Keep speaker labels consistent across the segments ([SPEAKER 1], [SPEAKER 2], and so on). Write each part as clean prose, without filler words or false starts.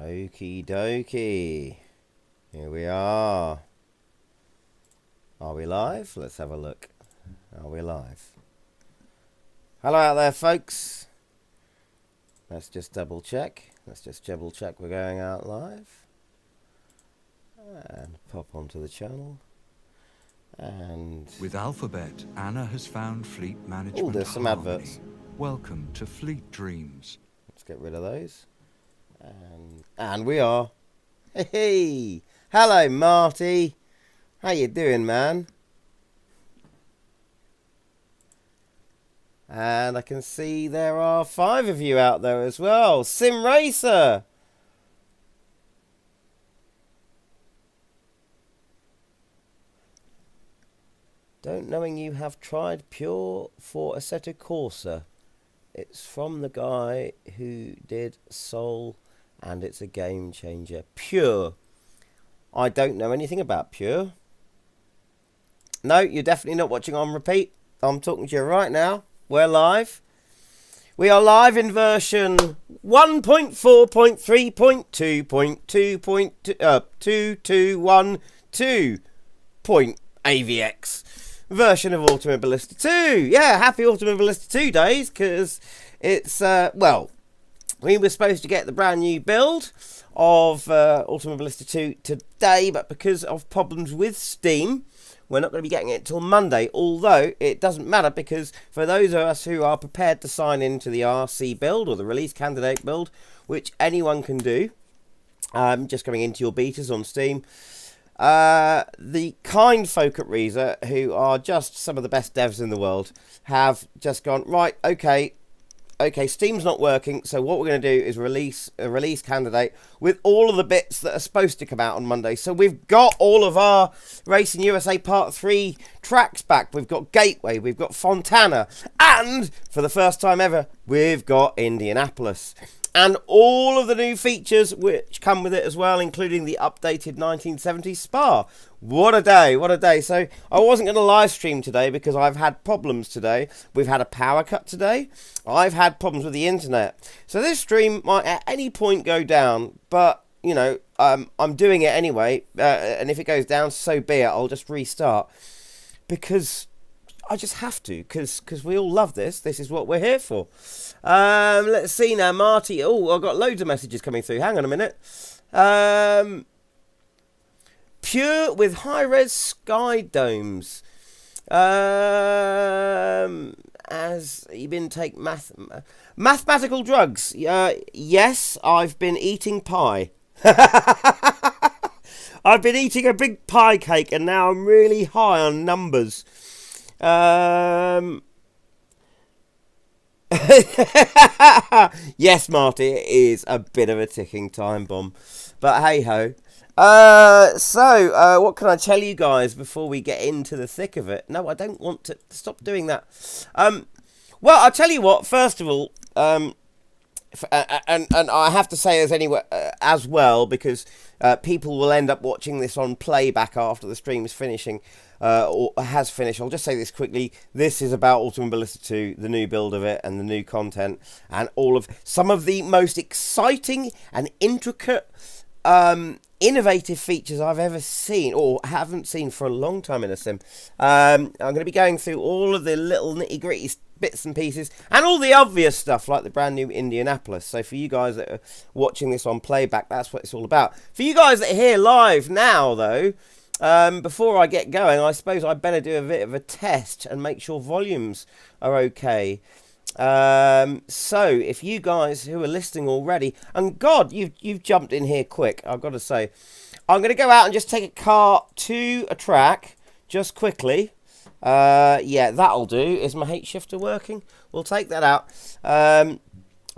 [SPEAKER 1] Okie dokie. Here we are. Are we live? Let's have a look. Are we live? Hello out there, folks. Let's just double check. We're going out live. And pop onto the channel. And
[SPEAKER 2] with Alphabet, Anna has found fleet management.
[SPEAKER 1] Oh, there's some adverts.
[SPEAKER 2] Welcome to Fleet Dreams.
[SPEAKER 1] Let's get rid of those. And we are. Hey, hello, Marty. How you doing, man? And I can see there are 5 of you out there as well. Sim Racer. Don't knowing you have tried Pure for Assetto Corsa. It's from the guy who did Soul, and it's a game changer. Pure. I don't know anything about Pure. No, you're definitely not watching on repeat. I'm talking to you right now. We're live. We are live in version 1.4.3.2.2212.AVX. Version of Automobilista 2. Yeah, happy Automobilista 2 days, because it's, well, we were supposed to get the brand new build of Automobilista 2 today, but because of problems with Steam, we're not going to be getting it till Monday, although it doesn't matter, because for those of us who are prepared to sign into the RC build, or the release candidate build, which anyone can do, just going into your betas on Steam, the kind folk at Reza, who are just some of the best devs in the world, have just gone, right, okay, Steam's not working, so what we're going to do is release a release candidate with all of the bits that are supposed to come out on Monday. So we've got all of our Racing USA Part 3 tracks back. We've got Gateway, we've got Fontana, and for the first time ever, we've got Indianapolis. And all of the new features which come with it as well, including the updated 1970s Spa. What a day, what a day. So I wasn't going to live stream today because I've had problems today. We've had a power cut today. I've had problems with the internet. So this stream might at any point go down, but, you know, I'm doing it anyway. And if it goes down, so be it. I'll just restart. Because I just have to, because we all love this. This is what we're here for. Let's see now, Marty. Oh, I've got loads of messages coming through. Hang on a minute. Pure with high-res sky domes. Has he been take mathematical drugs? Yes, I've been eating pie. I've been eating a big pie cake, and now I'm really high on numbers. Yes, Marty, it is a bit of a ticking time bomb, but hey ho. So what can I tell you guys before we get into the thick of it? No, I don't want to stop doing that. Well, I'll tell you what. First of all, and I have to say as well, because people will end up watching this on playback after the stream is finishing, or has finished. I'll just say this quickly. This is about Automobilista 2, the new build of it, and the new content, and all of some of the most exciting and intricate, innovative features I've ever seen, or haven't seen for a long time in a sim. I'm going to be going through all of the little nitty-gritty bits and pieces, and all the obvious stuff like the brand new Indianapolis. So for you guys that are watching this on playback, that's what it's all about. For you guys that are here live now, though, before I get going, I suppose I better do a bit of a test and make sure volumes are okay. So if you guys who are listening already, and God, you've jumped in here quick, I've got to say, I'm going to go out and just take a car to a track just quickly. Yeah, that'll do. Is my H shifter working? We'll take that out. I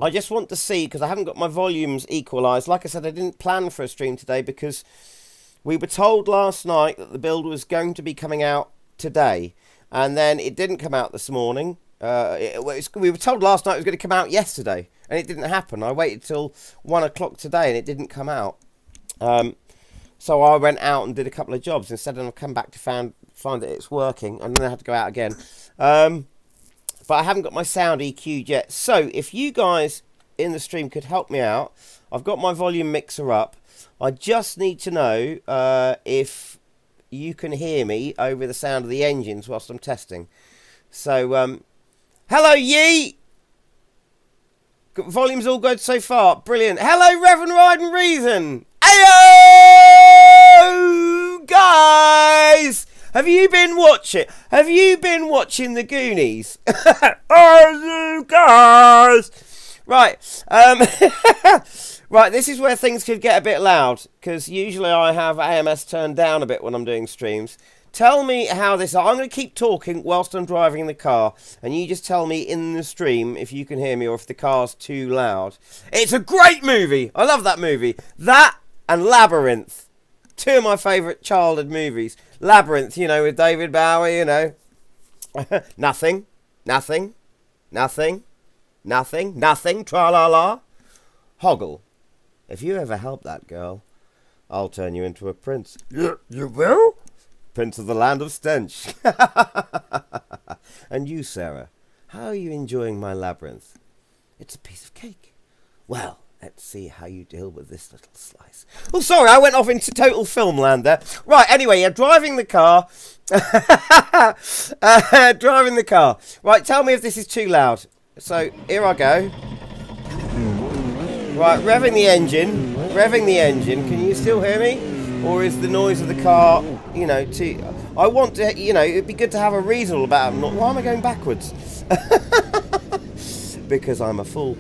[SPEAKER 1] just want to see, because I haven't got my volumes equalised. Like I said, I didn't plan for a stream today because we were told last night that the build was going to be coming out today, and then it didn't come out this morning. We were told last night it was going to come out yesterday, and it didn't happen. I waited till 1 o'clock today, and it didn't come out. So I went out and did a couple of jobs instead, and I've come back to find that it's working, and then I had to go out again. But I haven't got my sound EQ'd yet. So if you guys in the stream could help me out. I've got my volume mixer up. I just need to know if you can hear me over the sound of the engines whilst I'm testing. So, hello, Yee! Volume's all good so far. Brilliant. Hello, Reverend Ride and Reason! Ayo! Guys! Have you been watching the Goonies? Oh, you guys! Right. Right, this is where things could get a bit loud, because usually I have AMS turned down a bit when I'm doing streams. Tell me how this... I'm going to keep talking whilst I'm driving in the car, and you just tell me in the stream if you can hear me or if the car's too loud. It's a great movie! I love that movie. That and Labyrinth. Two of my favourite childhood movies. Labyrinth, you know, with David Bowie, you know. Nothing. Nothing. Nothing. Nothing. Nothing. Tra-la-la. Hoggle. If you ever help that girl, I'll turn you into a prince. You will? Prince of the land of stench. And you, Sarah, how are you enjoying my Labyrinth? It's a piece of cake. Well, let's see how you deal with this little slice. Oh, sorry, I went off into total film land there. Right, anyway, you're driving the car. Driving the car. Right, tell me if this is too loud. So, here I go. Right, revving the engine. Revving the engine. Can you still hear me? Or is the noise of the car, you know, too... I want to, you know, it'd be good to have a reasonable about... Why am I going backwards? Because I'm a fool.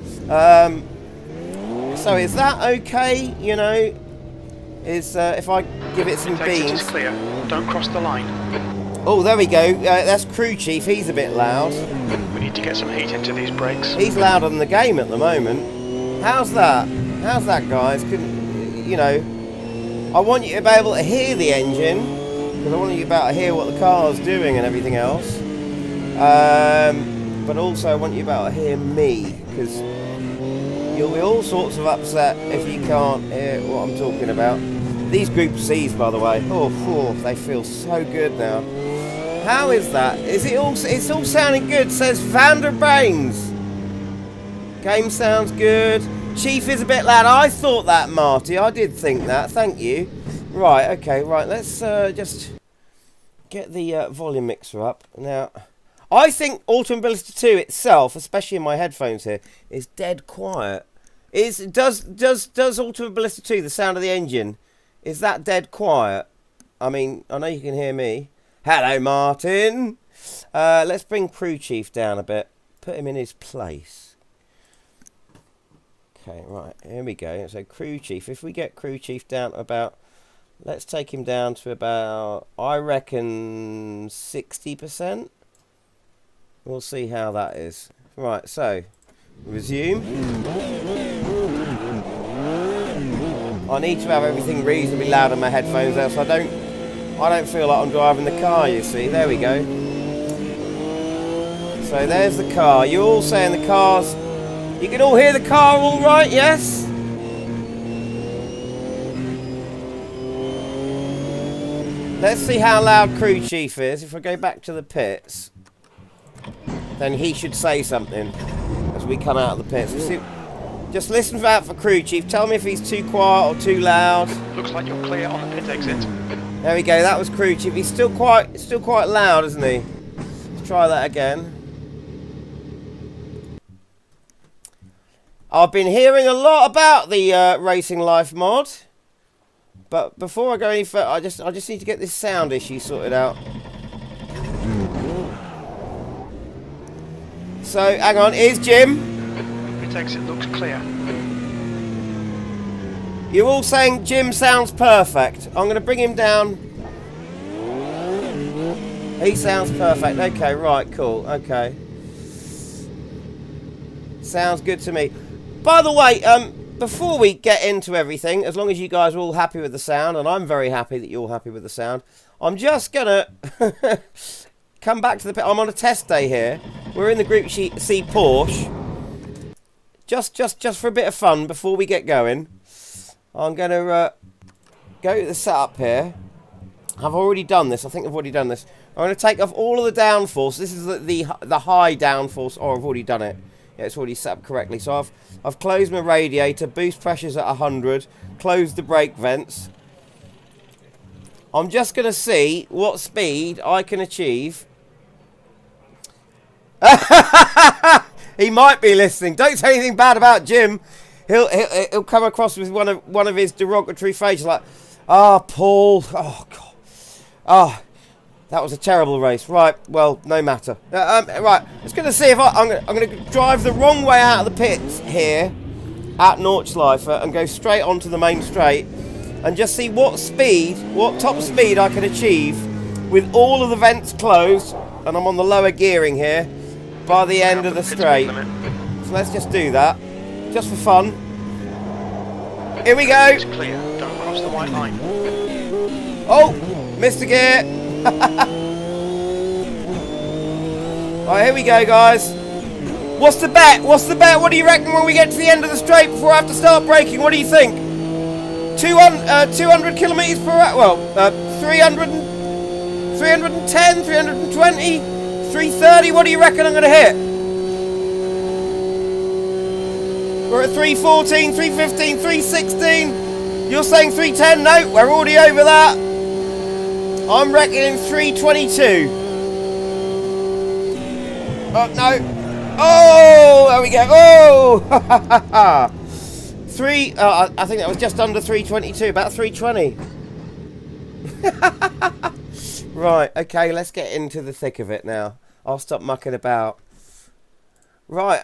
[SPEAKER 1] So is that okay, you know? Is if I give it some beans...
[SPEAKER 3] It is clear. Don't cross the line.
[SPEAKER 1] Oh, there we go. That's Crew Chief. He's a bit loud.
[SPEAKER 3] We need to get some heat into these brakes.
[SPEAKER 1] He's louder than the game at the moment. How's that? How's that, guys? You know, I want you to be able to hear the engine, because I want you to be able to hear what the car's doing and everything else. But also I want you to be able to hear me, because you'll be all sorts of upset if you can't hear what I'm talking about. These Group C's, by the way, oh, they feel so good now. How is that? Is it all? It's all sounding good. Says Vanderbrains. Game sounds good. Chief is a bit loud. I thought that, Marty. I did think that. Thank you. Right. Okay. Right. Let's just get the volume mixer up now. I think Automobilista 2 itself, especially in my headphones here, is dead quiet. Does Automobilista 2, the sound of the engine, is that dead quiet? I mean, I know you can hear me. Hello, Martin. Let's bring Crew Chief down a bit. Put him in his place. Okay, right. Here we go. So Crew Chief. If we get Crew Chief down to about... Let's take him down to about, I reckon, 60%. We'll see how that is. Right, so... Resume. I need to have everything reasonably loud on my headphones, else I don't feel like I'm driving the car, you see. There we go. So there's the car. You're all saying the car's... You can all hear the car all right, yes? Let's see how loud Crew Chief is. If I go back to the pits, then he should say something as we come out of the pits. Just listen out for Crew Chief. Tell me if he's too quiet or too loud.
[SPEAKER 3] Looks like you're clear on the pit exit.
[SPEAKER 1] There we go. That was Crew Chief. He's still quite loud, isn't he? Let's try that again. I've been hearing a lot about the Racing Life mod, but before I go any further, I just need to get this sound issue sorted out. So, hang on, here's Jim.
[SPEAKER 3] Pit exit looks clear.
[SPEAKER 1] You're all saying Jim sounds perfect. I'm going to bring him down. He sounds perfect. Okay, right, cool. Okay. Sounds good to me. By the way, before we get into everything, as long as you guys are all happy with the sound, and I'm very happy that you're all happy with the sound, I'm just going to come back to the pit. I'm on a test day here. We're in the Group C Porsche. Just for a bit of fun before we get going. I'm going to go to the setup here. I've already done this. I think I've already done this. I'm going to take off all of the downforce. This is the high downforce. Oh, I've already done it. Yeah, it's already set up correctly. So I've closed my radiator, boost pressure's at 100, closed the brake vents. I'm just going to see what speed I can achieve. He might be listening. Don't say anything bad about Jim. He'll come across with one of his derogatory phrases like, Paul, oh God, that was a terrible race. Right, well, no matter. Right, just going to see if I'm going to drive the wrong way out of the pits here at Nordschleife and go straight onto the main straight and just see what top speed I can achieve with all of the vents closed, and I'm on the lower gearing here, by the end of the straight. So let's just do that, just for fun. Here we go.
[SPEAKER 3] It's clear. Don't cross the white line.
[SPEAKER 1] Oh, Mr. Gear. Right, here we go, guys. What's the bet? What's the bet? What do you reckon when we get to the end of the straight before I have to start braking? What do you think? 200 kilometers per hour. Well, 310, 320, 330. What do you reckon I'm going to hit? We're at 314, 315, 316. You're saying 310? No, we're already over that. I'm reckoning 322. Oh, no. Oh, there we go. Oh, I think that was just under 322, about 320. Right, okay, let's get into the thick of it now. I'll stop mucking about. Right,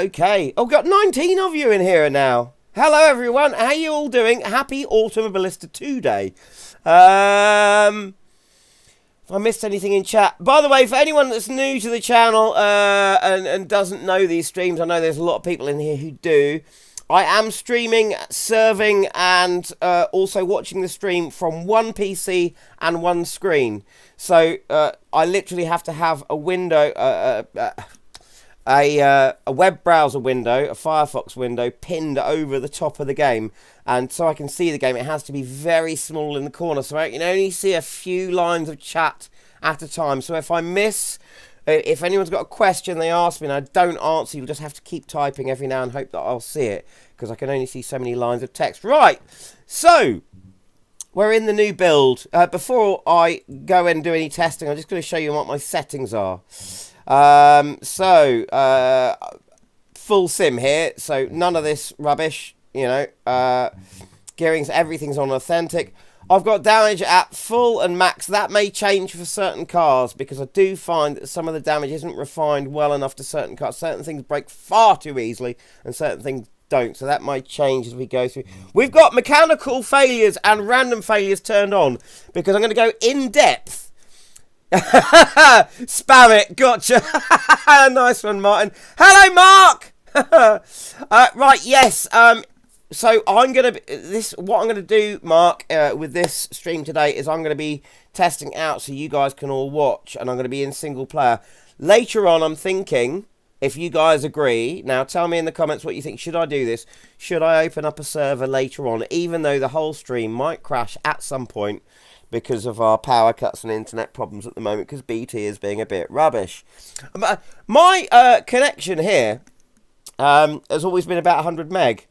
[SPEAKER 1] okay. Oh, got 19 of you in here now. Hello, everyone. How you all doing? Happy Automobilista 2 Day. If I missed anything in chat. By the way, for anyone that's new to the channel and doesn't know these streams, I know there's a lot of people in here who do. I am streaming, serving, and also watching the stream from one PC and one screen. So I literally have to have a window, a web browser window, a Firefox window pinned over the top of the game, and so I can see the game. It has to be very small in the corner, so I can only see a few lines of chat at a time. So if I miss, if anyone's got a question they ask me and I don't answer, you'll just have to keep typing every now and hope that I'll see it, because I can only see so many lines of text. Right, so we're in the new build. Before I go and do any testing, I'm just going to show you what my settings are. Full sim here, so none of this rubbish, you know. Gearings, everything's on authentic. I've got damage at full and max. That may change for certain cars, because I do find that some of the damage isn't refined well enough to certain cars. Certain things break far too easily and certain things don't, so that might change as we go through. We've got mechanical failures and random failures turned on, because I'm going to go in depth. Spam it, gotcha. Nice one, Martin. Hello, Mark. Right, yes. So I'm gonna what I'm gonna do, Mark, with this stream today is I'm gonna be testing out so you guys can all watch, and I'm gonna be in single player. Later on, I'm thinking, if you guys agree, now tell me in the comments what you think. Should I do this? Should I open up a server later on, even though the whole stream might crash at some point because of our power cuts and internet problems at the moment, because BT is being a bit rubbish. My connection here has always been about 100 meg.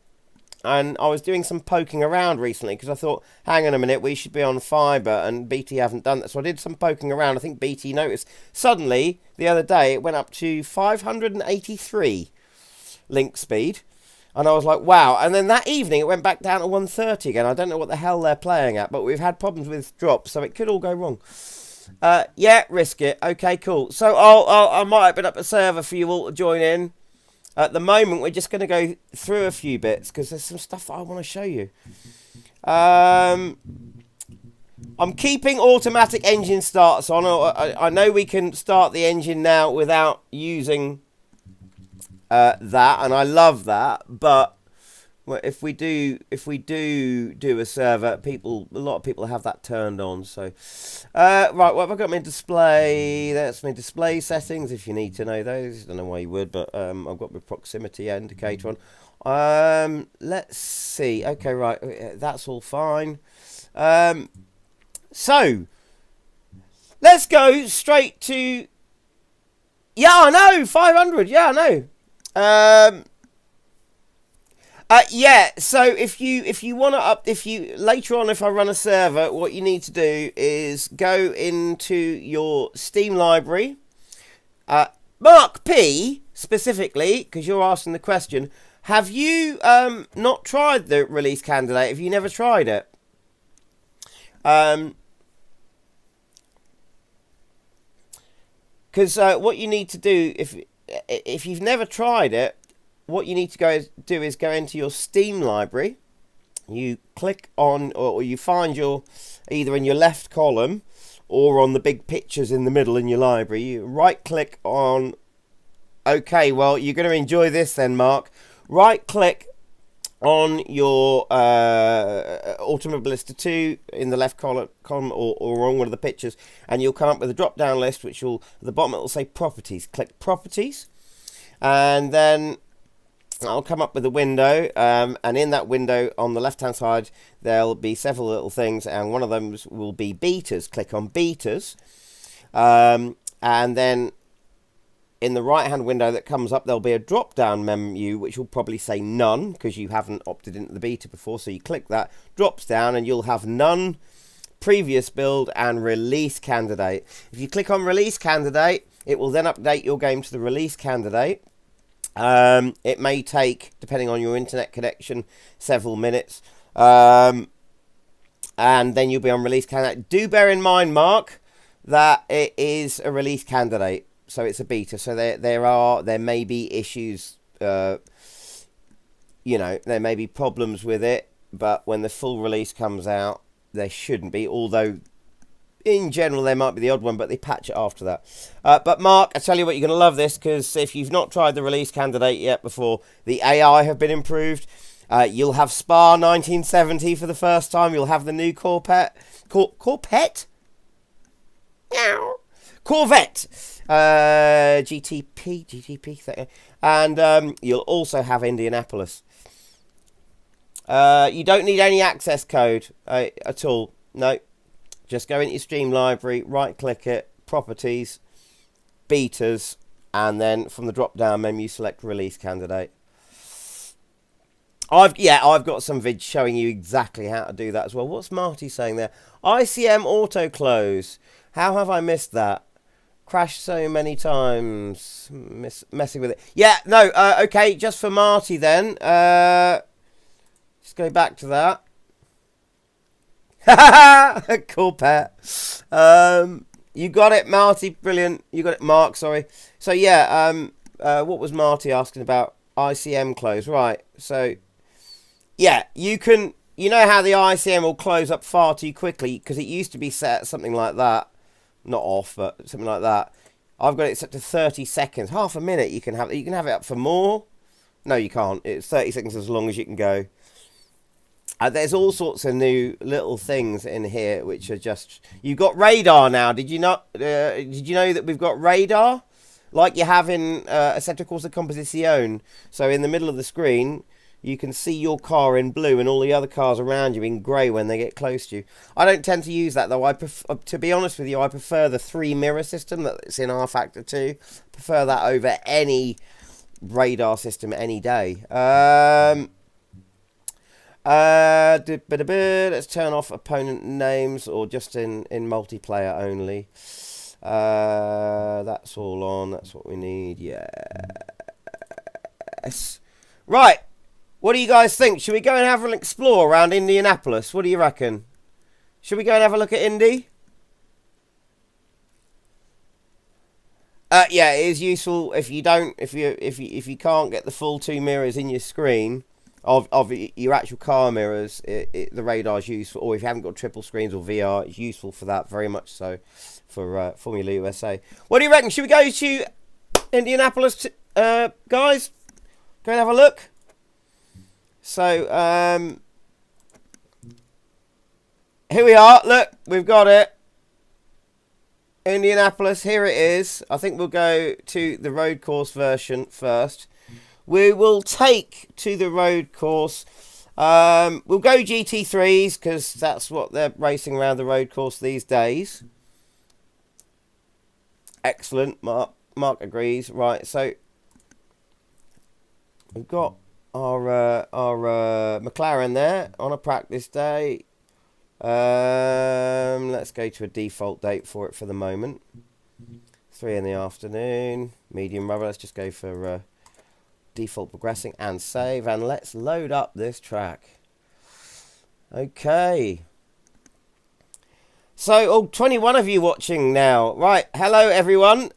[SPEAKER 1] And I was doing some poking around recently, because I thought, hang on a minute, we should be on fibre, and BT haven't done that. So I did some poking around. I think BT noticed. Suddenly, the other day, it went up to 583 link speed. And I was like, wow. And then that evening, it went back down to 130 again. I don't know what the hell they're playing at, but we've had problems with drops, so it could all go wrong. Yeah, risk it. Okay, cool. So I might open up a server for you all to join in. At the moment, we're just going to go through a few bits, because there's some stuff that I want to show you. I'm keeping automatic engine starts on. I know we can start the engine now without using that, and I love that. But if we do a server, a lot of people have that turned on. So, right, what have I got? My display. That's my display settings. If you need to know those, I don't know why you would, but I've got my proximity indicator on. Let's see. Okay, right, that's all fine. So let's go straight to. Yeah, I know 500. Yeah, I know. Yeah, so if you want to later on, if I run a server, what you need to do is go into your Steam library. Mark P, specifically, because you're asking the question, have you not tried the release candidate? Have you never tried it? Because what you need to do, if you've never tried it, what you need to do is go into your Steam library. You click on, or you find your, either in your left column or on the big pictures in the middle in your library. You right click on, okay, well, you're going to enjoy this then, Mark. Right click on your Automobilista 2 in the left column or on one of the pictures, and you'll come up with a drop down list, which will, at the bottom it will say properties. Click properties, and then I'll come up with a window, and in that window on the left hand side there'll be several little things, and one of them will be betas. Click on betas, and then in the right hand window that comes up there'll be a drop down menu which will probably say none, because you haven't opted into the beta before. So you click that, drops down, and you'll have none, previous build, and release candidate. If you click on release candidate, it will then update your game to the release candidate. It may take, depending on your internet connection, several minutes, and then you'll be on release candidate. Do bear in mind, Mark, that it is a release candidate, so it's a beta. So there may be issues, there may be problems with it, but when the full release comes out, there shouldn't be. Although in general there might be the odd one, but they patch it after that. But Mark, I tell you what, you're going to love this, because if you've not tried the release candidate yet before, the AI have been improved. You'll have Spa 1970 for the first time. You'll have the new Corvette, GTP, and you'll also have Indianapolis. You don't need any access code at all. No. Just go into your Steam library, right-click it, properties, betas, and then from the drop-down menu, select release candidate. I've got some vids showing you exactly how to do that as well. What's Marty saying there? ICM auto close. How have I missed that? Crashed so many times. Messing with it. Yeah, no, okay, just for Marty then. Just go back to that. Cool pet. You got it, Marty. Brilliant. You got it, Mark. Sorry. So yeah. What was Marty asking about? ICM close. Right. So yeah, you can. You know how the ICM will close up far too quickly, because it used to be set at something like that. Not off, but something like that. I've got it set to 30 seconds. Half a minute. You can have it up for more. No, you can't. It's 30 seconds as long as you can go. There's all sorts of new little things in here which are just... You've got radar now. Did you not? Did you know that we've got radar? Like you have in Assetto Corsa Composizione. So in the middle of the screen, you can see your car in blue and all the other cars around you in grey when they get close to you. I don't tend to use that, though. To be honest with you, I prefer the 3-mirror system that's in R-Factor 2. Prefer that over any radar system any day. Let's turn off opponent names, or just in multiplayer only. That's all on. That's what we need. Yes. Right. What do you guys think? Should we go and have an explore around Indianapolis? What do you reckon? Should we go and have a look at Indy? Yeah, it is useful if you can't get the full 2 mirrors in your screen of your actual car mirrors. The radar's useful, or if you haven't got triple screens or VR, it's useful for that, very much so, for Formula USA. What do you reckon? Should we go to Indianapolis, guys? Go and have a look. So, here we are. Look, we've got it. Indianapolis, here it is. I think we'll go to the road course version first. We will take to the road course. We'll go GT3s, because that's what they're racing around the road course these days. Excellent. Mark agrees. Right, so we've got our McLaren there on a practice day. Let's go to a default date for it for the moment. 3 in the afternoon, medium rubber. Let's just go for default progressing and save, and let's load up this track. Okay. So, 21 of you watching now. Right, hello everyone.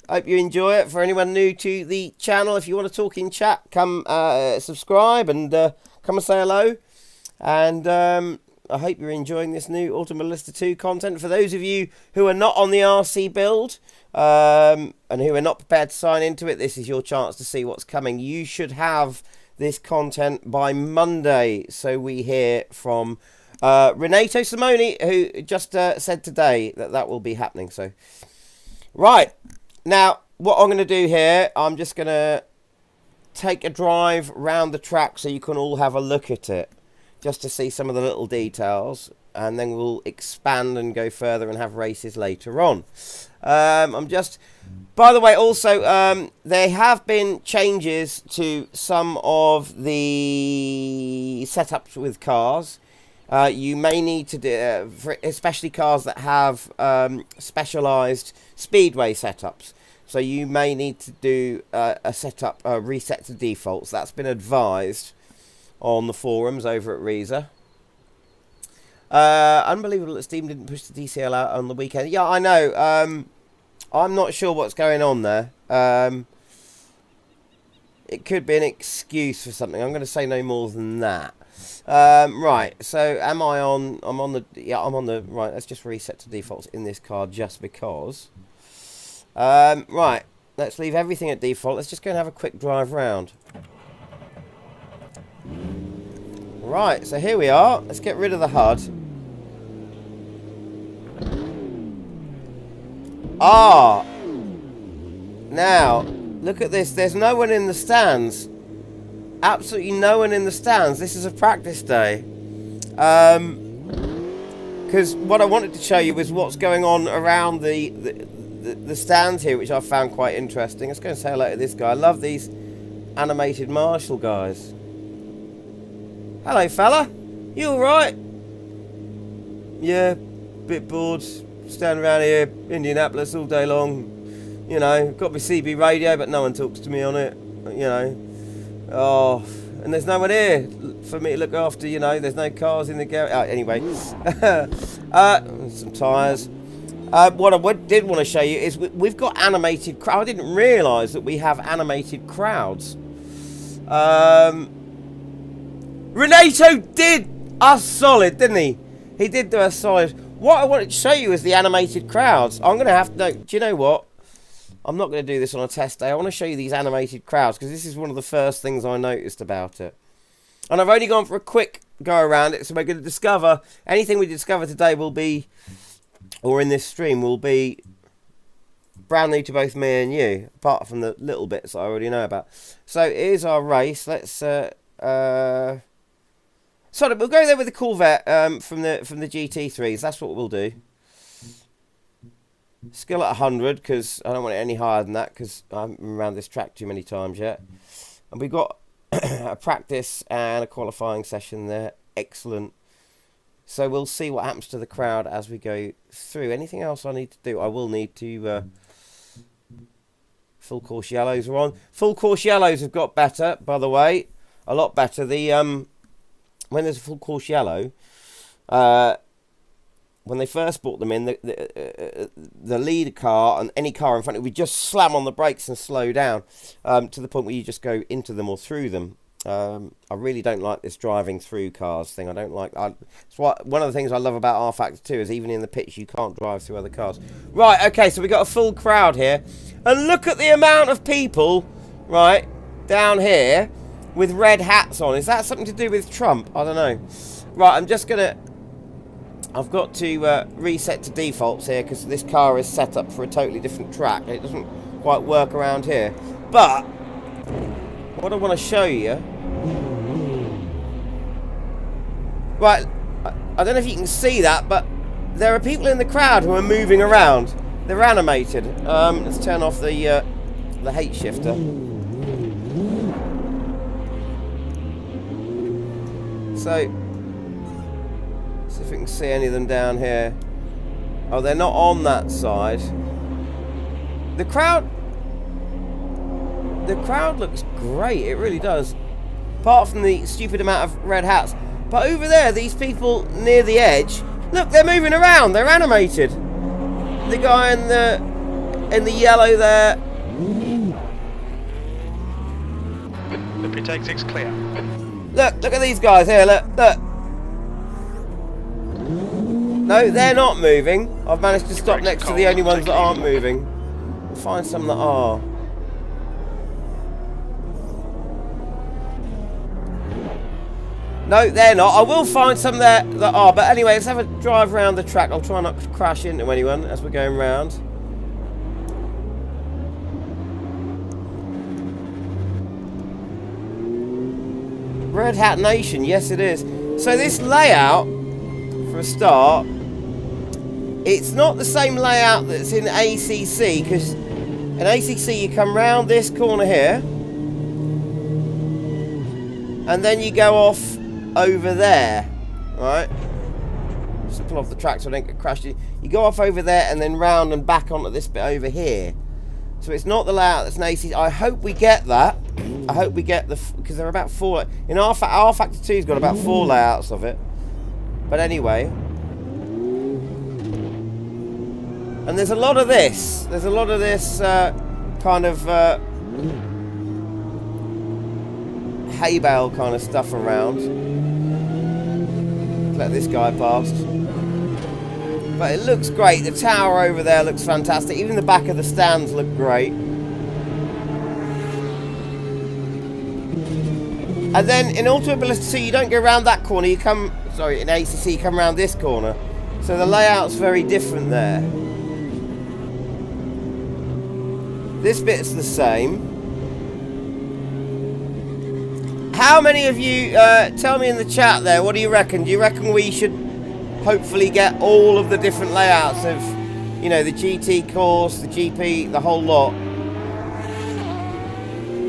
[SPEAKER 1] Hope you enjoy it. For anyone new to the channel, if you want to talk in chat, come subscribe and come and say hello. And I hope you're enjoying this new Automobilista 2 content. For those of you who are not on the RC build and who are not prepared to sign into it, this is your chance to see what's coming. You should have this content by Monday. So we hear from Renato Simoni, who just said today that that will be happening. So, right. Now, what I'm going to do here, I'm just going to take a drive round the track so you can all have a look at it, just to see some of the little details, and then we'll expand and go further and have races later on. By the way, also, there have been changes to some of the setups with cars. You may need to do, especially cars that have specialized speedway setups. So you may need to do a setup, reset to defaults. That's been advised on the forums over at Reza. Unbelievable that Steam didn't push the DCL out on the weekend. Yeah, I know. I'm not sure what's going on there. It could be an excuse for something. I'm going to say no more than that. Right, so am I on? I'm on the. Yeah, I'm on the. Right, let's just reset to defaults in this car just because. Right, let's leave everything at default. Let's just go and have a quick drive round. Right, so here we are. Let's get rid of the HUD. Now, look at this. There's no one in the stands. Absolutely no one in the stands. This is a practice day. Because what I wanted to show you was what's going on around the stands here, which I found quite interesting. Let's go and say hello to this guy. I love these animated Marshall guys. Hello, fella. You alright? Yeah, bit bored. Standing around here, Indianapolis, all day long. You know, got my CB radio, but no one talks to me on it. You know. Oh, and there's no one here for me to look after, you know. There's no cars in the garage. Anyway. Some tyres. What I did want to show you is we've got animated crowd. I didn't realise that we have animated crowds. Renato did us solid, didn't he? He did do us solid. What I wanted to show you is the animated crowds. I'm going to have to... No, do you know what? I'm not going to do this on a test day. I want to show you these animated crowds because this is one of the first things I noticed about it. And I've only gone for a quick go around it, so we're going to discover... Anything we discover today will be... Or in this stream will be brand new to both me and you, apart from the little bits I already know about. So here's our race. Let's... Sorry, we'll go there with the Corvette from the GT3s. That's what we'll do. Skill at 100 because I don't want it any higher than that because I haven't been around this track too many times yet. And we've got a practice and a qualifying session there. Excellent. So we'll see what happens to the crowd as we go through. Anything else I need to do? I will need to... full course yellows are on. Full course yellows have got better, by the way. A lot better. The... When there's a full course yellow, when they first brought them in, the lead car and any car in front of you would just slam on the brakes and slow down to the point where you just go into them or through them. I really don't like this driving through cars thing. I don't like... It's one of the things I love about R Factor 2 is even in the pits you can't drive through other cars. Right, okay, so we've got a full crowd here. And look at the amount of people, right, down here with red hats on. Is that something to do with Trump? I don't know. Right, I'm just going to... I've got to reset to defaults here because this car is set up for a totally different track. It doesn't quite work around here. But what I want to show you... Right, I don't know if you can see that, but there are people in the crowd who are moving around. They're animated. Let's turn off the H shifter. So, see if we can see any of them down here. Oh, they're not on that side. The crowd looks great. It really does. Apart from the stupid amount of red hats. But over there, these people near the edge, look, they're moving around. They're animated. The guy in the yellow there.
[SPEAKER 3] The pit exit's clear.
[SPEAKER 1] Look at these guys here. Look. No, they're not moving. I've managed to stop next to the only ones that aren't moving. We'll find some that are. No, they're not. I will find some there that are. But anyway, let's have a drive around the track. I'll try not to crash into anyone as we're going round. Red Hat Nation, yes it is. So this layout, for a start, it's not the same layout that's in ACC, because in ACC you come round this corner here, and then you go off over there, right? Just pull off the track so I don't get crashed. You go off over there and then round and back onto this bit over here. So it's not the layout that's an ACC. I hope we get that. I hope we get the, because there are about 4 in our Factor 2's got about 4 layouts of it. But anyway, and there's a lot of this. There's a lot of this kind of hay bale kind of stuff around. Let this guy past. But it looks great. The tower over there looks fantastic. Even the back of the stands look great. And then in Automobilista, you don't go around that corner. You come, sorry, in ACC, you come around this corner. So the layout's very different there. This bit's the same. How many of you, tell me in the chat there, what do you reckon? Do you reckon we should hopefully get all of the different layouts of, you know, the GT course, the GP, the whole lot?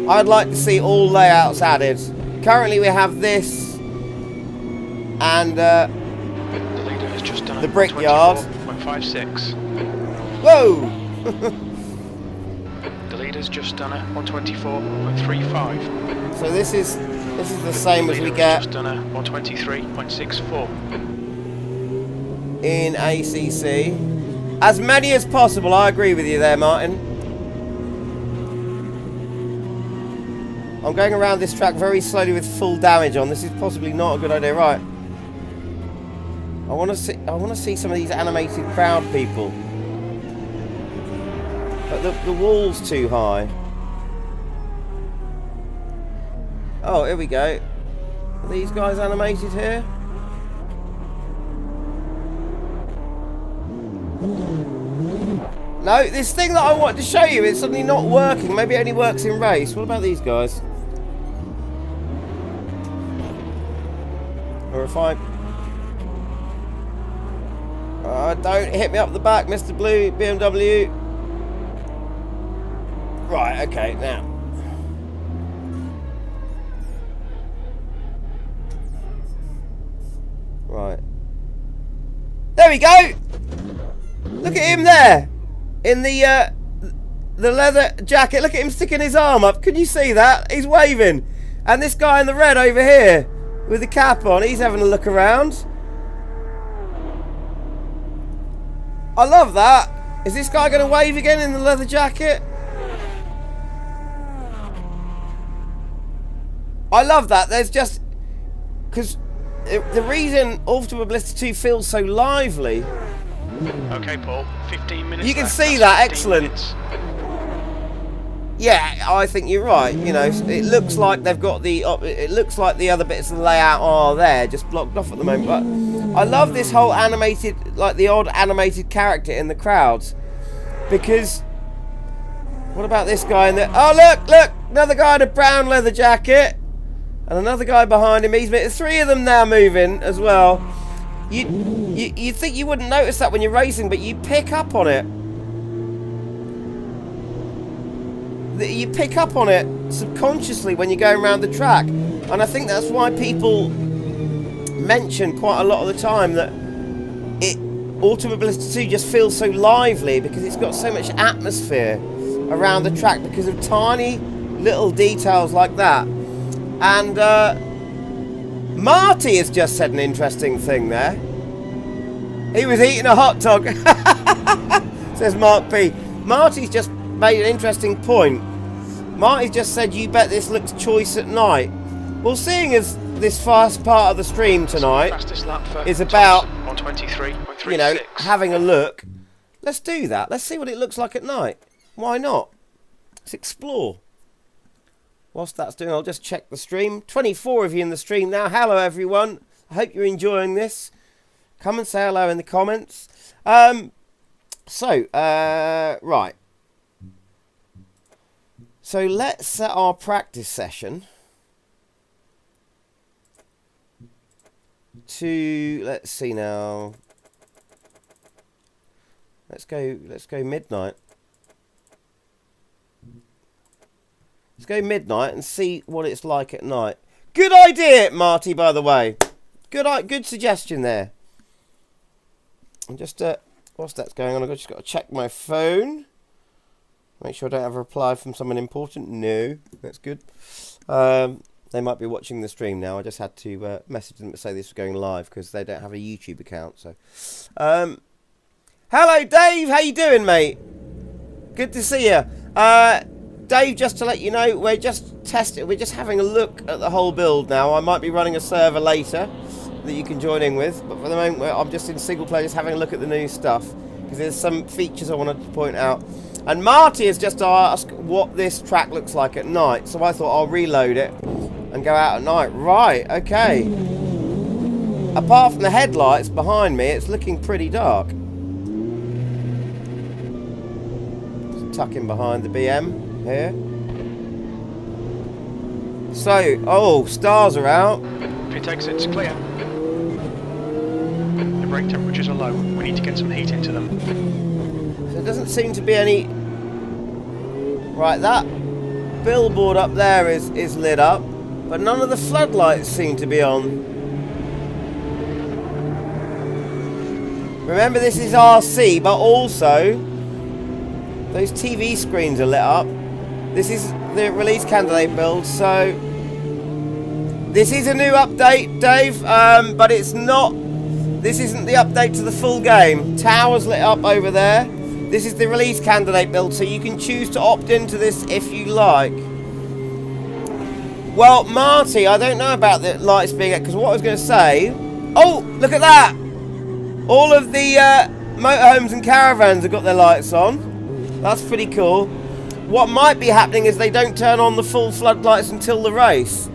[SPEAKER 1] I'd like to see all layouts added. Currently we have this and
[SPEAKER 3] The leader has just done
[SPEAKER 1] the Brickyard.
[SPEAKER 3] 124.56.
[SPEAKER 1] Whoa!
[SPEAKER 3] The leader's just done a 124.35.
[SPEAKER 1] So this is the same as we get
[SPEAKER 3] just done a 123.64.
[SPEAKER 1] in ACC. As many as possible, I agree with you there, Martin. I'm going around this track very slowly with full damage on. This is possibly not a good idea, right? I want to see some of these animated crowd people. But the wall's too high. Oh, here we go. Are these guys animated here? No, this thing that I wanted to show you is suddenly not working. Maybe it only works in race. What about these guys? Or if I... don't hit me up the back, Mr. Blue BMW. Right, okay, now. Right. There we go! Look at him there! In the leather jacket. Look at him sticking his arm up. Can you see that? He's waving. And this guy in the red over here with the cap on, he's having a look around. I love that. Is this guy going to wave again in the leather jacket? I love that. There's just... because the reason Automobilista 2 feels so lively...
[SPEAKER 3] Okay, Paul, 15 minutes.
[SPEAKER 1] You can
[SPEAKER 3] left.
[SPEAKER 1] see
[SPEAKER 3] That's
[SPEAKER 1] that,
[SPEAKER 3] 15
[SPEAKER 1] excellent.
[SPEAKER 3] minutes.
[SPEAKER 1] Yeah, I think you're right. You know, it looks like they've got the... it looks like the other bits of the layout are there, just blocked off at the moment. But I love this whole animated, like the odd animated character in the crowds. Because... what about this guy in the... oh, look! Another guy in a brown leather jacket. And another guy behind him. There's 3 of them now moving as well. You think you wouldn't notice that when you're racing, but you pick up on it. You pick up on it subconsciously when you're going around the track. And I think that's why people mention quite a lot of the time that Automobilista 2 just feels so lively because it's got so much atmosphere around the track because of tiny little details like that. And Marty has just said an interesting thing there. He was eating a hot dog, says Mark P. Marty's just made an interesting point. Marty's just said, you bet this looks choice at night. Well, seeing as this first part of the stream tonight is about,
[SPEAKER 3] on 23.36.
[SPEAKER 1] you know, having a look, let's do that. Let's see what it looks like at night. Why not? Let's explore. Whilst that's doing, I'll just check the stream. 24 of you in the stream now. Hello, everyone. I hope you're enjoying this. Come and say hello in the comments. Right. So let's set our practice session to, let's see now. Let's go midnight. Let's go midnight and see what it's like at night. Good idea, Marty, by the way. Good suggestion there. And just whilst that's going on, I've just got to check my phone. Make sure I don't have a reply from someone important. No, that's good. They might be watching the stream now. I just had to message them to say this was going live because they don't have a YouTube account. So, hello, Dave. How you doing, mate? Good to see you. Dave, just to let you know, we're just having a look at the whole build now. I might be running a server later that you can join in with, but for the moment I'm just in single player, just having a look at the new stuff because there's some features I wanted to point out. And Marty has just asked what this track looks like at night, so I thought I'll reload it and go out at night. Right, okay. Apart from the headlights behind me, it's looking pretty dark. Just tuck in behind the BM here. So, oh, stars are out.
[SPEAKER 3] Pit exit's clear. The brake temperatures are low. We need to get some heat into them.
[SPEAKER 1] So there doesn't seem to be any... Right, that billboard up there is lit up, but none of the floodlights seem to be on. Remember, this is RC, but also those TV screens are lit up. This is the release candidate build, so this is a new update, Dave, but it's not. This isn't the update to the full game. Tower's lit up over there. This is the release candidate build, so you can choose to opt into this if you like. Well, Marty, I don't know about the lights being... Because what I was going to say... Oh, look at that! All of the motorhomes and caravans have got their lights on. That's pretty cool. What might be happening is they don't turn on the full floodlights until the race.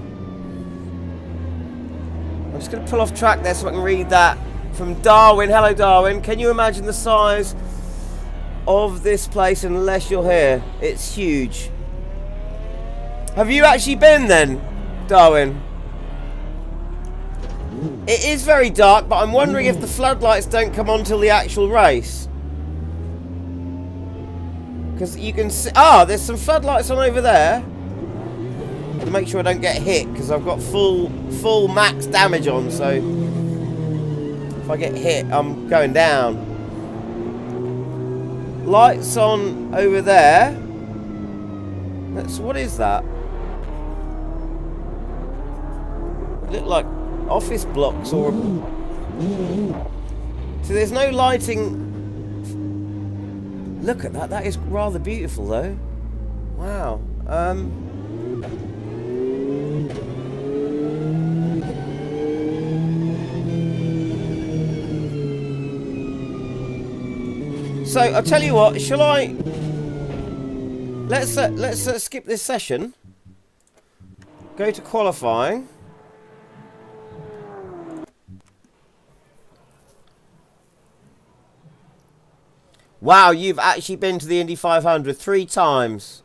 [SPEAKER 1] I'm just going to pull off track there so I can read that from Darwin. Hello, Darwin. Can you imagine the size of this place unless you're here? It's huge. Have you actually been then, Darwin? It is very dark, but I'm wondering if the floodlights don't come on till the actual race. Because you can see... Ah, there's some floodlights on over there. To make sure I don't get hit, because I've got full max damage on, so... If I get hit, I'm going down. Lights on over there. What is that? Look like office blocks or... So there's no lighting... Look at that, that is rather beautiful though. Wow. So I'll tell you what, shall I... Let's skip this session. Go to qualifying. Wow, you've actually been to the Indy 500 3 times.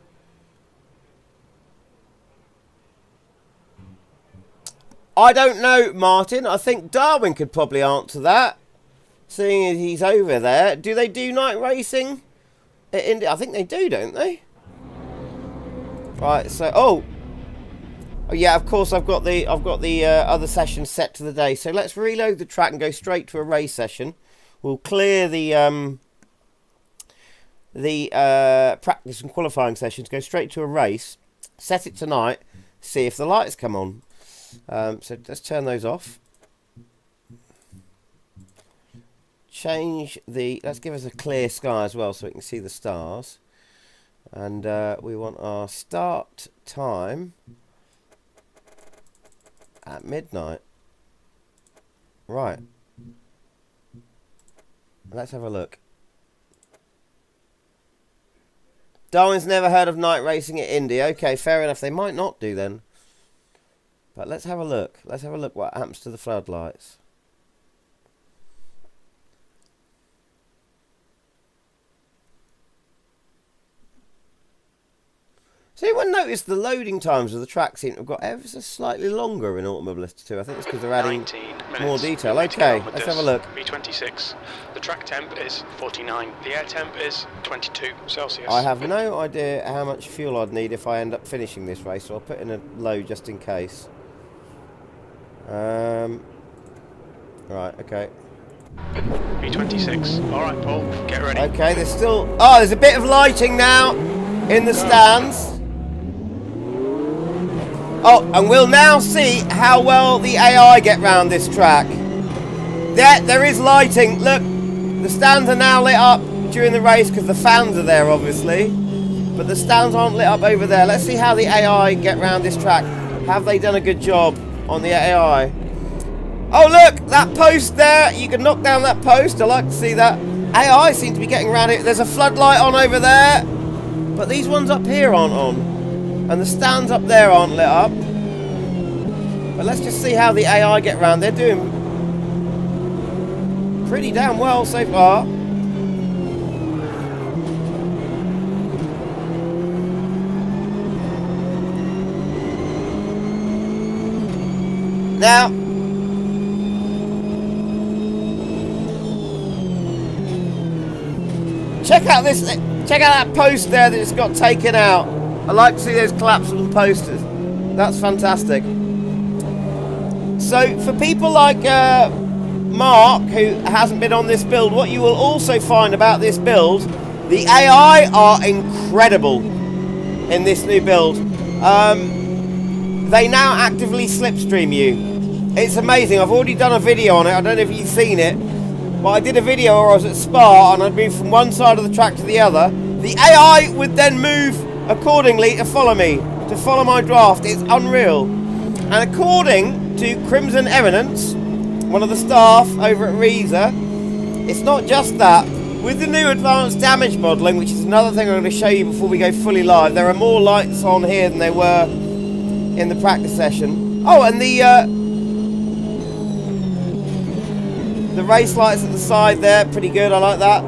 [SPEAKER 1] I don't know, Martin. I think Darwin could probably answer that, seeing as he's over there. Do they do night racing at Indy? I think they do, don't they? Right, so... Oh! Oh yeah, of course I've got the other session set to the day. So let's reload the track and go straight to a race session. We'll clear the practice and qualifying sessions, go straight to a race, set it tonight, see if the lights come on. So let's turn those off. Let's give us a clear sky as well so we can see the stars. And we want our start time at midnight. Right. Let's have a look. Darwin's never heard of night racing at Indy. Okay, fair enough. They might not do then. But let's have a look. Let's have a look what happens to the floodlights. So anyone noticed the loading times of the track seem to have got ever so slightly longer in Automobilista 2? I think it's because they're adding more detail. Okay, let's have a look.
[SPEAKER 3] V26. The track temp is 49. The air temp is 22 Celsius.
[SPEAKER 1] I have no idea how much fuel I'd need if I end up finishing this race, so I'll put in a low just in case. Right, okay.
[SPEAKER 3] V26. Alright, Paul, get ready.
[SPEAKER 1] Okay, there's still... Oh, there's a bit of lighting now in the stands. Oh, and we'll now see how well the AI get round this track. There is lighting. Look, the stands are now lit up during the race because the fans are there, obviously. But the stands aren't lit up over there. Let's see how the AI get round this track. Have they done a good job on the AI? Oh, look, that post there. You can knock down that post. I like to see that. AI seem to be getting around it. There's a floodlight on over there. But these ones up here aren't on. And the stands up there aren't lit up. But let's just see how the AI get round. They're doing pretty damn well so far. Now, check out that post there that it's got taken out. I like to see those collapsible posters. That's fantastic. So for people like Mark, who hasn't been on this build, what you will also find about this build, the AI are incredible in this new build. They now actively slipstream you. It's amazing. I've already done a video on it. I don't know if you've seen it, but I did a video where I was at Spa and I'd moved from one side of the track to the other. The AI would then move accordingly to follow me, to follow my draft. It's unreal. And according to Crimson Eminence, one of the staff over at Reza, it's not just that. With the new advanced damage modelling, which is another thing I'm going to show you before we go fully live, there are more lights on here than there were in the practice session. Oh, and the race lights at the side there, pretty good, I like that.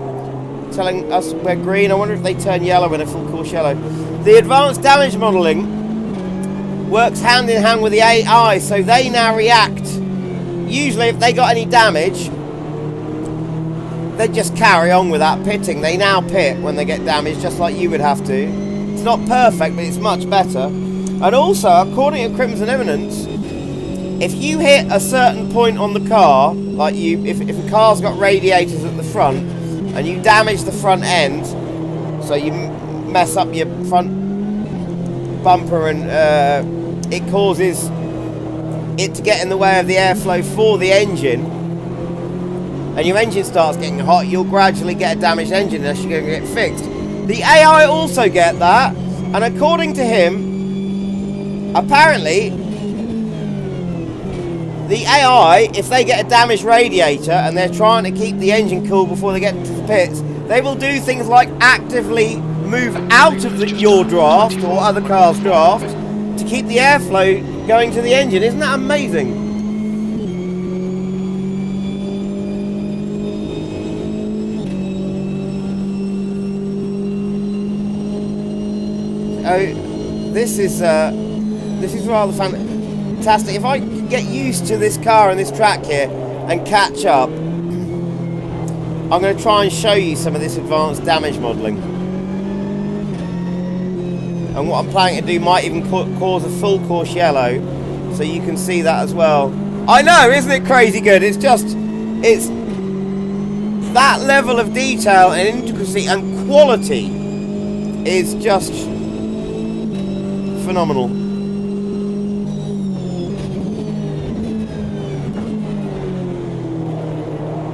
[SPEAKER 1] Telling us we're green. I wonder if they turn yellow when they're full course yellow. The advanced damage modelling works hand in hand with the AI, so they now react. Usually if they got any damage, they just carry on with that pitting. They now pit when they get damaged, just like you would have to. It's not perfect, but it's much better. And also, according to Crimson Eminence, if you hit a certain point on the car, like if a car's got radiators at the front, and you damage the front end, so you mess up your front bumper and it causes it to get in the way of the airflow for the engine, and your engine starts getting hot, you'll gradually get a damaged engine unless you're going to get fixed. The AI also get that, and according to him, apparently the AI, if they get a damaged radiator and they're trying to keep the engine cool before they get to the pits, they will do things like actively move out of your draft or other cars' draft to keep the airflow going to the engine. Isn't that amazing? Oh, this is rather fantastic. If I could get used to this car and this track here and catch up, I'm going to try and show you some of this advanced damage modelling. And what I'm planning to do might even cause a full course yellow, so you can see that as well. I know, isn't it crazy good? It's that level of detail and intricacy and quality is just phenomenal.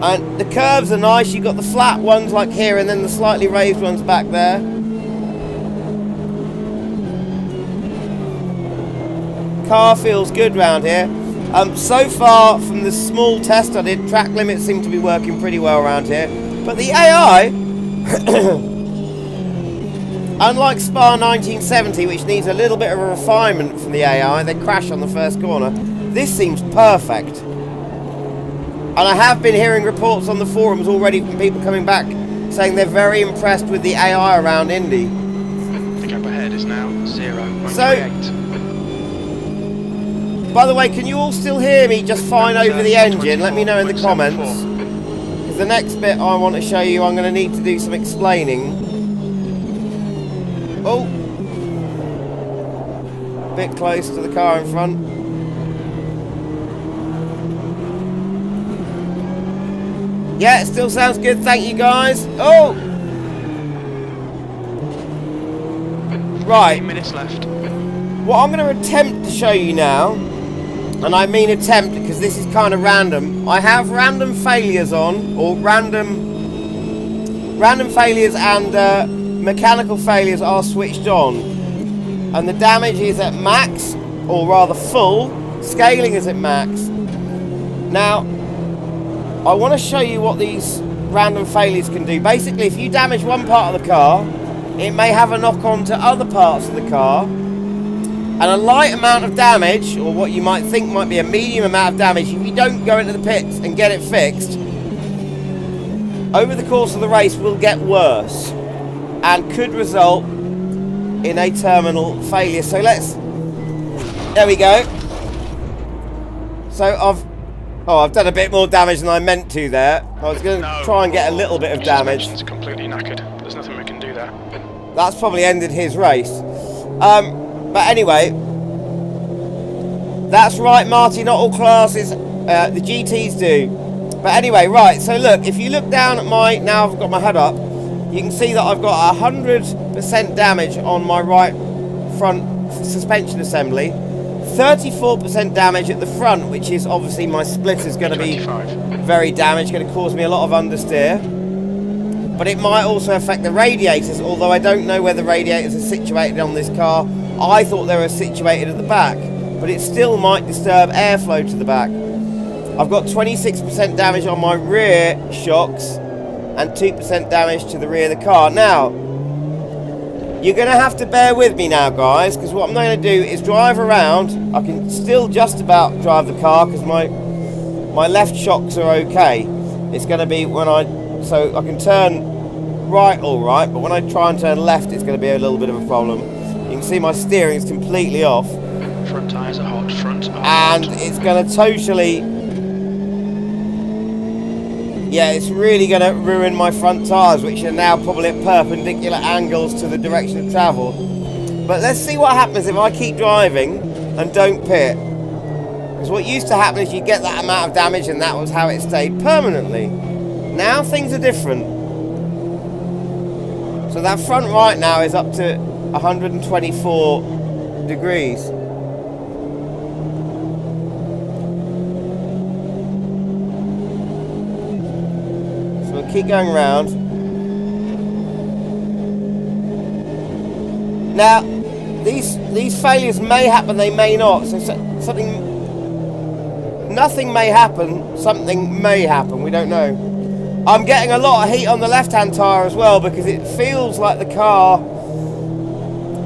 [SPEAKER 1] And the curves are nice. You've got the flat ones like here and then the slightly raised ones back there. Car feels good round here. So far from the small test I did, track limits seem to be working pretty well around here. But the AI, unlike Spa 1970, which needs a little bit of a refinement from the AI, they crash on the first corner, this seems perfect. And I have been hearing reports on the forums already from people coming back saying they're very impressed with the AI around Indy.
[SPEAKER 3] The gap ahead is now 0.38.
[SPEAKER 1] So, by the way, can you all still hear me just fine over the engine? Let me know in the comments. Because the next bit I want to show you, I'm going to need to do some explaining. Oh. Bit close to the car in front. Yeah, it still sounds good, thank you guys. Oh! Right.
[SPEAKER 3] 8 minutes left.
[SPEAKER 1] What I'm going to attempt to show you now, and I mean attempt because this is kind of random. I have random failures on, or random failures and mechanical failures are switched on. And the damage is at max, or rather full. Scaling is at max. Now, I want to show you what these random failures can do. Basically, if you damage one part of the car, it may have a knock-on to other parts of the car. And a light amount of damage, or what you might think might be a medium amount of damage, if you don't go into the pits and get it fixed, over the course of the race will get worse and could result in a terminal failure. So there we go. So I've done a bit more damage than I meant to there. I was going to try and get a little bit of damage.
[SPEAKER 3] It's completely knackered. There's nothing we can do there.
[SPEAKER 1] That's probably ended his race. But anyway, that's right, Marty, not all classes, the GTs do. But anyway, right, so look, if you look down at now I've got my head up, you can see that I've got 100% damage on my right front suspension assembly, 34% damage at the front, which is obviously my splitter is going to be very damaged, going to cause me a lot of understeer. But it might also affect the radiators, although I don't know where the radiators are situated on this car. I thought they were situated at the back, but it still might disturb airflow to the back. I've got 26% damage on my rear shocks and 2% damage to the rear of the car. Now, you're going to have to bear with me now, guys, because what I'm going to do is drive around. I can still just about drive the car because my left shocks are okay. It's going to be so I can turn right all right, but when I try and turn left, it's going to be a little bit of a problem. You can see my steering is completely off.
[SPEAKER 3] Front tyres are hot,
[SPEAKER 1] and it's going to totally... Yeah, it's really going to ruin my front tyres, which are now probably at perpendicular angles to the direction of travel. But let's see what happens if I keep driving and don't pit. Because what used to happen is you get that amount of damage and that was how it stayed permanently. Now things are different. So that front right now is up to 124 degrees. So we'll keep going around. Now, these failures may happen, they may not. So nothing may happen, something may happen, we don't know. I'm getting a lot of heat on the left-hand tyre as well because it feels like the car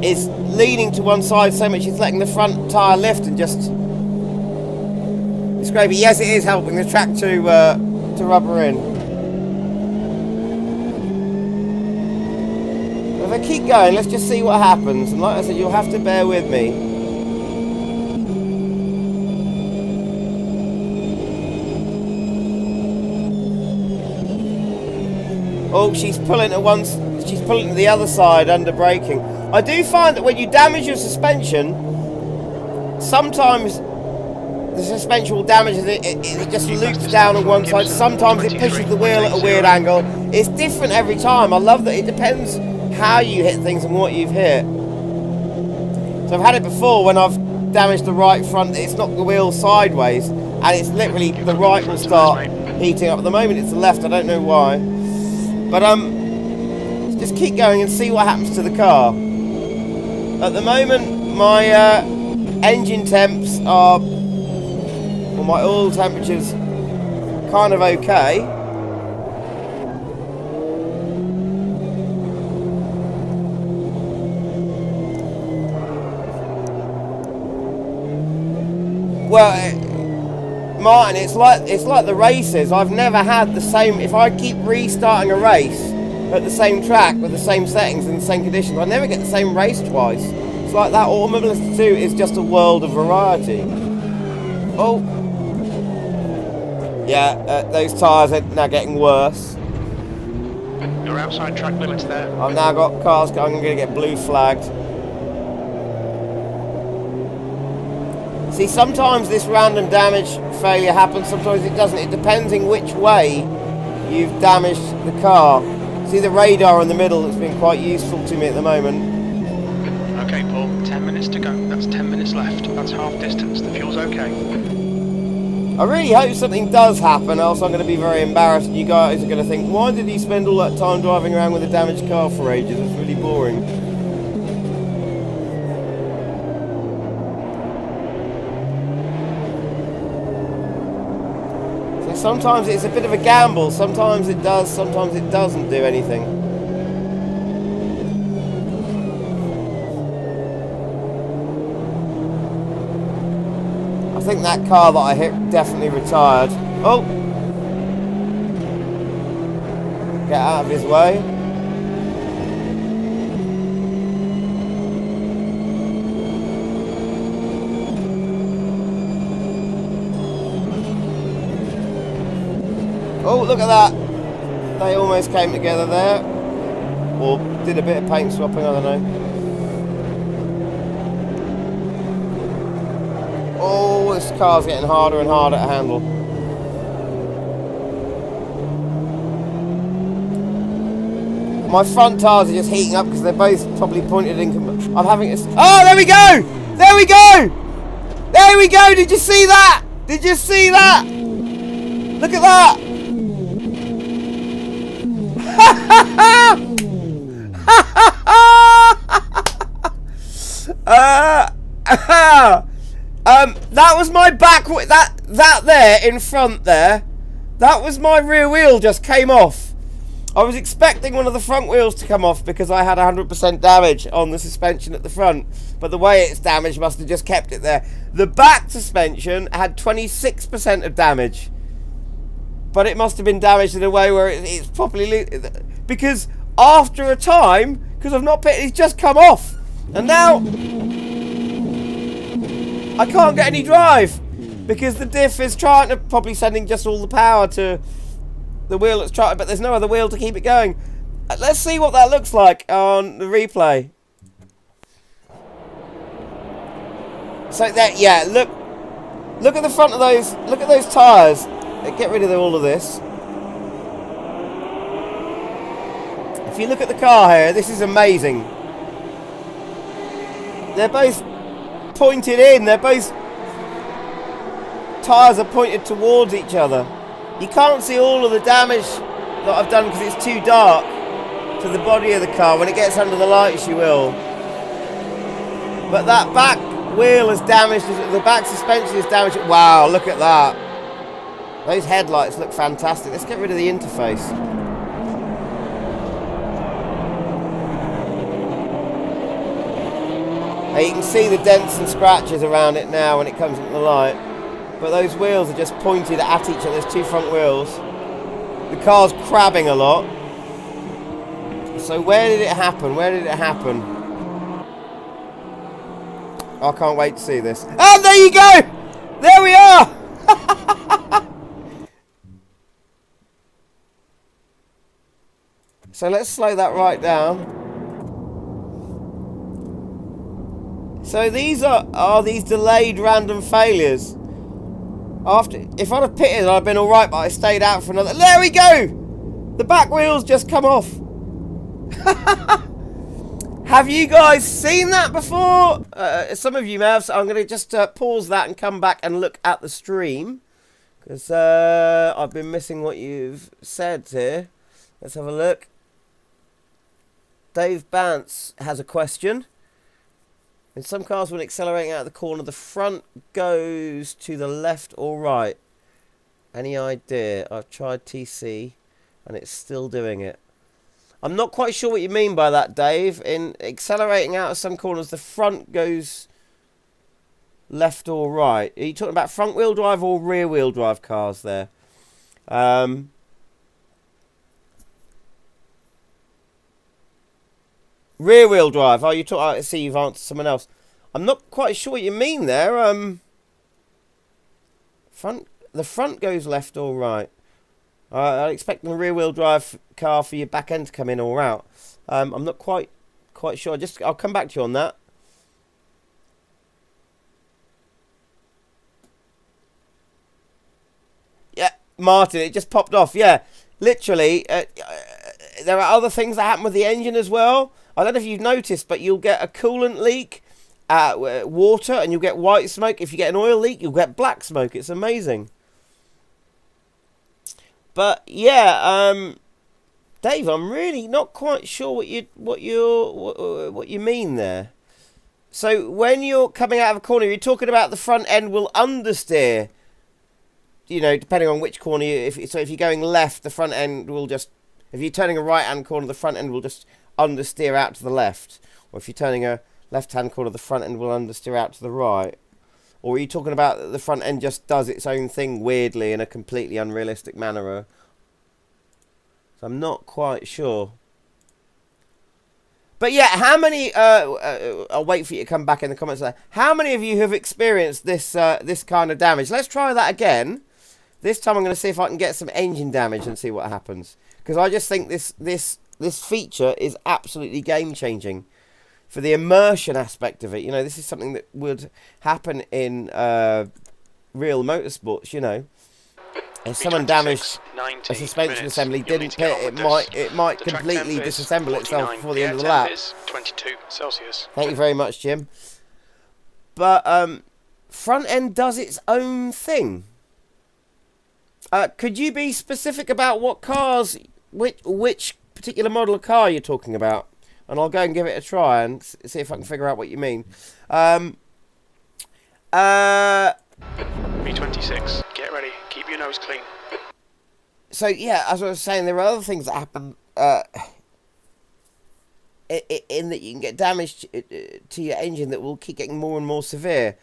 [SPEAKER 1] is leaning to one side so much it's letting the front tyre lift and just... It's gravy. Yes, it is helping the track to rubber in. If I keep going, let's just see what happens. And like I said, you'll have to bear with me. Oh, she's pulling to the other side under braking. I do find that when you damage your suspension, sometimes the suspension will damage it. It just loops down on one side. Sometimes it pushes the wheel at a weird angle. It's different every time. I love that it depends how you hit things and what you've hit. So I've had it before when I've damaged the right front. It's knocked the wheel sideways, and it's literally the right will start heating up. At the moment it's the left. I don't know why. But just keep going and see what happens to the car. At the moment, my engine temps are, well, my oil temperature's kind of okay. Well, Martin, it's like the races. I've never had the same. If I keep restarting a race at the same track with the same settings and the same conditions, I never get the same race twice. It's like that. Automobilista 2 is just a world of variety. Oh, yeah, those tyres are now getting worse.
[SPEAKER 3] You're outside track limits there.
[SPEAKER 1] I've now got cars going. I'm going to get blue flagged. See, sometimes this random damage failure happens, sometimes it doesn't. It depends in which way you've damaged the car. See the radar in the middle that's been quite useful to me at the moment.
[SPEAKER 3] Okay, Paul, 10 minutes to go. That's 10 minutes left. That's half distance. The fuel's okay.
[SPEAKER 1] I really hope something does happen, else I'm going to be very embarrassed. You guys are going to think, why did he spend all that time driving around with a damaged car for ages? It's really boring. Sometimes it's a bit of a gamble, sometimes it does, sometimes it doesn't do anything. I think that car that I hit definitely retired. Oh! Get out of his way. Oh, look at that. They almost came together there. Or did a bit of paint swapping, I don't know. Oh, this car's getting harder and harder to handle. My front tires are just heating up because they're both probably pointed in... I'm having this... Oh, there we go! There we go! There we go! Did you see that? Did you see that? Look at that! That was my back. That there in front there. That was my rear wheel just came off. I was expecting one of the front wheels to come off because I had 100% damage on the suspension at the front, but the way it's damaged must have just kept it there. The back suspension had 26% of damage, but it must have been damaged in a way where it's properly... Because after a time, because I've not pitted, it's just come off. And now, I can't get any drive. Because the diff is trying to, probably sending just all the power to the wheel that's trying, but there's no other wheel to keep it going. Let's see what that looks like on the replay. So that, yeah, look at the front of those, look at those tyres. Get rid of all of this. If you look at the car here, this is amazing. They're both pointed in, they're both... Tyres are pointed towards each other. You can't see all of the damage that I've done because it's too dark to the body of the car. When it gets under the lights you will. But that back wheel is damaged, the back suspension is damaged. Wow, look at that. Those headlights look fantastic. Let's get rid of the interface. Now you can see the dents and scratches around it now when it comes into the light. But those wheels are just pointed at each other. There's two front wheels. The car's crabbing a lot. So where did it happen? Where did it happen? I can't wait to see this. And there you go! There we are! So let's slow that right down. So these are these delayed random failures. If I'd have pitted, I'd have been alright, but I stayed out for another... There we go! The back wheels just come off. Have you guys seen that before? Some of you may have. So I'm going to just pause that and come back and look at the stream. Because I've been missing what you've said here. Let's have a look. Dave Bance has a question. In some cars, when accelerating out of the corner, the front goes to the left or right. Any idea? I've tried TC and it's still doing it. I'm not quite sure what you mean by that, Dave. In accelerating out of some corners, the front goes left or right. Are you talking about front wheel drive or rear wheel drive cars there? Rear wheel drive. Oh, you talk. I see you've answered someone else. I'm not quite sure what you mean there. The front goes left or right. I expect the rear wheel drive car for your back end to come in or out. I'm not quite sure. I'll come back to you on that. Yeah, Martin, it just popped off. Yeah, literally. There are other things that happen with the engine as well. I don't know if you've noticed, but you'll get a coolant leak, water, and you'll get white smoke. If you get an oil leak, you'll get black smoke. It's amazing. But yeah, Dave, I'm really not quite sure what you mean there. So when you're coming out of a corner, you're talking about the front end will understeer. You know, depending on which corner. If you're going left, the front end will just. If you're turning a right-hand corner, the front end will just understeer out to the left. Or if you're turning a left-hand corner, the front end will understeer out to the right. Or are you talking about the front end just does its own thing weirdly in a completely unrealistic manner? So I'm not quite sure. But yeah, how many... I'll wait for you to come back in the comments there. How many of you have experienced this this kind of damage? Let's try that again. This time I'm going to see if I can get some engine damage and see what happens. Because I just think this feature is absolutely game-changing for the immersion aspect of it. You know, this is something that would happen in real motorsports, you know. If someone damaged a suspension assembly, didn't pit, it might completely disassemble itself before the end of the lap.
[SPEAKER 3] 22 Celsius.
[SPEAKER 1] Thank you very much, Jim. But front end does its own thing. Could you be specific about what cars, which particular model of car you're talking about? And I'll go and give it a try and see if I can figure out what you mean.
[SPEAKER 3] V26, get ready, keep your nose clean.
[SPEAKER 1] So yeah, as I was saying, there are other things that happen in that you can get damage to your engine that will keep getting more and more severe.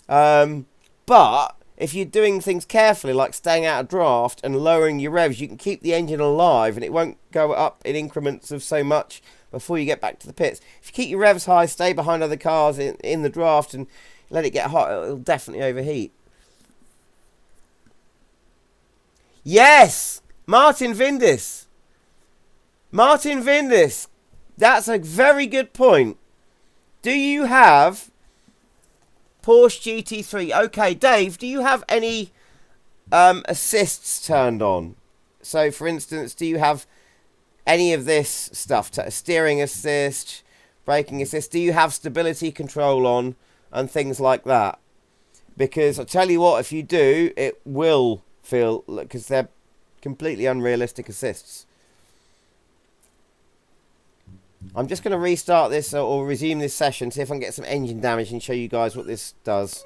[SPEAKER 1] But if you're doing things carefully, like staying out of draft and lowering your revs, you can keep the engine alive and it won't go up in increments of so much before you get back to the pits. If you keep your revs high, stay behind other cars in the draft and let it get hot, it'll definitely overheat. Yes! Martin Vindis. Martin Vindis. That's a very good point. Do you have Porsche GT3? Okay, Dave, do you have any assists turned on? So, for instance, do you have any of this stuff? Steering assist, braking assist? Do you have stability control on and things like that? Because I tell you what, if you do, it will feel... Because they're completely unrealistic assists. I'm just going to restart this or resume this session, see if I can get some engine damage and show you guys what this does.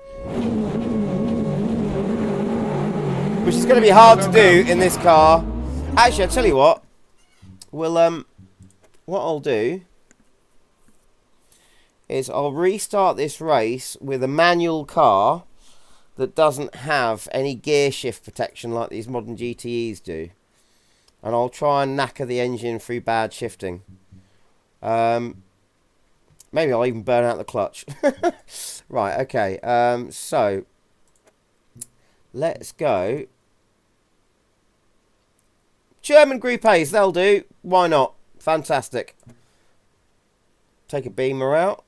[SPEAKER 1] Which is going to be hard to do in this car. Actually, I'll tell you what. We'll, what I'll do is I'll restart this race with a manual car that doesn't have any gear shift protection like these modern GTEs do. And I'll try and knacker the engine through bad shifting. Maybe I'll even burn out the clutch. Right, okay. So, let's go. German Group A's, they'll do. Why not? Fantastic. Take a beamer out.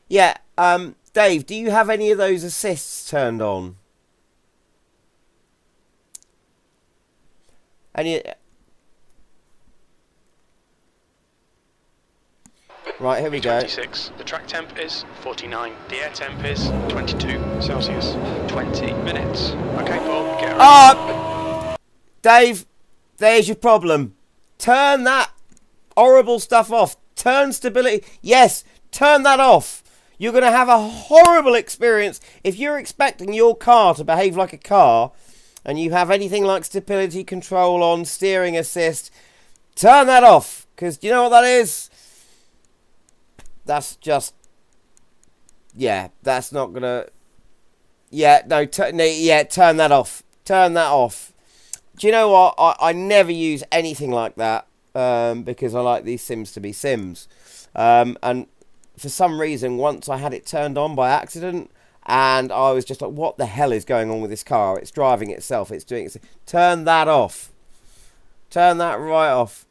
[SPEAKER 1] Yeah, Dave, do you have any of those assists turned on? Any... Right, here we go.
[SPEAKER 3] 26. The track temp is 49. The air temp is 22 Celsius. 20 minutes. Okay, Paul, get ready.
[SPEAKER 1] Dave, there's your problem. Turn that horrible stuff off. Turn stability. Yes, turn that off. You're going to have a horrible experience if you're expecting your car to behave like a car and you have anything like stability control on, steering assist. Turn that off, because do you know what that is? That's just... Yeah, that's not going to... Yeah, no, turn that off. Turn that off. Do you know what? I never use anything like that because I like these sims to be sims. And for some reason, once I had it turned on by accident, and I was just like, what the hell is going on with this car? It's driving itself. It's doing it. Turn that off. Turn that right off.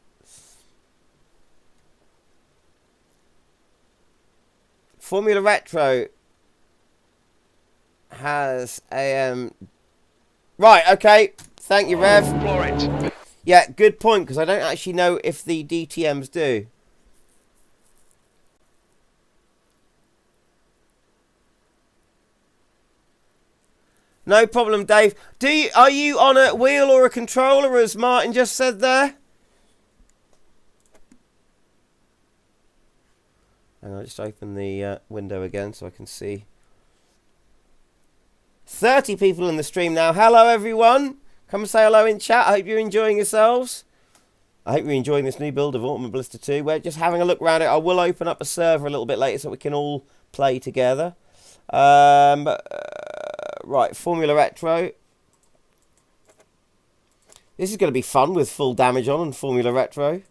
[SPEAKER 1] Formula Retro has a... Right, okay. Thank you, Rev.
[SPEAKER 3] Floor it.
[SPEAKER 1] Yeah, good point, because I don't actually know if the DTMs do. No problem, Dave. Are you on a wheel or a controller, as Martin just said there? And I'll just open the window again so I can see. 30 people in the stream now. Hello, everyone. Come and say hello in chat. I hope you're enjoying yourselves. I hope you're enjoying this new build of Automobilista 2. We're just having a look around it. I will open up a server a little bit later so we can all play together. Right, Formula Retro. This is going to be fun with full damage on and Formula Retro.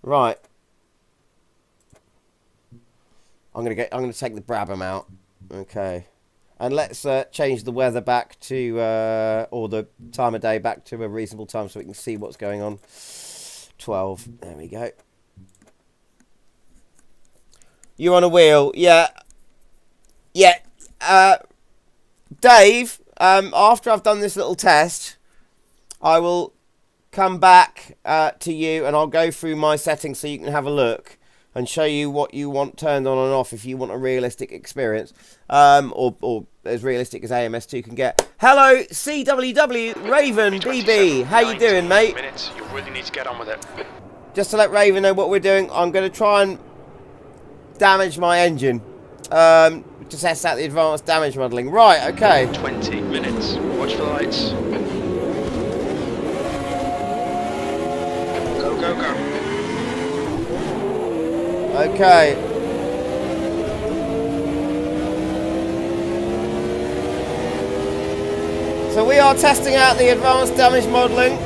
[SPEAKER 1] Right. I'm going to take the Brabham out. Okay. And let's change the weather back to, or the time of day back to a reasonable time so we can see what's going on. 12. There we go. You on a wheel? Yeah. Yeah. Dave, after I've done this little test, I will come back to you and I'll go through my settings so you can have a look and show you what you want turned on and off if you want a realistic experience, or as realistic as AMS2 can get. Hello, CWW, Raven, BB. How you doing, mate?
[SPEAKER 3] Minutes. You really need to get on with it.
[SPEAKER 1] Just to let Raven know what we're doing, I'm going to try and damage my engine. To test out the advanced damage modelling. Right, okay.
[SPEAKER 3] 20 minutes. Watch the lights. Go, go, go.
[SPEAKER 1] Okay. So we are testing out the advanced damage modelling.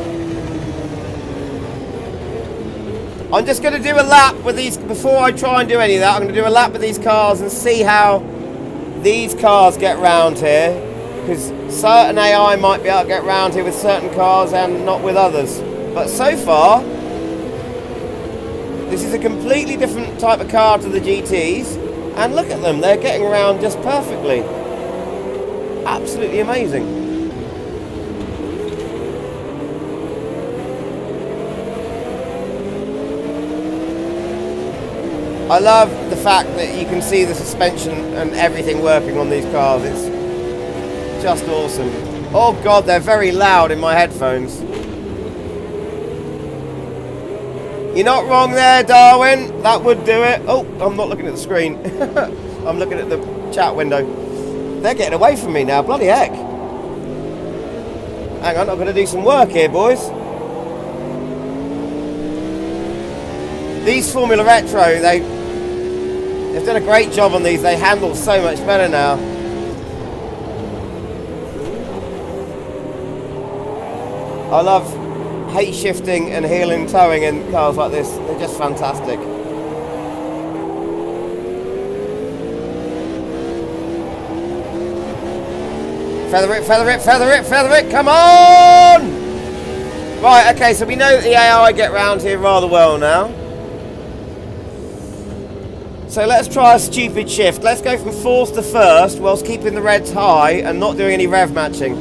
[SPEAKER 1] I'm just going to do a lap with these, before I try and do any of that, I'm going to do a lap with these cars and see how these cars get round here. Because certain AI might be able to get round here with certain cars and not with others. But so far, this is a completely different type of car to the GTs. And look at them, they're getting around just perfectly. Absolutely amazing. I love the fact that you can see the suspension and everything working on these cars. It's just awesome. Oh god, they're very loud in my headphones. You're not wrong there, Darwin. That would do it. Oh, I'm not looking at the screen. I'm looking at the chat window. They're getting away from me now. Bloody heck. Hang on, I'm going to do some work here, boys. These Formula Retro, they've done a great job on these. They handle so much better now. I love height shifting and heel and towing in cars like this. They're just fantastic. Feather it, feather it, feather it, feather it. Come on! Right, okay, so we know that the AI get round here rather well now. so let's try a stupid shift. Let's go from fourth to first whilst keeping the reds high and not doing any rev matching.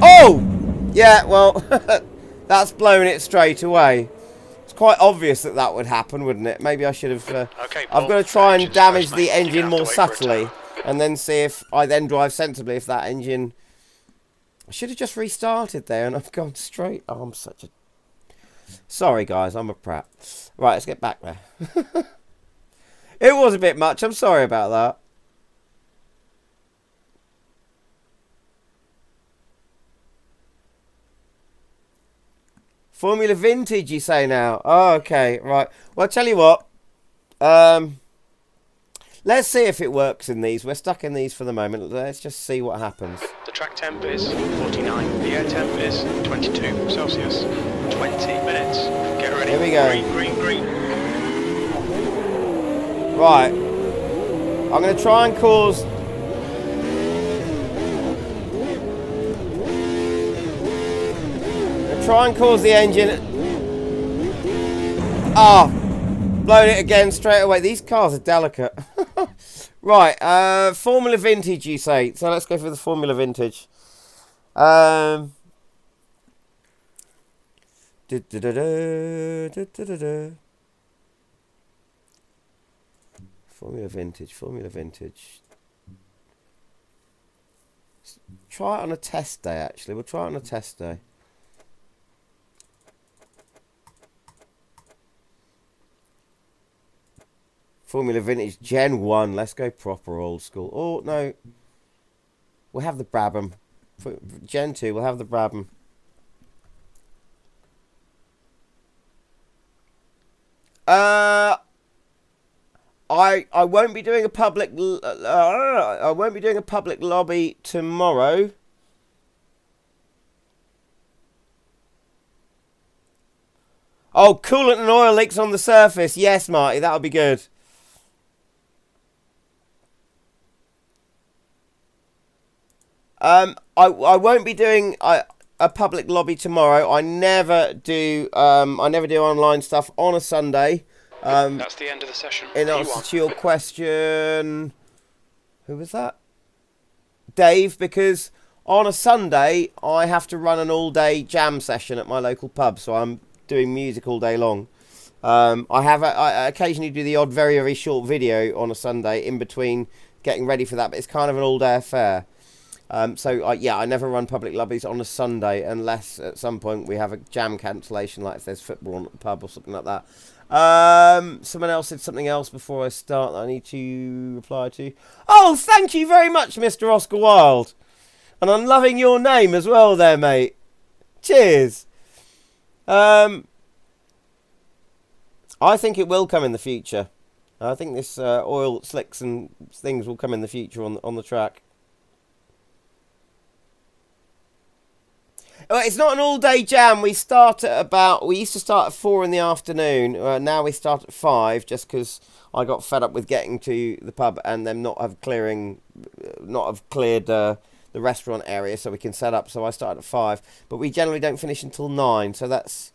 [SPEAKER 1] Oh! Yeah, well, that's blown it straight away. It's quite obvious that that would happen, wouldn't it? Maybe I should have...
[SPEAKER 3] Okay,
[SPEAKER 1] I've got to try and damage the engine more subtly and then see if I then drive sensibly if that engine... I should have just restarted there and I've gone straight... Oh, I'm such a... Sorry, guys, I'm a prat. Right, let's get back there. It was a bit much. I'm sorry about that. Formula Vintage, you say now? Oh, okay, right. Well, I'll tell you what. Let's see if it works in these. We're stuck in these for the moment. Let's just see what happens.
[SPEAKER 3] The track temp is 49. The air temp is 22 Celsius. 20 minutes. Get ready.
[SPEAKER 1] Here we go.
[SPEAKER 3] Green, green, green.
[SPEAKER 1] Right. I'm going to try and cause... the engine... Ah! Blown it again straight away. These cars are delicate. Right. Formula Vintage, you say. So let's go for the Formula Vintage. Formula Vintage. Try it on a test day, actually. We'll try it on a test day. Formula Vintage Gen 1. Let's go proper old school. Oh, no. We'll have the Brabham. For Gen 2, we'll have the Brabham. I won't be doing a public lobby tomorrow. Oh, coolant and oil leaks on the surface. Yes, Marty, that'll be good. I won't be doing a public lobby tomorrow. I never do online stuff on a Sunday.
[SPEAKER 3] That's the end of the session.
[SPEAKER 1] In answer to your question, who was that? Dave, because on a Sunday I have to run an all-day jam session at my local pub, so I'm doing music all day long. I occasionally do the odd very, very short video on a Sunday in between getting ready for that, but it's kind of an all-day affair. Yeah, I never run public lobbies on a Sunday unless at some point we have a jam cancellation, like if there's football on at the pub or something like that. Someone else said something else before I start that I need to reply to. Oh, thank you very much, Mr. Oscar Wilde. And I'm loving your name as well there, mate. Cheers. I think it will come in the future. I think this oil slicks and things will come in the future on the track. It's not an all-day jam. We used to start at 4 in the afternoon. Now we start at 5, just because I got fed up with getting to the pub and them not have cleared the restaurant area so we can set up. So I started at 5, but we generally don't finish until 9. So that's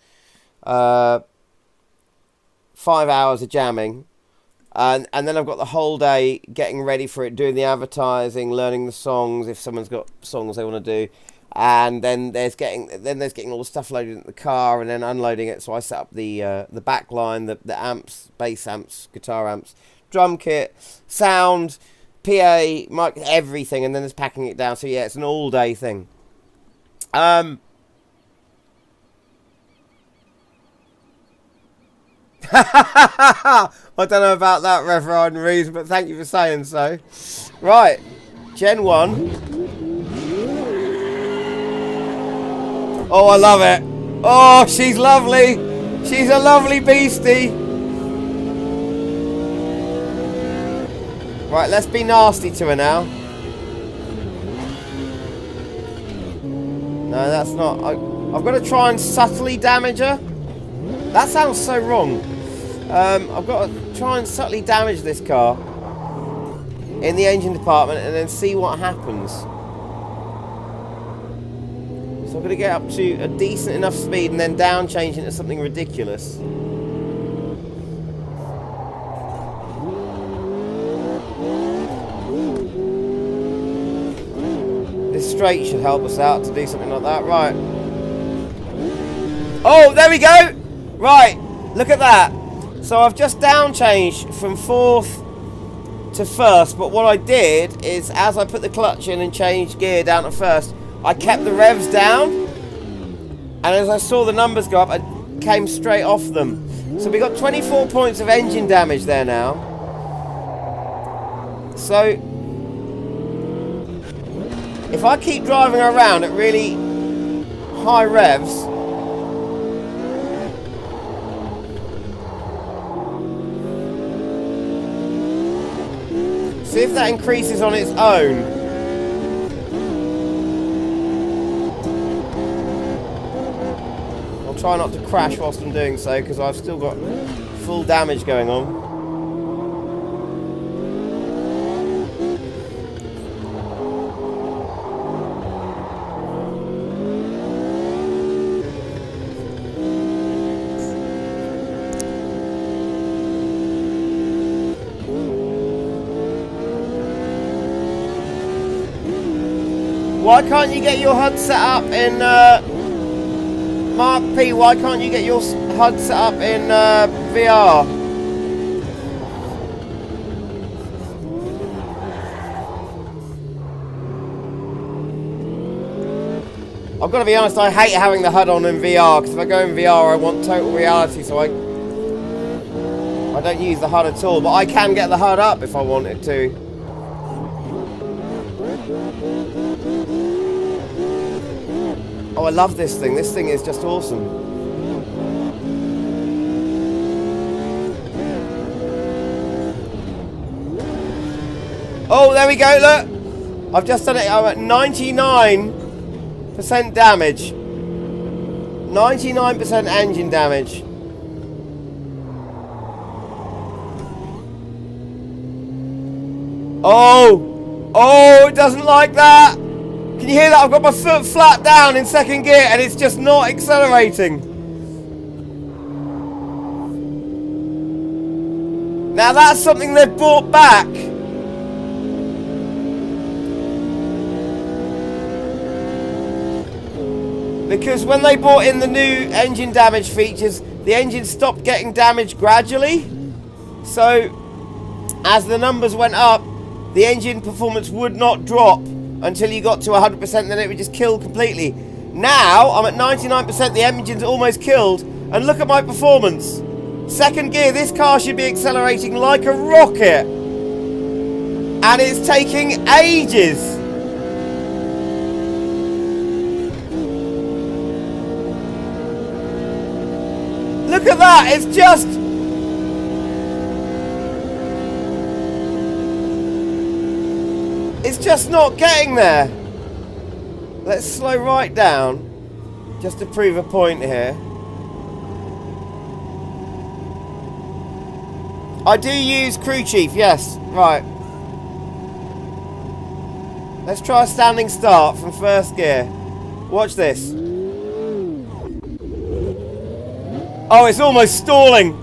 [SPEAKER 1] 5 hours of jamming, and then I've got the whole day getting ready for it, doing the advertising, learning the songs if someone's got songs they want to do. And then there's getting all the stuff loaded in the car and then unloading it. So I set up the back line, the amps, bass amps, guitar amps, drum kit, sound, PA, mic, everything, and then there's packing it down. So yeah, it's an all day thing. I don't know about that, Reverend Reeves, but thank you for saying so. Right, Gen 1. Oh, I love it. Oh, she's lovely. She's a lovely beastie. Right, let's be nasty to her now. No, that's not. I've got to try and subtly damage her. That sounds so wrong. I've got to try and subtly damage this car in the engine department and then see what happens. So I'm going to get up to a decent enough speed and then down change into something ridiculous. straight should help us out to do something like that. Right. Oh, there we go. Right. Look at that. So I've just down changed from 4th to 1st, but what I did is as I put the clutch in and changed gear down to 1st, I kept the revs down, and as I saw the numbers go up, I came straight off them. So we got 24 points of engine damage there now. So if I keep driving around at really high revs, see if that increases on its own. I'll try not to crash whilst I'm doing so, because I've still got full damage going on. Why can't you get your HUD set up in Mark P? Why can't you get your HUD set up in VR? I've got to be honest, I hate having the HUD on in VR, because if I go in VR I want total reality, so I don't use the HUD at all, but I can get the HUD up if I wanted to. Oh, I love this thing. This thing is just awesome. Oh, there we go, look. I've just done it. I'm at 99% damage. 99% engine damage. Oh, it doesn't like that. Can you hear that? I've got my foot flat down in 2nd gear and it's just not accelerating. Now that's something they've brought back. Because when they brought in the new engine damage features, the engine stopped getting damaged gradually. So as the numbers went up, the engine performance would not drop until you got to 100%, then it would just kill completely. Now, I'm at 99%, the engine's almost killed, and look at my performance. 2nd gear, this car should be accelerating like a rocket. And it's taking ages. Look at that, it's just... It's just not getting there. Let's slow right down, just to prove a point here. I do use crew chief, yes, right. Let's try a standing start from 1st gear. Watch this. Oh, it's almost stalling.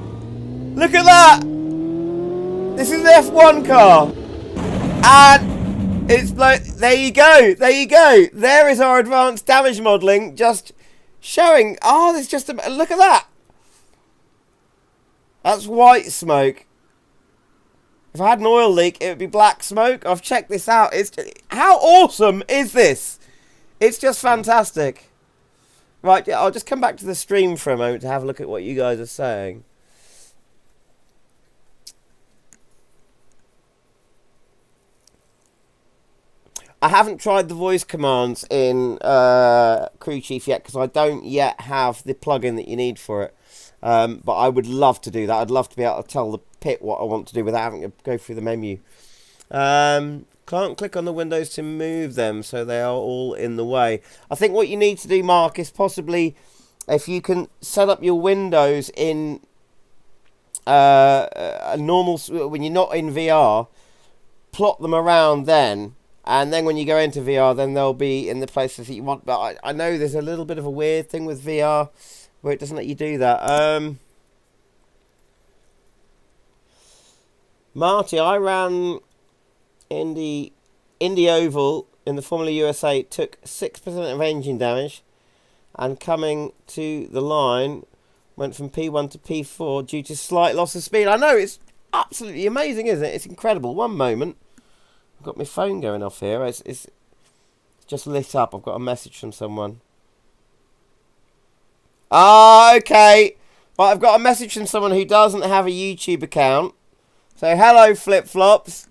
[SPEAKER 1] Look at that. This is an F1 car. And it's like, there you go, there you go. There is our advanced damage modelling just showing. Oh, there's just a, look at that. That's white smoke. If I had an oil leak, it would be black smoke. I've checked this out. It's, how awesome is this? It's just fantastic. Right, yeah, I'll just come back to the stream for a moment to have a look at what you guys are saying. I haven't tried the voice commands in Crew Chief yet because I don't yet have the plugin that you need for it. But I would love to do that. I'd love to be able to tell the pit what I want to do without having to go through the menu. Can't click on the windows to move them, so they are all in the way. I think what you need to do, Mark, is possibly if you can set up your windows in a normal, when you're not in VR, plot them around then. And then when you go into VR, then they'll be in the places that you want. But I know there's a little bit of a weird thing with VR where it doesn't let you do that. Marty, I ran Indy Oval in the Formula USA took 6% of engine damage, and coming to the line went from P1 to P4 due to slight loss of speed. I know, it's absolutely amazing, isn't it? It's incredible. One moment. I've got my phone going off here. It's just lit up. I've got a message from someone. Ah, okay. Right, I've got a message from someone who doesn't have a YouTube account. So, hello, flip-flops.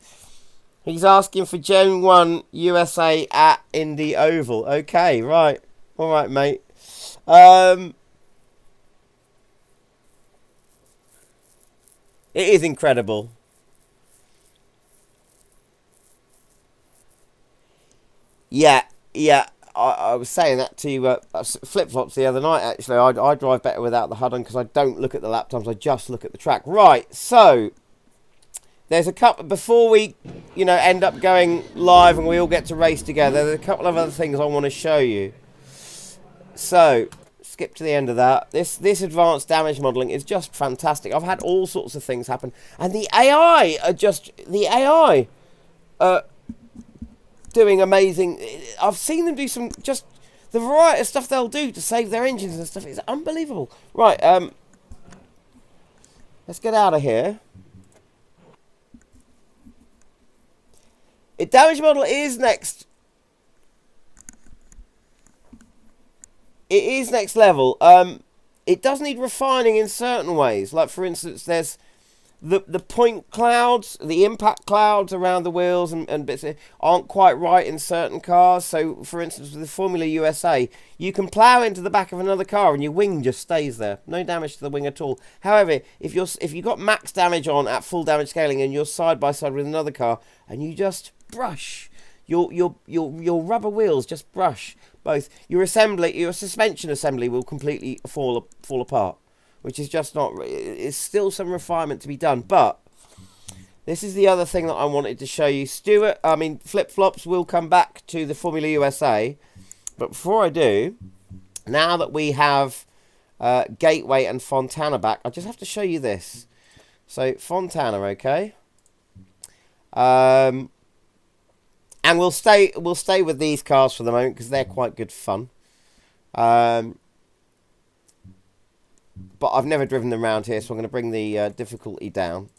[SPEAKER 1] He's asking for Gen 1 USA at Indy Oval. Okay, right. All right, mate. It is incredible. Yeah. I was saying that to flip-flops the other night, actually. I drive better without the HUD on because I don't look at the lap times. I just look at the track. Right, so there's a couple, before we, end up going live and we all get to race together, there's a couple of other things I want to show you. So, skip to the end of that. This advanced damage modelling is just fantastic. I've had all sorts of things happen. And the AI doing amazing. I've seen them do some, just the variety of stuff they'll do to save their engines and stuff is unbelievable. Right, let's get out of here. Damage model is next. It is next level. It does need refining in certain ways. Like, for instance, there's the point clouds, the impact clouds around the wheels and bits aren't quite right in certain cars. So, for instance, with the Formula USA, you can plough into the back of another car and your wing just stays there. No damage to the wing at all. However, if you've got max damage on at full damage scaling and you're side by side with another car and you just brush, your rubber wheels just brush both, your suspension assembly will completely fall apart. Which is just not... It's still some refinement to be done. But this is the other thing that I wanted to show you. Flip-flops will come back to the Formula USA. But before I do, now that we have Gateway and Fontana back, I just have to show you this. So, Fontana, okay? And we'll stay with these cars for the moment because they're quite good fun. But I've never driven them around here, so I'm going to bring the difficulty down.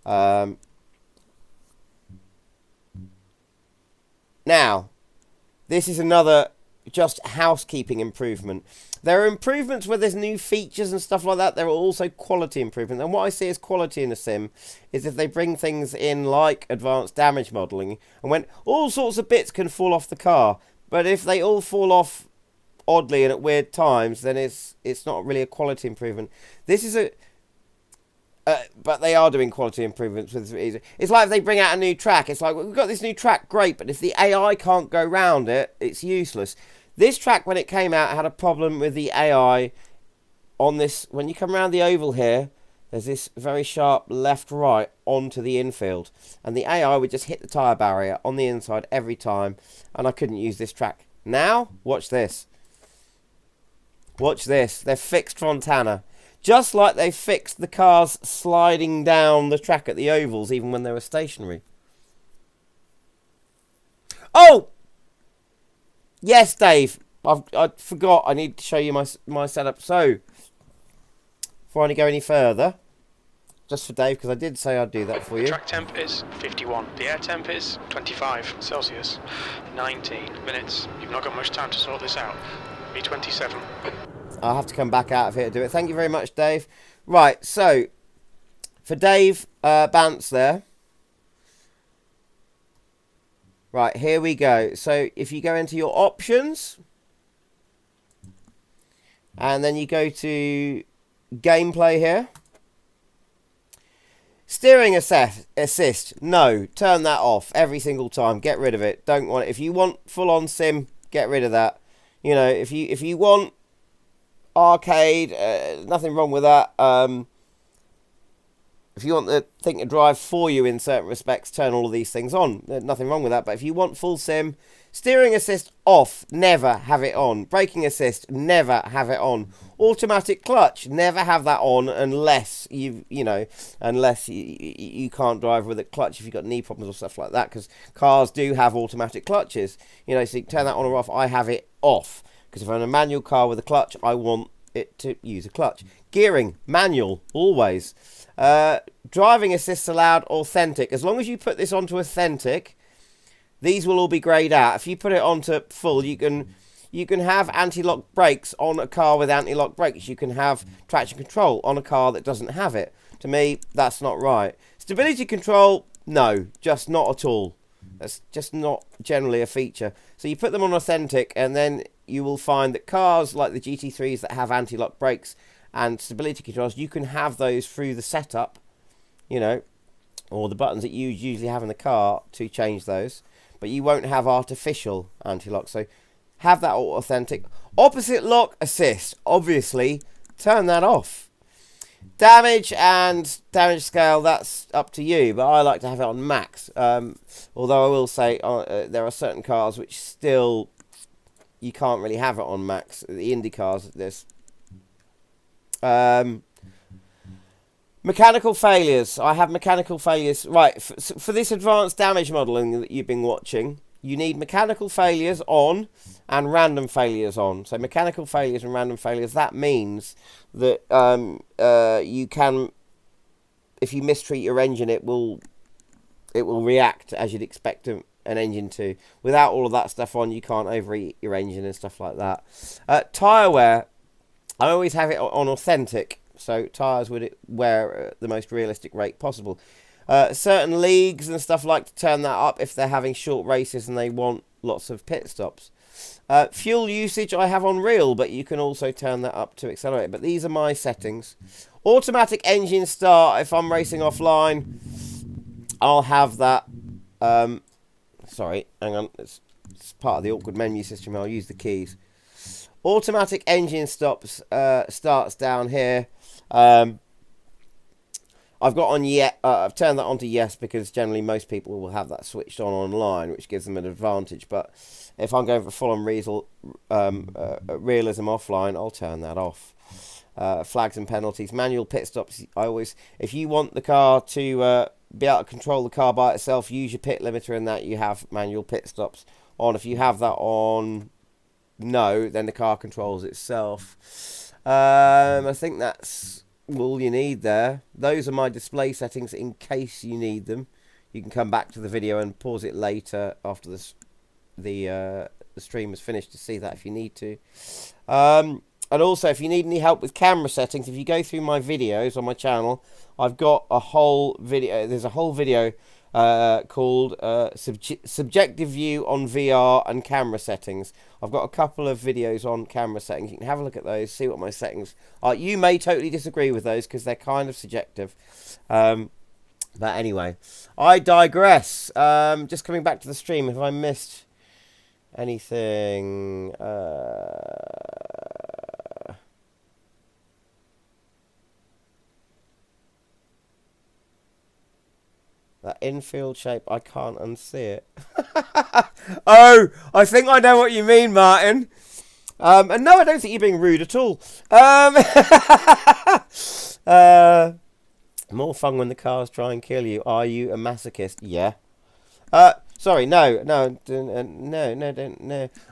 [SPEAKER 1] Now, this is another just housekeeping improvement. There are improvements where there's new features and stuff like that. There are also quality improvements. And what I see as quality in a sim is if they bring things in like advanced damage modelling, and when all sorts of bits can fall off the car, but if they all fall off oddly and at weird times, then it's not really a quality improvement. This is but they are doing quality improvements with it. It's like if they bring out a new track, it's like, well, we've got this new track, great, but if the AI can't go round it, it's useless. This track, when it came out, had a problem with the AI on this. When you come around the oval here, there's this very sharp left-right onto the infield, and the AI would just hit the tyre barrier on the inside every time, and I couldn't use this track. Now, watch this. Watch this. They've fixed Fontana. Just like they fixed the cars sliding down the track at the ovals, even when they were stationary. Oh! Yes, Dave. I forgot. I need to show you my setup. So, before I go any further, just for Dave, because I did say I'd do that for you.
[SPEAKER 3] The track temp is 51. The air temp is 25 Celsius. 19 minutes. You've not got much time to sort this out. B27.
[SPEAKER 1] I'll have to come back out of here to do it. Thank you very much, Dave. Right, so, for Dave Bance there. Right, here we go. So, if you go into your options, and then you go to gameplay here. Steering assist, no, turn that off every single time. Get rid of it. Don't want it. If you want full-on sim, get rid of that. You know, if you want arcade, nothing wrong with that. if you want the thing to drive for you in certain respects, turn all of these things on. There's nothing wrong with that. But if you want full sim, steering assist off, never have it on. Braking assist, never have it on. Automatic clutch, never have that on unless you can't drive with a clutch if you've got knee problems or stuff like that, because cars do have automatic clutches. You know, so you can turn that on or off. I have it off because if I'm in a manual car with a clutch, I want it to use a clutch. Gearing, manual, always. Driving assist allowed, authentic. As long as you put this onto authentic, these will all be greyed out. If you put it onto full, you can have anti-lock brakes on a car with anti-lock brakes. You can have traction control on a car that doesn't have it. To me, that's not right. Stability control, no, just not at all. That's just not generally a feature. So you put them on authentic, and then you will find that cars like the GT3s that have anti-lock brakes and stability controls, you can have those through the setup, you know, or the buttons that you usually have in the car to change those. But you won't have artificial anti-lock. So have that authentic. Opposite lock assist, obviously, turn that off. Damage and damage scale, that's up to you, but I like to have it on max. Although I will say there are certain cars which still you can't really have it on max. The Indy cars, there's mechanical failures. I have mechanical failures. Right, for this advanced damage modelling that you've been watching, you need mechanical failures on and random failures on. So mechanical failures and random failures, that means that you can, if you mistreat your engine, it will react as you'd expect an engine to. Without all of that stuff on, you can't overheat your engine and stuff like that. Tyre wear, I always have it on authentic, so tyres would wear at the most realistic rate possible. Certain leagues and stuff like to turn that up if they're having short races and they want lots of pit stops. Fuel usage I have on real, but you can also turn that up to accelerate. But these are my settings. Automatic engine start, if I'm racing offline, I'll have that. Sorry, hang on. It's part of the awkward menu system. I'll use the keys. Automatic engine stops starts down here. I've got on I've turned that on to yes because generally most people will have that switched on online, which gives them an advantage. But if I'm going for full-on realism offline, I'll turn that off. Flags and penalties, manual pit stops. If you want the car to be able to control the car by itself, use your pit limiter, and that you have manual pit stops on. If you have that on no, then the car controls itself. I think that's all you need there. Those are my display settings in case you need them. You can come back to the video and pause it later after the stream is finished to see that if you need to. And also, if you need any help with camera settings, if you go through my videos on my channel, I've got a whole video. There's a whole video called Subjective View on VR and Camera Settings. I've got a couple of videos on camera settings. You can have a look at those, see what my settings are. You may totally disagree with those because they're kind of subjective. But anyway, I digress. Just coming back to the stream, have I missed anything? That infield shape, I can't unsee it. Oh, I think I know what you mean, Martin. And no, I don't think you're being rude at all. More fun when the cars try and kill you. Are you a masochist? Yeah. Sorry, no.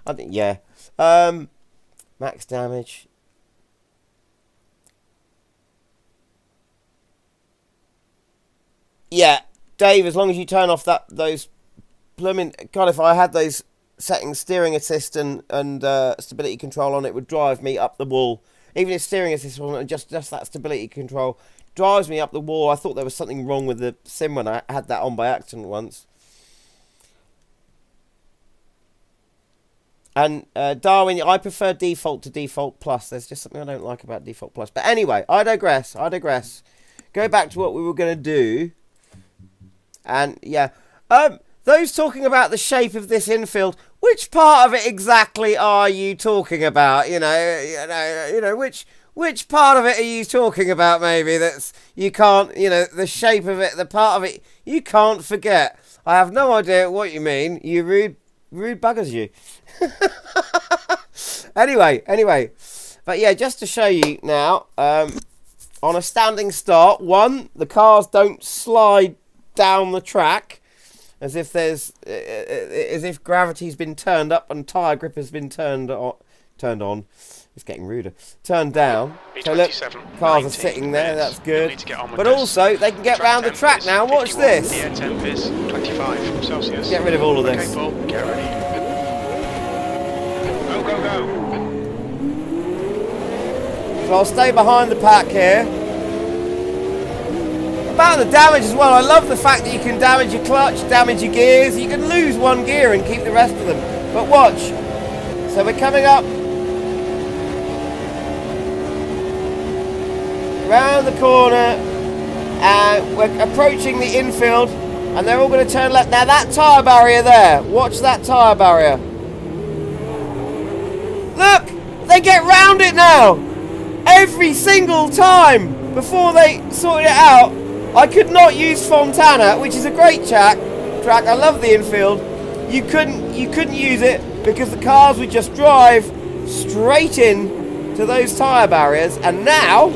[SPEAKER 1] I think, yeah. Max damage. Yeah. Dave, as long as you turn off those blooming... God, if I had those settings, steering assist and stability control on, it would drive me up the wall. Even if steering assist wasn't, just that stability control drives me up the wall. I thought there was something wrong with the sim when I had that on by accident once. And Darwin, I prefer default to default plus. There's just something I don't like about default plus. But anyway, I digress. Go back to what we were going to do. And yeah, those talking about the shape of this infield, which part of it exactly are you talking about? You know, which Which part of it are you talking about, maybe, that's you can't, you know, the shape of it, the part of it, you can't forget? I have no idea what you mean, you rude buggers, you. Anyway. But yeah, just to show you now, on a standing start, the cars don't slide down the track as if gravity's been turned up and tyre grip has been turned on. It's getting ruder. Turned down. So look, cars are sitting there. That's good. But also, they can get round the track now. Watch this.
[SPEAKER 3] The air temp is 25 Celsius.
[SPEAKER 1] Get rid of all of this.
[SPEAKER 3] Okay, Paul, get ready. Go.
[SPEAKER 1] So I'll stay behind the pack here. About the damage as well. I love the fact that you can damage your clutch, damage your gears. You can lose one gear and keep the rest of them. But watch. So we're coming up round the corner and we're approaching the infield and they're all going to turn left. Now that tyre barrier there, watch that tyre barrier. Look, they get round it now. Every single time. Before they sorted it out, I could not use Fontana, which is a great track. I love the infield. You couldn't use it because the cars would just drive straight in to those tyre barriers, and now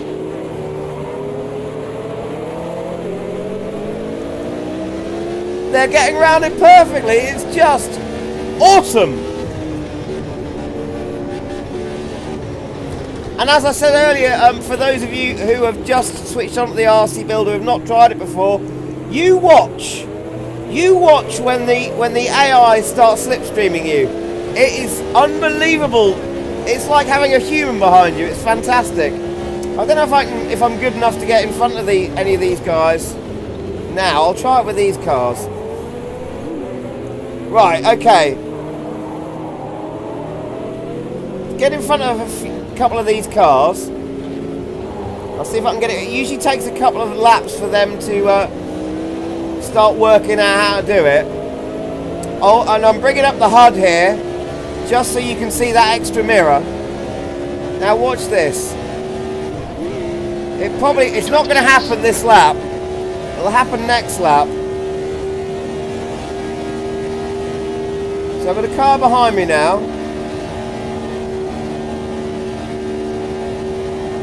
[SPEAKER 1] they're getting around it perfectly. It's just awesome. And as I said earlier, for those of you who have just switched on to the RC Builder who have not tried it before, you watch when the AI starts slipstreaming you. It is unbelievable. It's like having a human behind you. It's fantastic. I don't know if I'm good enough to get in front of any of these guys. Now I'll try it with these cars. Right, okay. Get in front of a couple of these cars. I'll see if I can get it. It usually takes a couple of laps for them to start working out how to do it. Oh, and I'm bringing up the HUD here just so you can see that extra mirror. Now watch this. It's not going to happen this lap. It'll happen next lap. So I've got a car behind me now.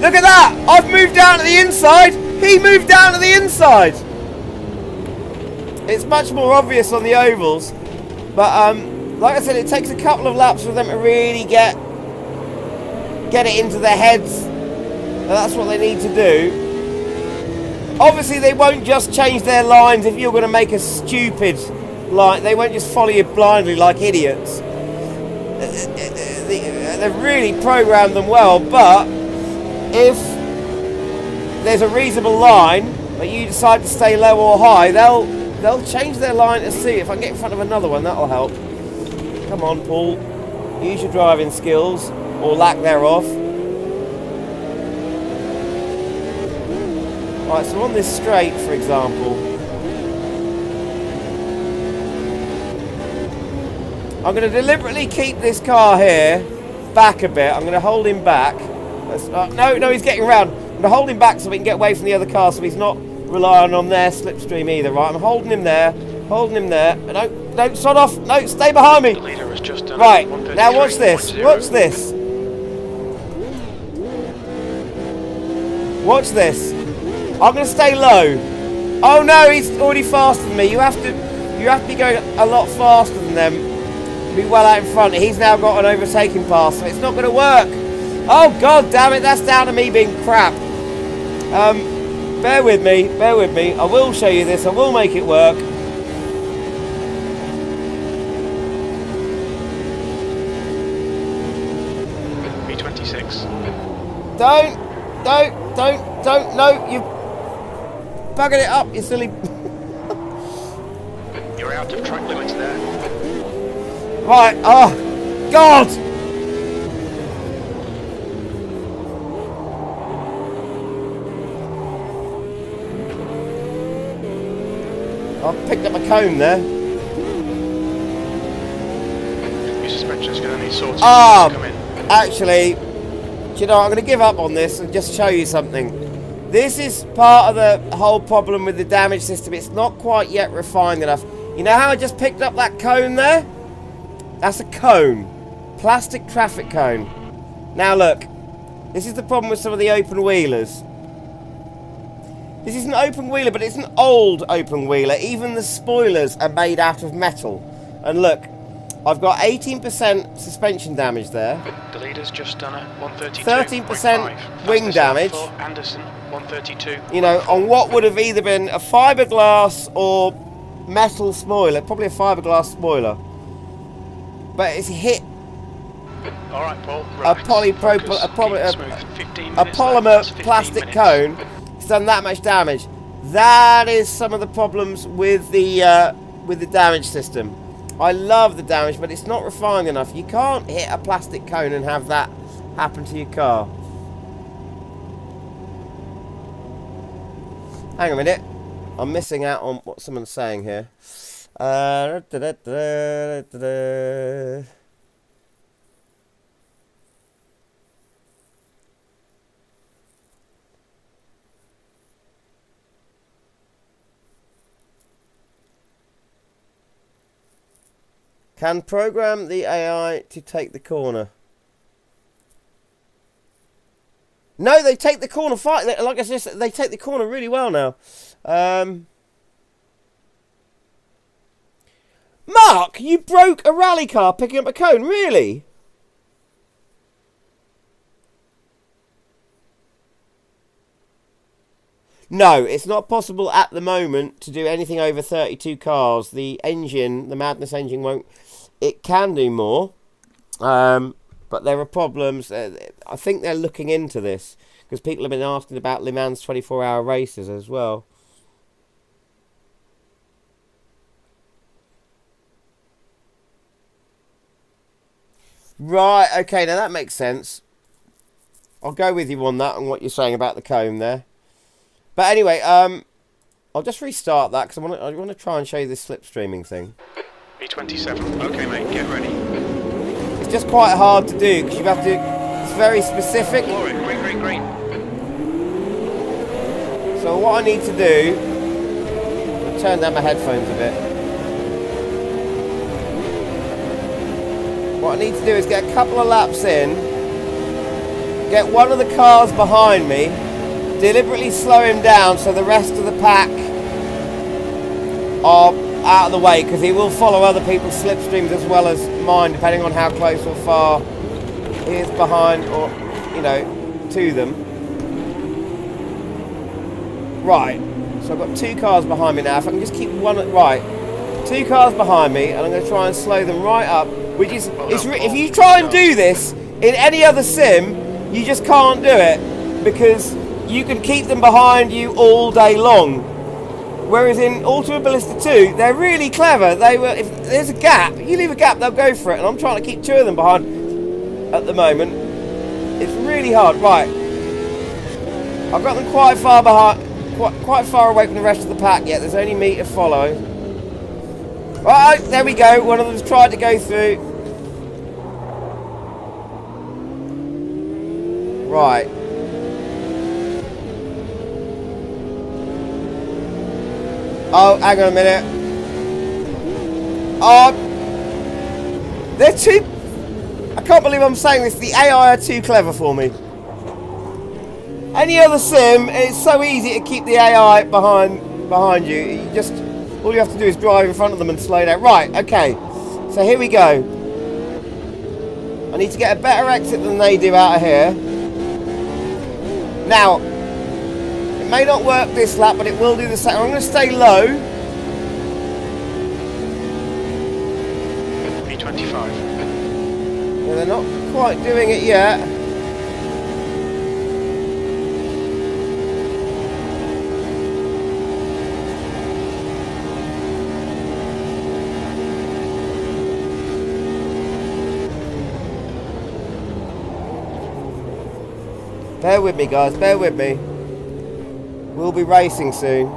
[SPEAKER 1] Look at that! I've moved down to the inside. He moved down to the inside. It's much more obvious on the ovals, but like I said, it takes a couple of laps for them to really get it into their heads. And that's what they need to do. Obviously, they won't just change their lines if you're going to make a stupid line. They won't just follow you blindly like idiots. They've really programmed them well, but if there's a reasonable line, but you decide to stay low or high, they'll change their line to see. If I can get in front of another one, that'll help. Come on, Paul. Use your driving skills, or lack thereof. Right, so on this straight, for example, I'm going to deliberately keep this car here back a bit. I'm going to hold him back. No, he's getting around. I'm going to hold him back so we can get away from the other car, so he's not relying on their slipstream either. Right, I'm holding him there. Don't sod off. No, stay behind me.
[SPEAKER 3] The leader has just done
[SPEAKER 1] right, now watch this. Watch this. Watch this. I'm going to stay low. Oh no, he's already faster than me. You have to be going a lot faster than them. Be well out in front. He's now got an overtaking pass, so it's not going to work. Oh god damn it, that's down to me being crap. Bear with me. I will show you this. I will make it work.
[SPEAKER 3] V26.
[SPEAKER 1] Don't, no, you've buggered it up, you silly...
[SPEAKER 3] You're out of track limits there.
[SPEAKER 1] Right, oh, God! I've picked up a cone there. Your
[SPEAKER 3] suspension's going to need sorting.
[SPEAKER 1] Actually, you know, I'm going to give up on this and just show you something. This is part of the whole problem with the damage system. It's not quite yet refined enough. You know how I just picked up that cone there? That's a cone. Plastic traffic cone. Now look, this is the problem with some of the open wheelers. This is an open wheeler, but it's an old open wheeler. Even the spoilers are made out of metal. And look, I've got 18% suspension damage there.
[SPEAKER 3] The leader's just done a
[SPEAKER 1] 13%
[SPEAKER 3] 132.5.
[SPEAKER 1] wing damage.
[SPEAKER 3] For Anderson, 132.
[SPEAKER 1] You know, on what would have either been a fiberglass or metal spoiler. Probably a fiberglass spoiler. But it's hit
[SPEAKER 3] All right, Paul.
[SPEAKER 1] a
[SPEAKER 3] Right.
[SPEAKER 1] polymer plastic cone. It's done that much damage. That is some of the problems with the damage system. I love the damage, but it's not refined enough. You can't hit a plastic cone and have that happen to your car. Hang on a minute. I'm missing out on what someone's saying here. Can program the AI to take the corner. No, they take the corner fine. Like I said, they take the corner really well now. Mark, you broke a rally car picking up a cone, really? No, it's not possible at the moment to do anything over 32 cars. The engine, the Madness engine won't... It can do more, but there are problems. I think they're looking into this because people have been asking about Le Mans 24-hour races as well. Right, okay, now that makes sense. I'll go with you on that and what you're saying about the cone there. But anyway, I'll just restart that because I want to try and show you this slipstreaming thing.
[SPEAKER 3] V27. Okay, mate, get ready.
[SPEAKER 1] It's just quite hard to do because you have to. It's very specific.
[SPEAKER 3] Glory, great.
[SPEAKER 1] So what I need to do, I'll turn down my headphones a bit. What I need to do is get a couple of laps in, get one of the cars behind me, deliberately slow him down so the rest of the pack are out of the way, because he will follow other people's slipstreams as well as mine, depending on how close or far he is behind, or, you know, to them. Right, so I've got two cars behind me now. If I can just keep one at right, two cars behind me, and I'm going to try and slow them right up, which is, if you try and do this in any other sim, you just can't do it, because you can keep them behind you all day long. Whereas in Automobilista 2, they're really clever. If there's a gap, you leave a gap, they'll go for it. And I'm trying to keep two of them behind at the moment. It's really hard. Right, I've got them quite far behind, quite far away from the rest of the pack yet. There's only me to follow. Right, there we go. One of them's tried to go through. Right. Oh, hang on a minute. Oh, they're too... I can't believe I'm saying this. The AI are too clever for me. Any other sim, it's so easy to keep the AI behind you. You just... All you have to do is drive in front of them and slow down. Right, okay. So here we go. I need to get a better exit than they do out of here. Now... may not work this lap, but it will do the same. I'm going to stay low.
[SPEAKER 3] V25.
[SPEAKER 1] Well, they're not quite doing it yet. Bear with me, guys. Bear with me. We'll be racing soon.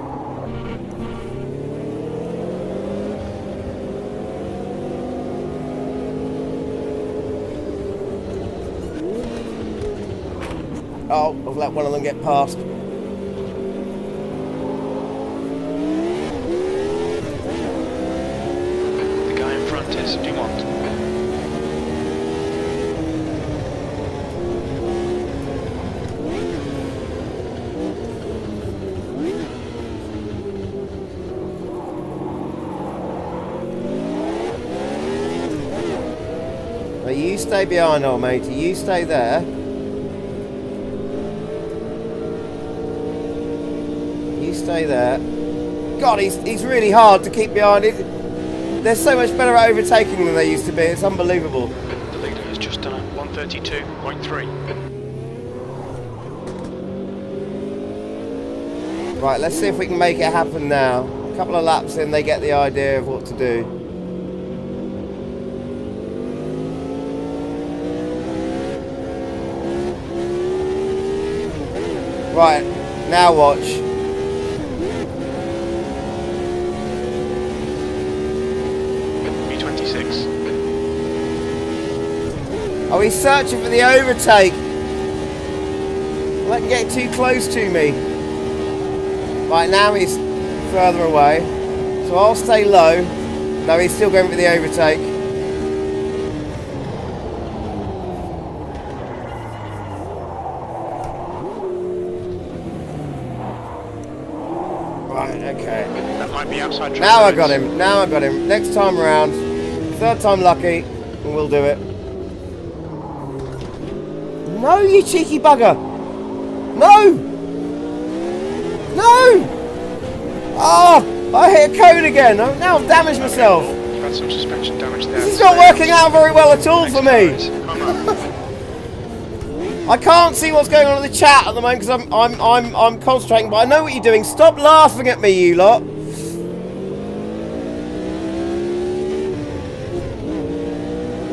[SPEAKER 1] Oh, I've let one of them get past.
[SPEAKER 3] The guy in front is Dumont.
[SPEAKER 1] You stay behind, old matey. You stay there. You stay there. God, he's really hard to keep behind. They're so much better at overtaking than they used to be. It's unbelievable.
[SPEAKER 3] The leader has just done a 132.3.
[SPEAKER 1] Right, let's see if we can make it happen now. A couple of laps in, they get the idea of what to do. Right, now watch.
[SPEAKER 3] V26.
[SPEAKER 1] Oh, he's searching for the overtake. Let him get too close to me. Right, now he's further away. So I'll stay low. No, he's still going for the overtake. Okay.
[SPEAKER 3] That might be outside track.
[SPEAKER 1] Now I got him. Now I got him. Next time around, third time lucky, and we'll do it. No, you cheeky bugger! No! No! Oh, I hit a cone again. Now I've damaged myself.
[SPEAKER 3] You've had some suspension damage there.
[SPEAKER 1] This is not working out very well at all for me. I can't see what's going on in the chat at the moment because I'm concentrating, but I know what you're doing. Stop laughing at me, you lot.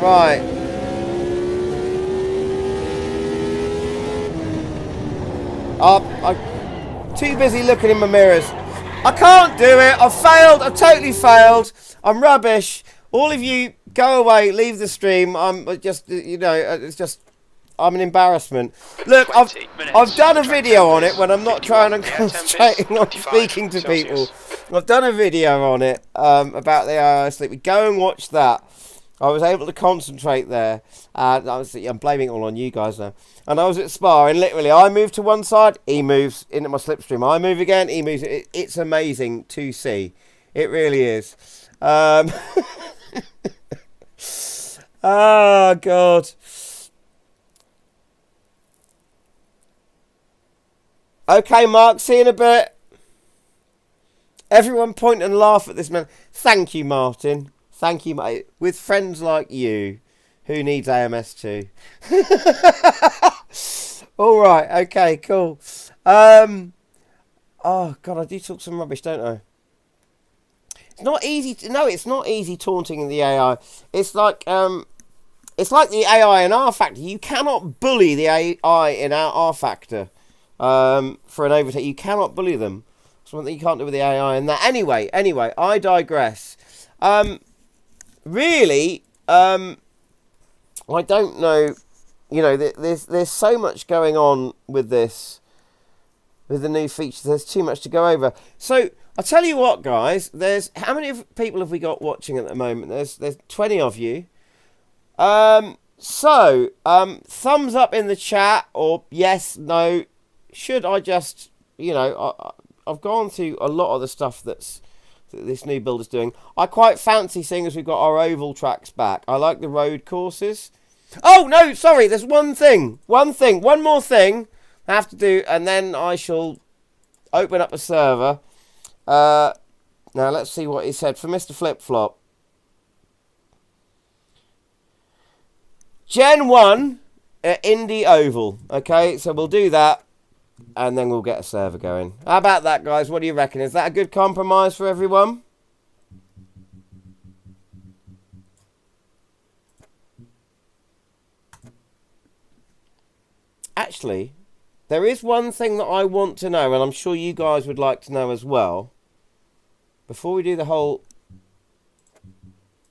[SPEAKER 1] Right. I'm too busy looking in my mirrors. I can't do it. I've failed. I've totally failed. I'm rubbish. All of you, go away. Leave the stream. I'm just, you know, it's just... I'm an embarrassment. Look, I've done a video on it when I'm not trying to concentrating on speaking to people. I've done a video on it about the AI sleep. Go and watch that. I was able to concentrate there. I'm blaming it all on you guys now. And I was at Spa, and literally I move to one side, he moves into my slipstream. I move again, he moves. It's amazing to see. It really is. Oh, God. Okay, Mark, see you in a bit. Everyone point and laugh at this man. Thank you, Martin. Thank you, mate. With friends like you, who needs AMS too? All right, okay, cool. Oh, God, I do talk some rubbish, don't I? It's not easy. No, it's not easy taunting the AI. It's like the AI in R Factor. You cannot bully the AI in our R Factor. For an overtake, you cannot bully them. Something you can't do with the AI and that. Anyway, I digress. Really, I don't know. You know, there's so much going on with this, with the new features. There's too much to go over. So I'll tell you what, guys. There's how many people have we got watching at the moment? There's 20 of you. So thumbs up in the chat or yes, no. Should I just, you know, I've gone through a lot of the stuff that this new build is doing. I quite fancy seeing as we've got our oval tracks back. I like the road courses. Oh, no, sorry, there's one more thing I have to do, and then I shall open up a server. Now, let's see what he said for Mr. Flip Flop. Gen 1, Indy Oval. Okay, so we'll do that. And then we'll get a server going. How about that, guys? What do you reckon? Is that a good compromise for everyone? Actually, there is one thing that I want to know, and I'm sure you guys would like to know as well. Before we do the whole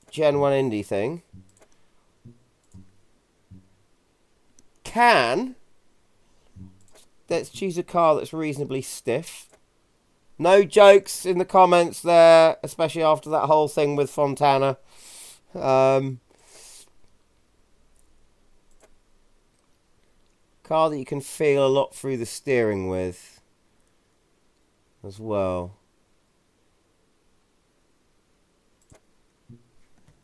[SPEAKER 1] Gen 1 Indy thing. let's choose a car that's reasonably stiff. No jokes in the comments there, especially after that whole thing with Fontana. Car that you can feel a lot through the steering with as well.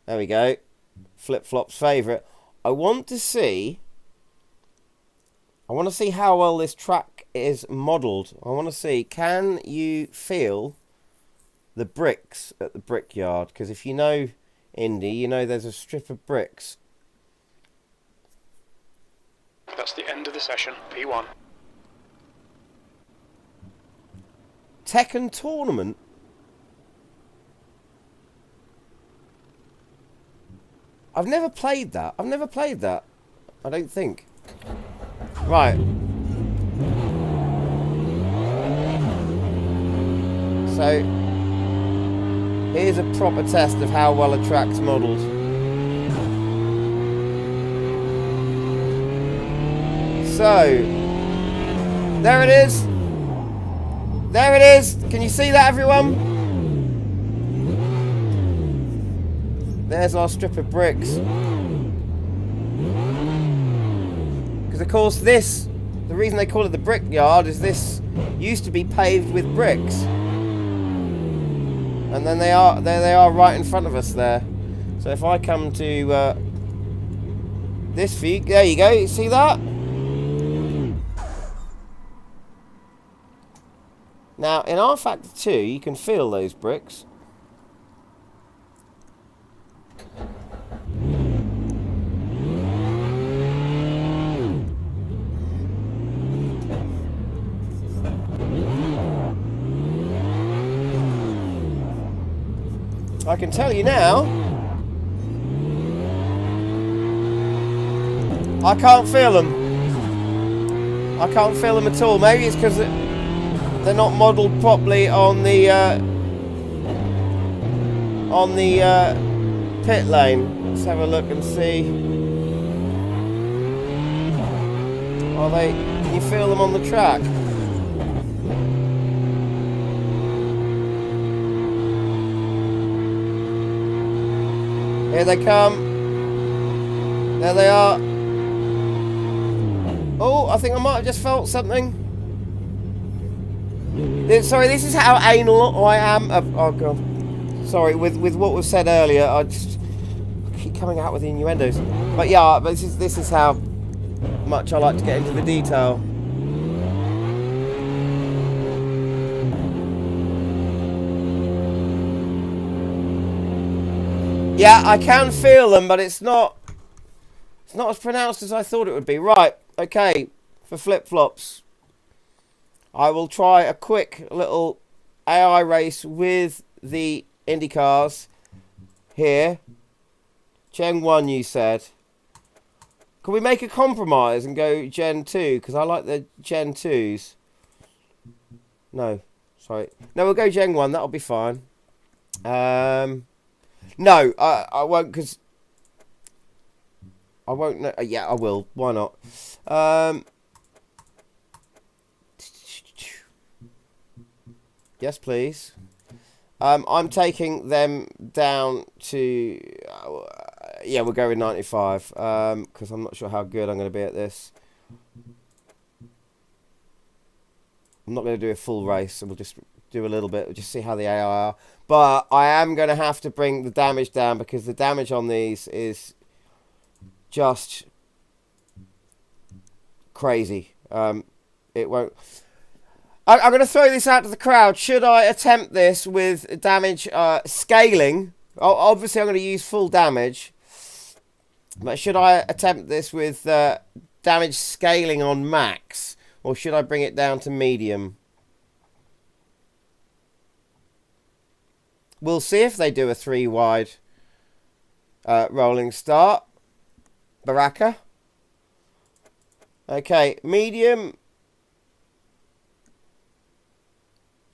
[SPEAKER 1] There we go. Flip-Flop's favourite. I want to see how well this track is modelled. I want to see, can you feel the bricks at the brickyard? Because if you know Indy, you know there's a strip of bricks.
[SPEAKER 3] That's the end of the session, P1.
[SPEAKER 1] Tekken Tournament? I've never played that. I don't think. Right. So, here's a proper test of how well a track's modelled. So, there it is. There it is. Can you see that, everyone? There's our strip of bricks. Because of course the reason they call it the brickyard is this used to be paved with bricks. And then there they are right in front of us there. So if I come to this view, there you go, you see that? Now in R Factor 2 you can feel those bricks. I can tell you now, I can't feel them. I can't feel them at all. Maybe it's because they're not modelled properly on the pit lane. Let's have a look and see. Are they? Can you feel them on the track? Here they come. There they are. Oh, I think I might have just felt something. Sorry, this is how anal I am. Oh god. Sorry, with what was said earlier, I keep coming out with the innuendos. But yeah, this is how much I like to get into the detail. Yeah, I can feel them, but it's not as pronounced as I thought it would be. Right, okay, for flip-flops, I will try a quick little AI race with the Indy cars here. Gen 1, you said. Can we make a compromise and go Gen 2? Because I like the Gen 2s. No, sorry. No, we'll go Gen 1, that'll be fine. No, I won't, because I won't know. Yeah, I will. Why not? Yes, please. I'm taking them down to... yeah, we'll go with 95, because I'm not sure how good I'm going to be at this. I'm not going to do a full race, so we'll just do a little bit, just see how the AI are. But I am going to have to bring the damage down, because the damage on these is just crazy. It won't... I'm going to throw this out to the crowd. Should I attempt this with damage scaling? Obviously, I'm going to use full damage. But should I attempt this with damage scaling on max? Or should I bring it down to medium? We'll see if they do a 3-wide rolling start. Baraka. Okay, medium.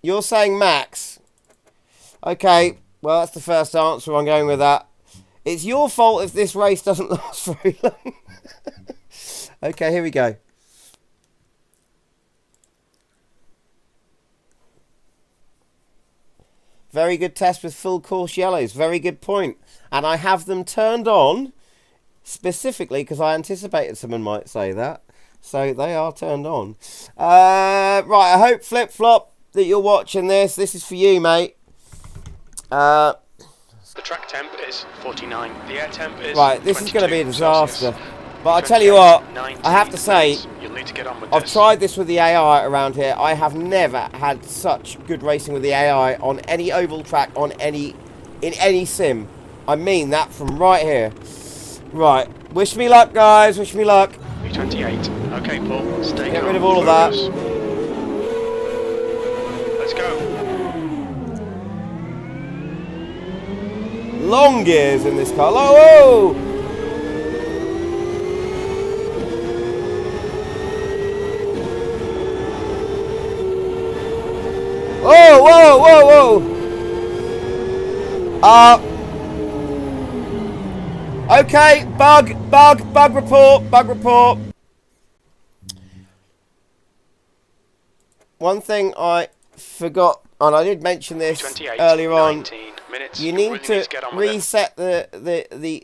[SPEAKER 1] You're saying max. Okay, well, that's the first answer. I'm going with that. It's your fault if this race doesn't last very long. Okay, here we go. Very good test with full course yellows. Very good point. And I have them turned on specifically because I anticipated someone might say that. So they are turned on. Right, I hope Flip Flop that you're watching this. This is for you, mate.
[SPEAKER 3] The track temp is 49. The air temp is
[SPEAKER 1] right, this is going to be a disaster.
[SPEAKER 3] Celsius.
[SPEAKER 1] But I tell you what,
[SPEAKER 3] 19
[SPEAKER 1] I have to say,
[SPEAKER 3] you'll need to get on with
[SPEAKER 1] I've
[SPEAKER 3] this.
[SPEAKER 1] tried this with the AI around here. I have never had such good racing with the AI on any oval track, in any sim. I mean that from right here. Right, wish me luck, guys. Wish me luck.
[SPEAKER 3] V28. Okay, Paul. Stay
[SPEAKER 1] Get
[SPEAKER 3] calm.
[SPEAKER 1] rid of all of that.
[SPEAKER 3] Let's go.
[SPEAKER 1] Long gears in this car. Oh, whoa! Whoa, whoa, whoa, whoa! Okay, bug report. One thing I forgot, and I did mention this earlier on, you need to reset the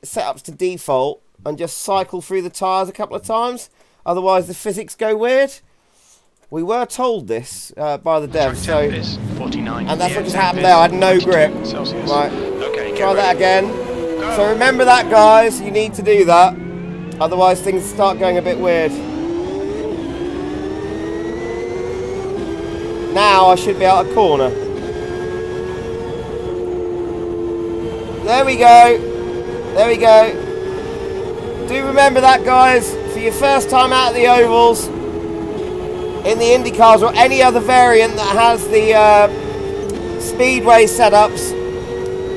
[SPEAKER 1] setups to default and just cycle through the tyres a couple of times, otherwise the physics go weird. We were told this by the dev, so, and that's what just happened there. I had no grip. Right, try that again. So remember that, guys. You need to do that, otherwise things start going a bit weird. Now I should be out of corner. There we go. There we go. Do remember that, guys, for your first time out of the ovals. In the Indy cars or any other variant that has the speedway setups,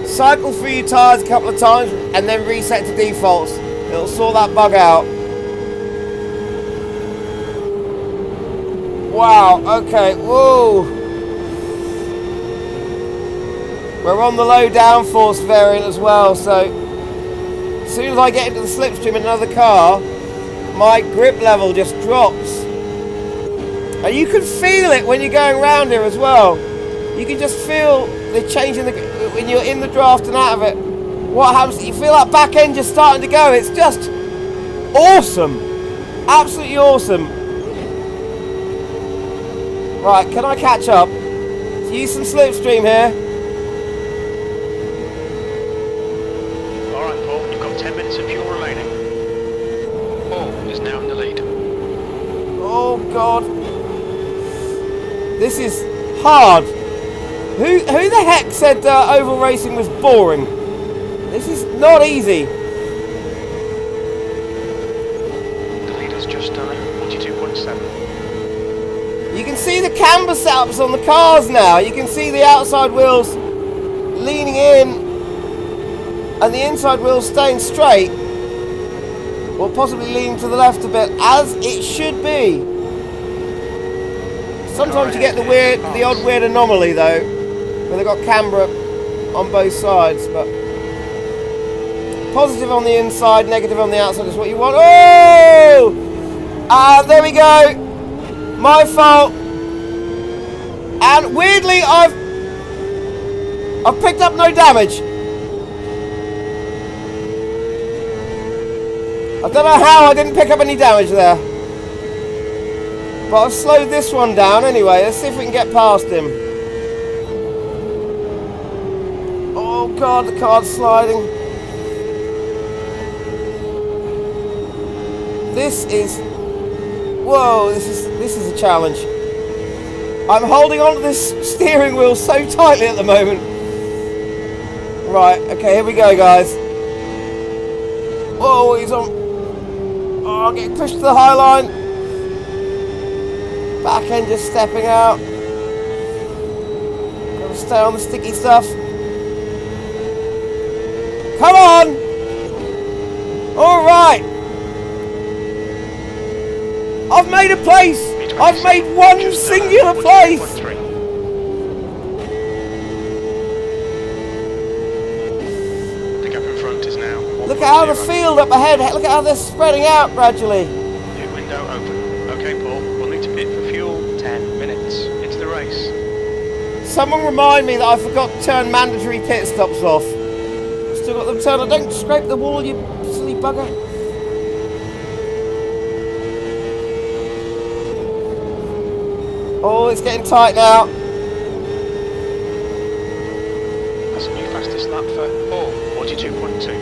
[SPEAKER 1] cycle through your tyres a couple of times and then reset to defaults. It'll sort that bug out. Wow, okay, whoa. We're on the low downforce variant as well, so as soon as I get into the slipstream in another car, my grip level just drops. And you can feel it when you're going around here as well. You can just feel the change in when you're in the draft and out of it. What happens? You feel that back end just starting to go. It's just awesome. Absolutely awesome. Right, can I catch up? Let's use some slipstream here.
[SPEAKER 3] Alright, Paul, you've got 10 minutes of fuel remaining. Paul is now in the lead.
[SPEAKER 1] Oh, God. This is hard. Who the heck said oval racing was boring? This is not easy.
[SPEAKER 3] The leader's just done 42.7.
[SPEAKER 1] You can see the camber setups on the cars now. You can see the outside wheels leaning in and the inside wheels staying straight. Or possibly leaning to the left a bit, as it should be. Sometimes you get the odd weird anomaly though, where they've got camber on both sides, but positive on the inside, negative on the outside is what you want. Oh! There we go. My fault. And weirdly, I've picked up no damage. I don't know how I didn't pick up any damage there. But I've slowed this one down anyway. Let's see if we can get past him. Oh God, the car's sliding. This is... Whoa, this is a challenge. I'm holding on to this steering wheel so tightly at the moment. Right, okay, here we go, guys. Whoa, he's on... Oh, I'm getting pushed to the high line. Back end just stepping out. Gotta stay on the sticky stuff. Come on! Alright! I've made a place! I've made one singular place!
[SPEAKER 3] The gap in front is now 1.0.
[SPEAKER 1] Look at how the field up ahead, look at how they're spreading out gradually.
[SPEAKER 3] Pit window open. Okay, Paul, we'll need to pit for fuel. 10 minutes into the race.
[SPEAKER 1] Someone remind me that I forgot to turn mandatory pit stops off. Still got them turned on. Don't scrape the wall, you silly bugger. Oh, it's getting tight now.
[SPEAKER 3] That's a new fastest lap for 42.2.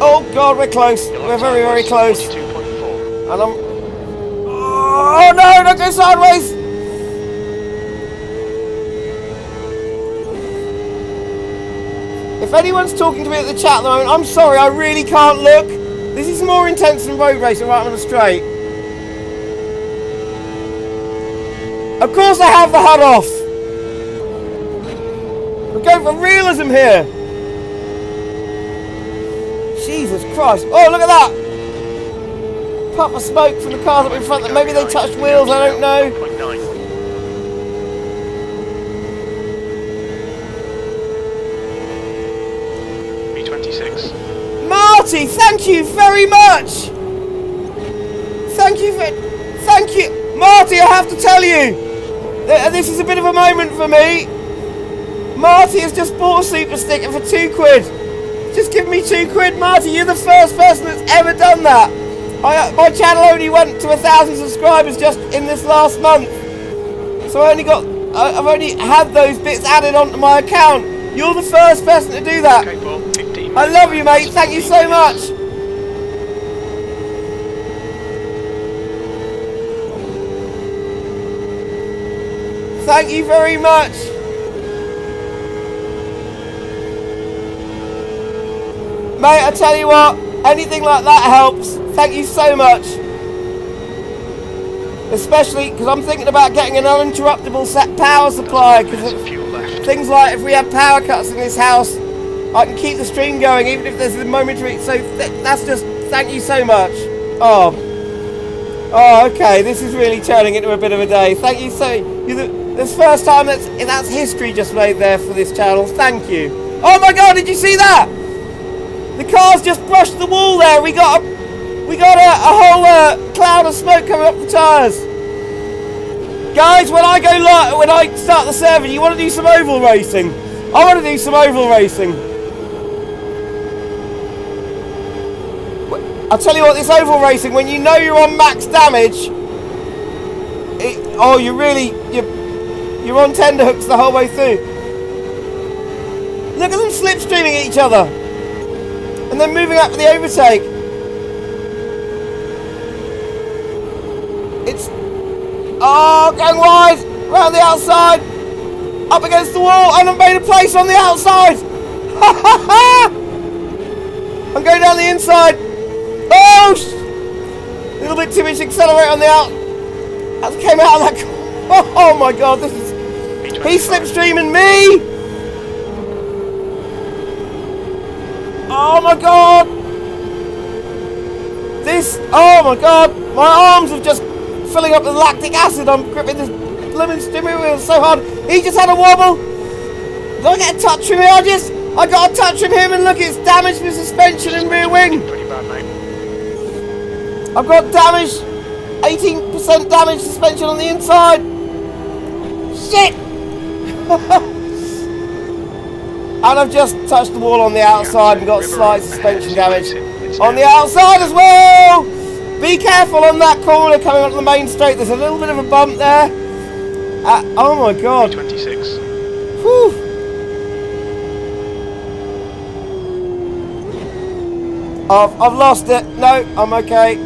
[SPEAKER 1] Oh God, we're close. We're very, very close.
[SPEAKER 3] 42.4.
[SPEAKER 1] And I'm... Oh no, don't go sideways! If anyone's talking to me at the chat at the moment, I'm sorry, I really can't look. This is more intense than road racing right on the straight. Of course I have the HUD off. We're going for realism here. Jesus Christ. Oh, look at that. Puff of smoke from the cars up in front. Maybe they touched wheels, I don't know.
[SPEAKER 3] V26.
[SPEAKER 1] Marty, thank you very much. Thank you. Marty, I have to tell you, this is a bit of a moment for me. Marty has just bought a super sticker for £2. Just give me £2, Marty. You're the first person that's ever done that. My channel only went to 1,000 subscribers just in this last month, so I've only had those bits added onto my account. You're the first person to do that.
[SPEAKER 3] Okay, Paul, 15.
[SPEAKER 1] I love you, mate. Thank you so much. Thank you very much. Mate, I tell you what, anything like that helps. Thank you so much. Especially because I'm thinking about getting an uninterruptible set power supply, because things like if we have power cuts in this house, I can keep the stream going even if there's a momentary. So that's just, thank you so much. Oh, okay, this is really turning into a bit of a day. Thank you this first time that's history just made there for this channel. Thank you. Oh my God, did you see that? The cars just brushed the wall there. We got a whole cloud of smoke coming up the tyres. Guys, when I start the server, you want to do some oval racing? I want to do some oval racing. I'll tell you what, this oval racing, when you know you're on max damage, you're on tenterhooks the whole way through. Look at them slipstreaming each other. And then moving up for the overtake. Going wide, round the outside, up against the wall, and I've made a place on the outside. I'm going down the inside. Oh, a little bit too much accelerate on the out. That came out of that. Oh my God, he's slipstreaming me. Oh my God! Oh my God! My arms are just filling up with lactic acid. I'm gripping this blooming steering wheel so hard. He just had a wobble. Did I get a touch from him? I got a touch from him, and look, it's damaged my suspension and rear wing.
[SPEAKER 3] Pretty bad, mate.
[SPEAKER 1] I've got 18% damaged suspension on the inside. Shit! And I've just touched the wall on the outside and got slight suspension damage on the outside as well. Be careful on that corner coming onto the main straight. There's a little bit of a bump there. Oh my God.
[SPEAKER 3] 26.
[SPEAKER 1] Whew. I've lost it. No, I'm okay.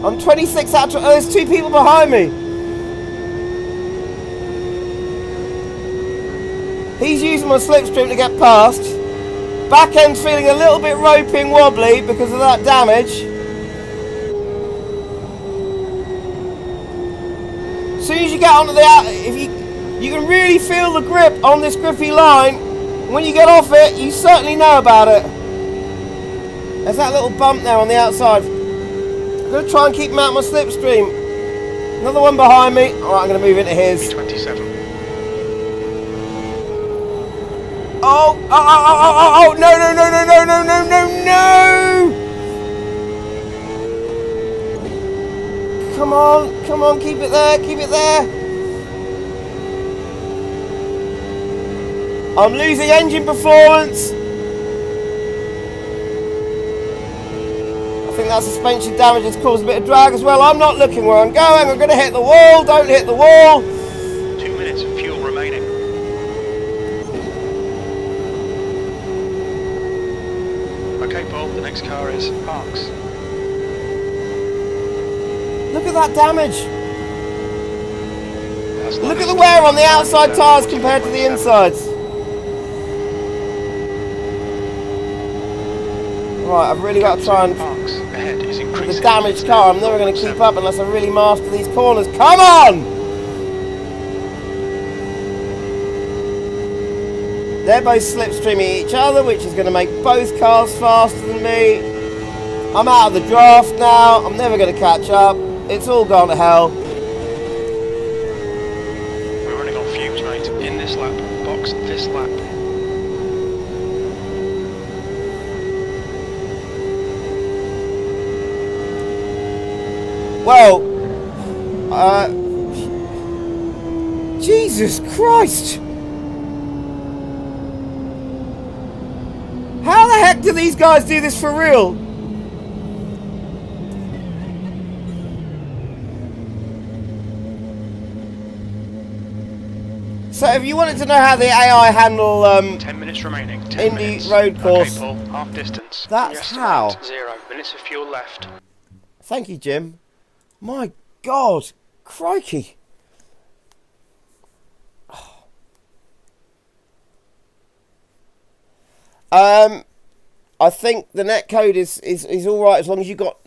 [SPEAKER 1] I'm 26 out of... there's two people behind me. He's using my slipstream to get past. Back end's feeling a little bit ropey and wobbly because of that damage. As soon as you get onto the out, you can really feel the grip on this grippy line. When you get off it, you certainly know about it. There's that little bump there on the outside. I'm going to try and keep him out of my slipstream. Another one behind me. Alright, I'm going to move into his.
[SPEAKER 3] 27.
[SPEAKER 1] Oh, no. Come on, keep it there, keep it there. I'm losing engine performance. I think that suspension damage has caused a bit of drag as well. I'm not looking where I'm going. I'm going to hit the wall. Don't hit the wall.
[SPEAKER 3] 2 minutes of fuel remaining. Okay, Paul, the next car is Parks.
[SPEAKER 1] Look at that damage. Look at the wear on the outside tyres compared to the insides. Right, I've really got to try and... With the damaged car, I'm never going to keep up unless I really master these corners. Come on! They're both slipstreaming each other, which is going to make both cars faster than me. I'm out of the draft now. I'm never going to catch up. It's all gone to hell.
[SPEAKER 3] We're running on fumes, mate. In this lap. Box this lap.
[SPEAKER 1] Well, Jesus Christ! How the heck do these guys do this for real? So if you wanted to know how the AI handle
[SPEAKER 3] 10 minutes remaining. 10
[SPEAKER 1] Indy
[SPEAKER 3] minutes.
[SPEAKER 1] road course,
[SPEAKER 3] Okay, Paul, half distance.
[SPEAKER 1] that's how.
[SPEAKER 3] 0 minutes of fuel left.
[SPEAKER 1] Thank you, Jim. My God, crikey. I think the net code is all right as long as you got,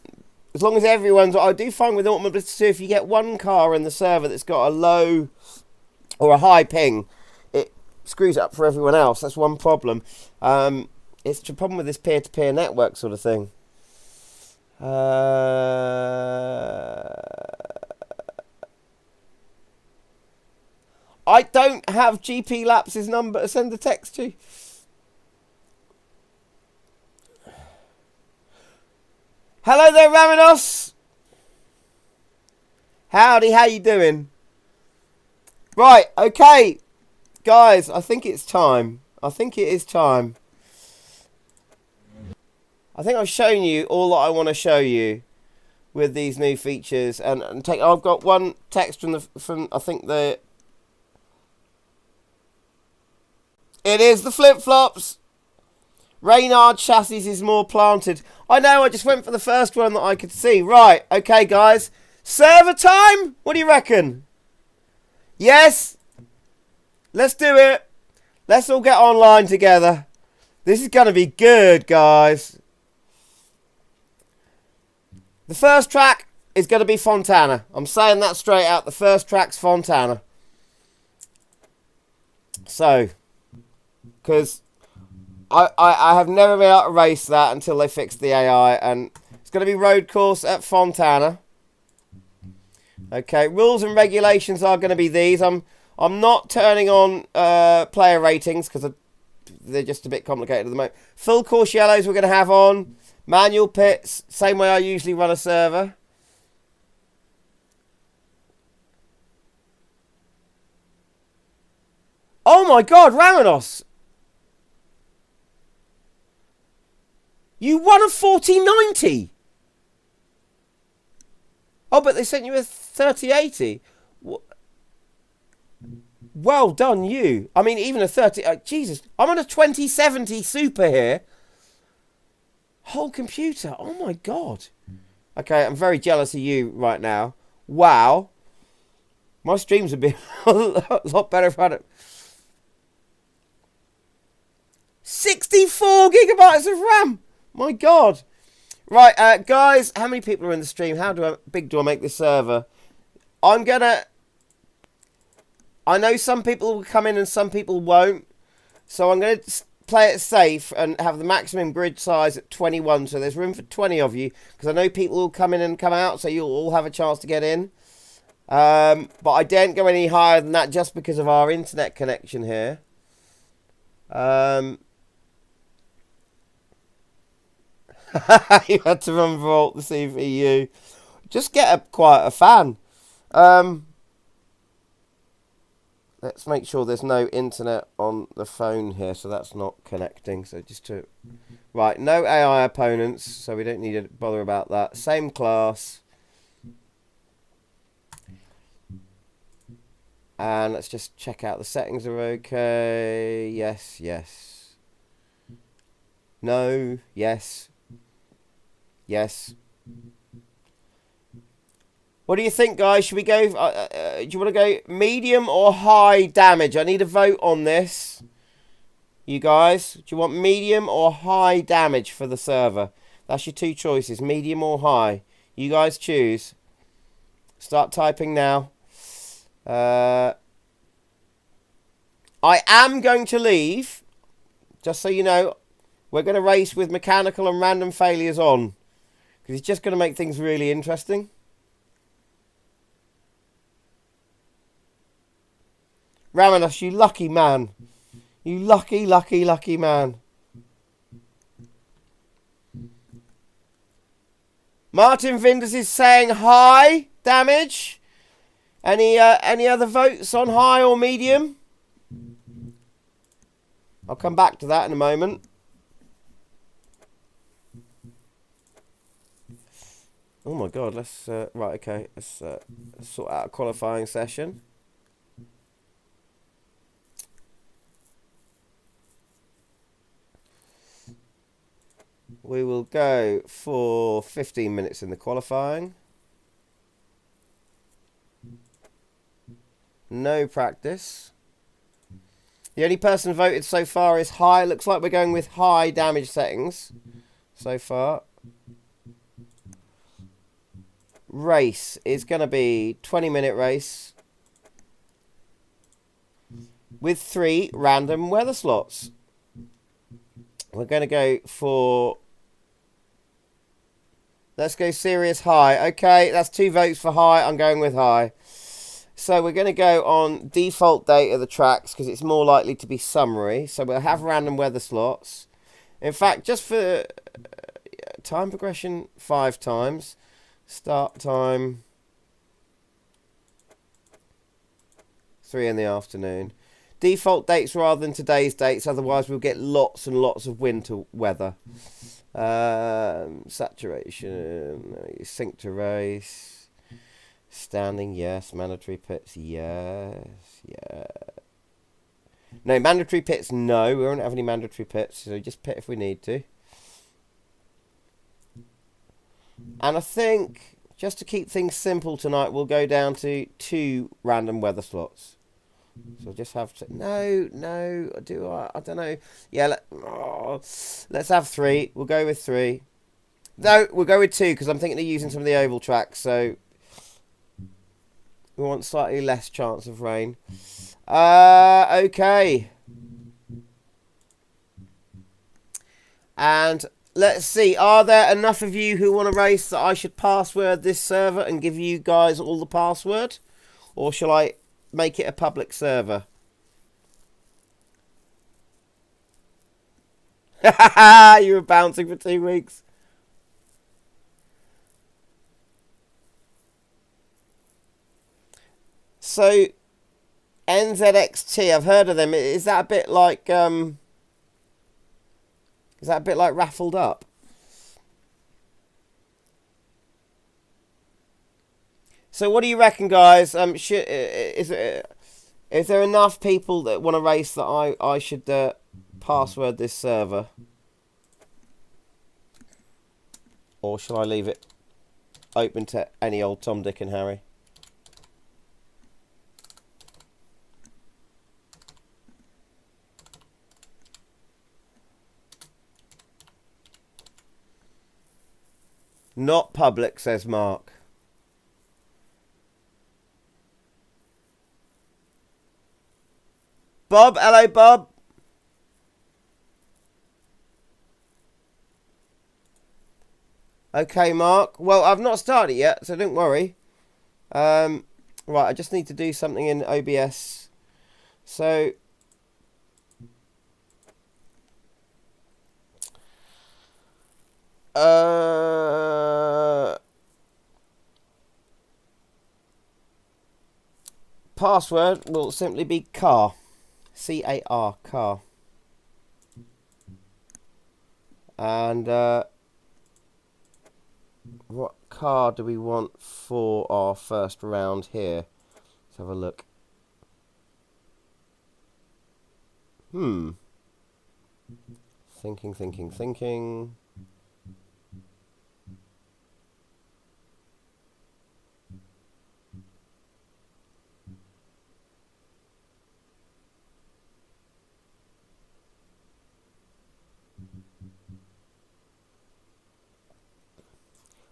[SPEAKER 1] as long as everyone's. I do find with Automobilista, if you get one car in the server that's got a low or a high ping, it screws it up for everyone else. That's one problem. It's the problem with this peer-to-peer network sort of thing. I don't have GP Laps's number to send a text to. Hello there, Raminos. Howdy, how you doing? Right, okay. Guys, I think it's time. I think it is time. I think I've shown you all that I want to show you with these new features. And I've got one text from I think the... It is the flip-flops. Reynard chassis is more planted. I know, I just went for the first one that I could see. Right, okay, guys. Server time? What do you reckon? Yes? Let's do it. Let's all get online together. This is going to be good, guys. The first track is going to be Fontana. I'm saying that straight out. The first track's Fontana. So, because I have never been able to race that until they fixed the AI. And it's going to be road course at Fontana. Okay, rules and regulations are going to be these. I'm not turning on player ratings because they're just a bit complicated at the moment. Full course yellows we're going to have on. Manual pits, same way I usually run a server. Oh my God, Ramanos! You won a 4090! Oh, but they sent you a 3080. Well done, you. I mean, even a 30... Jesus, I'm on a 2070 Super here. Whole computer. Oh, my God. Okay, I'm very jealous of you right now. Wow. My streams would be a lot better if I had it. 64 gigabytes of RAM. My God. Right, guys, how many people are in the stream? How big do I make this server? I'm going to... I know some people will come in and some people won't. So I'm going to play it safe and have the maximum grid size at 21. So there's room for 20 of you. Because I know people will come in and come out. So you'll all have a chance to get in. But I daren't go any higher than that just because of our internet connection here. You had to run Vault the CPU. Just get quite a fan. Let's make sure there's no internet on the phone here, so that's not connecting. So just to... Right, no AI opponents, so we don't need to bother about that. Same class. And let's just check out the settings are okay. Yes, yes. No, yes. Yes. What do you think, guys? Should we go... do you want to go medium or high damage? I need a vote on this. You guys, do you want medium or high damage for the server? That's your two choices, medium or high. You guys choose. Start typing now. I am going to leave. Just so you know, we're going to race with mechanical and random failures on. Because it's just going to make things really interesting. Ramanos, you lucky man. You lucky, lucky, lucky man. Martin Vinders is saying high damage. Any other votes on high or medium? I'll come back to that in a moment. Oh my god, let's right, okay, let's sort out a qualifying session. We will go for 15 minutes in the qualifying. No practice. The only person voted so far is high. Looks like we're going with high damage settings so far. Race is going to be 20-minute race with 3 random weather slots. We're going to go for... Let's go serious high. Okay, that's 2 votes for high. I'm going with high. So we're going to go on default date of the tracks because it's more likely to be summary. So we'll have random weather slots. In fact, just for time progression, 5 times. Start time 3 in the afternoon. Default dates rather than today's dates, otherwise we'll get lots and lots of winter weather. Saturation, sync to race, standing, yes, mandatory pits, yes, yeah. No, mandatory pits, no, we won't have any mandatory pits, so just pit if we need to. And I think, just to keep things simple tonight, we'll go down to 2 random weather slots. So just have to... No, I don't know. Yeah, let's have 3. We'll go with 3. No, we'll go with 2 because I'm thinking of using some of the oval tracks. So we want slightly less chance of rain. Okay. And let's see. Are there enough of you who want to race that I should password this server and give you guys all the password? Or shall I... make it a public server? You were bouncing for 2 weeks. So NZXT, I've heard of them. Is that a bit like raffled up? So what do you reckon, guys? Is there enough people that want to race that I should password this server? Or shall I leave it open to any old Tom, Dick and Harry? Not public, says Mark. Bob, hello Bob. Okay, Mark. Well, I've not started yet, so don't worry. Right, I just need to do something in OBS. So... password will simply be car. C-A-R, car. And what car do we want for our first round here? Let's have a look. Thinking.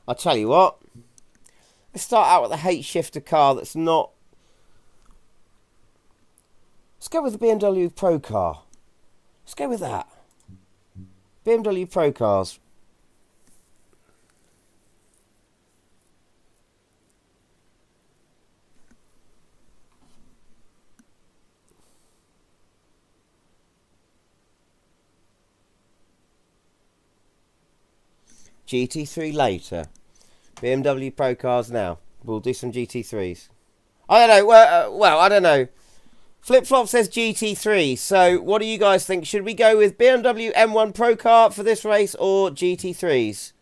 [SPEAKER 1] I'll tell you what. Let's start out with a H-shifter car that's not... Let's go with the BMW Pro car. Let's go with that. BMW Pro cars. GT3 later. BMW Pro cars now. We'll do some GT3s. I don't know. Well, I don't know. Flip Flop says GT3. So, what do you guys think? Should we go with BMW M1 Pro car for this race or GT3s?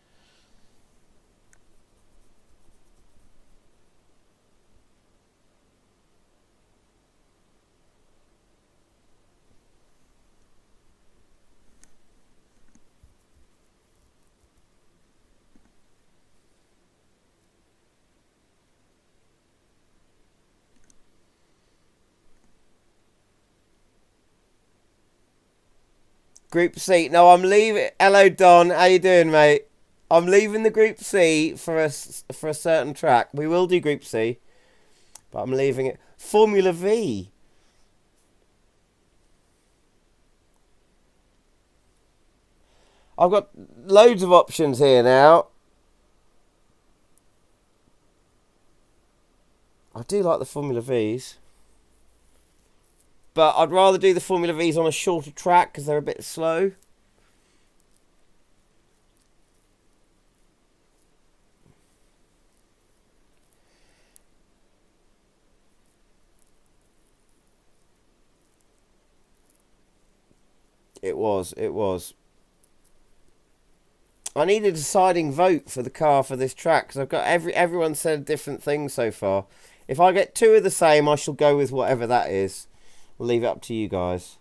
[SPEAKER 1] Group C. No, I'm leaving. Hello, Don. How you doing, mate? I'm leaving the Group C for a certain track. We will do Group C, but I'm leaving it. Formula V. I've got loads of options here now. I do like the Formula Vs. But I'd rather do the Formula Vs on a shorter track because they're a bit slow. It was. I need a deciding vote for the car for this track because I've got everyone said different things so far. If I get two of the same, I shall go with whatever that is. We'll leave it up to you guys.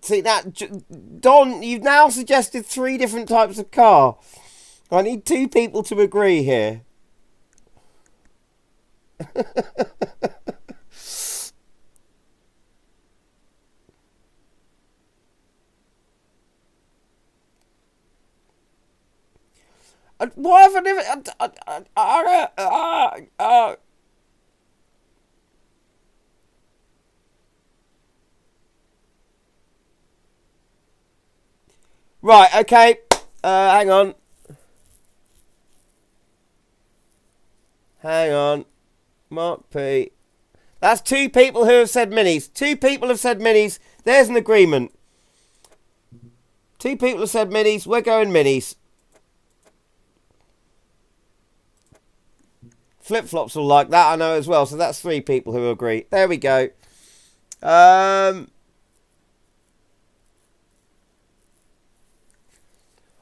[SPEAKER 1] See that, Don, you've now suggested 3 different types of car. I need 2 people to agree here. Why have I never... Right, okay. Hang on. Mark P. That's 2 people who have said minis. 2 people have said minis. There's an agreement. 2 people have said minis. We're going minis. Flip Flops will like that, I know as well. So that's 3 people who agree. There we go.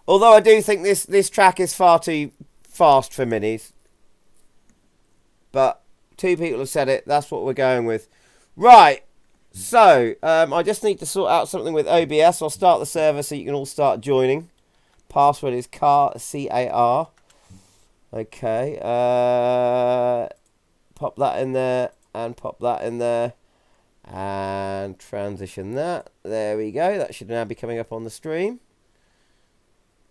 [SPEAKER 1] Although I do think this track is far too fast for minis. But 2 people have said it. That's what we're going with. Right. So, I just need to sort out something with OBS. I'll start the server so you can all start joining. Password is CAR, C-A-R. Okay, pop that in there, and pop that in there, and transition that. There we go. That should now be coming up on the stream.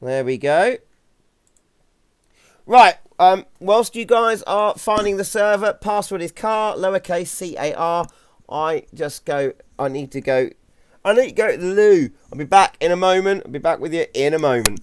[SPEAKER 1] There we go. Right, whilst you guys are finding the server, password is car, lowercase C-A-R. I need to go to the loo. I'll be back in a moment. I'll be back with you in a moment.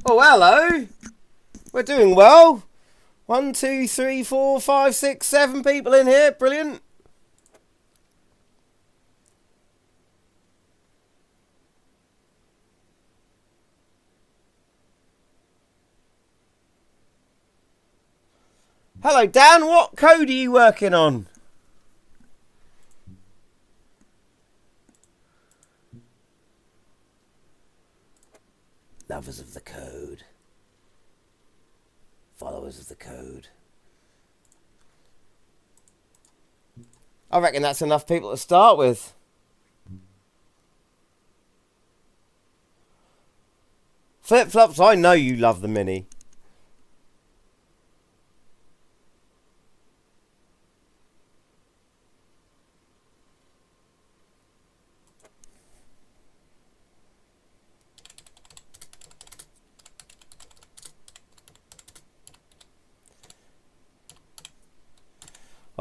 [SPEAKER 1] Oh, hello. We're doing well. 1, 2, 3, 4, 5, 6, 7 people in here. Brilliant. Hello, Dan. What code are you working on? Lovers of the code. Followers of the code. I reckon that's enough people to start with. Flip-flops, I know you love the Mini.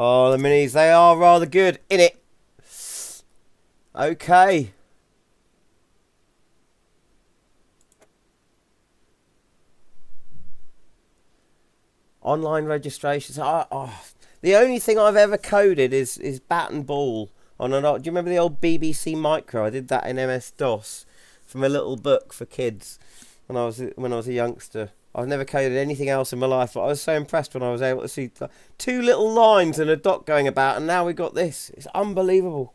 [SPEAKER 1] Oh, the Minis, they are rather good, innit? Okay. Online registrations. The only thing I've ever coded is bat and ball on an old. Do you remember the old BBC Micro? I did that in MS-DOS from a little book for kids when I was a youngster. I've never coded anything else in my life, but I was so impressed when I was able to see 2 little lines and a dot going about, and now we got this. It's unbelievable.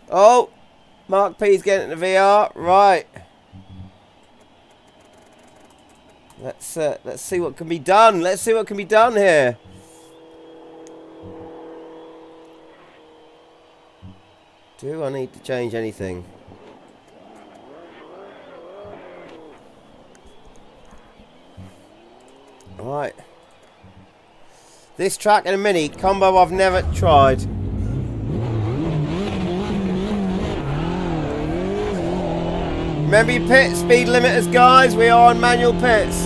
[SPEAKER 1] Oh, Mark P's getting into VR. Right. Let's see what can be done. Let's see what can be done here. Do I need to change anything? Right. This track and a Mini combo I've never tried. Remember your pit speed limiters, guys. We are on manual pits.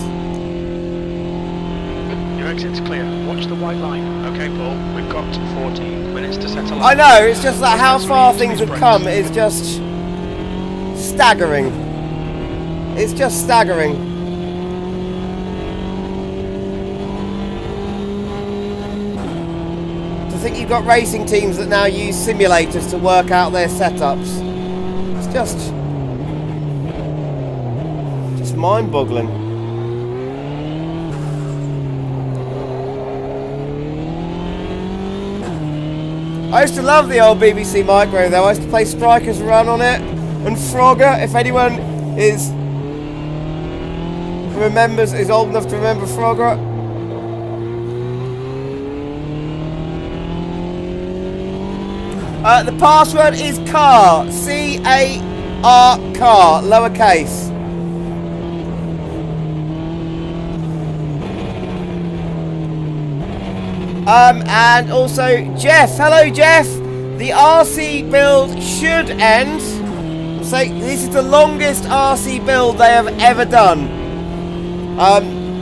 [SPEAKER 3] Your exit's clear. Watch the white line. Okay, Paul. We've got 14 minutes to settle.
[SPEAKER 1] I know. It's just that how far things have come is just staggering. It's just staggering. I think you've got racing teams that now use simulators to work out their setups. It's just mind-boggling. I used to love the old BBC Micro though. I used to play Strikers Run on it and Frogger. If anyone is old enough to remember Frogger. The password is car, C-A-R, car, lowercase. And also Jeff, hello Jeff. The RC build should end. So this is the longest RC build they have ever done.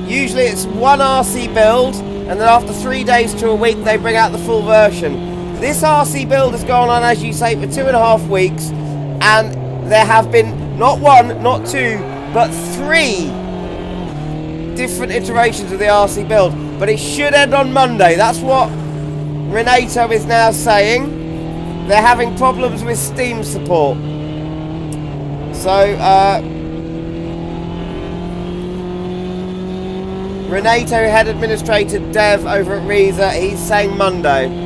[SPEAKER 1] Usually it's one RC build, and then after 3 days to a week they bring out the full version. This RC build has gone on, as you say, for 2.5 weeks, and there have been not 1, not 2, but 3 different iterations of the RC build. But it should end on Monday. That's what Renato is now saying. They're having problems with Steam support. So, Renato, head administrator dev over at Reza, he's saying Monday.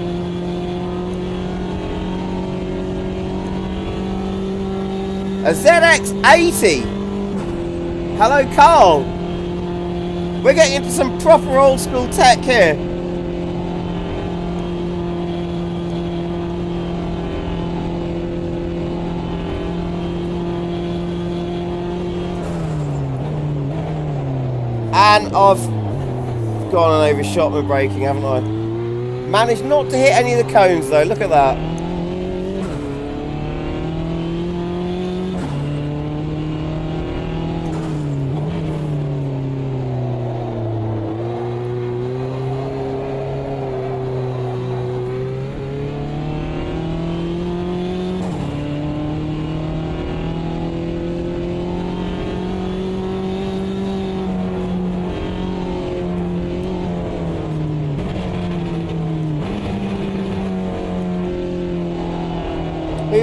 [SPEAKER 1] A ZX80. Hello, Carl. We're getting into some proper old school tech here. And I've gone and overshot my braking, haven't I? Managed not to hit any of the cones though, look at that.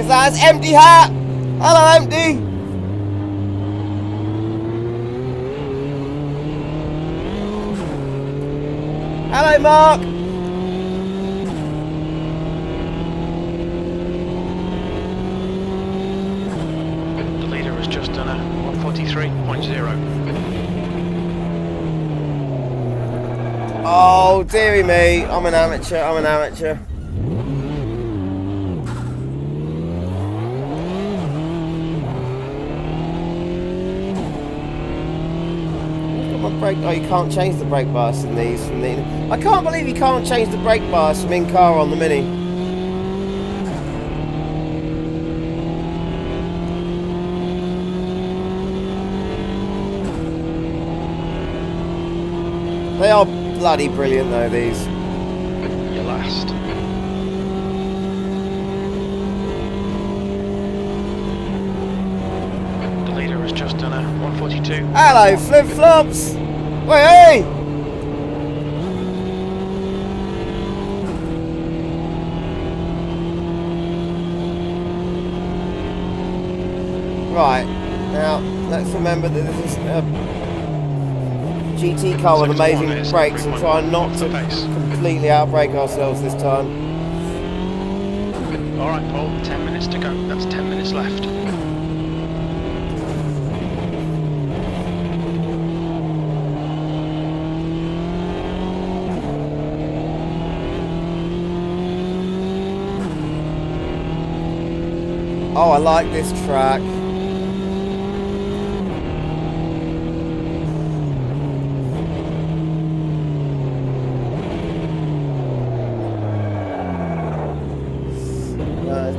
[SPEAKER 1] That's Empty Hat. Hello, Empty. Hello, Mark.
[SPEAKER 3] The leader has just done a 143.0.
[SPEAKER 1] Oh, dearie me. I'm an amateur. I'm an amateur. Brake. Oh, you can't change the brake bias in these from the. I can't believe you can't change the brake bias from in car on the Mini. They are bloody brilliant though, these.
[SPEAKER 3] You're last. The leader has just done a 142.
[SPEAKER 1] Hello, flip flops. Wait, hey! Right, now let's remember that this is a GT car with amazing brakes and try not to completely outbrake ourselves this time.
[SPEAKER 3] Alright Paul, 10 minutes to go. That's 10 minutes left.
[SPEAKER 1] Oh, I like this track.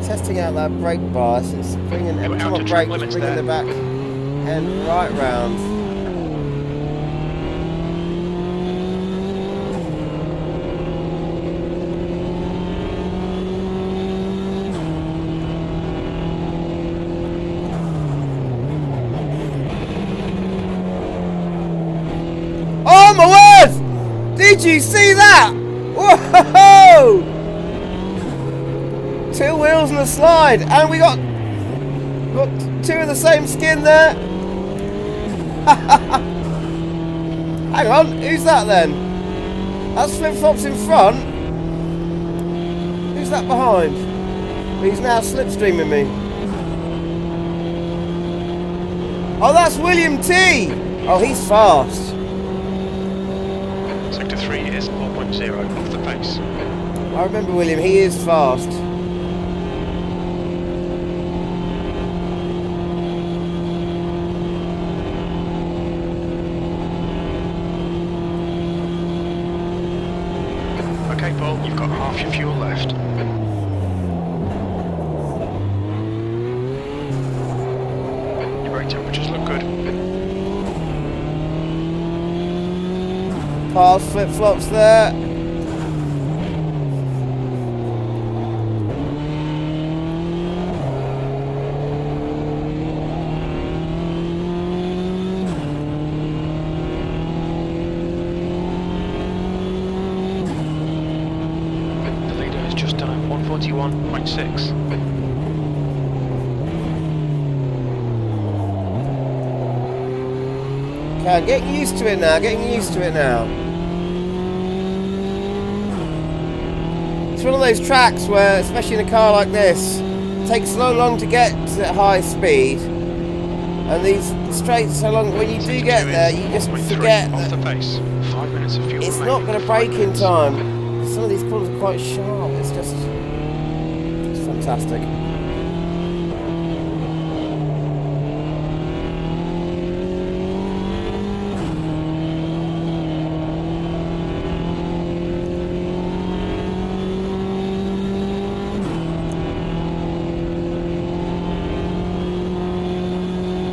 [SPEAKER 1] Testing out that brake bias. It's bringing every time I brake, it's bringing the back end right round. Oh my word! Did you see that? Whoa! 2 wheels and a slide, and we got 2 of the same skin there. Hang on, who's that then? That's Flip Flops in front. Who's that behind? He's now slipstreaming me. Oh, that's William T. Oh, he's fast.
[SPEAKER 3] Sector 3 is 4.0 off the pace.
[SPEAKER 1] I remember William, he is fast.
[SPEAKER 3] Okay, Paul, you've got half your fuel left. Your brake temperatures look good.
[SPEAKER 1] Past Flip Flops there.
[SPEAKER 3] The leader has just done a 141.6.
[SPEAKER 1] Okay, I'm getting used to it now, getting used to it now. It's one of those tracks where, especially in a car like this, it takes so long to get to high speed. And these straights so long, when you do get there, you just forget
[SPEAKER 3] off
[SPEAKER 1] that
[SPEAKER 3] the pace. 5 minutes of fuel
[SPEAKER 1] it's
[SPEAKER 3] remaining.
[SPEAKER 1] not going to brake in time. Some of these corners are quite sharp, it's just fantastic.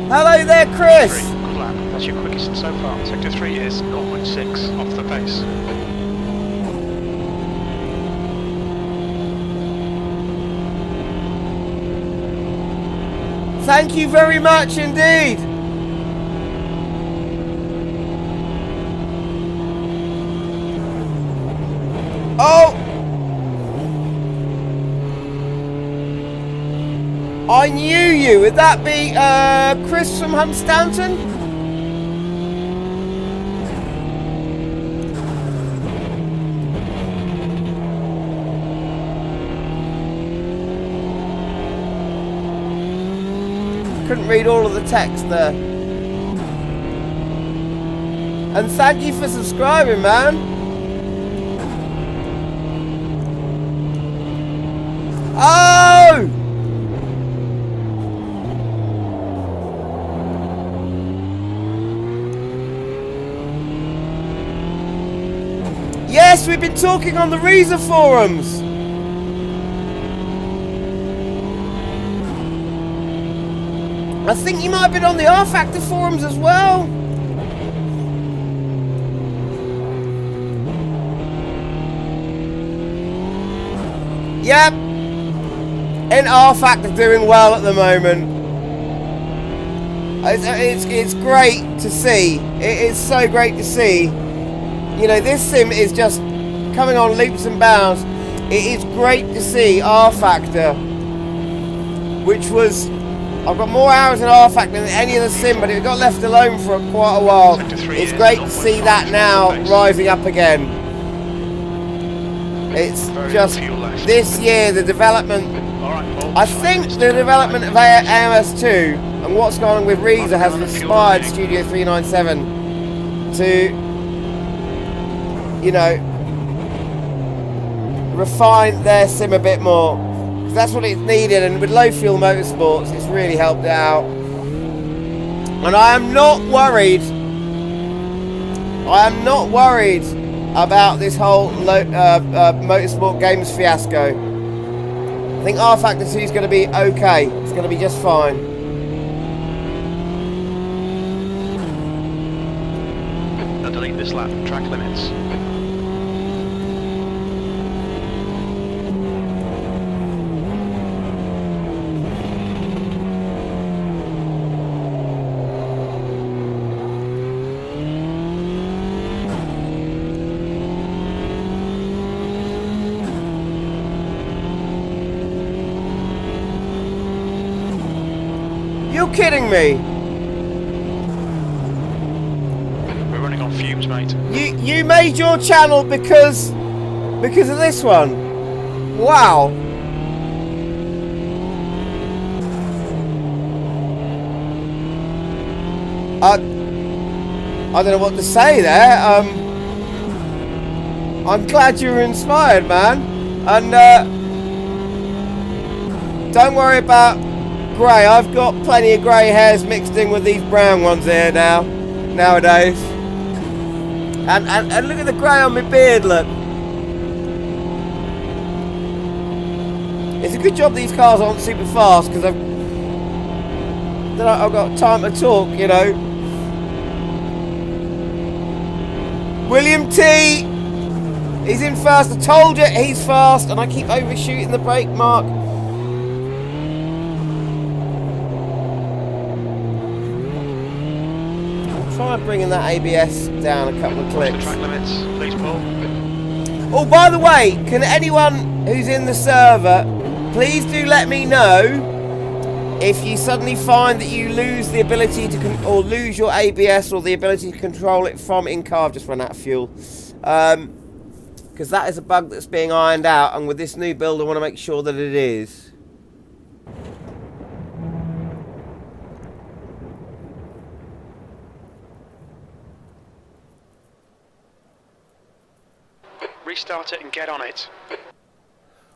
[SPEAKER 1] Hello there, Chris!
[SPEAKER 3] Good lap. That's your quickest so far. Sector 3 is 0.6 off the pace.
[SPEAKER 1] Thank you very much indeed! Oh! I knew you. Would that be Chris from Hunstanton? Couldn't read all of the text there. And thank you for subscribing, man. Oh! Yes, we've been talking on the Reza forums. I think you might have been on the R Factor forums as well. Yep. And R Factor doing well at the moment. It's great to see. It is so great to see. You know, this sim is just coming on leaps and bounds. It is great to see R Factor, which was... I've got more hours in R Factor than any other sim, but it got left alone for quite a while. It's great to see that now rising up again. It's just this year the development. I think the development of AMS2 and what's going on with Reza has inspired Studio 397 to, you know, refine their sim a bit more. That's what it's needed, and with low fuel motorsports it's really helped it out. And I am not worried about this whole motorsport games fiasco. I think R Factor 2 is going to be okay. It's going to be just fine.
[SPEAKER 3] Now delete this lap, track limits.
[SPEAKER 1] You're kidding me.
[SPEAKER 3] We're running on fumes, mate.
[SPEAKER 1] You made your channel because of this one. Wow. I don't know what to say there. I'm glad you were inspired, man. And don't worry about grey. I've got plenty of grey hairs mixed in with these brown ones here nowadays. And look at the grey on my beard, look. It's a good job these cars aren't super fast, because I've got time to talk, you know. William T, he's in first. I told you he's fast, and I keep overshooting the brake mark. Try bringing that ABS down a couple of clicks.
[SPEAKER 3] Track limits, please, Paul.
[SPEAKER 1] Oh, by the way, can anyone who's in the server please do let me know if you suddenly find that you lose the ability to or lose your ABS or the ability to control it from in-car. I've just run out of fuel, because that is a bug that's being ironed out, and with this new build I want to make sure that it is.
[SPEAKER 3] Restart it and get on it.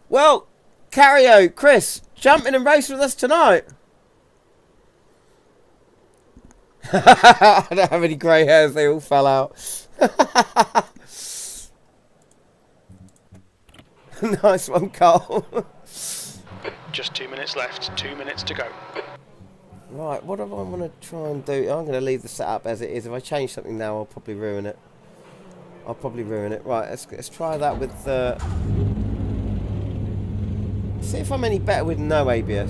[SPEAKER 1] Well, Cario, Chris, jump in and race with us tonight. I don't have any grey hairs, they all fell out. Nice one, Carl.
[SPEAKER 3] Just 2 minutes left, 2 minutes to go.
[SPEAKER 1] Right, what do I want to try and do? I'm going to leave the setup as it is. If I change something now, I'll probably ruin it. Right, let's try that with see if I'm any better with no ABS.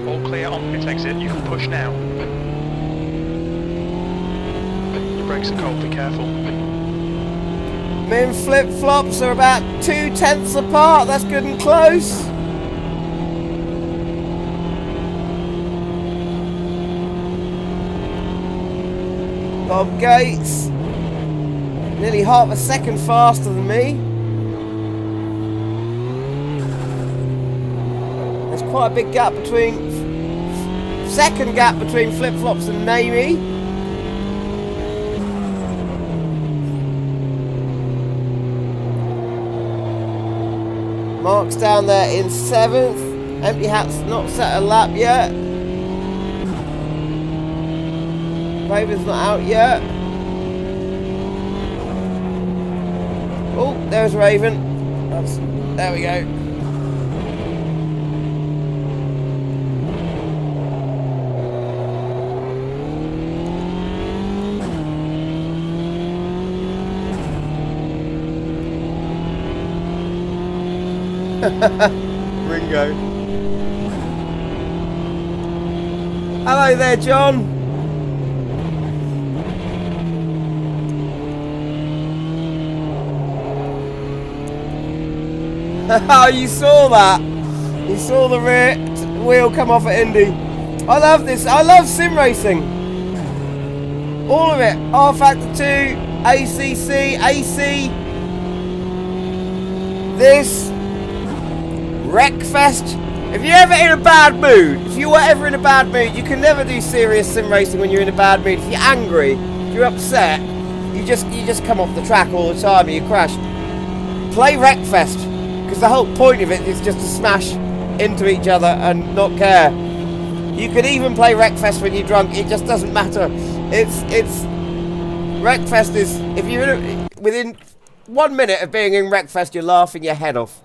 [SPEAKER 3] All clear on pit exit, you can push now. brakes are cold, be careful.
[SPEAKER 1] Me and flip-flops are about 2/10 apart. That's good and close. Bob Gates, nearly half a second faster than me. There's quite a big gap between, second gap between flip-flops and Namie. Mark's down there in 7th. Empty Hat's not set a lap yet. Raven's not out yet. Oh, there's Raven. There we go. Ringo. Hello there, John. Oh, you saw that? You saw the rear wheel come off at Indy. I love this. I love sim racing. All of it. R Factor 2, ACC, AC. This. Wreckfest. If you're ever in a bad mood, if you were ever in a bad mood, you can never do serious sim racing when you're in a bad mood. If you're angry, if you're upset, you just come off the track all the time and you crash. Play Wreckfest, because the whole point of it is just to smash into each other and not care. You can even play Wreckfest when you're drunk. It just doesn't matter. It's Wreckfest is, if you're within 1 minute of being in Wreckfest, you're laughing your head off.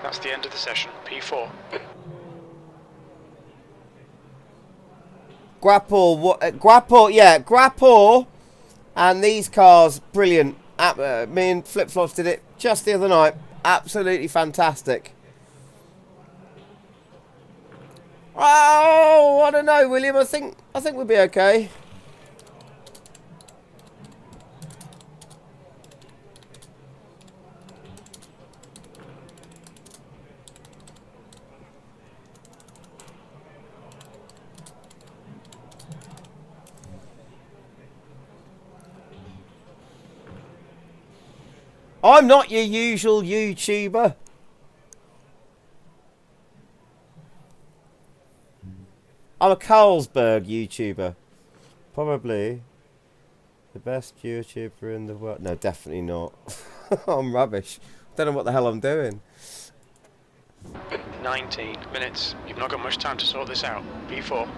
[SPEAKER 3] That's the end of the session. P4.
[SPEAKER 1] Grapple, and these cars, brilliant. Me and Flip-Flops did it just the other night. Absolutely fantastic. Oh, I don't know, William. I think we'll be okay. I'm not your usual YouTuber. I'm a Carlsberg YouTuber. Probably the best YouTuber in the world. No, definitely not. I'm rubbish. Don't know what the hell I'm doing.
[SPEAKER 3] 19 minutes. You've not got much time to sort this out. P4.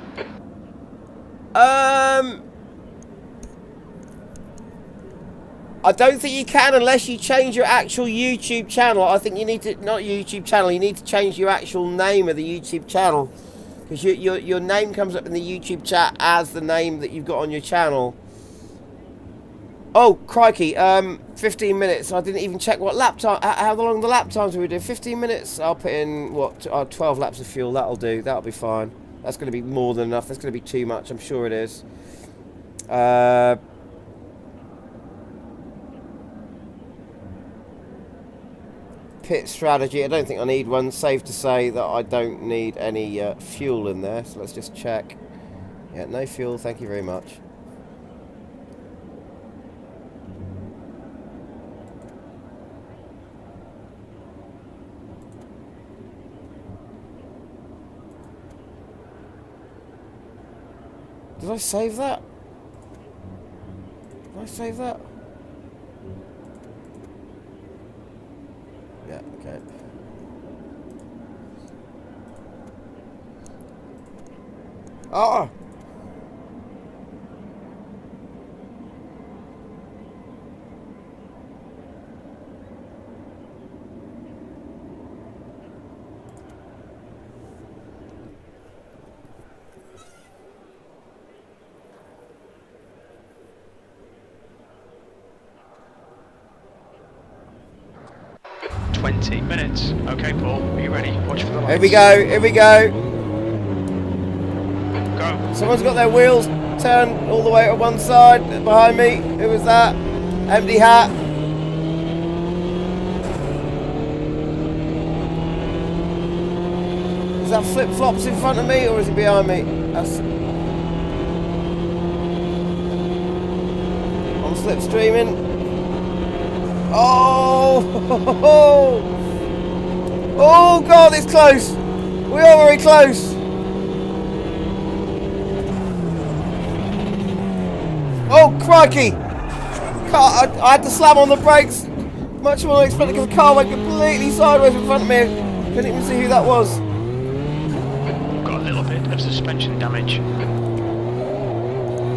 [SPEAKER 1] I don't think you can unless you change your actual YouTube channel. I think you need to, not YouTube channel, you need to change your actual name of the YouTube channel. Because your name comes up in the YouTube chat as the name that you've got on your channel. Oh, crikey, 15 minutes. I didn't even check what lap time, how long the lap times we do. 15 minutes, I'll put in, what, 12 laps of fuel. That'll do, that'll be fine. That's going to be more than enough. That's going to be too much, I'm sure it is. Pit strategy, I don't think I need one. Safe to say that I don't need any fuel in there, so let's just check. Yeah, no fuel, thank you very much. Did I save that? Did I save that? Yeah, okay. Oh!
[SPEAKER 3] 20 minutes. Okay, Paul, are you ready? Watch for the lights.
[SPEAKER 1] Here we go, here we go.
[SPEAKER 3] Go.
[SPEAKER 1] Someone's got their wheels turned all the way to one side behind me. Who was that? Empty hat. Is that flip-flops in front of me or is it behind me? That's... I'm slipstreaming. Oh! Oh God, it's close. We are very close. Oh crikey! I had to slam on the brakes much more than I expected because the car went completely sideways in front of me. Couldn't even see who that was.
[SPEAKER 3] Got a little bit of suspension damage.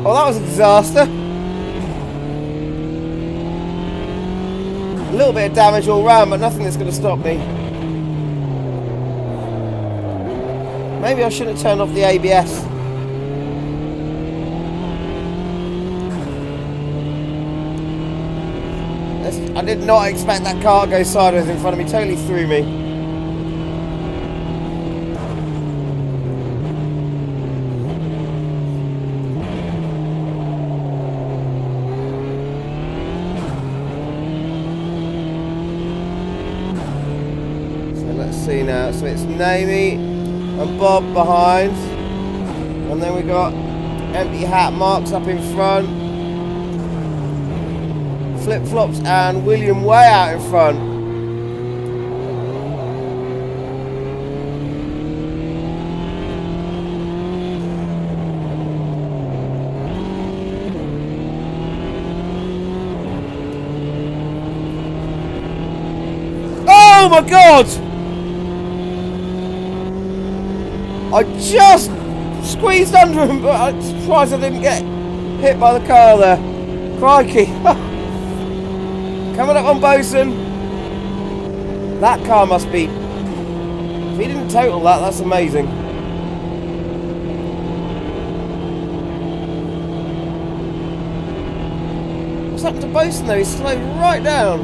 [SPEAKER 1] Oh, that was a disaster. A little bit of damage all round, but nothing that's going to stop me. Maybe I shouldn't have turned off the ABS. I did not expect that car to go sideways in front of me. Totally threw me. So let's see now. So it's Naomi and Bob behind. And then we got empty hat marks up in front. Flip-flops and William way out in front. Oh my God! I just squeezed under him, but I'm surprised I didn't get hit by the car there. Crikey. Coming up on Bosun. That car must be... If he didn't total that, that's amazing. What's happened to Bosun though? He's slowed right down.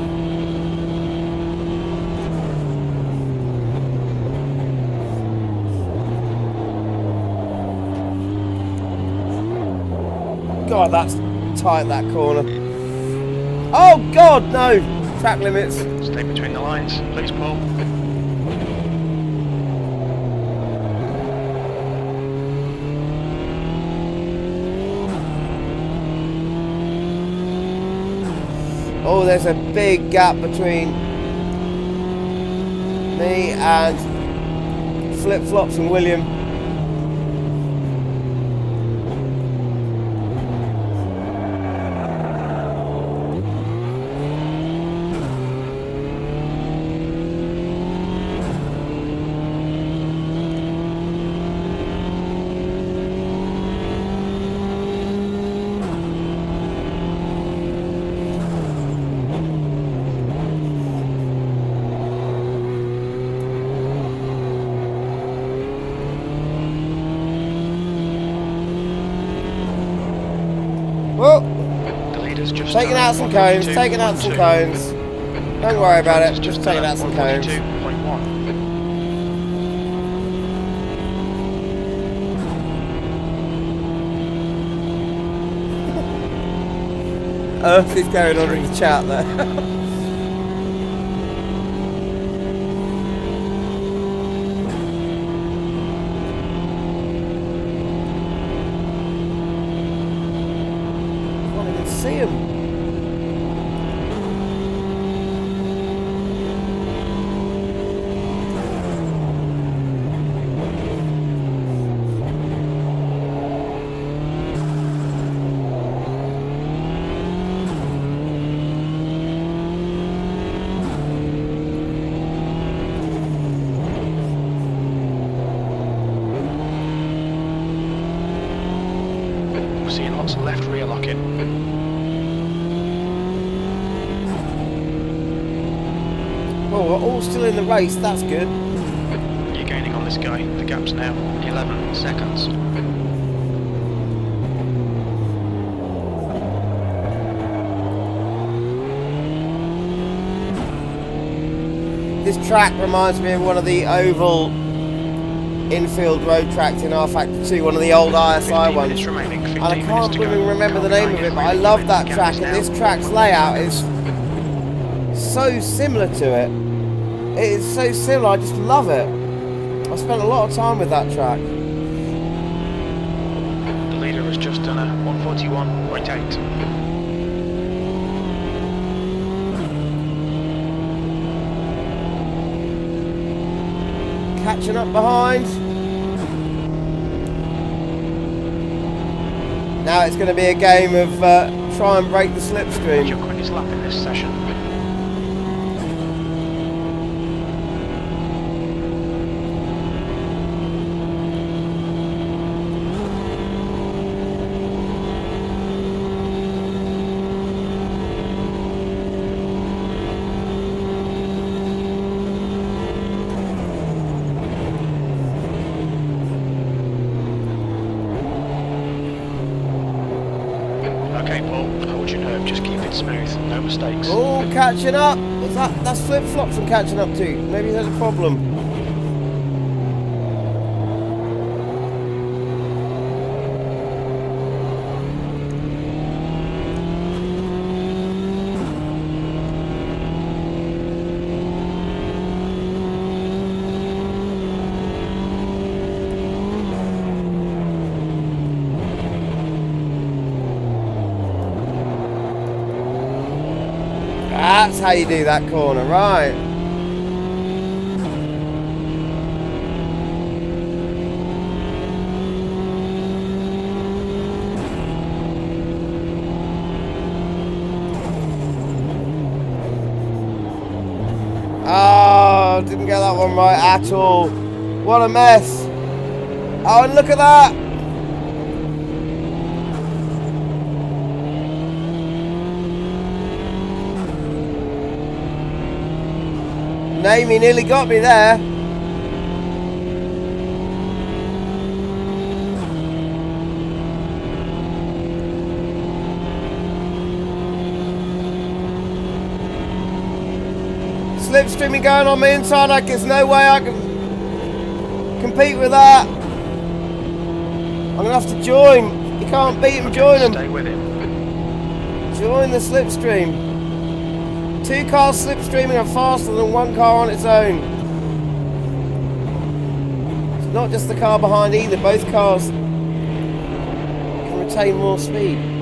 [SPEAKER 1] God, that's tight, that corner. Oh God, no! Track limits.
[SPEAKER 3] Stay between the lines, please, Paul.
[SPEAKER 1] Oh, there's a big gap between me and Flip-Flops and William. Well,
[SPEAKER 3] The leader's just
[SPEAKER 1] taking out some cones, taking out some cones. Don't worry about it, just taking out some cones.
[SPEAKER 3] 142.1.
[SPEAKER 1] Earth is going on in the chat there. Can't even see him.
[SPEAKER 3] We're seeing lots of left rear locking.
[SPEAKER 1] Oh, we're all still in the race, that's good.
[SPEAKER 3] You're gaining on this guy. The gap's now 11 seconds.
[SPEAKER 1] This track reminds me of one of the oval infield road tracks in R Factor 2, one of the old ISI ones. And I can't even remember the name of it, but I love that track, and this track's layout is so similar to it. It is so similar, I just love it. I spent a lot of time with that track.
[SPEAKER 3] The leader has just done a 141.8.
[SPEAKER 1] Catching up behind. Now it's going to be a game of try and break the slipstream.
[SPEAKER 3] What's your quickest lap in this session? Okay, Paul, hold your nerve, just keep it smooth, no mistakes.
[SPEAKER 1] Oh, catching up. That's flip-flops I'm catching up to. Maybe there's a problem. That's how you do that corner, right? Oh, didn't get that one right at all. What a mess. Oh, and look at that. Amy nearly got me there. Slipstreaming going on my inside, like there's no way I can compete with that. I'm gonna have to join. You can't beat him, join him.
[SPEAKER 3] Stay with him.
[SPEAKER 1] Join the slipstream. 2 cars slipstreaming are faster than 1 car on its own. It's not just the car behind either, both cars can retain more speed.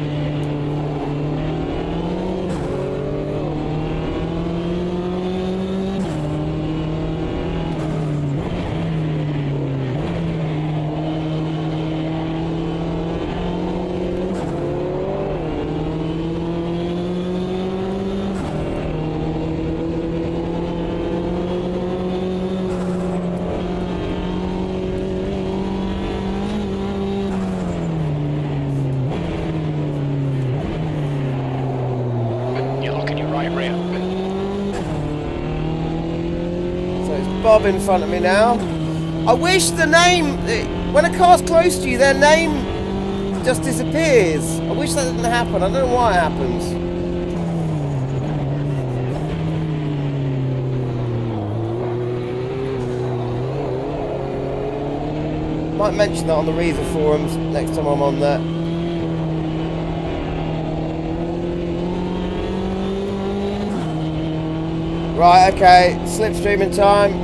[SPEAKER 1] Bob in front of me now. I wish the name, when a car's close to you, their name just disappears. I wish that didn't happen. I don't know why it happens. Might mention that on the Reason forums next time I'm on there. Right, okay, slipstreaming time.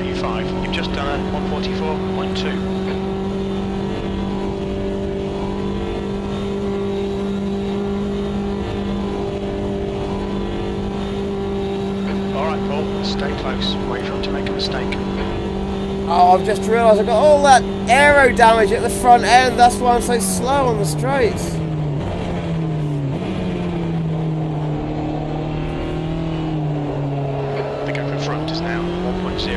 [SPEAKER 3] P5, you've just done a 144.2. Alright Paul, stay close, wait for him to make a mistake.
[SPEAKER 1] Oh, I've just realised I've got all that aero damage at the front end. That's why I'm so slow on the straights.
[SPEAKER 3] The gap in front is now 1.0.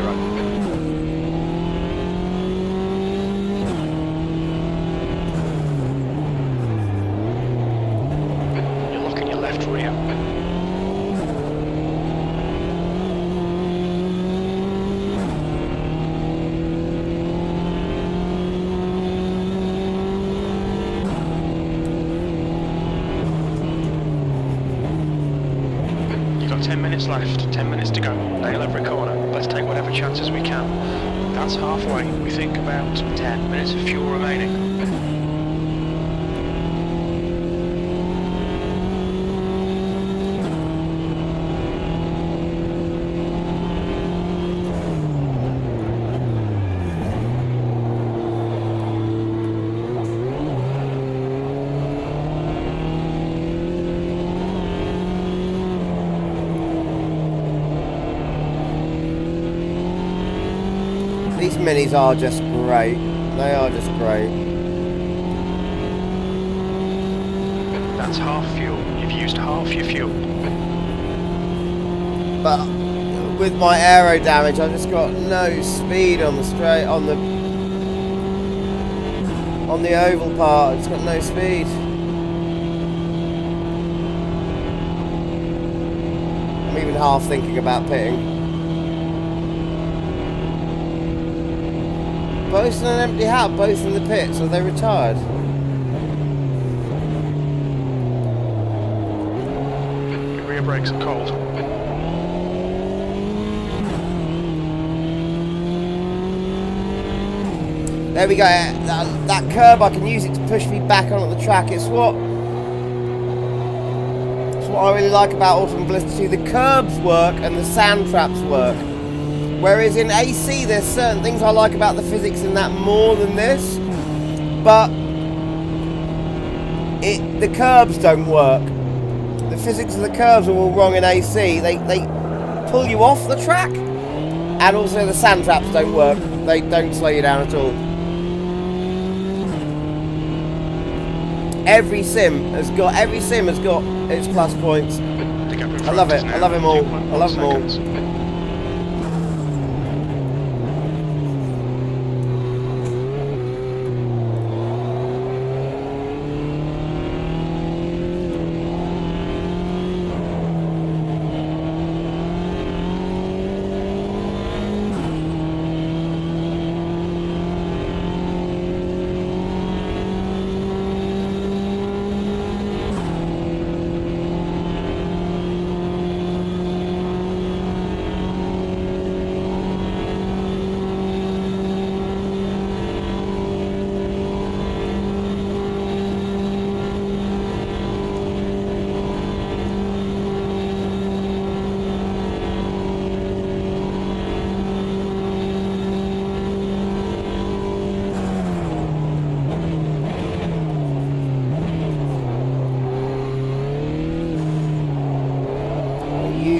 [SPEAKER 3] You're looking your left rear. 10 minutes left, 10 minutes to go. Nail every corner. Let's take whatever chances we can. That's halfway. We think about 10 minutes of fuel remaining.
[SPEAKER 1] These minis are just great. They are just great.
[SPEAKER 3] That's half fuel. You've used half your fuel.
[SPEAKER 1] But with my aero damage, I've just got no speed on the straight, on the oval part. I've just got no speed. I'm even half thinking about pitting. Both in an empty hat, both in the pits, or they retired?
[SPEAKER 3] Your rear brakes are cold.
[SPEAKER 1] There we go. That curb, I can use it to push me back onto the track. It's what I really like about Automobilista. The curbs work and the sand traps work. Whereas in AC, there's certain things I like about the physics in that more than this, but the curbs don't work. The physics of the curbs are all wrong in AC. They pull you off the track, and also the sand traps don't work. They don't slow you down at all. Every sim has got its plus points. I love it. I love them all. I love them all.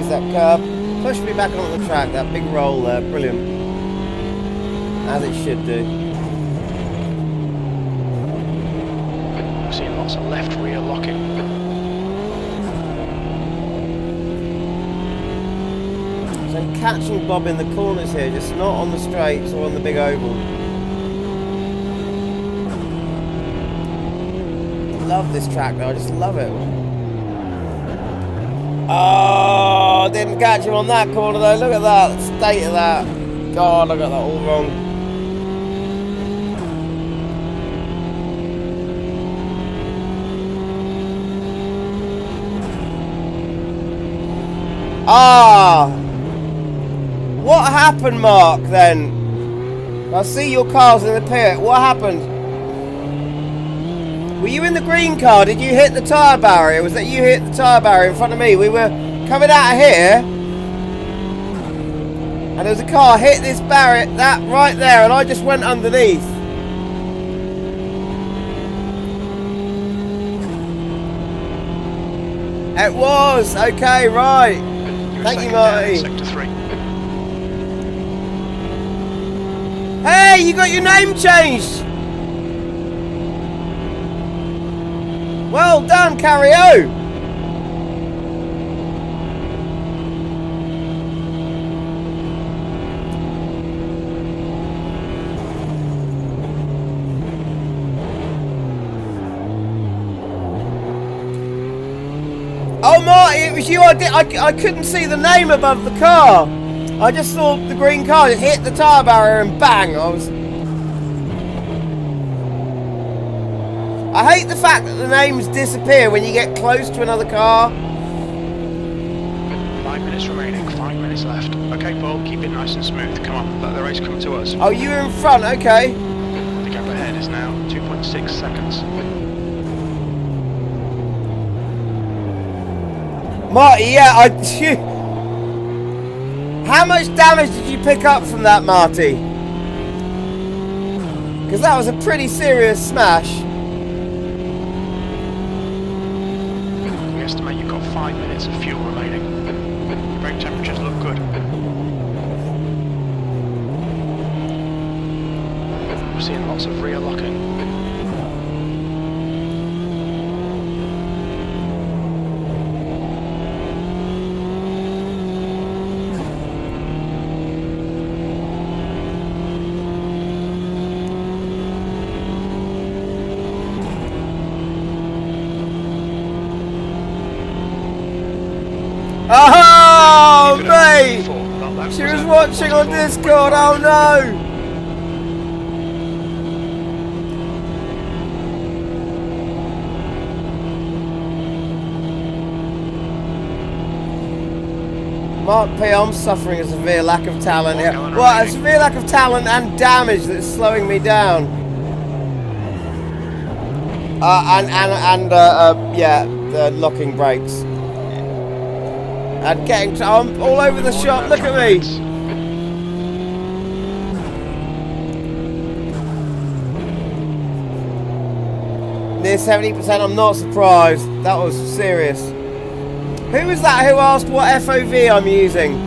[SPEAKER 1] That curb, push me back onto the track, that big roll there, brilliant, as it should do.
[SPEAKER 3] We're seeing lots of left rear locking.
[SPEAKER 1] So I'm catching Bob in the corners here, just not on the straights or on the big oval. I love this track though, I just love it. Oh, didn't catch him on that corner though. Look at that, the state of that. God, I got that all wrong. Ah! What happened, Mark, then? I see your car's in the pit. What happened? Were you in the green car? Did you hit the tyre barrier? Was that you hit the tyre barrier in front of me? We were coming out of here, and there was a car hit this barrier, that right there, and I just went underneath. It was okay, right? Thank you, Marty.
[SPEAKER 3] Sector 3.
[SPEAKER 1] Hey, you got your name changed. Well done, Carrio! Oh, Marty, it was you. I couldn't see the name above the car. I just saw the green car. It hit the tyre barrier and bang. I hate the fact that the names disappear when you get close to another car.
[SPEAKER 3] 5 minutes remaining, 5 minutes left. Okay, Paul, keep it nice and smooth. Come on, let the race come to us.
[SPEAKER 1] Oh, you were in front, okay.
[SPEAKER 3] The gap ahead is now 2.6 seconds.
[SPEAKER 1] Marty, yeah, phew. How much damage did you pick up from that, Marty? Because that was a pretty serious smash.
[SPEAKER 3] We estimate you've got 5 minutes of fuel remaining. Your brake temperatures look good. We're seeing lots of rear locking.
[SPEAKER 1] Oh, mate! She was watching on Discord, oh no! Mark P, I'm suffering a severe lack of talent here. Well, a severe lack of talent and damage that's slowing me down. Yeah, the locking brakes. And getting, I'm all over the shop, look at me! Near 70%, I'm not surprised. That was serious. Who was that who asked what FOV I'm using?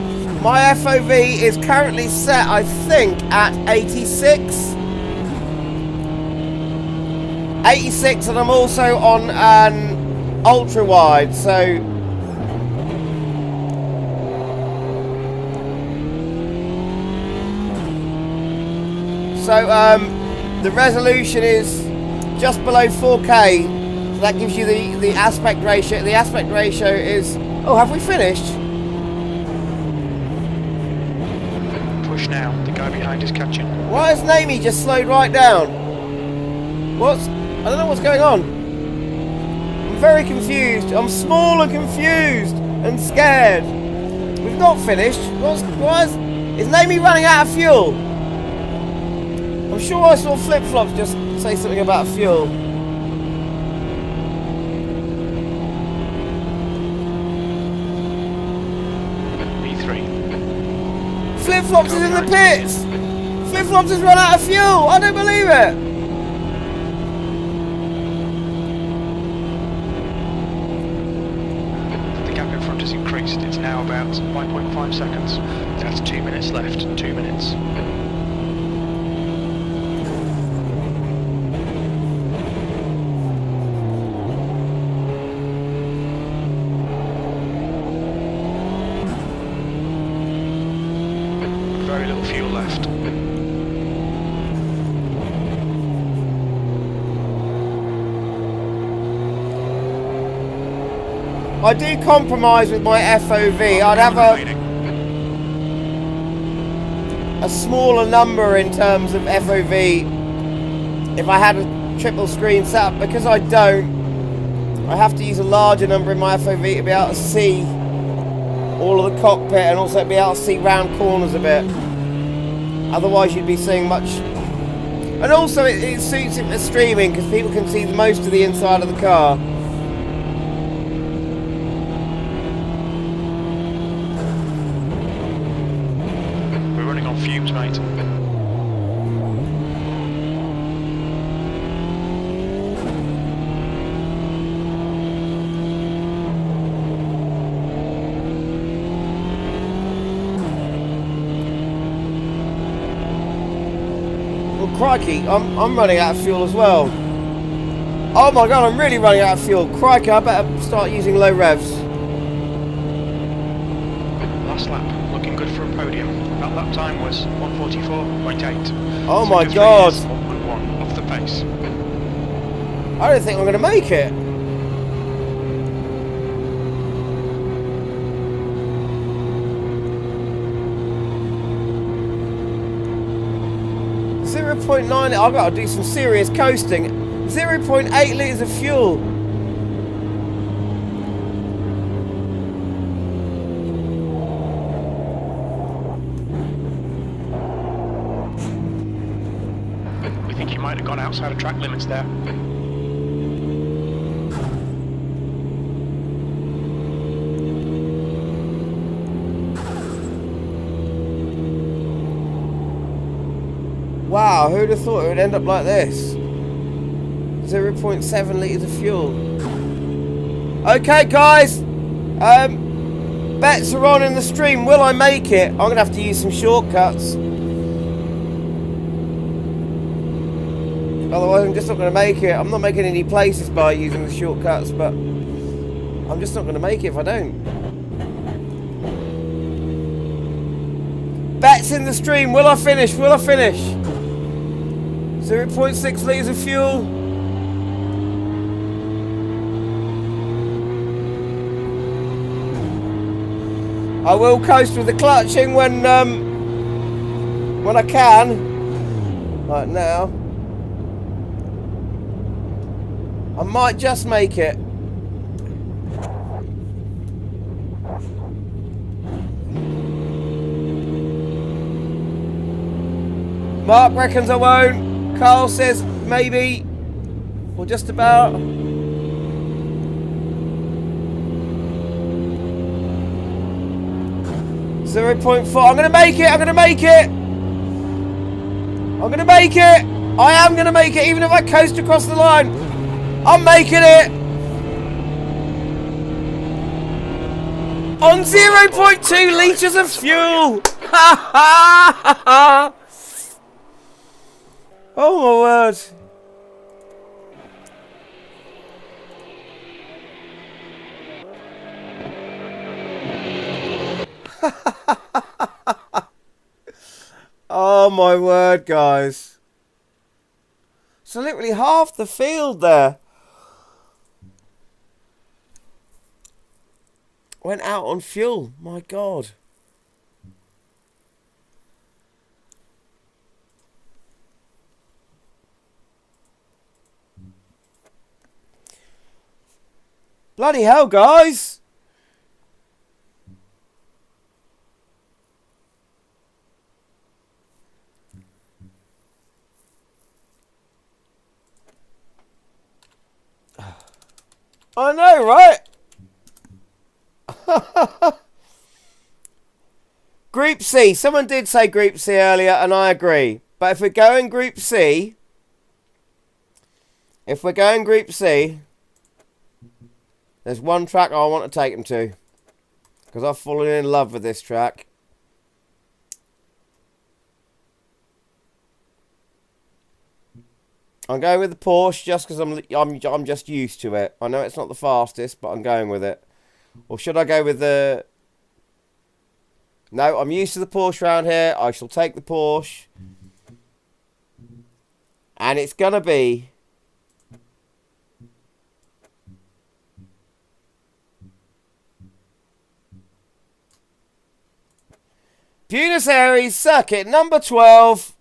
[SPEAKER 1] My FOV is currently set, I think, at 86. 86, and I'm also on an ultra wide, so the resolution is just below 4K, so that gives you the aspect ratio. The aspect ratio is... Oh, have we finished?
[SPEAKER 3] Push now, the guy behind is catching.
[SPEAKER 1] Why has Namie just slowed right down? I don't know what's going on. I'm very confused. I'm small and confused and scared. We've not finished. Is Namie running out of fuel? I'm sure I saw flip-flops just say something about fuel.
[SPEAKER 3] B3.
[SPEAKER 1] Flip-flops is in the pits! Flip-flops has run out of fuel! I don't believe it!
[SPEAKER 3] The gap in front has increased. It's now about 5.5 seconds. That's 2 minutes left. 2 minutes. Very little fuel left.
[SPEAKER 1] I do compromise with my FOV. I'd have a smaller number in terms of FOV if I had a triple screen setup. Because I don't, I have to use a larger number in my FOV to be able to see all of the cockpit and also be able to see round corners a bit. Otherwise you'd be seeing much. And also it suits it for streaming because people can see most of the inside of the car.
[SPEAKER 3] We're running on fumes, mate.
[SPEAKER 1] Crikey, I'm running out of fuel as well. Oh my god, I'm really running out of fuel. Crikey, I better start using low revs.
[SPEAKER 3] Last lap, looking good for a podium. That lap time was 1:44.8.
[SPEAKER 1] Oh my god.
[SPEAKER 3] 1.1 off the pace.
[SPEAKER 1] I don't think I'm going to make it. .9, I've got to do some serious coasting. 0.8 litres of fuel.
[SPEAKER 3] might have gone outside of track limits there.
[SPEAKER 1] Wow, who'd have thought it would end up like this? 0.7 litres of fuel. Okay, guys. Bets are on in the stream. Will I make it? I'm going to have to use some shortcuts. Otherwise, I'm just not going to make it. I'm not making any places by using the shortcuts, but I'm just not going to make it if I don't. Bets in the stream. Will I finish? Will I finish? 0.6 litres of fuel. I will coast with the clutching when I can. Right now. I might just make it. Mark reckons I won't. Carl says maybe. Or just about. 0.4. I'm going to make it. I'm going to make it. I'm going to make it. I am going to make it even if I coast across the line. I'm making it. On 0.2 litres of fuel. Ha ha ha. Oh my word. Oh my word, guys. So literally half the field there went out on fuel. My God. Bloody hell, guys. I know, right? Group C. Someone did say Group C earlier, and I agree. But if we're going Group C, there's one track I want to take them to. Because I've fallen in love with this track. I'm going with the Porsche just because I'm just used to it. I know it's not the fastest, but I'm going with it. Or should I go with the... No, I'm used to the Porsche around here. I shall take the Porsche. And it's going to be... Buenos Aires circuit number 12.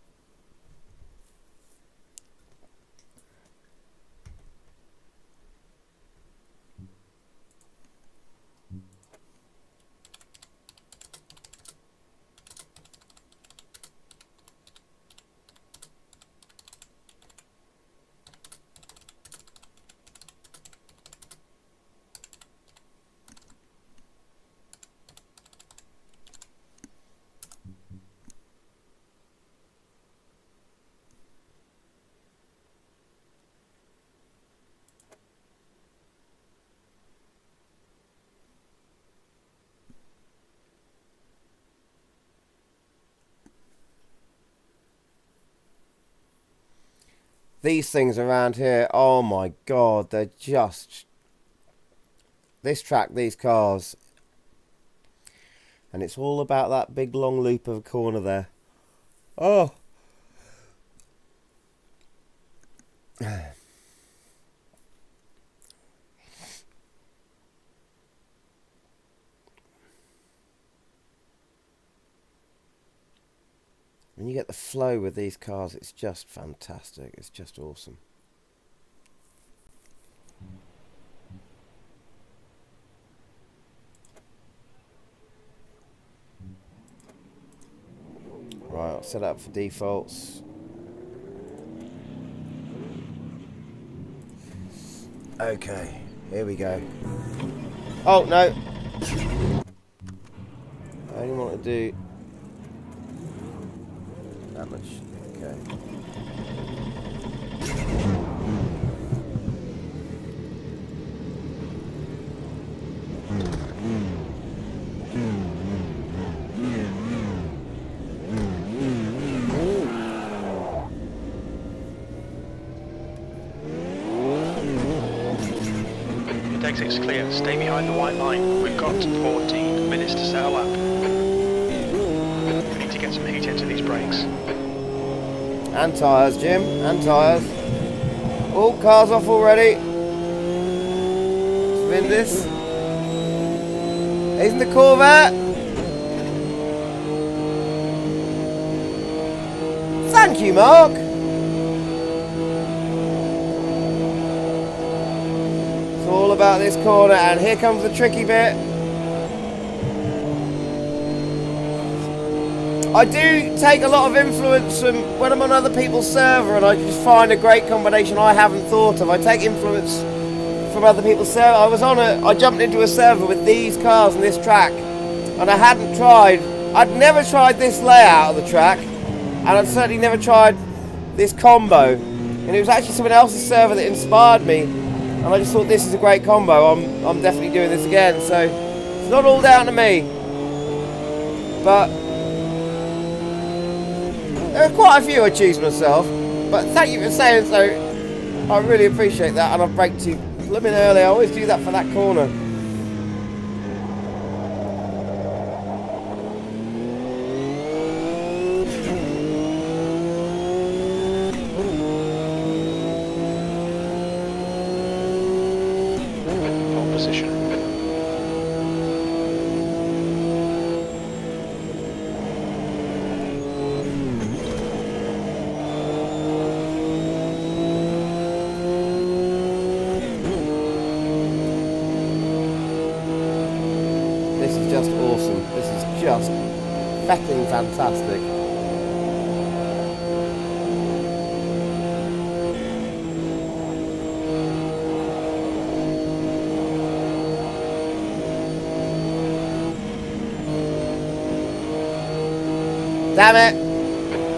[SPEAKER 1] These things around here, oh my God, they're just... This track, these cars. And it's all about that big long loop of a corner there. Oh. When you get the flow with these cars, it's just fantastic. It's just awesome. Right, I'll set up for defaults. Okay, here we go. Oh, no. I only want to do that much. Okay.
[SPEAKER 3] Exit's clear. Stay behind the white line. We've got 14 minutes to set a lap. We need to get some heat into these brakes.
[SPEAKER 1] And tyres, Jim. And tyres. Oh, car's off already. Spin this. Isn't the Corvette? Thank you, Mark. All about this corner, and here comes the tricky bit. I do take a lot of influence from when I'm on other people's server and I just find a great combination I haven't thought of. I take influence from other people's server. I jumped into a server with these cars and this track, and I'd never tried this layout of the track, and I'd certainly never tried this combo, and it was actually someone else's server that inspired me. And I just thought this is a great combo. I'm definitely doing this again. So it's not all down to me. But there are quite a few I choose myself. But thank you for saying so. I really appreciate that. And I've braked you blooming early. I always do that for that corner. Just awesome. This is just fecking fantastic. Damn it!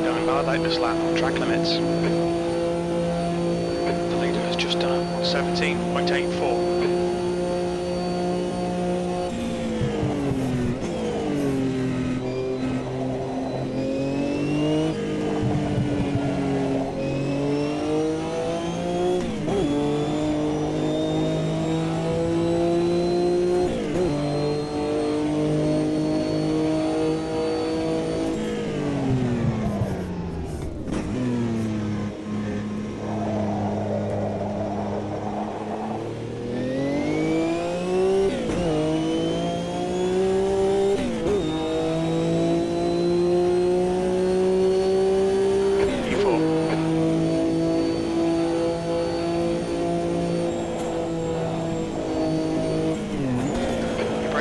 [SPEAKER 3] Don't validate this lap on track limits. The leader has just done it on 17.84.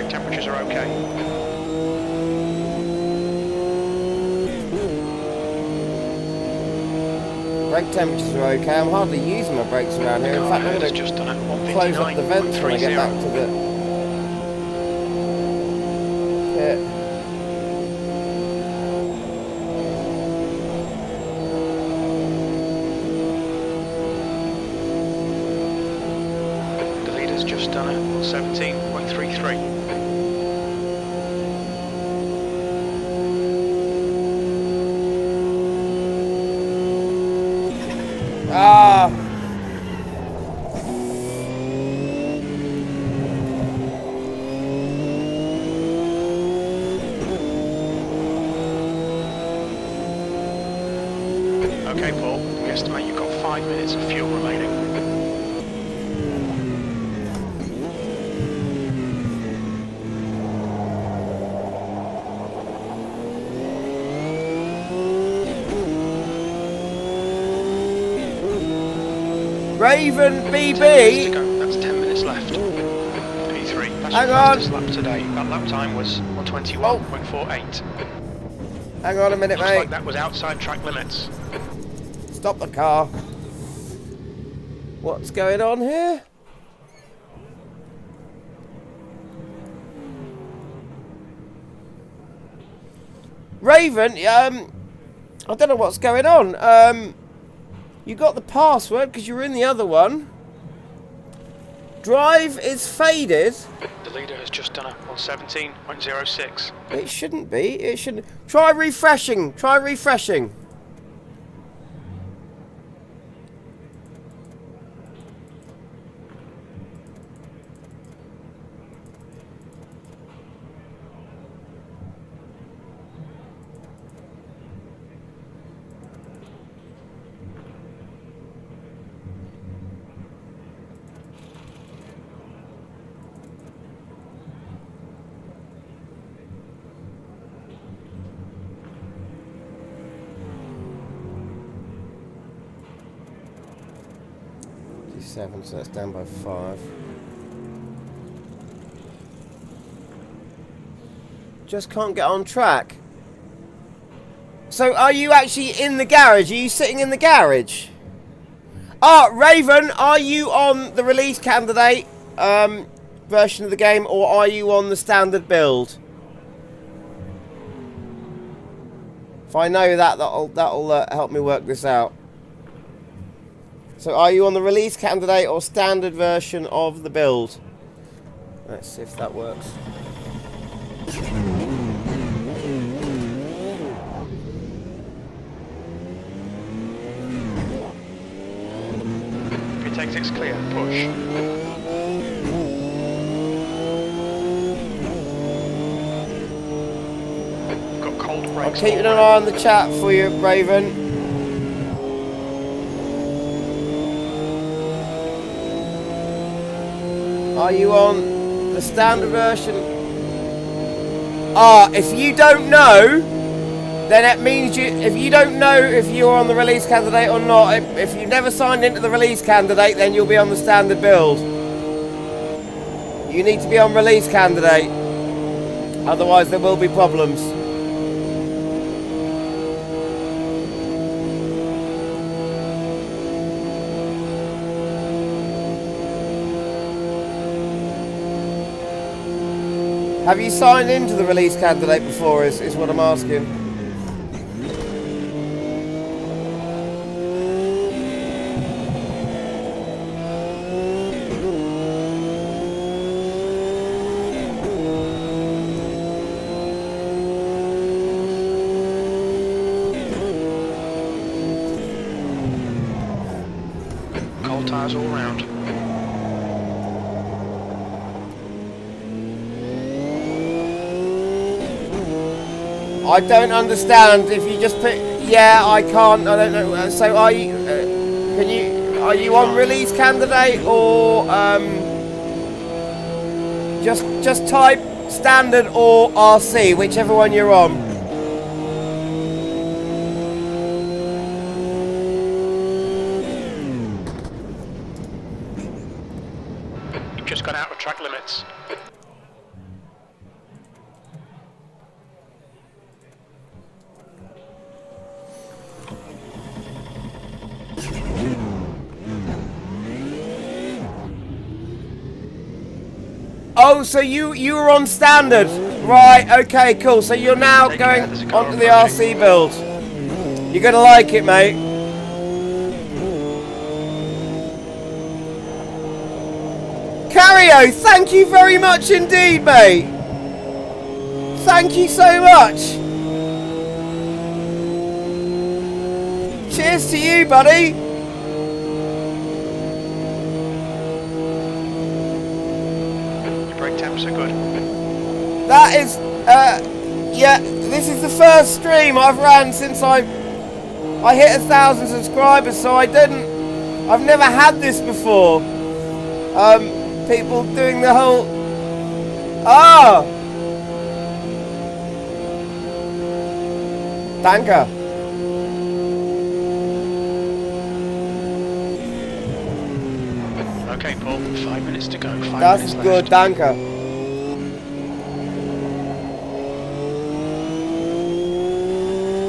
[SPEAKER 3] Temperatures are okay.
[SPEAKER 1] Brake temperatures are okay. I'm hardly using my brakes around here. In fact, I'm going to close up the vents when I get back to the pit.
[SPEAKER 3] The leader's just done it on 17.33.
[SPEAKER 1] Ah!
[SPEAKER 3] Okay, Paul, we estimate you've got 5 minutes of fuel remaining.
[SPEAKER 1] Raven BB.
[SPEAKER 3] 10 minutes to go. That's 10 minutes left. P3. That's
[SPEAKER 1] Hang
[SPEAKER 3] your
[SPEAKER 1] on.
[SPEAKER 3] fastest lap today. That lap time was 1:21.48.
[SPEAKER 1] Hang on a minute,
[SPEAKER 3] Looks
[SPEAKER 1] mate.
[SPEAKER 3] like that was outside track limits.
[SPEAKER 1] Stop the car. What's going on here? Raven, I don't know what's going on. You got the password because you were in the other one. Drive is faded.
[SPEAKER 3] The leader has just done a 117.06.
[SPEAKER 1] It shouldn't be. It shouldn't. Try refreshing. Try refreshing. Seven, so that's down by 5. Just can't get on track. So are you actually in the garage? Are you sitting in the garage? Raven, are you on the release candidate version of the game, or are you on the standard build? If I know that, that'll help me work this out. So are you on the release candidate or standard version of the build? Let's see if that works.
[SPEAKER 3] Tactics clear, push. Got cold brakes.
[SPEAKER 1] I'm keeping an eye on the chat for you, Raven. Are you on the standard version? If you don't know, then it means if you don't know if you're on the release candidate or not, if you've never signed into the release candidate, then you'll be on the standard build. You need to be on release candidate, otherwise there will be problems. Have you signed into the release candidate before, is what I'm asking.
[SPEAKER 3] Cold tyres all round.
[SPEAKER 1] I don't understand if you just put, yeah, I can't, I don't know, so are you, are you on release candidate or, just type standard or RC, whichever one you're on.
[SPEAKER 3] You've just gone out of track limits.
[SPEAKER 1] Oh, so you were on standard. Right, okay, cool. So you're now going onto the RC build. You're going to like it, mate. Cario, thank you very much indeed, mate. Thank you so much. Cheers to you, buddy.
[SPEAKER 3] Brake temps are good.
[SPEAKER 1] That is, yeah, this is the first stream I've ran since I hit 1,000 subscribers, so I've never had this before. People doing the whole, danke.
[SPEAKER 3] Okay, Paul, 5 minutes to go. 5
[SPEAKER 1] That's
[SPEAKER 3] minutes
[SPEAKER 1] good,
[SPEAKER 3] left.
[SPEAKER 1] danke.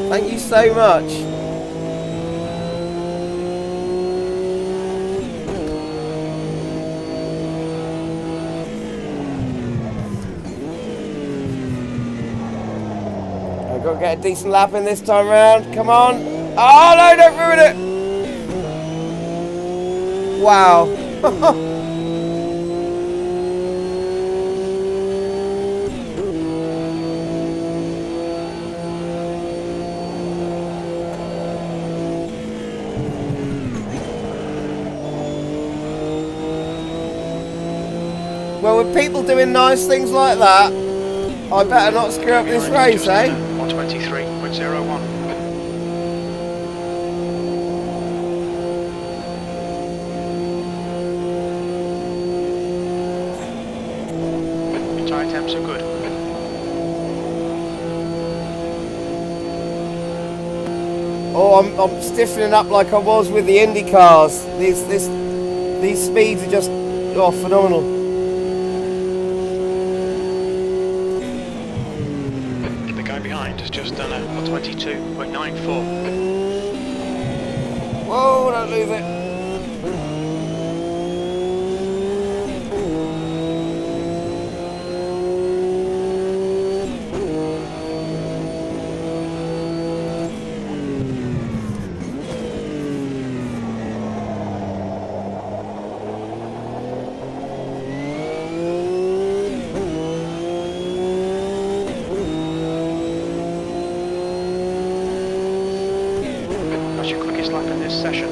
[SPEAKER 1] Thank you so much. I've got to get a decent lap in this time round. Come on. Oh, no, don't ruin it. Wow. Well, with people doing nice things like that, I better not screw up this race, eh?
[SPEAKER 3] 123.01. Tyre temps are good.
[SPEAKER 1] Oh, I'm stiffening up like I was with the Indy cars. These speeds are just phenomenal.
[SPEAKER 3] The guy behind has just done a 22.94.
[SPEAKER 1] Whoa, don't lose it.
[SPEAKER 3] That's your quickest lap in this session.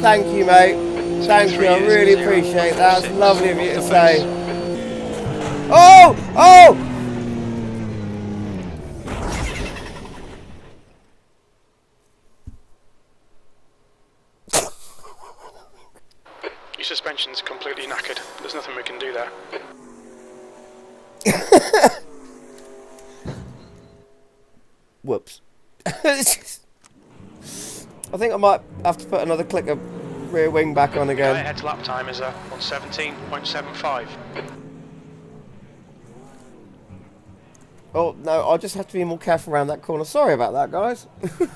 [SPEAKER 1] Thank you, mate. Thank you. I
[SPEAKER 3] 3
[SPEAKER 1] really
[SPEAKER 3] years,
[SPEAKER 1] appreciate that. That's
[SPEAKER 3] 0.46
[SPEAKER 1] lovely of you
[SPEAKER 3] off
[SPEAKER 1] to
[SPEAKER 3] the
[SPEAKER 1] say.
[SPEAKER 3] pace.
[SPEAKER 1] Oh! Oh!
[SPEAKER 3] Your suspension's completely knackered. There's nothing we can do there.
[SPEAKER 1] Whoops. I think I might have to put another click of rear wing back on
[SPEAKER 3] Guy
[SPEAKER 1] again.
[SPEAKER 3] ahead's lap time is 117.75.
[SPEAKER 1] Oh, no, I'll just have to be more careful around that corner. Sorry about that, guys.
[SPEAKER 3] The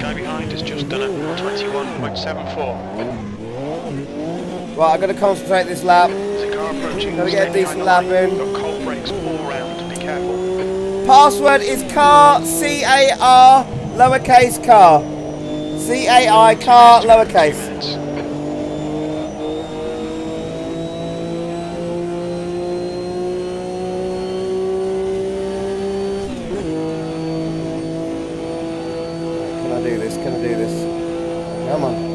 [SPEAKER 3] guy behind has just done a 21.74.
[SPEAKER 1] Right, I've got to concentrate this lap.
[SPEAKER 3] There's a car approaching.
[SPEAKER 1] Gotta get a
[SPEAKER 3] Stay
[SPEAKER 1] decent
[SPEAKER 3] behind the
[SPEAKER 1] lap
[SPEAKER 3] line.
[SPEAKER 1] in.
[SPEAKER 3] Got cold brakes all round. Be careful.
[SPEAKER 1] Password is car, C-A-R, lowercase car. C-A-I, car,
[SPEAKER 3] 2
[SPEAKER 1] lowercase.
[SPEAKER 3] minutes.
[SPEAKER 1] Can I do this? Can I do this? Come on.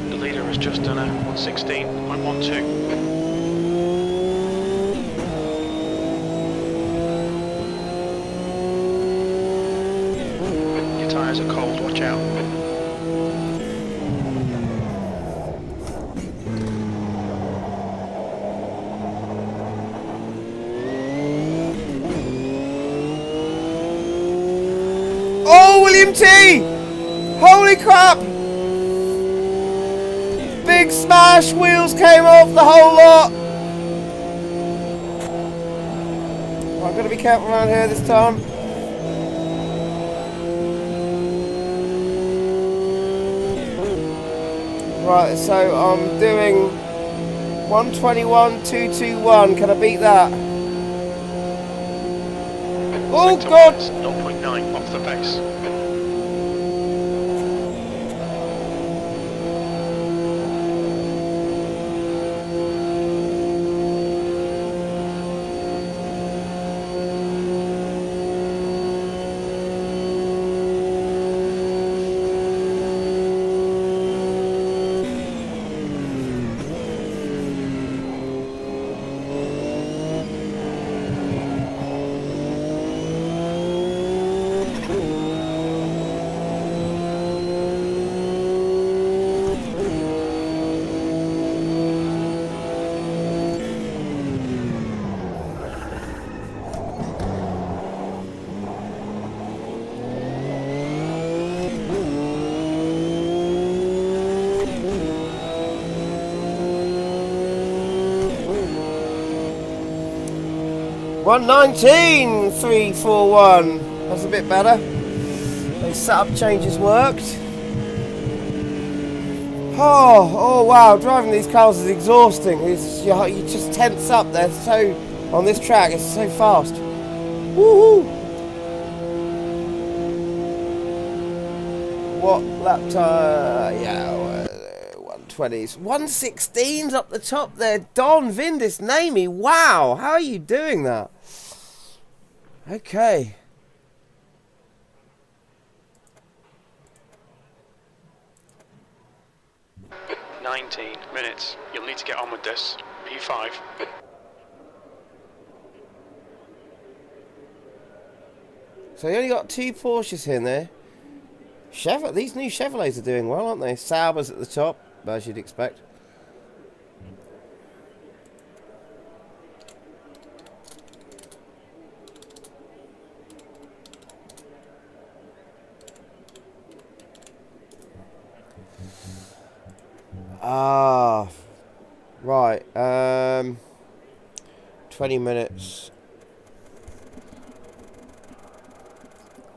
[SPEAKER 3] The leader has just done a 116.12. Your tyres are cold, watch out.
[SPEAKER 1] Oh, William T! Holy crap! Big smash, wheels came off, the whole lot. I've got to be careful around here this time. Right, so I'm doing 121.221. Can I beat that? Oh
[SPEAKER 3] Sector
[SPEAKER 1] God!
[SPEAKER 3] 0.9 off the pace.
[SPEAKER 1] 119, 341. That's a bit better. Those setup changes worked. Oh wow, driving these cars is exhausting. You just tense up. They're so, on this track, it's so fast. Woohoo! What lap time? Yeah, 120s. 116s up the top there. Don Vindis Namey. Wow, how are you doing that? Okay.
[SPEAKER 3] minutes. You'll need to get on with this. P5.
[SPEAKER 1] So you only got 2 Porsches in there. These new Chevrolets are doing well, aren't they? Sauber's at the top, as you'd expect. Ah, right. 20 minutes.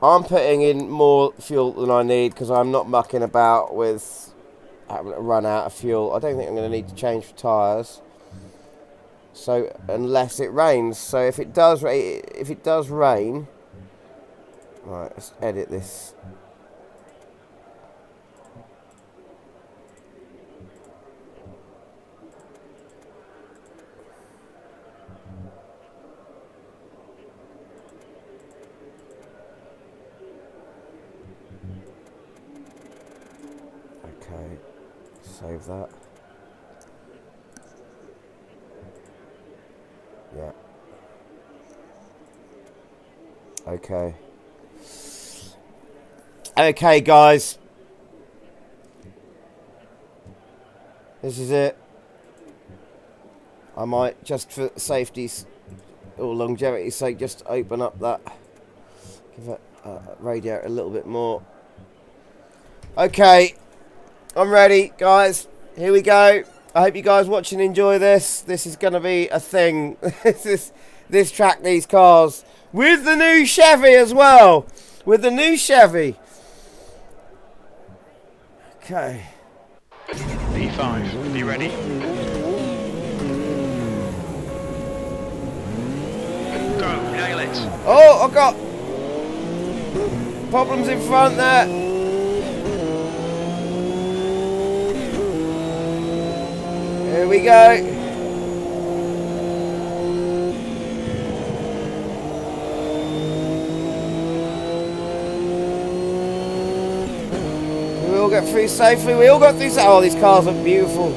[SPEAKER 1] I'm putting in more fuel than I need because I'm not mucking about with having to run out of fuel. I don't think I'm going to need to change for tyres. So unless it rains. So if it does rain, right, let's edit this. Okay, save that. Yeah. Okay. Okay, guys. This is it. I might, just for safety's or longevity's sake, just open up that. Give that radiator a little bit more. Okay. I'm ready, guys. Here we go. I hope you guys watching enjoy this. This is going to be a thing. this track, these cars. With the new Chevy as well. With the new Chevy. Okay.
[SPEAKER 3] P5, be ready? Go, nail it.
[SPEAKER 1] Oh, I've got problems in front there. Here we go. We all get through safely. We all got through safely. Oh, these cars are beautiful.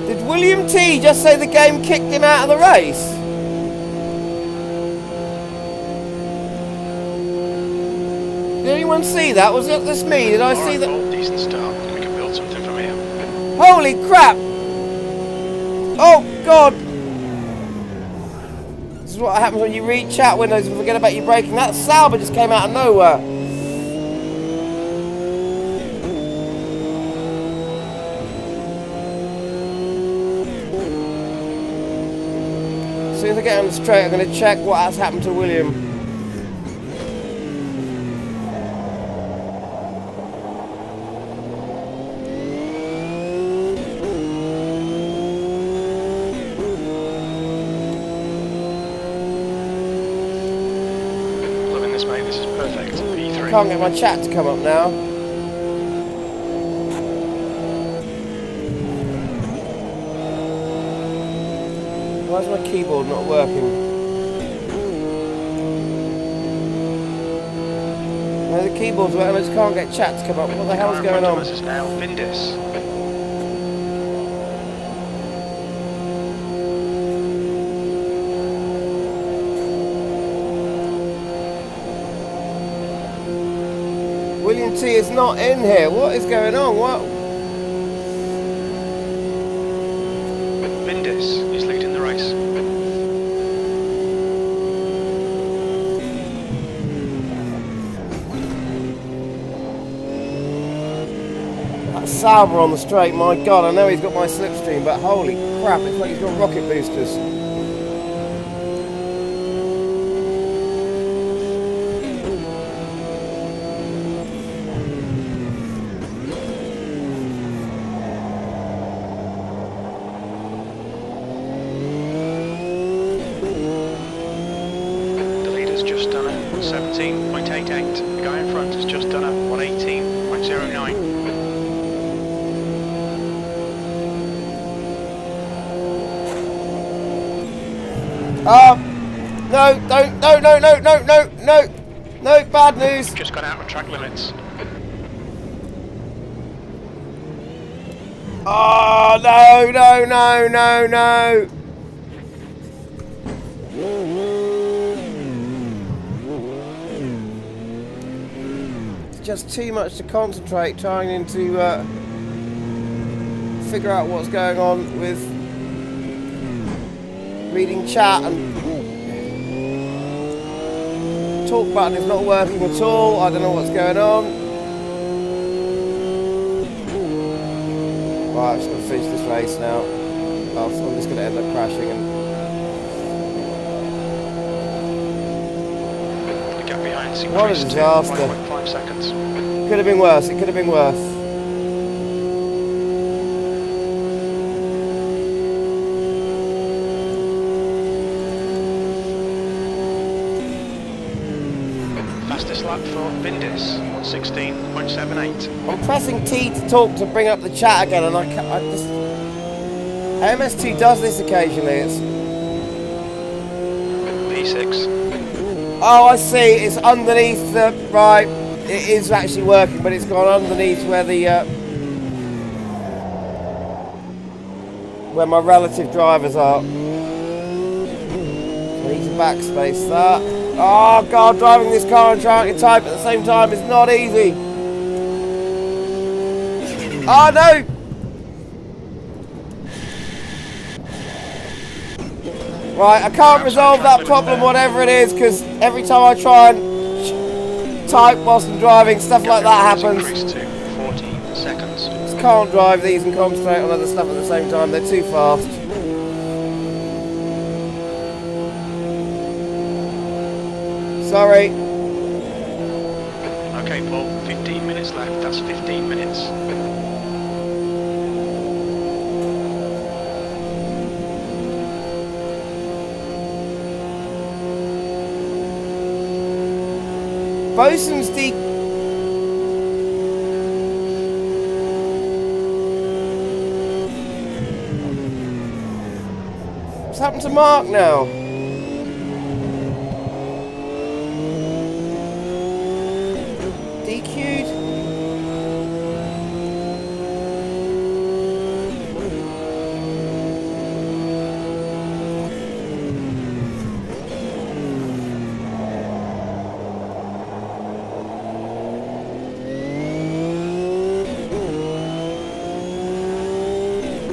[SPEAKER 1] Did William T just say the game kicked him out of the race? Did anyone see that? Was it just me? Did I see that?
[SPEAKER 3] Decent start. We can build something from here.
[SPEAKER 1] Holy crap! Oh god! This is what happens when you read chat windows and forget about your braking. That Sauber just came out of nowhere. As soon as I get on the straight, I'm going to check what has happened to William. I can't get my chat to come up now. Why is my keyboard not working? No, the keyboard's working, I just can't get chat to come up. What the hell's going on?
[SPEAKER 3] This is now Vindis.
[SPEAKER 1] William T is not in here. What is going on? What?
[SPEAKER 3] Vindis is leading the race.
[SPEAKER 1] that Sauber on the straight, my god, I know he's got my slipstream, but holy crap, it's like he's got rocket boosters.
[SPEAKER 3] The leader's just done a 17.88. The guy in front has just done a 118.09.
[SPEAKER 1] No, bad news.
[SPEAKER 3] Just gone out of track limits.
[SPEAKER 1] Oh, no. It's just too much to concentrate trying to figure out what's going on with reading chat, and talk button is not working at all. I don't know what's going on. Right, I'm just going to finish this race now. I'm just going to end up crashing. And
[SPEAKER 3] The gap behind's
[SPEAKER 1] what a
[SPEAKER 3] increased to
[SPEAKER 1] disaster.
[SPEAKER 3] 1.5 seconds.
[SPEAKER 1] Could have been worse. It could have been worse.
[SPEAKER 3] Fastest lap for Vindis, 116.78.
[SPEAKER 1] I'm pressing T to talk to bring up the chat again, and I just... MS2 does this occasionally. It's...
[SPEAKER 3] P6.
[SPEAKER 1] Oh, I see. It's underneath the... Right. It is actually working, but it's gone underneath where the... where my relative drivers are. I need to backspace that. Oh, God, driving this car and trying to type at the same time is not easy. Oh, no! Right, I can't resolve that problem, whatever it is, because every time I try and type whilst I'm driving, stuff like that happens.
[SPEAKER 3] Increased to 40 seconds.
[SPEAKER 1] Just can't drive these and concentrate on other stuff at the same time. They're too fast. Sorry.
[SPEAKER 3] Okay, Paul, 15 minutes left. That's 15 minutes.
[SPEAKER 1] Bosun's What's happened to Mark now? DQ'd?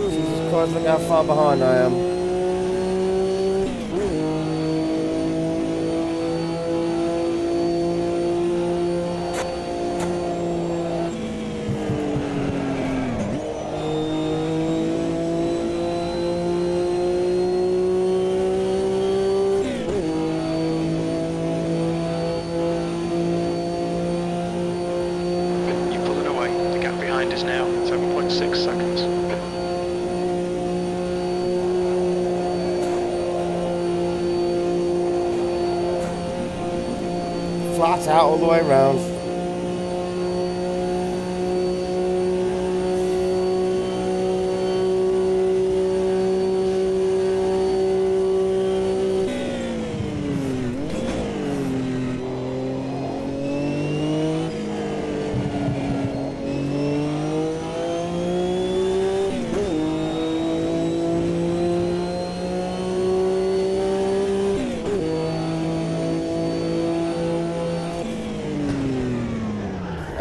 [SPEAKER 1] Jesus Christ, look how far behind I am.
[SPEAKER 3] You're pulling away. The gap behind is now 7.6 seconds.
[SPEAKER 1] Flat out all the way around.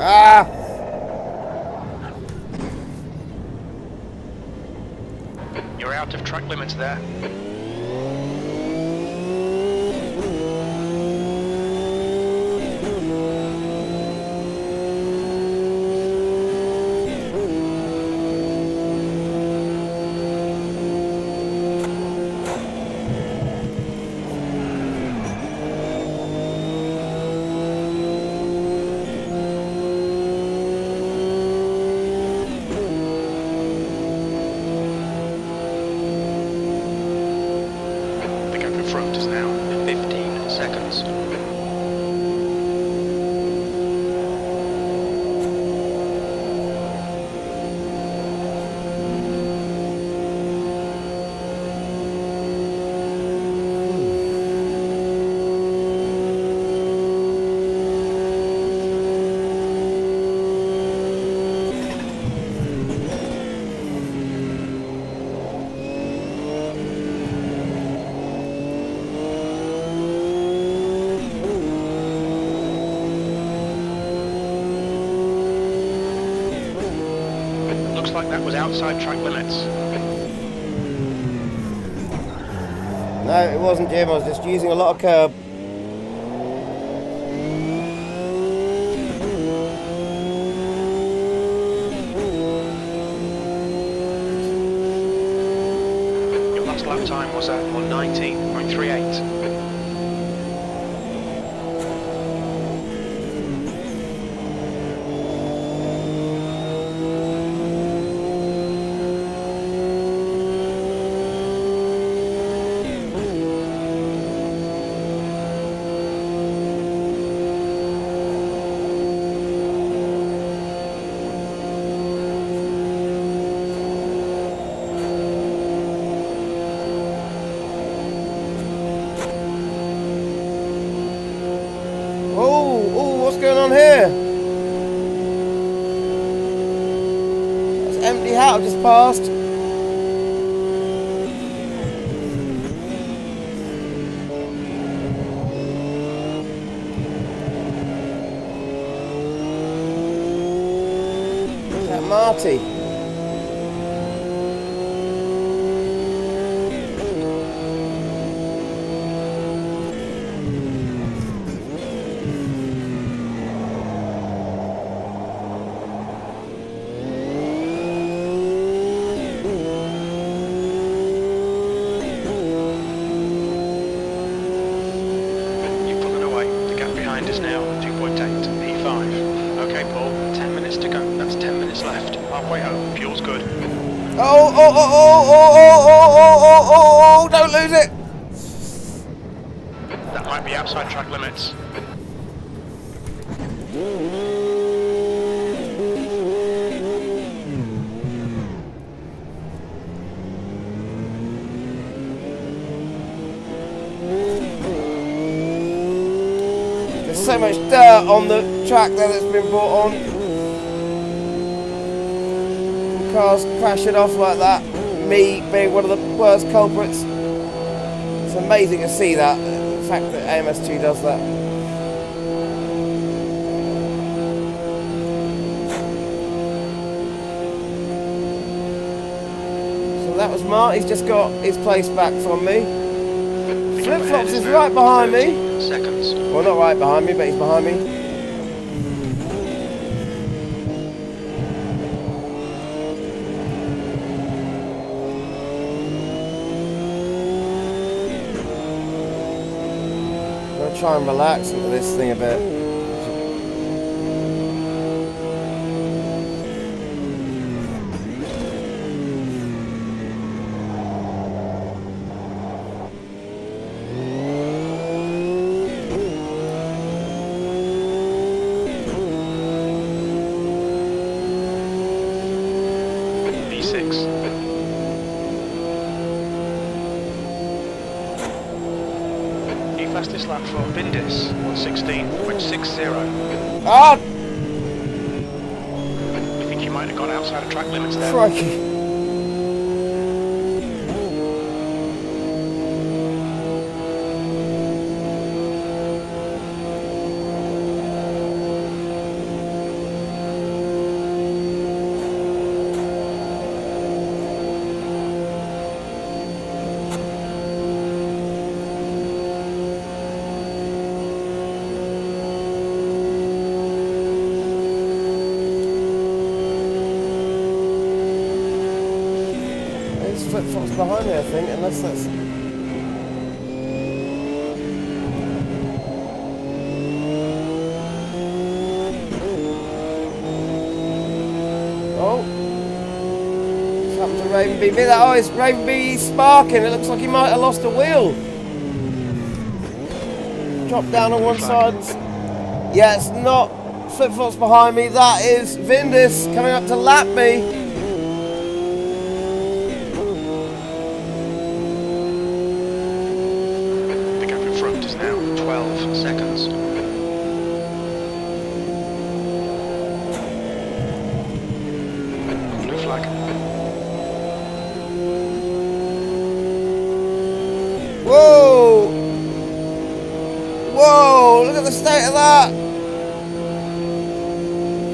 [SPEAKER 1] Ah!
[SPEAKER 3] You're out of track limits there. Looks like that was outside track limits.
[SPEAKER 1] No, it wasn't, Jim. I was just using a lot of curb.
[SPEAKER 3] Your last lap time was at 1:19.38.
[SPEAKER 1] What's going on here? That's an empty hat I've just passed. Look at that Marty.
[SPEAKER 3] Is now 2.8 P5. Okay, Paul, 10 minutes to go. That's 10 minutes left. Halfway home. Fuel's good.
[SPEAKER 1] Oh, don't lose it.
[SPEAKER 3] That might be outside track limits.
[SPEAKER 1] So much dirt on the track there that's been brought on. Cars crashing off like that. Me being one of the worst culprits. It's amazing to see that. The fact that AMS2 does that. So that was Mark. He's just got his place back from me. Flip-flops is right behind me.
[SPEAKER 3] Seconds.
[SPEAKER 1] Well, not right behind me, but he's behind me. I'm going to try and relax into this thing a bit.
[SPEAKER 3] Fastest lap for Vindis, 1:16.60.
[SPEAKER 1] Ah!
[SPEAKER 3] I think you might have gone outside of track limits there.
[SPEAKER 1] Crikey. Flip-flops behind me, I think, unless that's... Oh! What's happened to Raven B? Oh, it's Raven B sparking. It looks like he might have lost a wheel. Dropped down on one side. Yeah, it's not flip-flops behind me. That is Vindis coming up to lap me. Whoa! Whoa! Look at the state of that!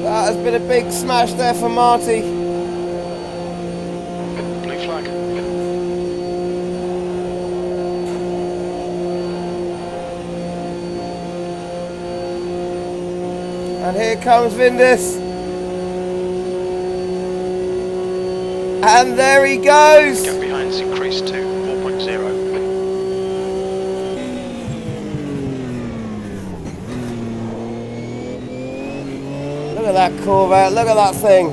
[SPEAKER 1] That has been a big smash there for Marty. here comes Vindis. And there he goes.
[SPEAKER 3] Gap behind's increased to 4.0.
[SPEAKER 1] Look at that Corvette, look at that thing.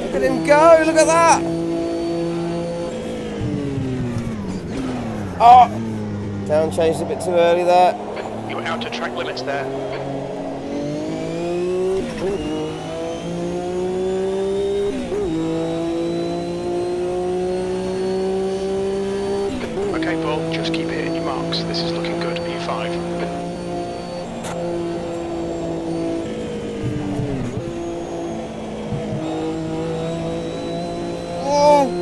[SPEAKER 1] Look at him go, look at that. Oh, down changed a bit too early there.
[SPEAKER 3] You're out to track limits there. Okay, Paul, just keep hitting your marks. This is looking good. E5.
[SPEAKER 1] Oh.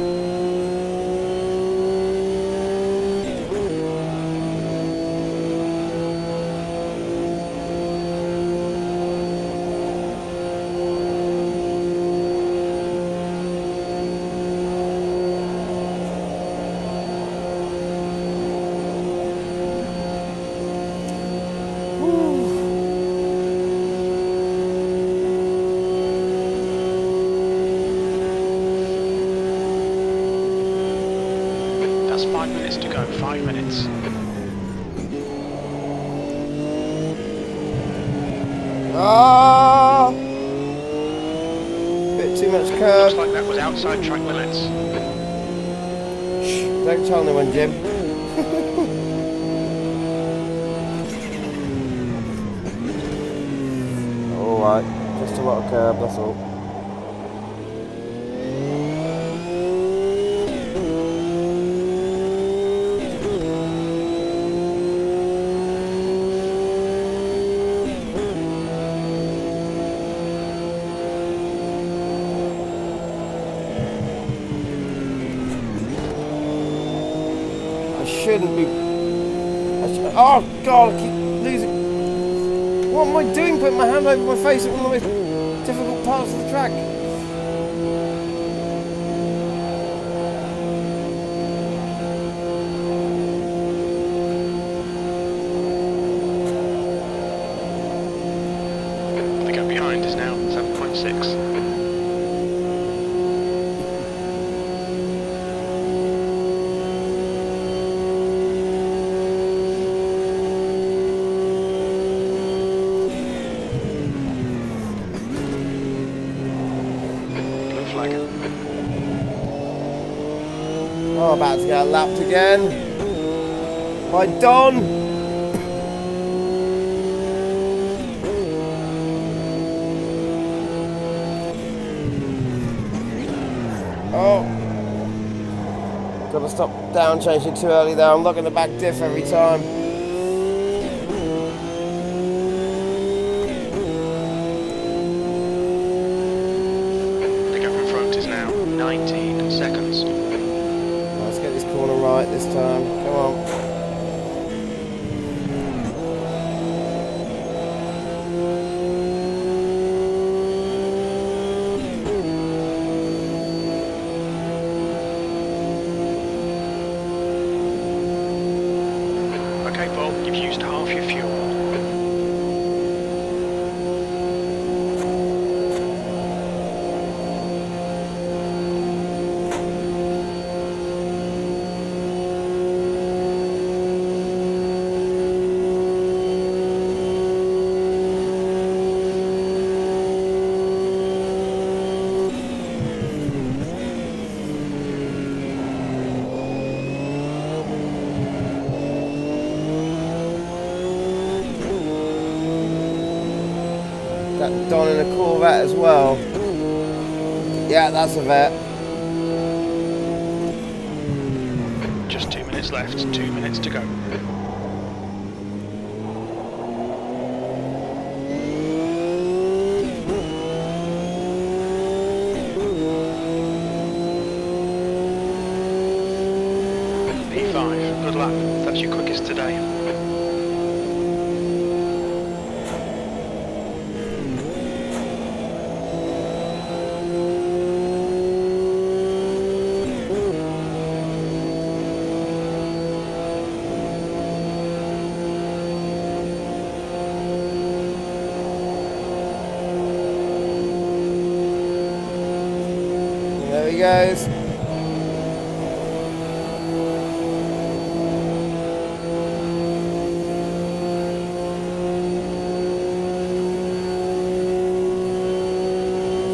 [SPEAKER 3] That's 5 minutes to go. 5 minutes.
[SPEAKER 1] Ah! Bit too much
[SPEAKER 3] Looks
[SPEAKER 1] curb.
[SPEAKER 3] like that was outside track limits.
[SPEAKER 1] Shh, don't tell anyone, Jim. Alright, just a lot of curb, that's all. Shouldn't be. Oh God! I keep losing. What am I doing? Putting my hand over my face at one of the most difficult parts of the track.
[SPEAKER 3] The gap behind is now 7.6.
[SPEAKER 1] Oh, about to get lapped again by Don. Oh, gotta stop down changing too early there. I'm looking the back diff every time.
[SPEAKER 3] The gap in front is now 19 seconds.
[SPEAKER 1] Let's get this corner right this time. Come on.
[SPEAKER 3] Okay, Paul, you've used half your fuel.
[SPEAKER 1] That Don in a Corvette as well. Yeah, that's a vet.
[SPEAKER 3] Just 2 minutes left, 2 minutes to go. E5, good lap. That's your quickest today.
[SPEAKER 1] goes.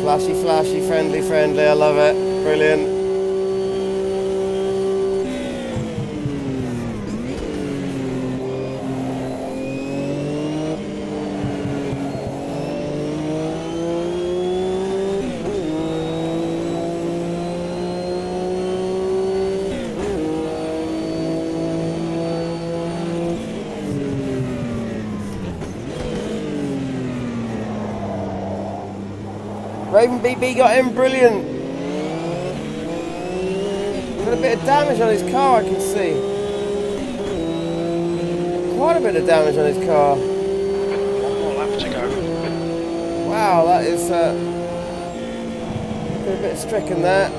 [SPEAKER 1] Flashy, flashy, friendly, friendly. I love it. Brilliant. Raven BB got in, brilliant. Got a bit of damage on his car, I can see. Quite a bit of damage on his car.
[SPEAKER 3] One more lap to go.
[SPEAKER 1] Wow, that is got a bit stricken there.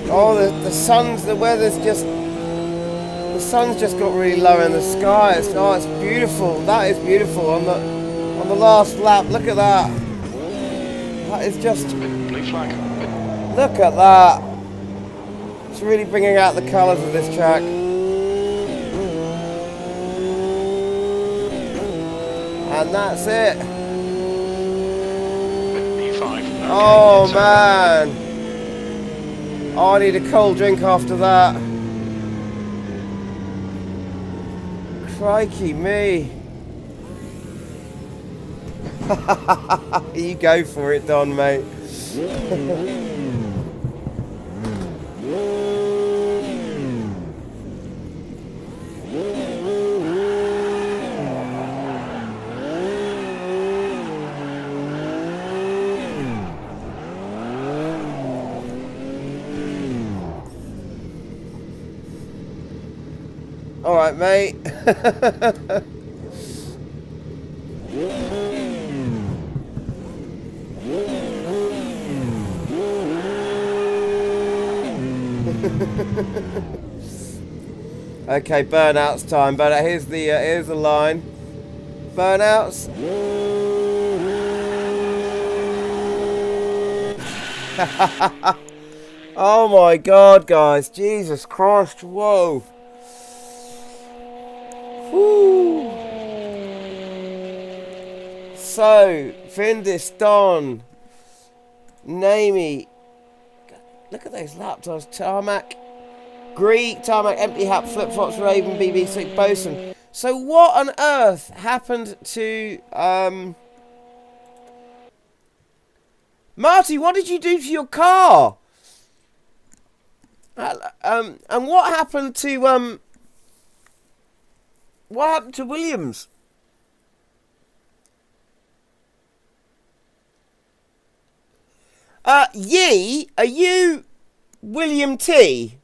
[SPEAKER 1] Oh, the sun's just got really low in the sky. It's beautiful. That is beautiful on the last lap. Look at that. That is just,
[SPEAKER 3] Blue flag.
[SPEAKER 1] look at that. It's really bringing out the colours of this track. And that's it.
[SPEAKER 3] P5. Okay,
[SPEAKER 1] Oh
[SPEAKER 3] it's over.
[SPEAKER 1] man. Oh, I need a cold drink after that. Crikey me. You go for it, Don, mate. All right, mate. Okay, burnouts time. Burnout. Here's the line. Burnouts. Oh my God, guys! Jesus Christ! Whoa! Woo. So, Findis, Don, Namey. Look at those lap times. Tarmac, Greek, Tarmac, Empty Hat, Flip Flops, Raven, BB6, Bosun. So, what on earth happened to Marty? What did you do to your car? And what happened to Williams? Yee, are you William T?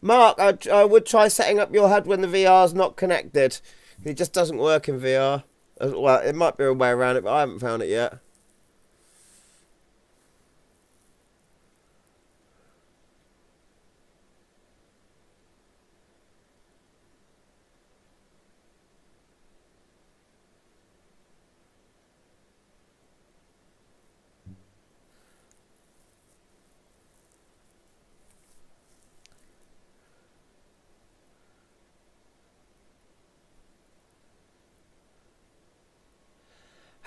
[SPEAKER 1] Mark, I would try setting up your HUD when the VR's not connected. It just doesn't work in VR. Well, it might be a way around it, but I haven't found it yet.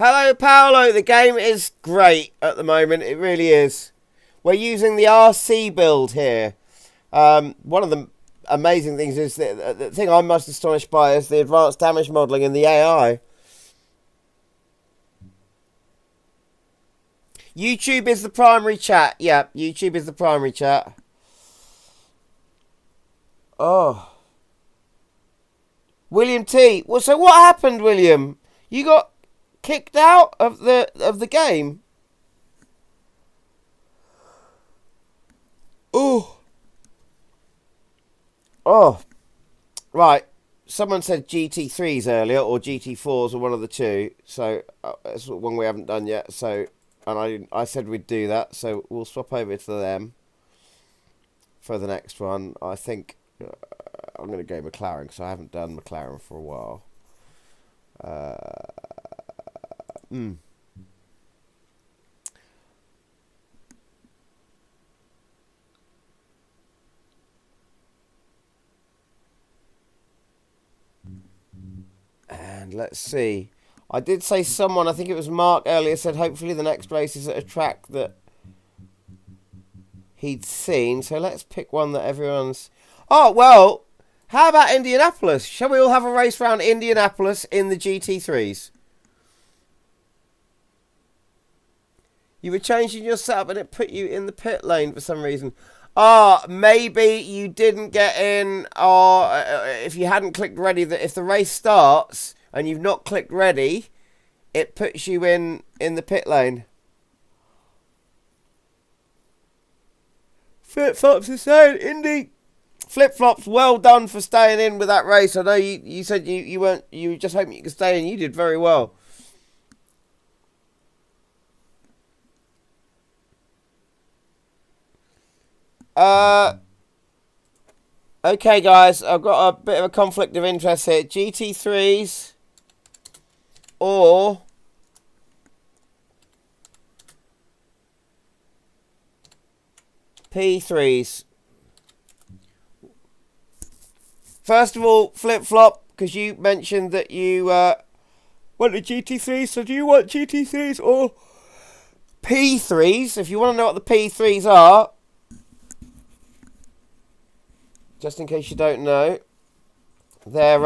[SPEAKER 1] Hello, Paolo. The game is great at the moment. It really is. We're using the RC build here. One of the amazing things is the thing I'm most astonished by is the advanced damage modelling and the AI. YouTube is the primary chat. Yeah, YouTube is the primary chat. Oh. William T. Well, so what happened, William? You got kicked out of the game? Oh. Oh. Right. Someone said GT3s earlier, or GT4s, or one of the two. So, that's one we haven't done yet. So, and I said we'd do that. So, we'll swap over to them for the next one. I think I'm going to go McLaren, because I haven't done McLaren for a while. And let's see. I did say someone, I think it was Mark earlier, said hopefully the next race is at a track that he'd seen. So let's pick one that everyone's... Oh, well, how about Indianapolis? Shall we all have a race round Indianapolis in the GT3s? You were changing your setup and it put you in the pit lane for some reason. Ah, maybe you didn't get in, or if you hadn't clicked ready, that if the race starts and you've not clicked ready, it puts you in the pit lane. Flip-flops is saying, Indy, flip-flops, well done for staying in with that race. I know you said you weren't, you were just hoping you could stay in. You did very well. Okay, guys, I've got a bit of a conflict of interest here. GT3s or P3s. First of all, flip-flop, because you mentioned that you wanted GT3s, so do you want GT3s or P3s? If you want to know what the P3s are, just in case you don't know, they're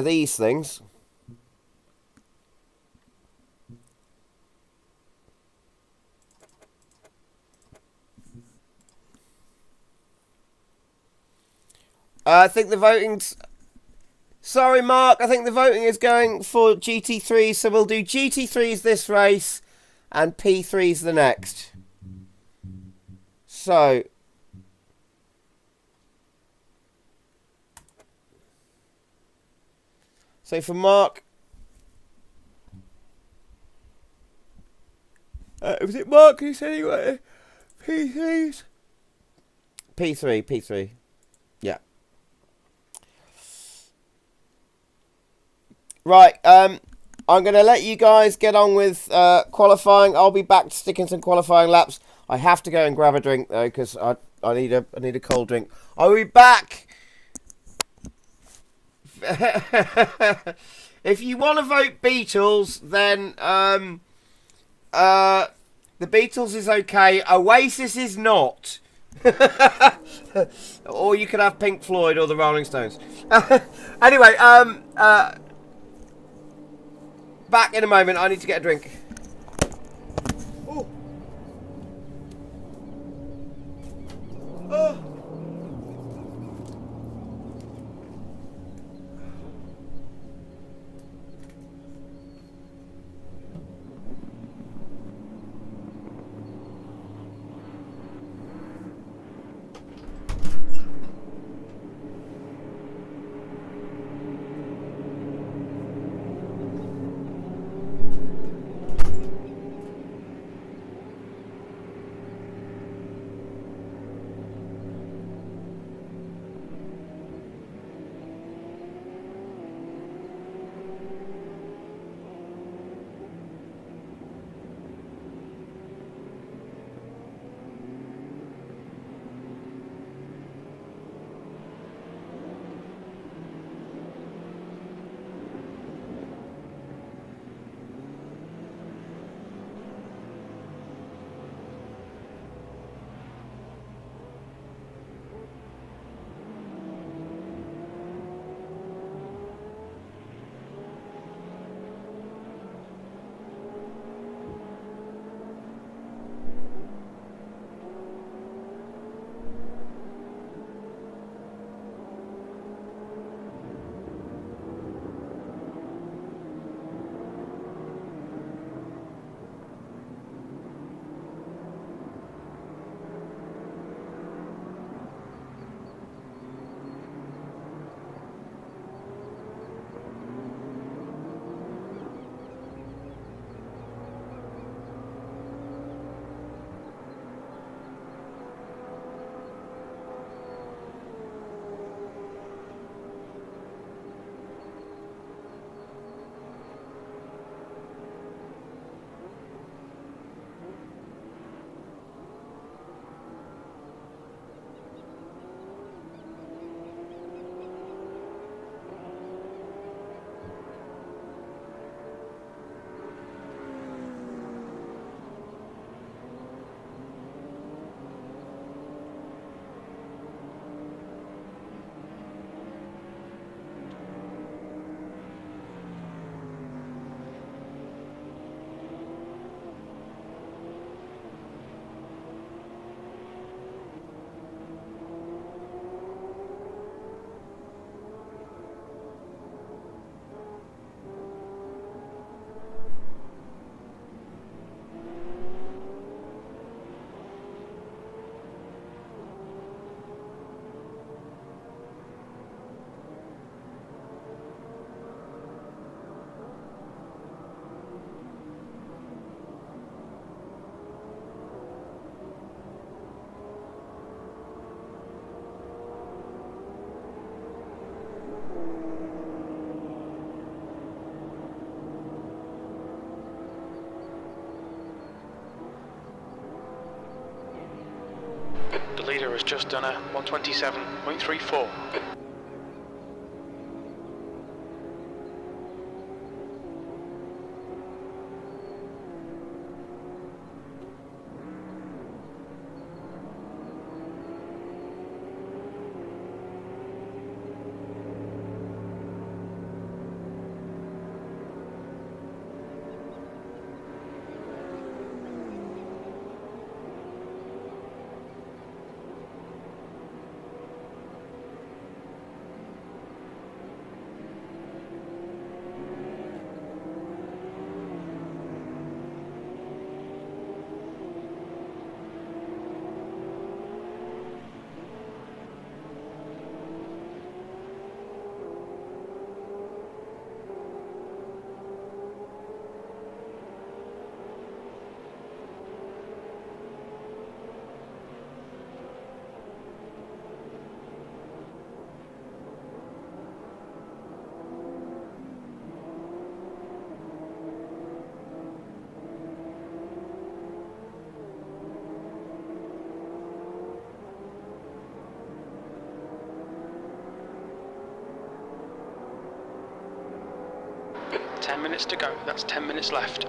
[SPEAKER 1] these things. I think the voting's... Sorry, Mark, I think the voting is going for GT3s, so we'll do GT3s this race and P3s the next. So, for Mark, was it Mark who said he wanted P3s? P3, yeah. Right, I'm going to let you guys get on with qualifying. I'll be back to sticking some qualifying laps. I have to go and grab a drink though, because I need a cold drink. I'll be back. If you want to vote Beatles, then the Beatles is okay. Oasis is not. Or you could have Pink Floyd or the Rolling Stones. Anyway, back in a moment. I need to get a drink. Ooh. Oh.
[SPEAKER 3] just done a 127.34. Ten minutes to go. That's 10 minutes left.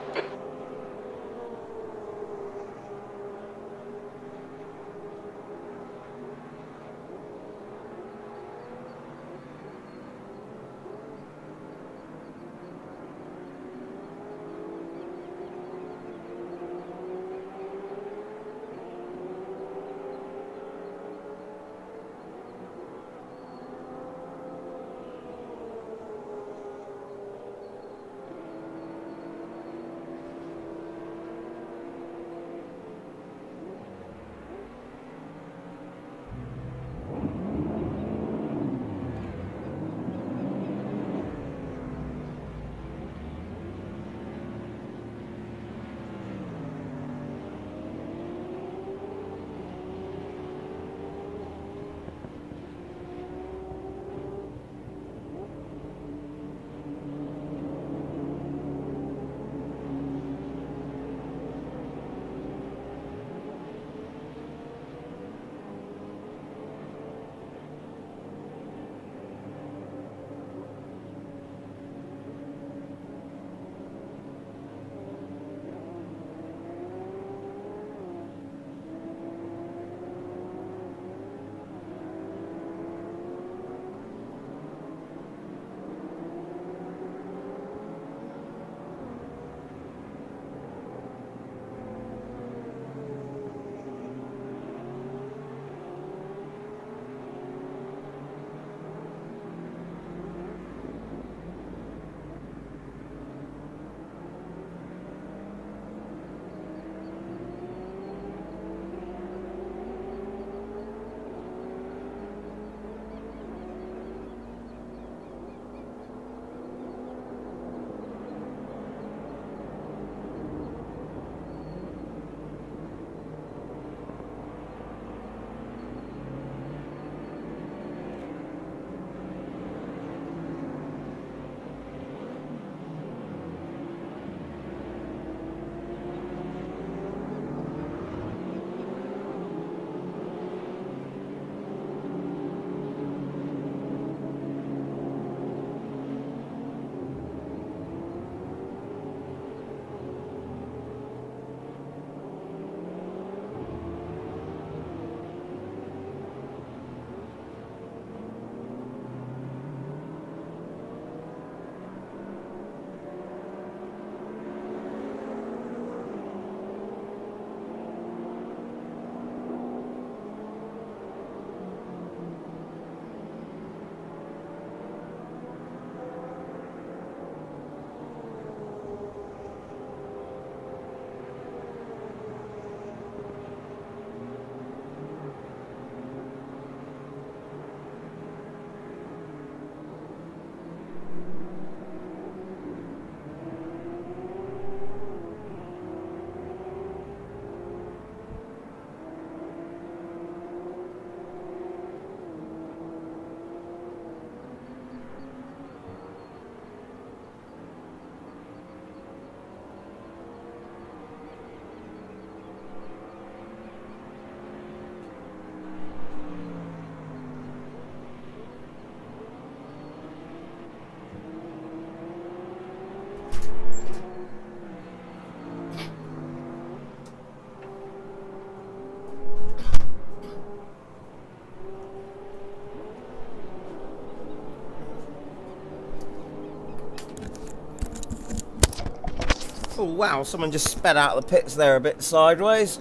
[SPEAKER 1] Oh wow, someone just sped out of the pits there a bit sideways.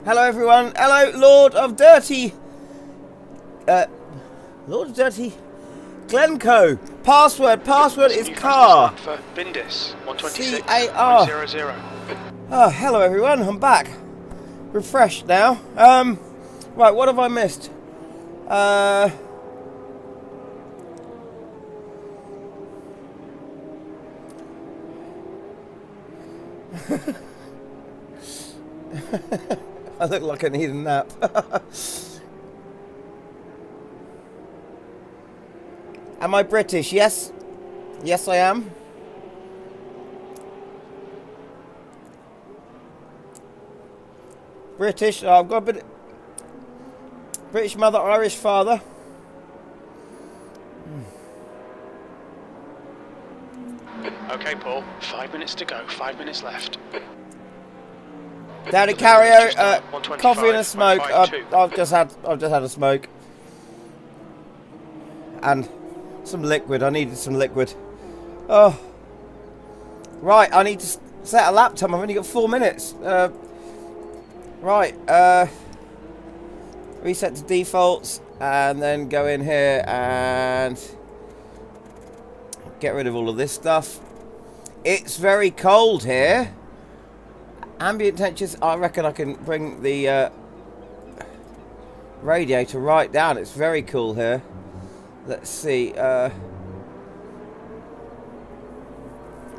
[SPEAKER 1] Hello everyone. Hello, Lord of Dirty Glencoe. Password is car.
[SPEAKER 3] For Bindis 126
[SPEAKER 1] CAR.
[SPEAKER 3] 000.
[SPEAKER 1] Oh, hello everyone, I'm back. Refreshed now. Right, what have I missed? I look like I need a nap. Am I British? Yes. Yes, I am. British. Oh, I've got a bit. British mother, Irish father.
[SPEAKER 3] Okay, Paul. 5 minutes to go. 5 minutes left.
[SPEAKER 1] Daddy Carrio,
[SPEAKER 3] 125,
[SPEAKER 1] coffee and a smoke.
[SPEAKER 3] 152.
[SPEAKER 1] I've just had a smoke and some liquid. I needed some liquid. Oh, right. I need to set a lap time. I've only got 4 minutes. Right. Reset to defaults and then go in here and get rid of all of this stuff. It's very cold here. Ambient temperatures, I reckon I can bring the radiator right down. It's very cool here. Let's see. Going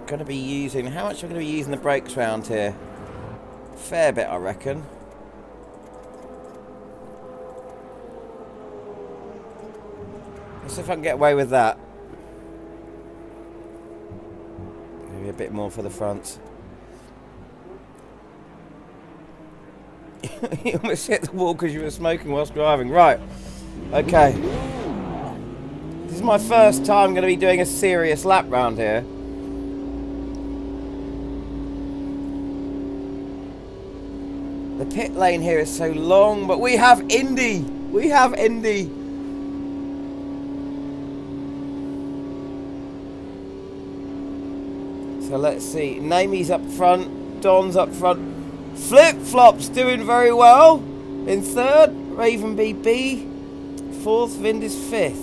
[SPEAKER 1] to be using, how much am I going to be using the brakes round here? Fair bit, I reckon. Let's see if I can get away with that. Maybe a bit more for the front. You almost hit the wall because you were smoking whilst driving. Right. Okay. This is my first time going to be doing a serious lap round here. The pit lane here is so long, but we have Indy. We have Indy. So let's see. Namie's up front. Don's up front. Flip Flop's doing very well in third. Raven BB fourth. Vindis fifth.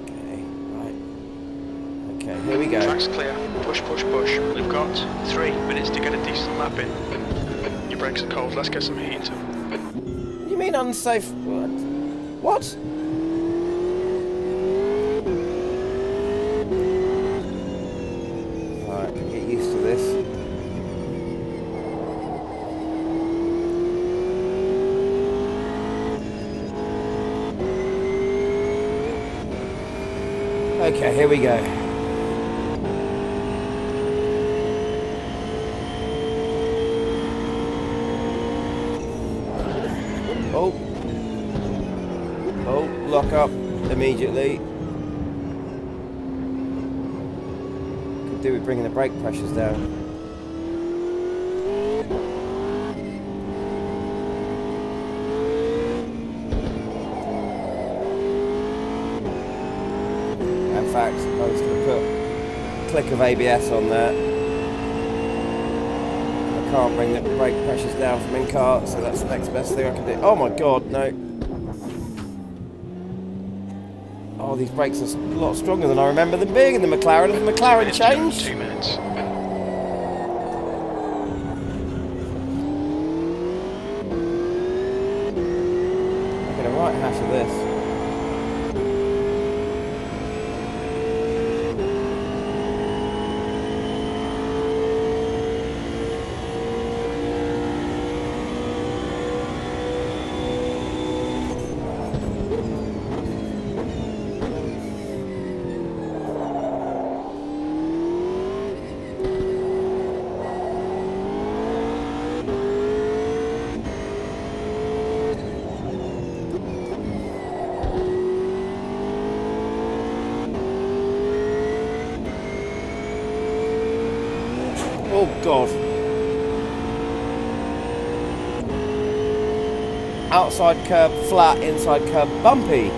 [SPEAKER 1] Okay, right. Okay, here we go.
[SPEAKER 3] Track's clear. Push, push, push. We've got 3 minutes to get a decent lap in. Your brakes are cold. Let's get some heat into them.
[SPEAKER 1] You mean unsafe? What? Right, get used to this. Okay, here we go. Oh. Oh, lock up immediately. Could do with bringing the brake pressures down. In fact, I was going to put a click of ABS on there. I can't bring the brake pressures down from in-car, so that's the next best thing I can do. Oh my god, no. Oh, these brakes are a lot stronger than I remember them being in the McLaren. Has the McLaren changed?
[SPEAKER 3] 2 minutes.
[SPEAKER 1] I'm getting a right hash of this. Oh god. Outside curb flat, inside curb bumpy.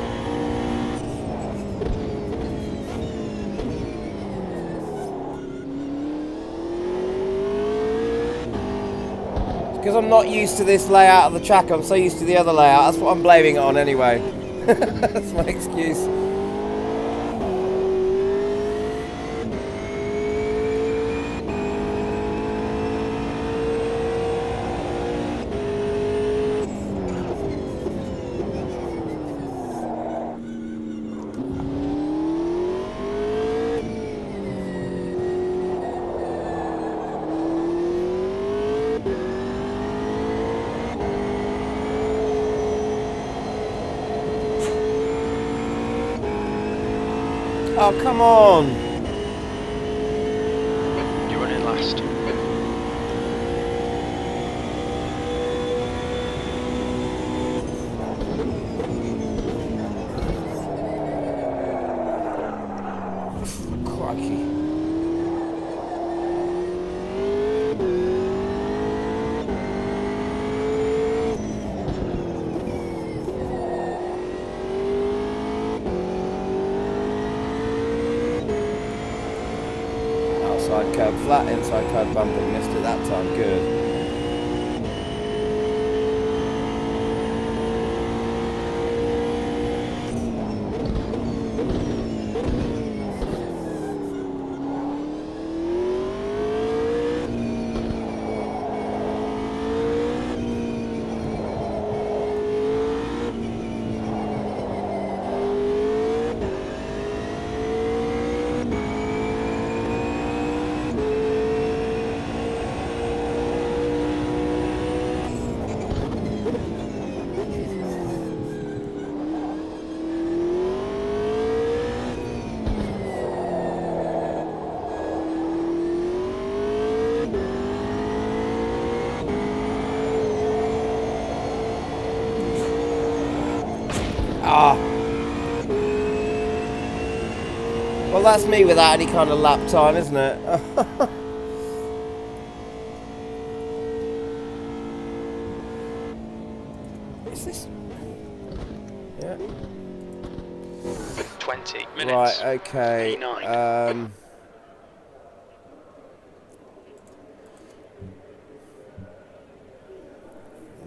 [SPEAKER 1] Because I'm not used to this layout of the track. I'm so used to the other layout. That's what I'm blaming it on anyway. That's my excuse. Oh, come on!
[SPEAKER 3] You're running last.
[SPEAKER 1] Crikey. Outside curb flat, inside curb bumping, missed it that time, good. Ah. Well, that's me without any kind of lap time, isn't it? Is this? Yeah.
[SPEAKER 3] 20 minutes.
[SPEAKER 1] Right, okay.
[SPEAKER 3] P9.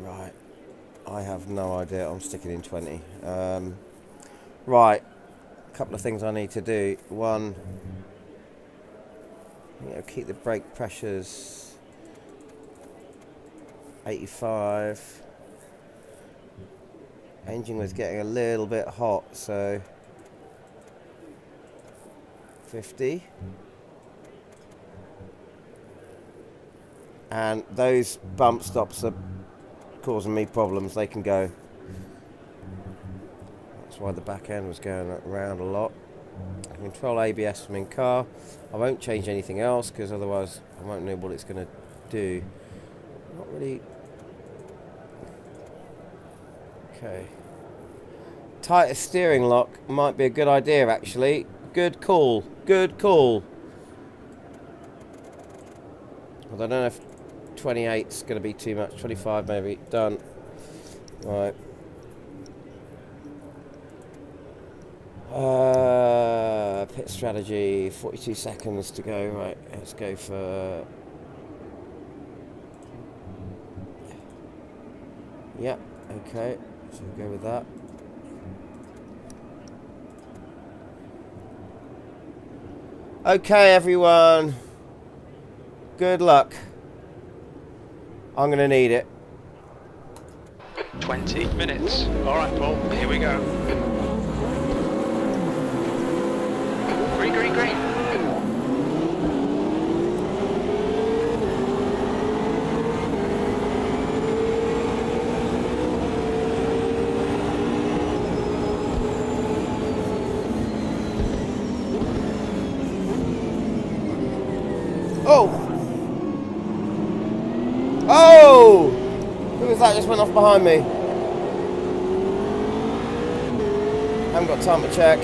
[SPEAKER 1] Right. I have no idea. I'm sticking in 20. Right. A couple of things I need to do. One, keep the brake pressures 85. Engine was getting a little bit hot, so 50. And those bump stops are causing me problems. They can go. That's why the back end was going around a lot. I control ABS from in car. I won't change anything else because otherwise I won't know what it's going to do. Not really. Okay. Tighter steering lock might be a good idea actually. Good call. Good call. But I don't know if 28 is going to be too much. 25 maybe. Done. Right. Pit strategy. 42 seconds to go. Right. Let's go for. Yep. Okay. So we'll go with that. Okay, everyone. Good luck. I'm going to need it.
[SPEAKER 3] 20 minutes. Alright, Paul, here we go. Green, green, green.
[SPEAKER 1] Oh! Oh! Who was that just went off behind me? Haven't got time to check.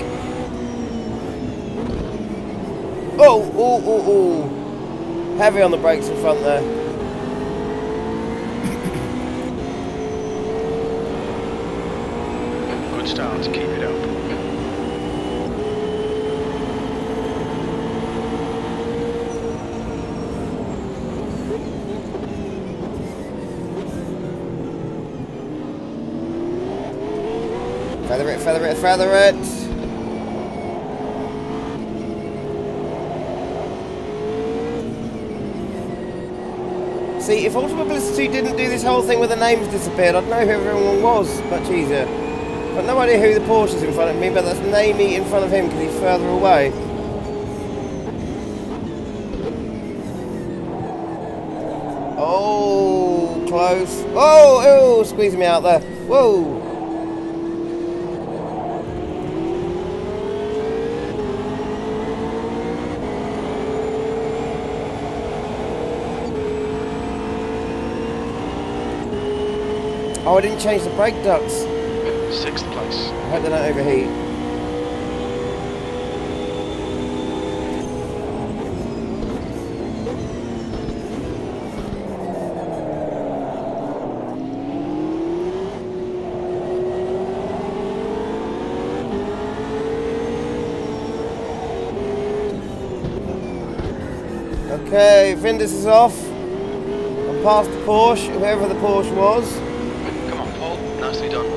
[SPEAKER 1] Oh! Oh! Oh! Oh! Heavy on the brakes in front there.
[SPEAKER 3] Good start, keep it up.
[SPEAKER 1] Feather it, feather it, feather it. See, if Automobilista 2 didn't do this whole thing where the names disappeared, I'd know who everyone was much easier. I've got no idea who the Porsche is in front of me, but that's Namey in front of him because he's further away. Oh, close. Oh, oh, squeezing me out there. Whoa. Oh, I didn't change the brake ducts.
[SPEAKER 3] 6th place.
[SPEAKER 1] I hope they don't overheat. Okay, Findus is off. I'm past the Porsche, whoever the Porsche was.
[SPEAKER 3] Come on, Paul. Nicely done.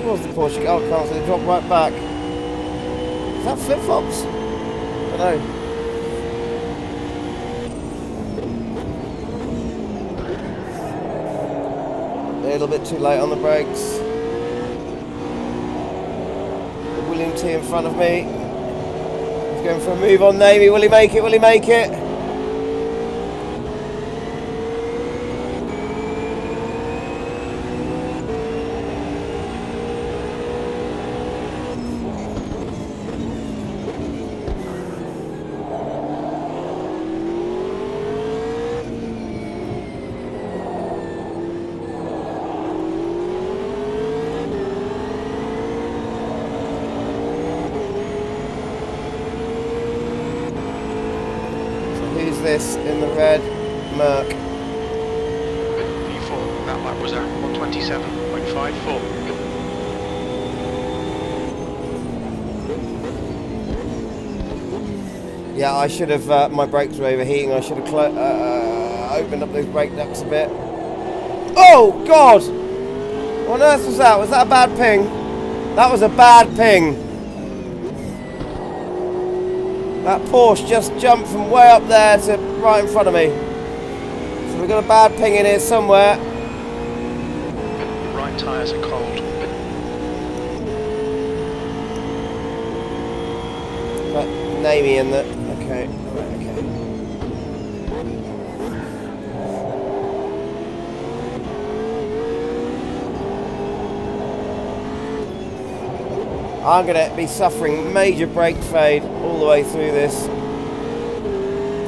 [SPEAKER 1] Who was the Porsche? Oh, I can't see. They dropped right back. Is that flip-flops? I don't know. A little bit too late on the brakes. William T in front of me. He's going for a move on Navy. Will he make it? Will he make it? This in the red Merc.
[SPEAKER 3] V4, that lap was at 127.54.
[SPEAKER 1] Yeah, I should have, my brakes were overheating, I should have opened up those brake ducts a bit. Oh, God! What on earth was that? Was that a bad ping? That was a bad ping. That Porsche just jumped from way up there to right in front of me. So we've got a bad ping in here somewhere.
[SPEAKER 3] Right tyres are cold.
[SPEAKER 1] But Namey in the... Okay, right, okay. I'm going to be suffering major brake fade all the way through this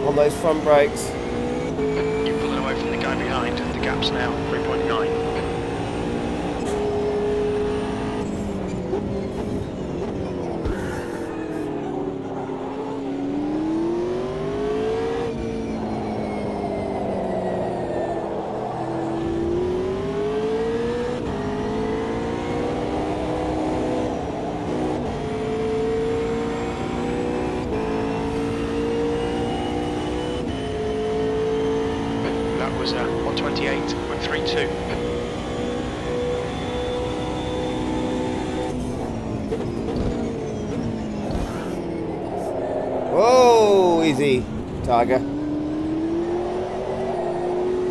[SPEAKER 1] on those front brakes.
[SPEAKER 3] You're pulling away from the guy behind. The gap's now 3.9. That was 128.32.
[SPEAKER 1] Whoa, easy, Tiger.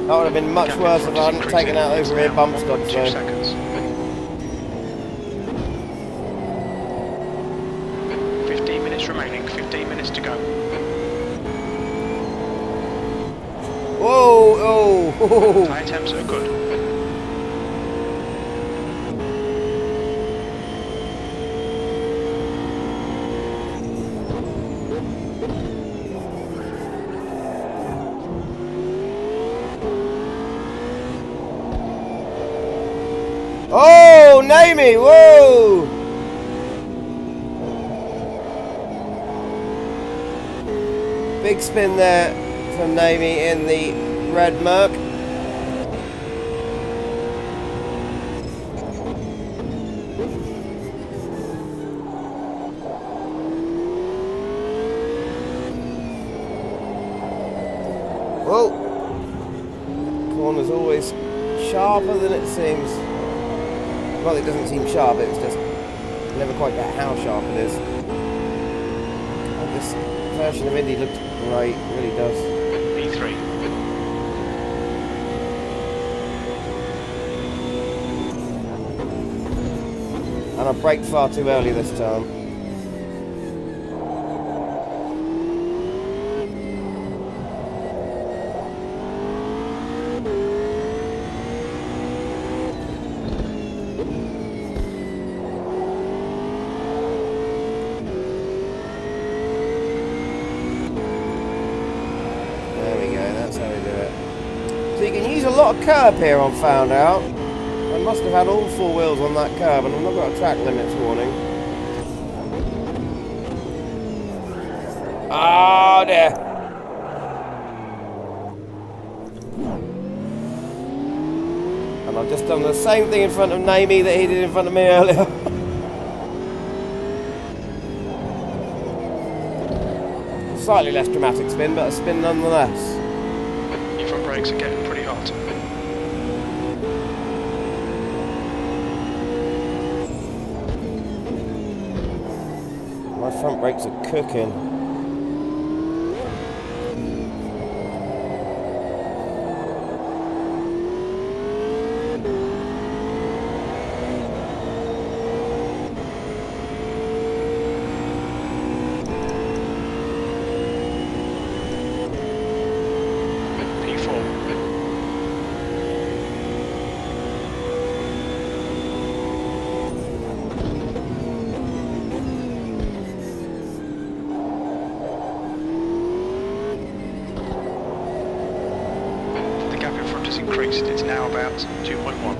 [SPEAKER 1] That would have been much worse if I hadn't taken out those rear bump stops though.
[SPEAKER 3] Seconds. 15 minutes remaining, 15 minutes to go.
[SPEAKER 1] Whoa, oh,
[SPEAKER 3] Tyre temps are good.
[SPEAKER 1] Oh, Namey, whoa! Big spin there from Namey in the red Merc. Whoa! Corner's always sharper than it seems. Not that it doesn't seem sharp, it's just I never quite get how sharp it is. Oh, this version of Indy looks great, it really does.
[SPEAKER 3] E3.
[SPEAKER 1] And I braked far too early this time. A lot of curb here, I found out. I must have had all 4 wheels on that curb, and I've not got a track limits warning. Oh dear. And I've just done the same thing in front of Namie that he did in front of me earlier. Slightly less dramatic spin, but a spin nonetheless.
[SPEAKER 3] Your front brakes are getting pretty hot.
[SPEAKER 1] My front brakes are cooking.
[SPEAKER 3] Increased, it's now about 2.1.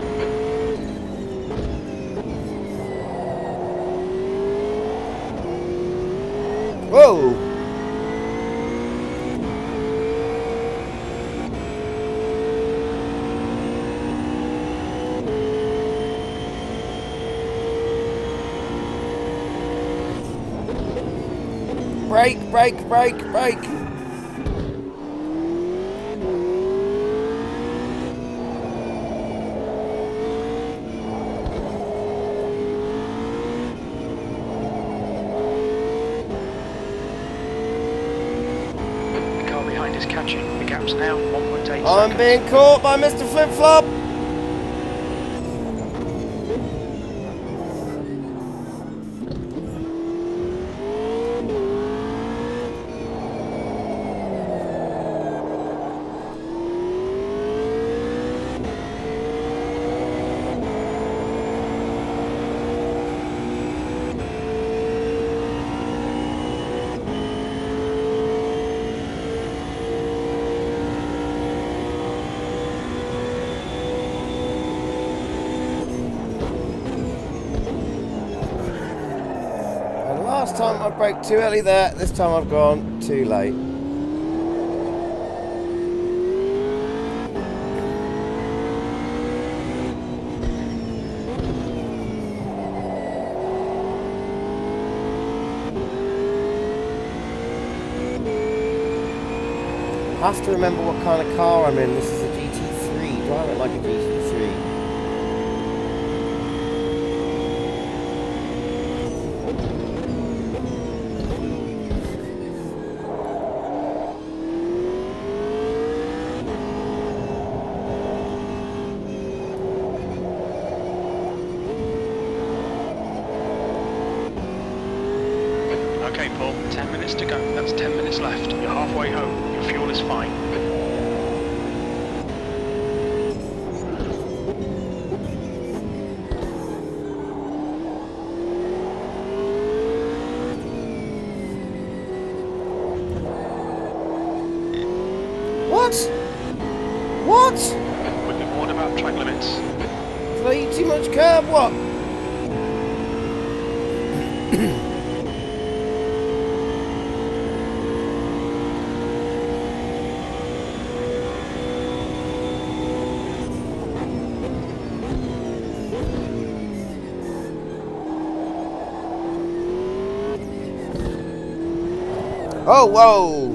[SPEAKER 1] Whoa! Brake, brake, brake, brake!
[SPEAKER 3] Is catching. The gap's now 1.8 seconds.
[SPEAKER 1] I'm being caught by Mr. Flip Flop. Last time I braked too early there, this time I've gone too late. I have to remember what kind of car I'm in. This is a GT3. Drive it like a GT3.
[SPEAKER 3] Okay, Paul, 10 minutes to go. That's 10 minutes left. You're halfway home. Your fuel is fine.
[SPEAKER 1] What? What?
[SPEAKER 3] We've been warned about track limits.
[SPEAKER 1] Did I eat too much curb? What? Oh, whoa!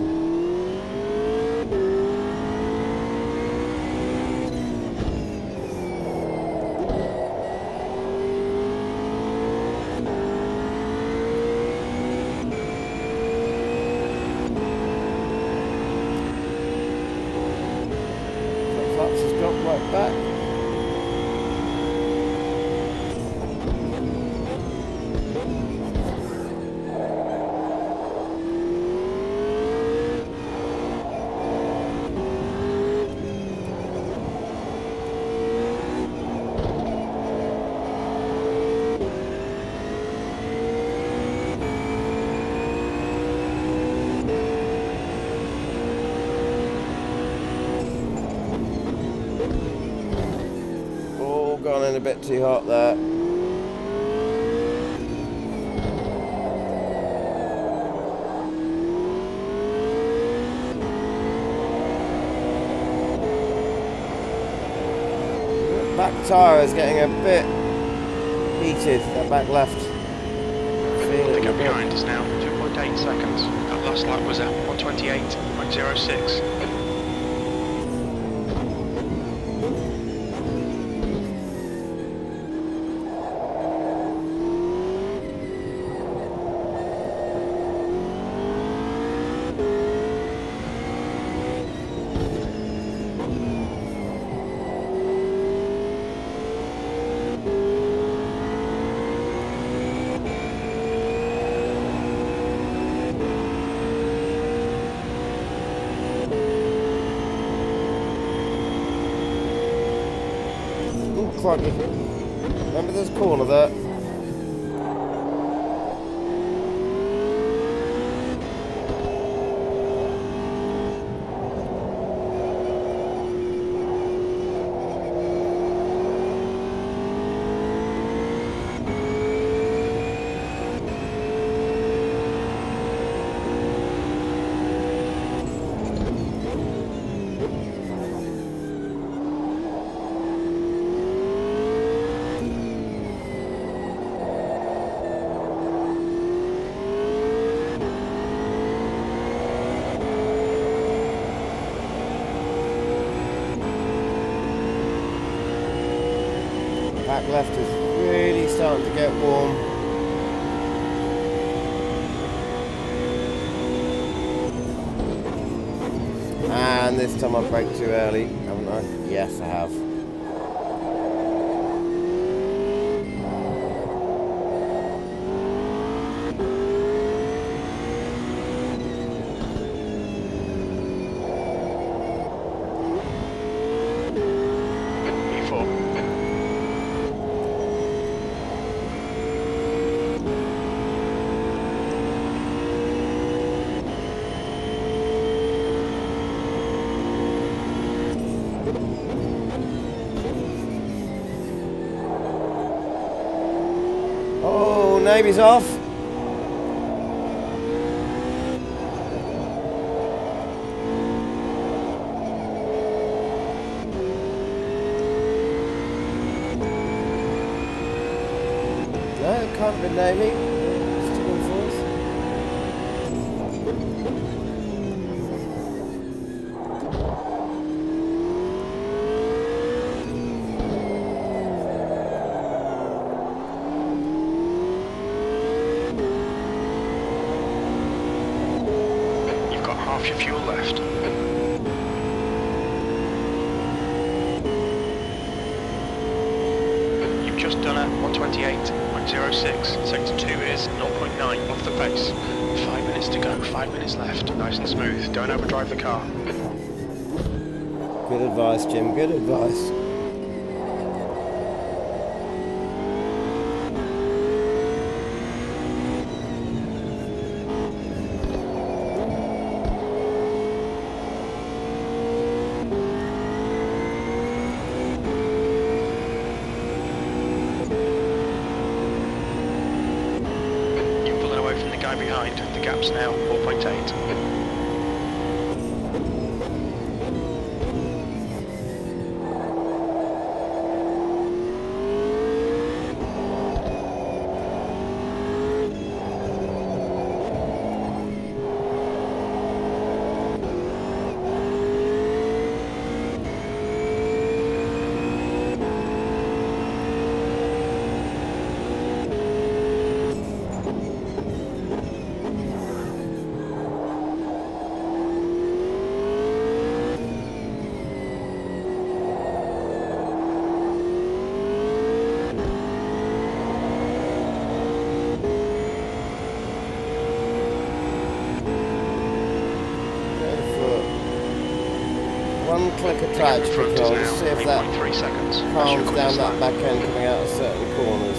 [SPEAKER 1] a bit too hot there. Back tyre is getting a bit heated, that back left.
[SPEAKER 3] The gap behind is now 2.8 seconds. That last lap was at 128.06.
[SPEAKER 1] Crikey. Remember there's a corner there. Back left is really starting to get warm. And this time I braked too early, haven't I? Yes, I have. Navy's off. No, it can't be Navy. Still in force.
[SPEAKER 3] Your fuel left. You've just done a 128.06. Sector 2 is 0.9 off the pace. 5 minutes to go, 5 minutes left. Nice and smooth. Don't overdrive the car.
[SPEAKER 1] Good advice, Jim. Good advice.
[SPEAKER 3] Behind, the gap's now 4.8.
[SPEAKER 1] One click of traction control, just see if that calms down that back end coming out of certain corners.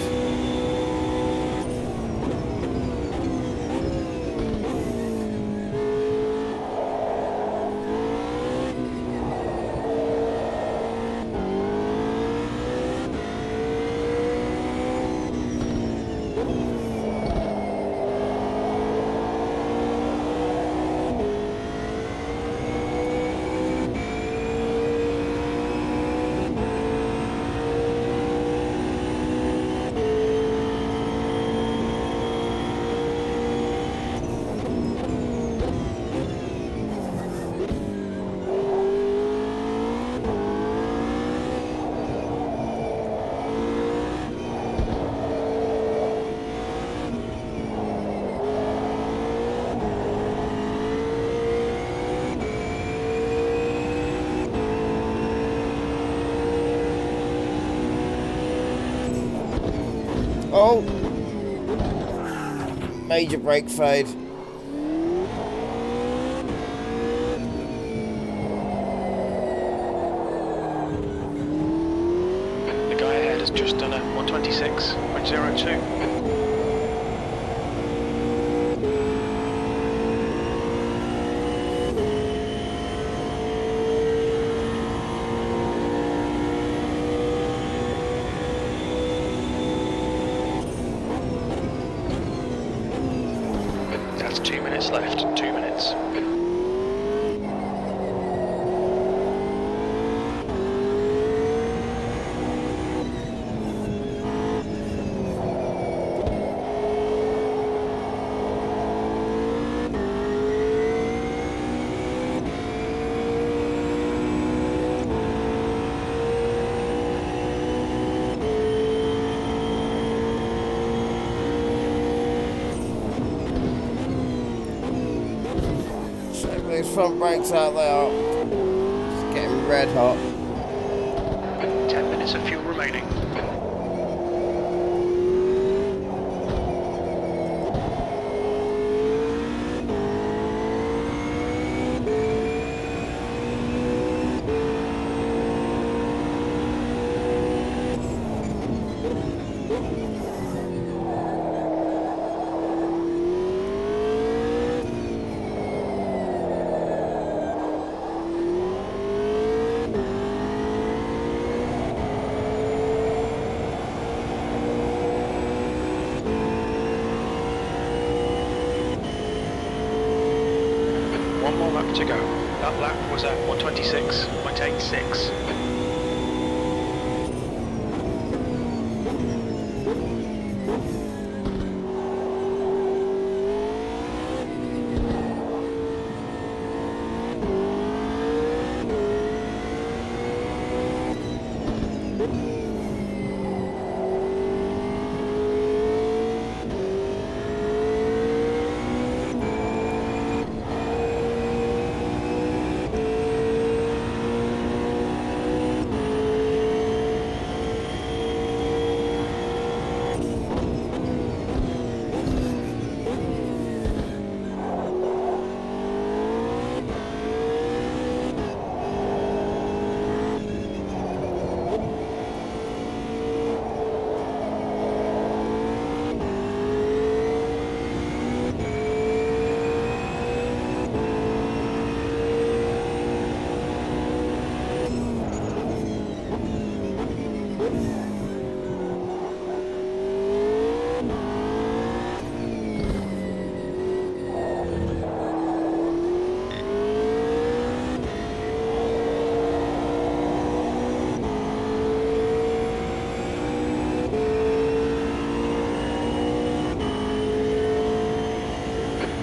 [SPEAKER 1] Oh! Major brake fade.
[SPEAKER 3] The guy ahead has just done a 126.02. That's 2 minutes left. 2 minutes.
[SPEAKER 1] Check those front brakes out, they are just getting red hot.
[SPEAKER 3] 10 minutes of fuel remaining. One more lap to go. That lap was at 126.86.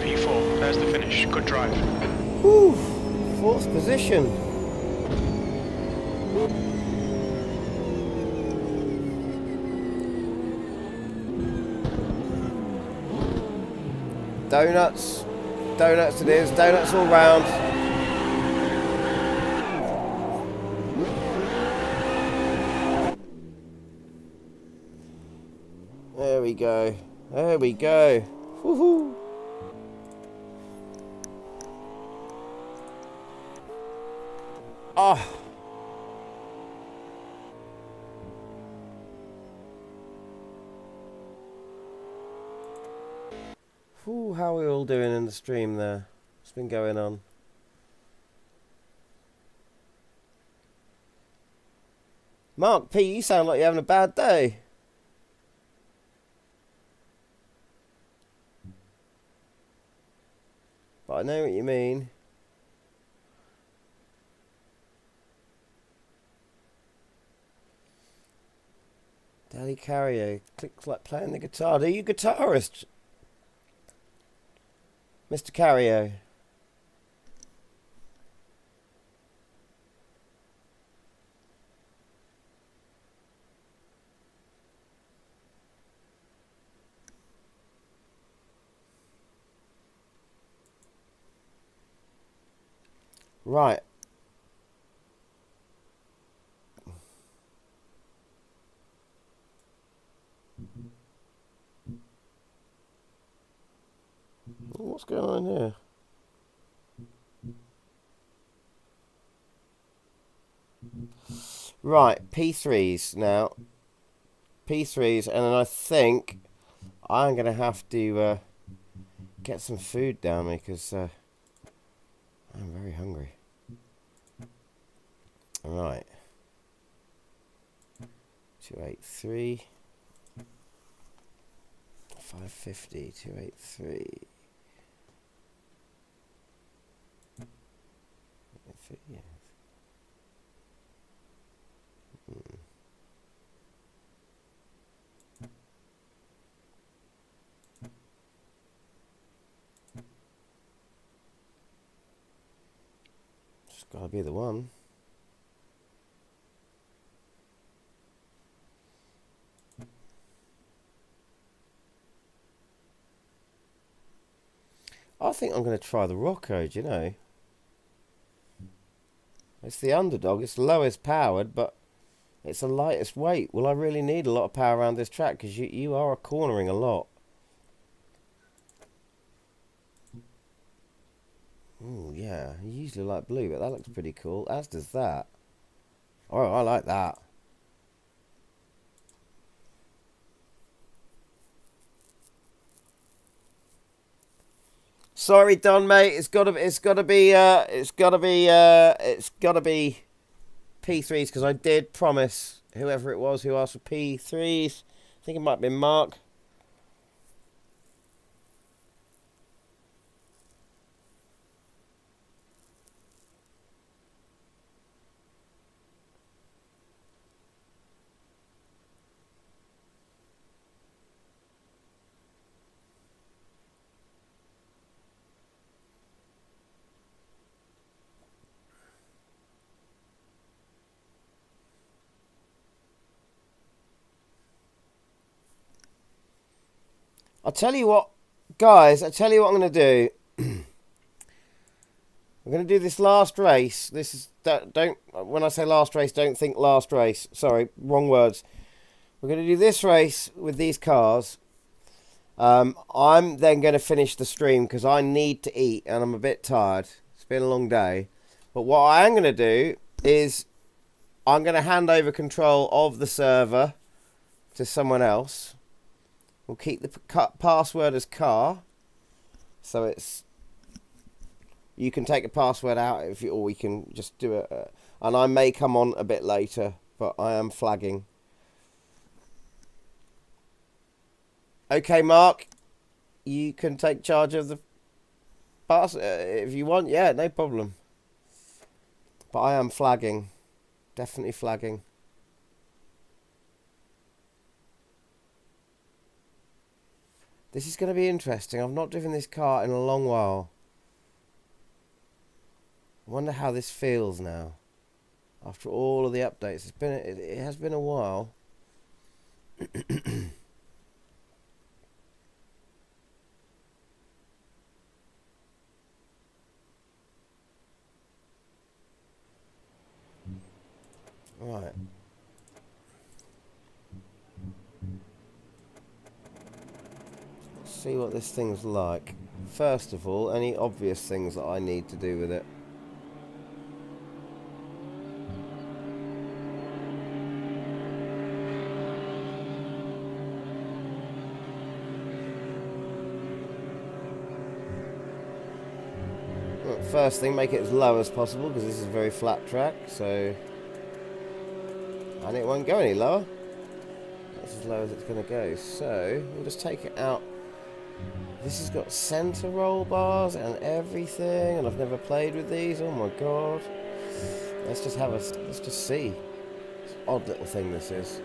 [SPEAKER 3] P4, there's the finish. Good drive.
[SPEAKER 1] Whew, fourth position. Donuts. Donuts it is. Donuts all round. There we go. There we go. Woohoo. Oh. Ooh, how are we all doing in the stream there? What's been going on? Mark P, you sound like you're having a bad day. But I know what you mean. Daddy Carrier clicks like playing the guitar. Are you a guitarist, Mr. Carrier? Right. What's going on here? Right, P3s now. P3s, and then I think I'm going to have to get some food down me because I'm very hungry. Alright. 283. 550, 283. Yeah. It's gotta be the one. I think I'm going to try the Rocco, do you know? It's the underdog. It's the lowest powered, but it's the lightest weight. Will I really need a lot of power around this track? Because you are cornering a lot. Oh, yeah. You usually like blue, but that looks pretty cool. As does that. Oh, I like that. Sorry, Don, mate. It's gotta be P3s because I did promise whoever it was who asked for P3s. I think it might be Mark. I'll tell you what, guys, I'll tell you what I'm going to do. I'm going to do this last race. This is, don't, when I say last race, don't think last race. Sorry, wrong words. We're going to do this race with these cars. I'm then going to finish the stream because I need to eat and I'm a bit tired. It's been a long day. But what I am going to do is I'm going to hand over control of the server to someone else. We'll keep the password as car, so it's you can take the password out if you, or we can just do it. And I may come on a bit later, but I am flagging. Okay, Mark, you can take charge of the pass if you want. Yeah, no problem. But I am flagging, definitely flagging. This is going to be interesting. I've not driven this car in a long while. I wonder how this feels now. After all of the updates. It has been a while. Right. See what this thing's like. First of all, any obvious things that I need to do with it. Well, first thing, make it as low as possible because this is a very flat track, so and it won't go any lower. That's as low as it's going to go. So we'll just take it out. This has got center roll bars and everything, and I've never played with these. Oh my god! Let's just see. It's an odd little thing this is.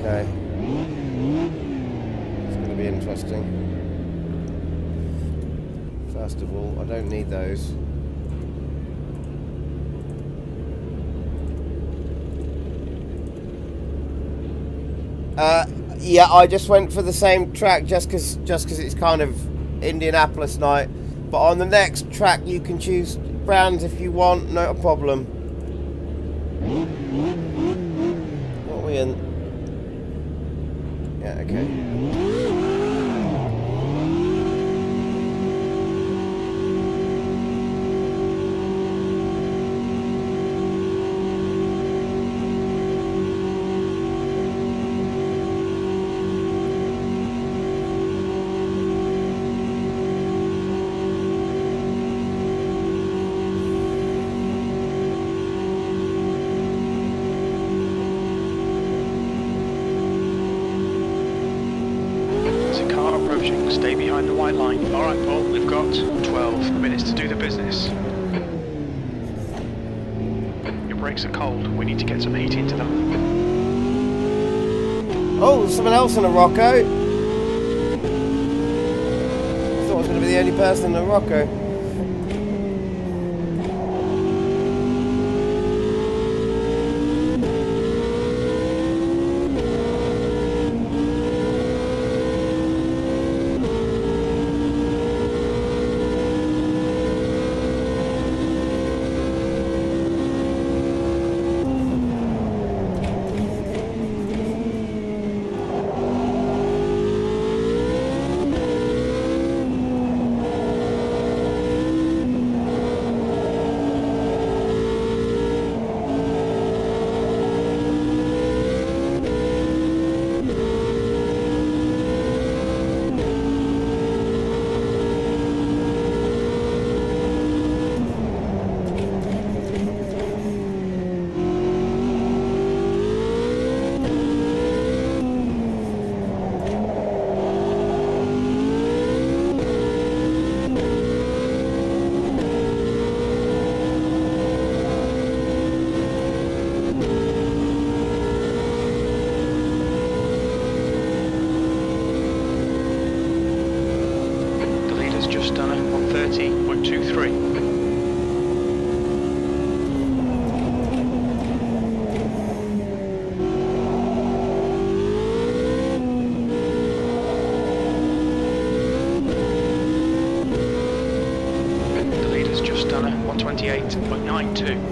[SPEAKER 1] Okay. It's going to be interesting. First of all, I don't need those. Yeah, I just went for the same track just because it's kind of Indianapolis night. But on the next track, you can choose brands if you want, not a problem. What are we in? Yeah, okay.
[SPEAKER 3] Stay behind the white line. Alright, Paul, we've got 12 minutes to do the business. Your brakes are cold. We need to get some heat into them.
[SPEAKER 1] Oh, there's someone else in a Rocco. I thought I was going to be the only person in a Rocco.
[SPEAKER 3] Just done a 130.23. The leader's just done a 128.92.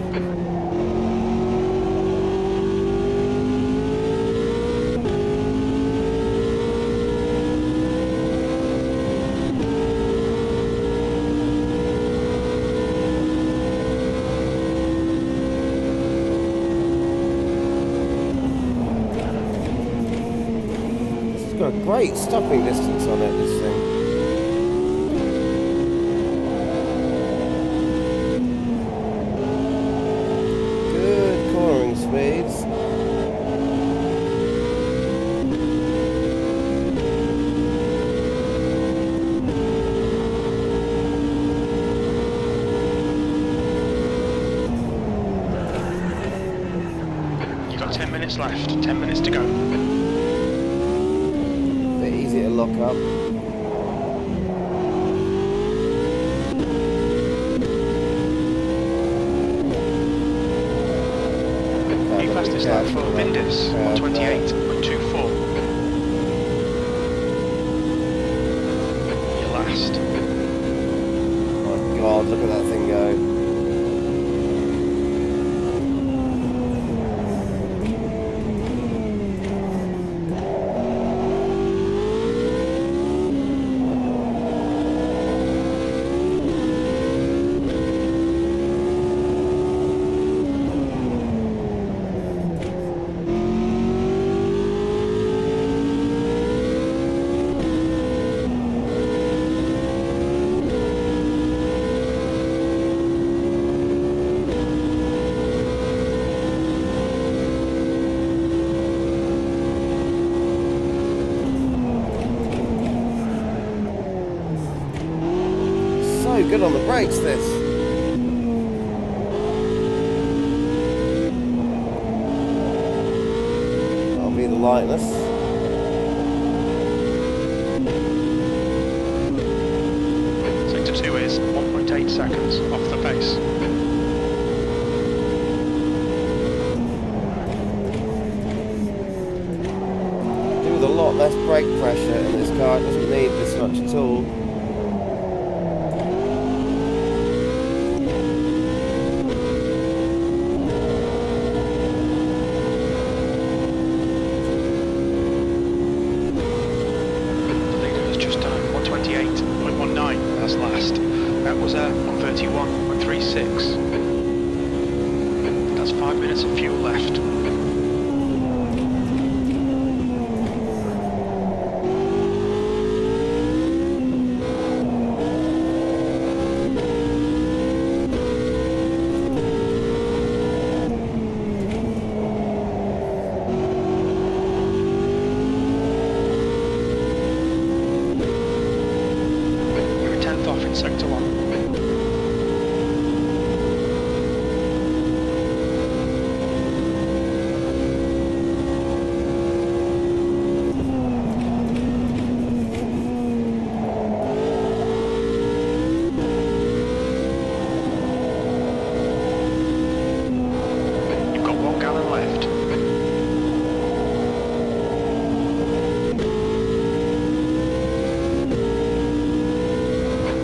[SPEAKER 1] Got a great stopping distance on it, this thing. Good cornering speeds.
[SPEAKER 3] You've got 10 minutes left, 10 minutes to go.
[SPEAKER 1] Easy to lock up.
[SPEAKER 3] New fastest lap for Windus, 128.24. Your last.
[SPEAKER 1] Oh my god, look at that thing go. Good on the brakes, this. That'll be the lightness.
[SPEAKER 3] Sector 2 is 1.8 seconds off the pace.
[SPEAKER 1] brake pressure in this car. It doesn't need this much at all.
[SPEAKER 3] The leader has just done 128.19. That's last. That was 131.36. That's 5 minutes of fuel left. Sector 1. You've got 1 gallon left.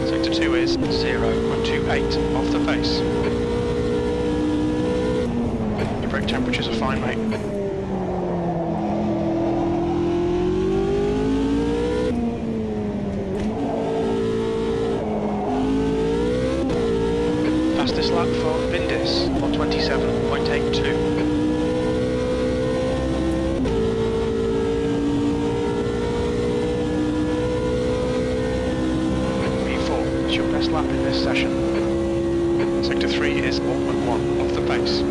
[SPEAKER 3] Sector 2 is 0.28 off the face. Your brake temperatures are fine, mate. Fastest lap for Vindis, 127.82. Your best lap in this session. Sector 3 is 1.1 off the pace.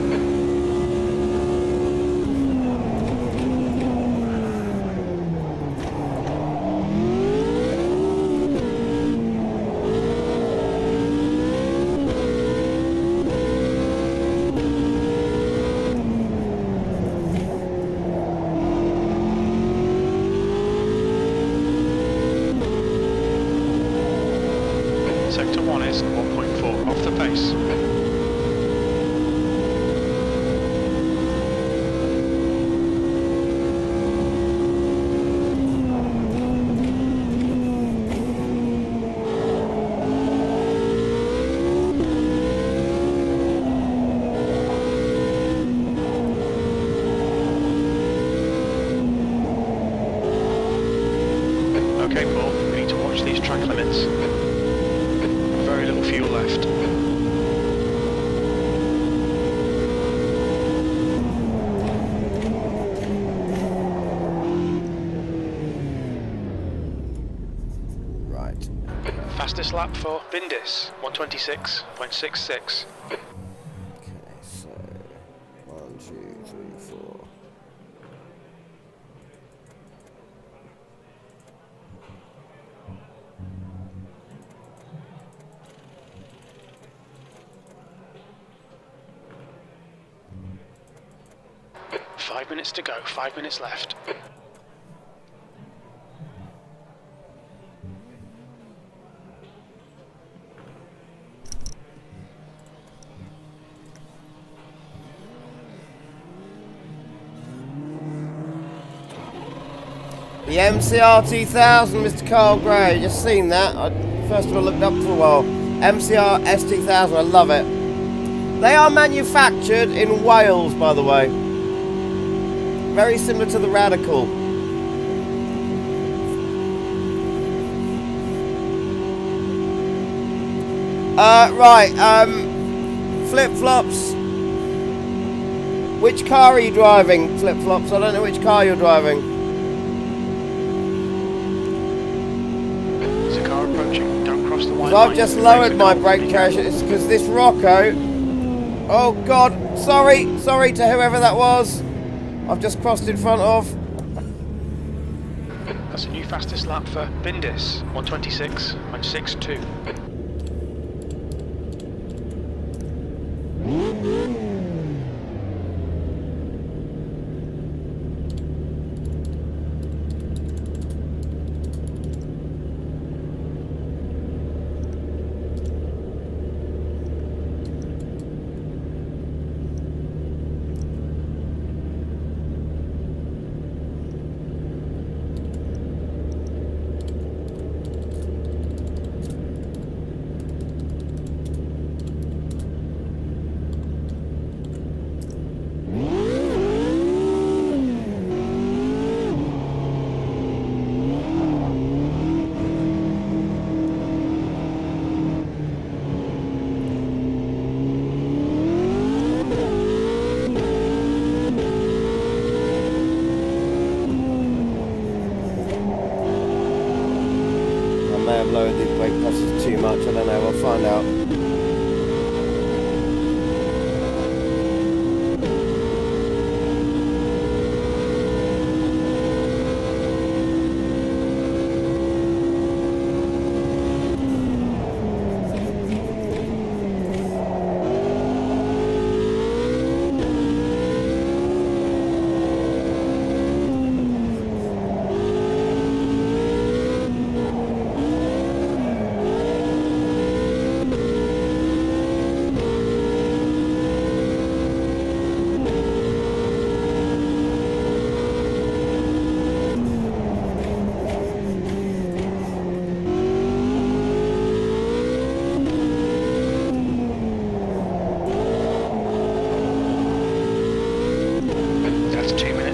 [SPEAKER 3] Sector 1 is 1.4 off the pace. Okay, Paul, we need to watch these track limits. Very little fuel left.
[SPEAKER 1] Right.
[SPEAKER 3] Fastest lap for Vindis, 126.66.
[SPEAKER 1] Okay, so 1, 2, 3, 4.
[SPEAKER 3] Five minutes to go, 5 minutes left.
[SPEAKER 1] The MCR 2000, Mr. Carl Gray, just seen that. First of all, looked up for a while. MCR S2000, I love it. They are manufactured in Wales, by the way. Very similar to the Radical. Flip-flops. Which car are you driving, Flip-flops? I don't know which car you're driving.
[SPEAKER 3] There's a car approaching, don't cross the white
[SPEAKER 1] So
[SPEAKER 3] line.
[SPEAKER 1] I've just lowered my brake pressure. It's because this Rocco... Oh God, sorry to whoever that was. I've just crossed in front of.
[SPEAKER 3] That's a new fastest lap for Vindis, 126.62.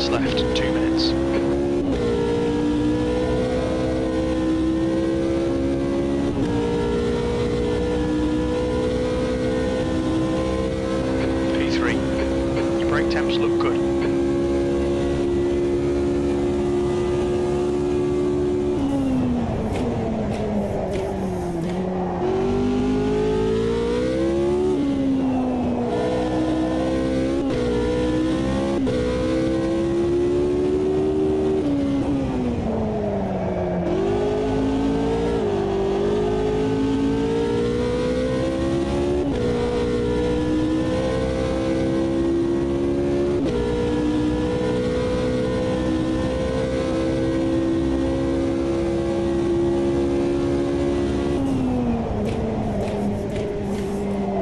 [SPEAKER 3] minutes left, 2 minutes. P3. Your brake temps look good.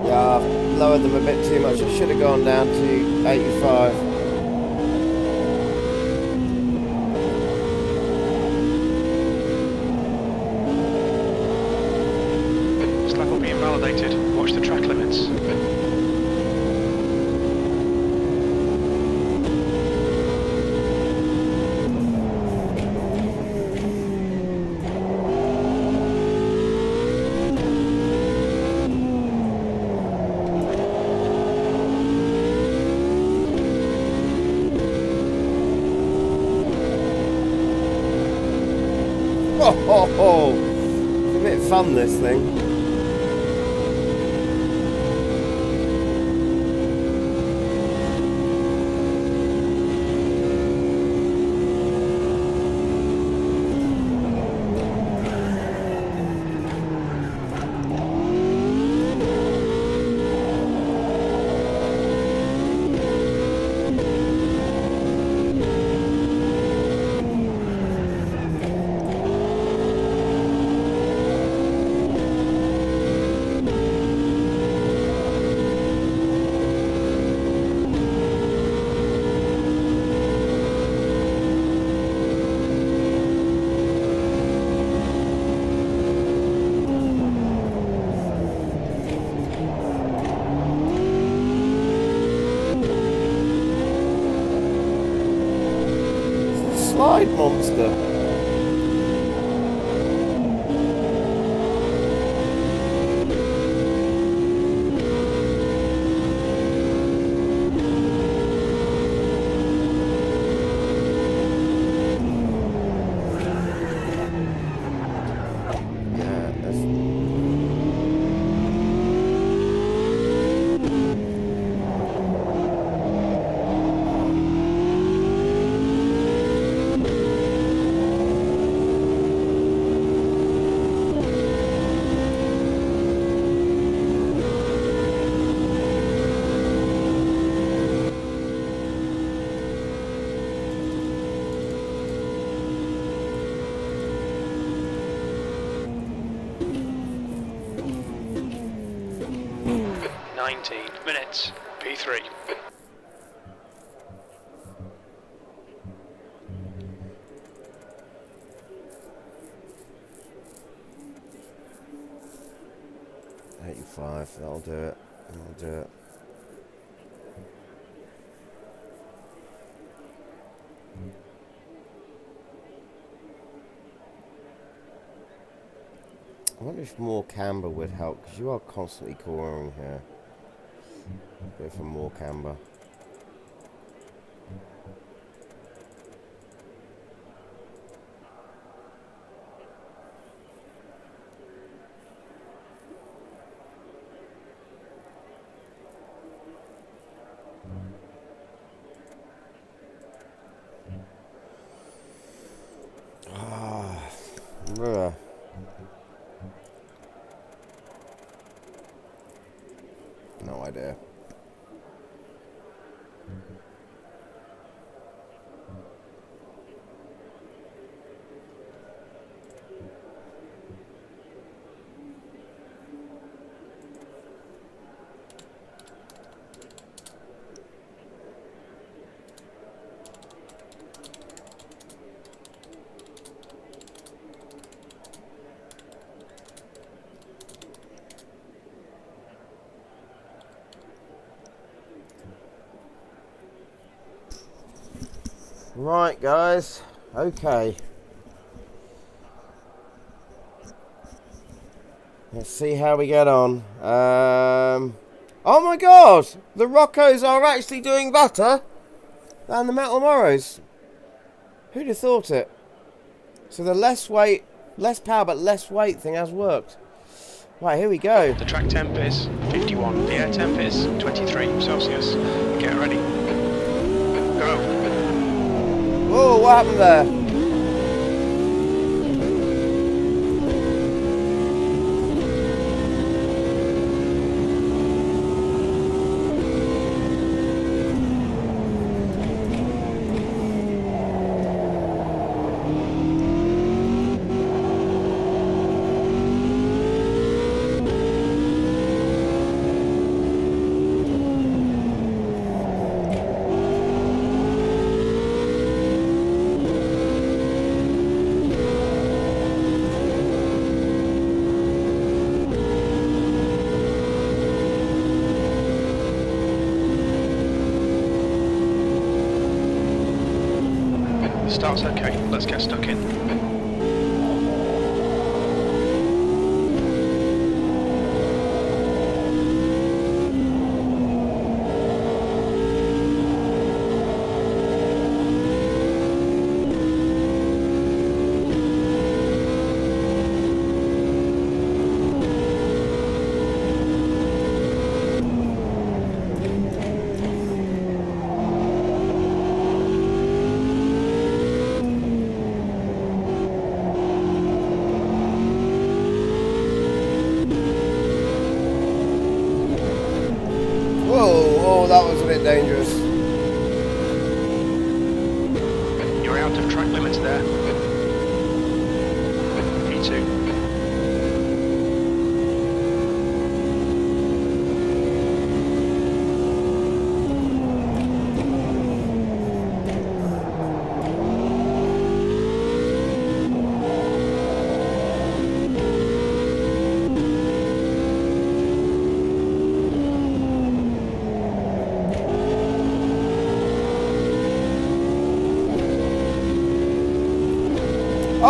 [SPEAKER 1] Yeah, I've lowered them a bit too much. I should have gone down to 85.
[SPEAKER 3] Slack will be invalidated. Watch the track limits.
[SPEAKER 1] Oh, it's a bit fun, this thing. Slide monster. Yeah, that's...
[SPEAKER 3] minutes. P3.
[SPEAKER 1] That'll do it. That'll do it. I wonder if more camber would help, because you are constantly cornering here. Go for more camber. Ugh. No idea. Right, guys. Okay. Let's see how we get on. Oh my god! The Roccos are actually doing better than the Metal Morrows. Who'd have thought it? So the less weight, less power but less weight thing has worked. Right, here we go.
[SPEAKER 3] The track temp is 51. The air temp is 23 Celsius. Get ready. Go.
[SPEAKER 1] Whoa, what happened there?
[SPEAKER 3] Start's okay. Let's get stuck in.
[SPEAKER 1] That was a bit dangerous.
[SPEAKER 3] You're out of track limits there. P2.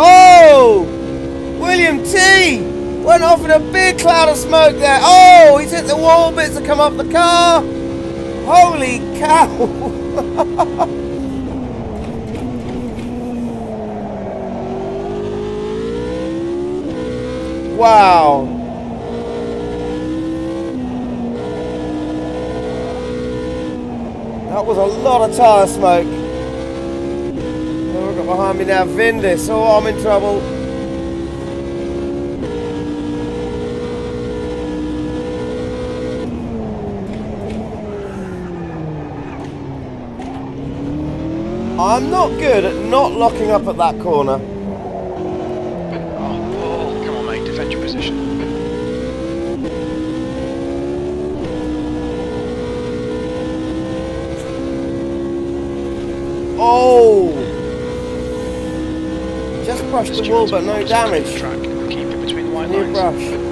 [SPEAKER 1] Oh! William T! Went off in a big cloud of smoke there. Oh! He's hit the wall bits that come off the car. Holy cow! Wow! That was a lot of tyre smoke. Look behind me now, Vindis. Oh, I'm in trouble. I'm not good at not locking up at that corner.
[SPEAKER 3] Oh, Paul. Come on, mate. Defend your position.
[SPEAKER 1] Oh! Just brushed the wall, but no damage.
[SPEAKER 3] Track. Keep it between the white
[SPEAKER 1] New
[SPEAKER 3] lines.
[SPEAKER 1] brush.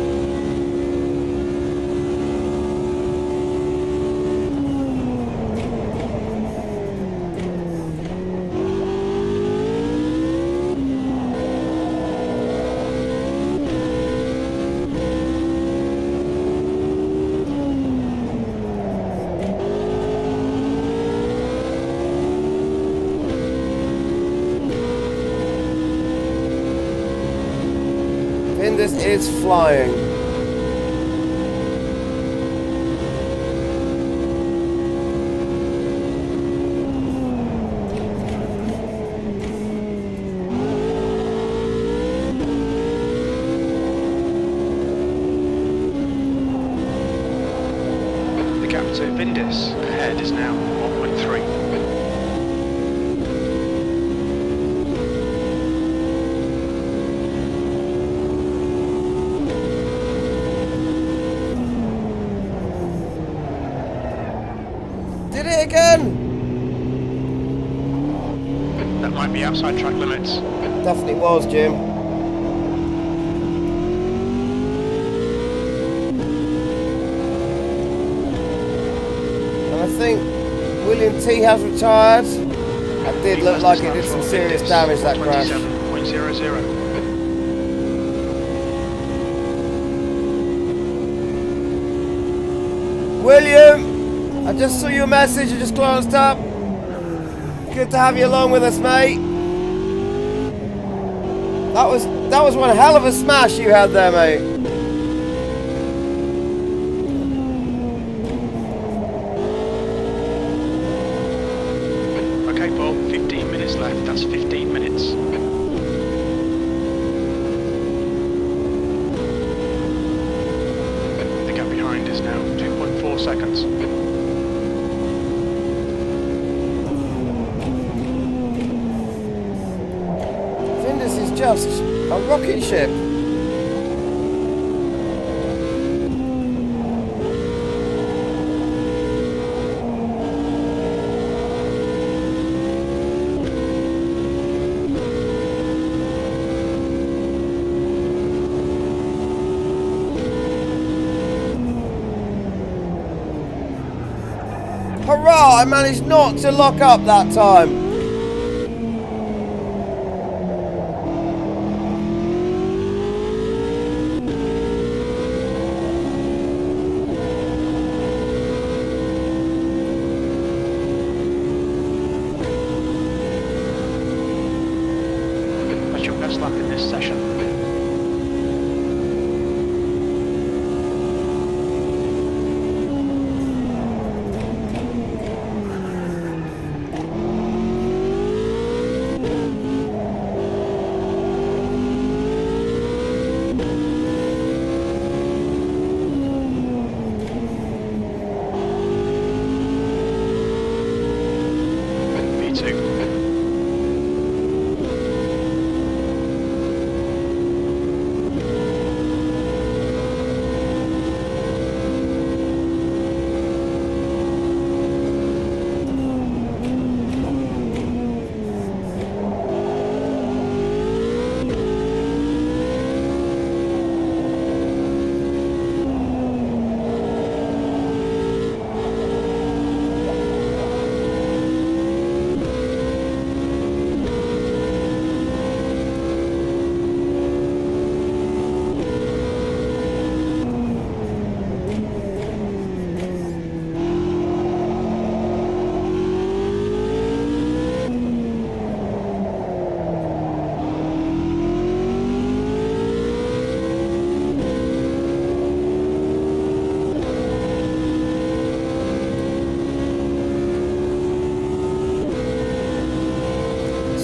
[SPEAKER 1] This is flying.
[SPEAKER 3] The gap to Vindis ahead is now 1.3.
[SPEAKER 1] Did it again?
[SPEAKER 3] That might be outside track limits.
[SPEAKER 1] Definitely was, Jim. And I think William T has retired. That did look like it did some serious damage, that crash.
[SPEAKER 3] 27.00.
[SPEAKER 1] William, I just saw your message, I just glanced up. Good to have you along with us, mate. That was one hell of a smash you had there, mate.
[SPEAKER 3] Okay, Paul, 15 minutes left. That's 15 minutes. The gap behind is now 2.4 seconds.
[SPEAKER 1] Findus is just a rocket ship. Hurrah! I managed not to lock up that time.
[SPEAKER 3] That's your best lap in this session. V2.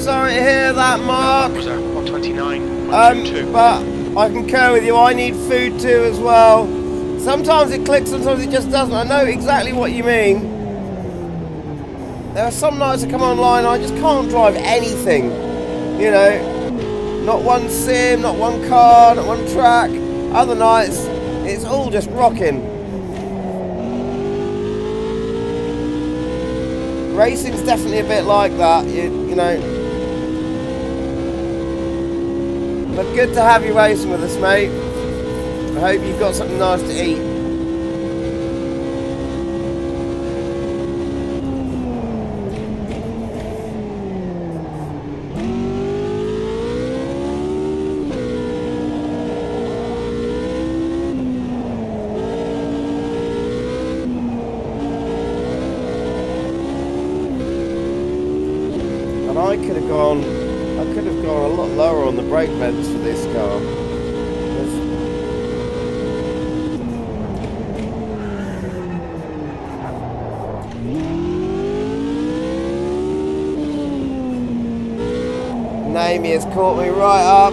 [SPEAKER 1] Sorry to hear that, Mark.
[SPEAKER 3] 129.22.
[SPEAKER 1] But I concur with you. I need food too as well. Sometimes it clicks, sometimes it just doesn't. I know exactly what you mean. There are some nights I come online and I just can't drive anything. You know, not one sim, not one car, not one track. Other nights, it's all just rocking. Racing's definitely a bit like that, you know. But good to have you racing with us, mate. I hope you've got something nice to eat. And I could have gone a lot lower on the brake vents for this car. Namie has caught me right up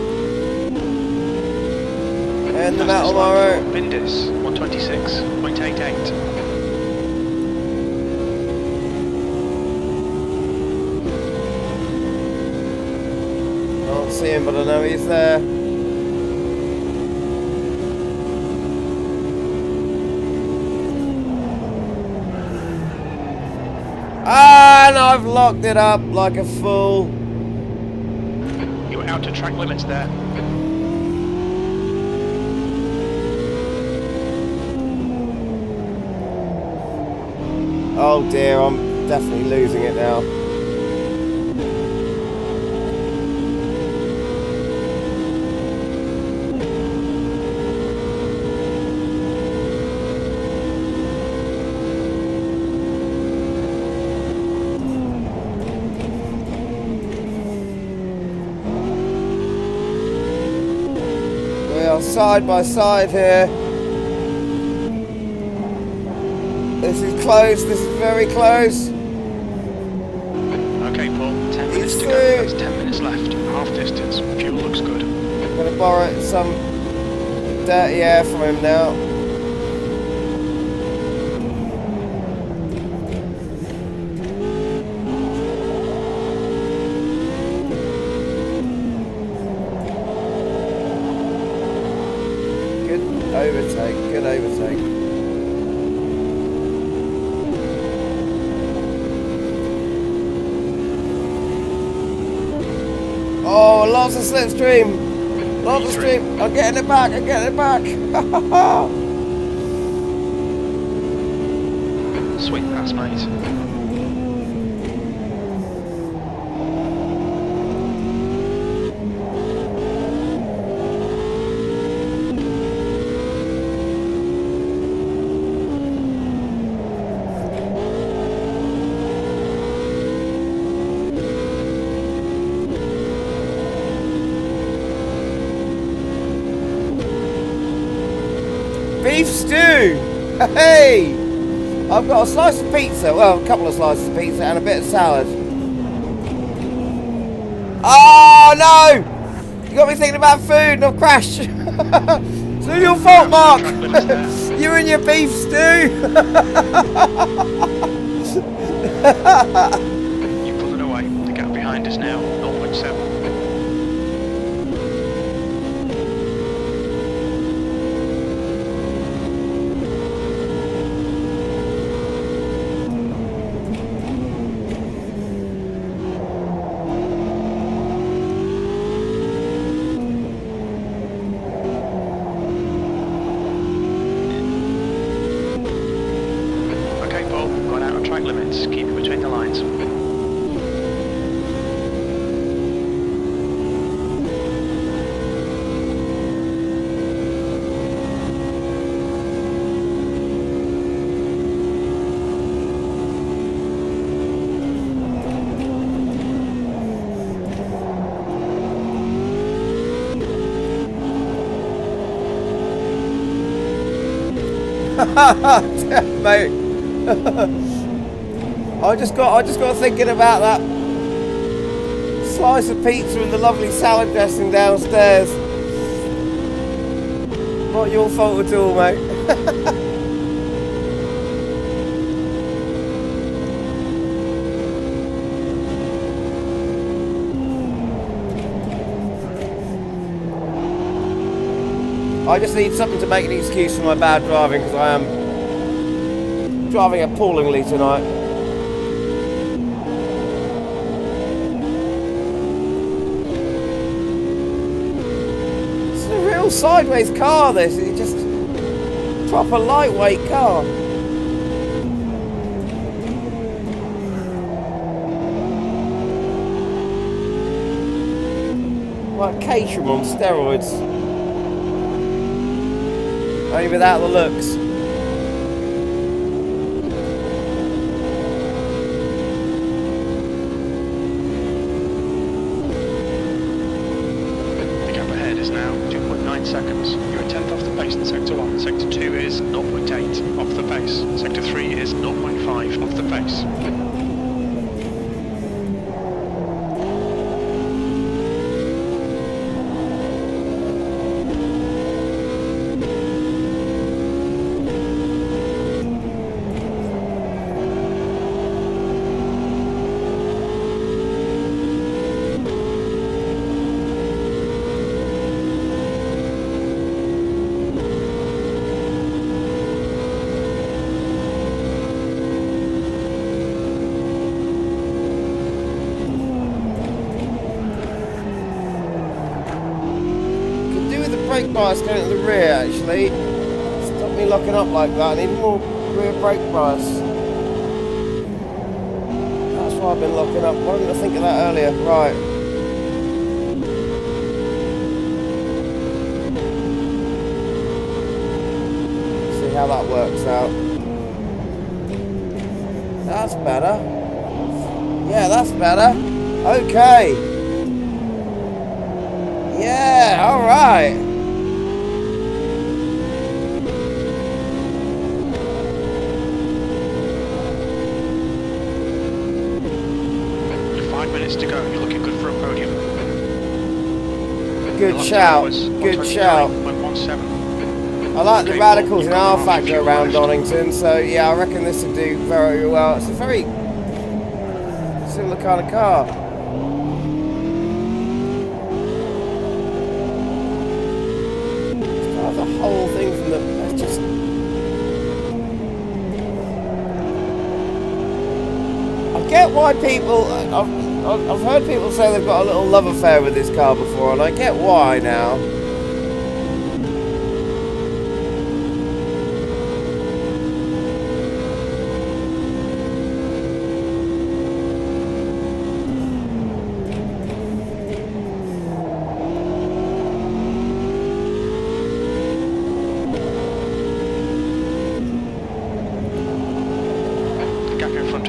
[SPEAKER 1] in the metal mower.
[SPEAKER 3] Bindis, 126.88.
[SPEAKER 1] Can't see him, but I know he's there. And I've locked it up like a fool.
[SPEAKER 3] You're out to track limits there.
[SPEAKER 1] Oh dear, I'm definitely losing it now. side by side here. This is close, this is very close.
[SPEAKER 3] Okay, Paul, 10 minutes to go. That's 10 minutes left. Half distance. Fuel looks good.
[SPEAKER 1] I'm going to borrow some dirty air from him now. Good overtake, good overtake. Oh, lots of slipstream. Lots of stream. I'm getting it back. I'm getting it back.
[SPEAKER 3] Sweet pass, mate.
[SPEAKER 1] Beef stew! Hey! I've got a slice of pizza, well, a couple of slices of pizza and a bit of salad. Oh no! You got me thinking about food and I've crashed. It's not your fault, Mark! You and your beef stew!
[SPEAKER 3] You're pulling away. The gap behind us now, 0.7. Limits, keep it between the lines.
[SPEAKER 1] Damn, mate. I just got thinking about that slice of pizza and the lovely salad dressing downstairs. Not your fault at all, mate. I just need something to make an excuse for my bad driving because I am driving appallingly tonight. Sideways car, this is just proper lightweight car. Like Caterham on steroids, only without the looks.
[SPEAKER 3] Seconds. You're a tenth off the pace in sector 1. Sector 2 is 0.8 off the pace. Sector 3 is 0.5 off the pace.
[SPEAKER 1] Brake bias going to the rear actually. Stop me locking up like that. I need more rear brake bias. That's why I've been locking up. Why didn't I think of that earlier? Right. See how that works out. That's better. Yeah, that's better. Okay. Yeah, alright.
[SPEAKER 3] minutes to go. You're looking good for a podium.
[SPEAKER 1] Good shout. Good shout.
[SPEAKER 3] 129.17.
[SPEAKER 1] I like the radicals in R factor around Donington, so yeah, I reckon this would do very well. It's a very similar kind of car. The whole thing from the... It's just... I get why people... I've heard people say they've got a little love affair with this car before, and I get why now.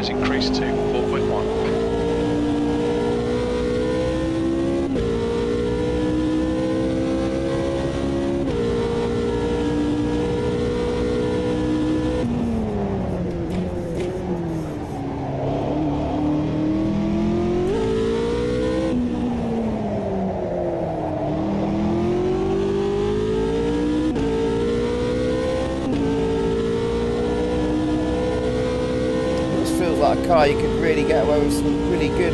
[SPEAKER 3] Increased to 4.1.
[SPEAKER 1] Like a car you could really get away with some really good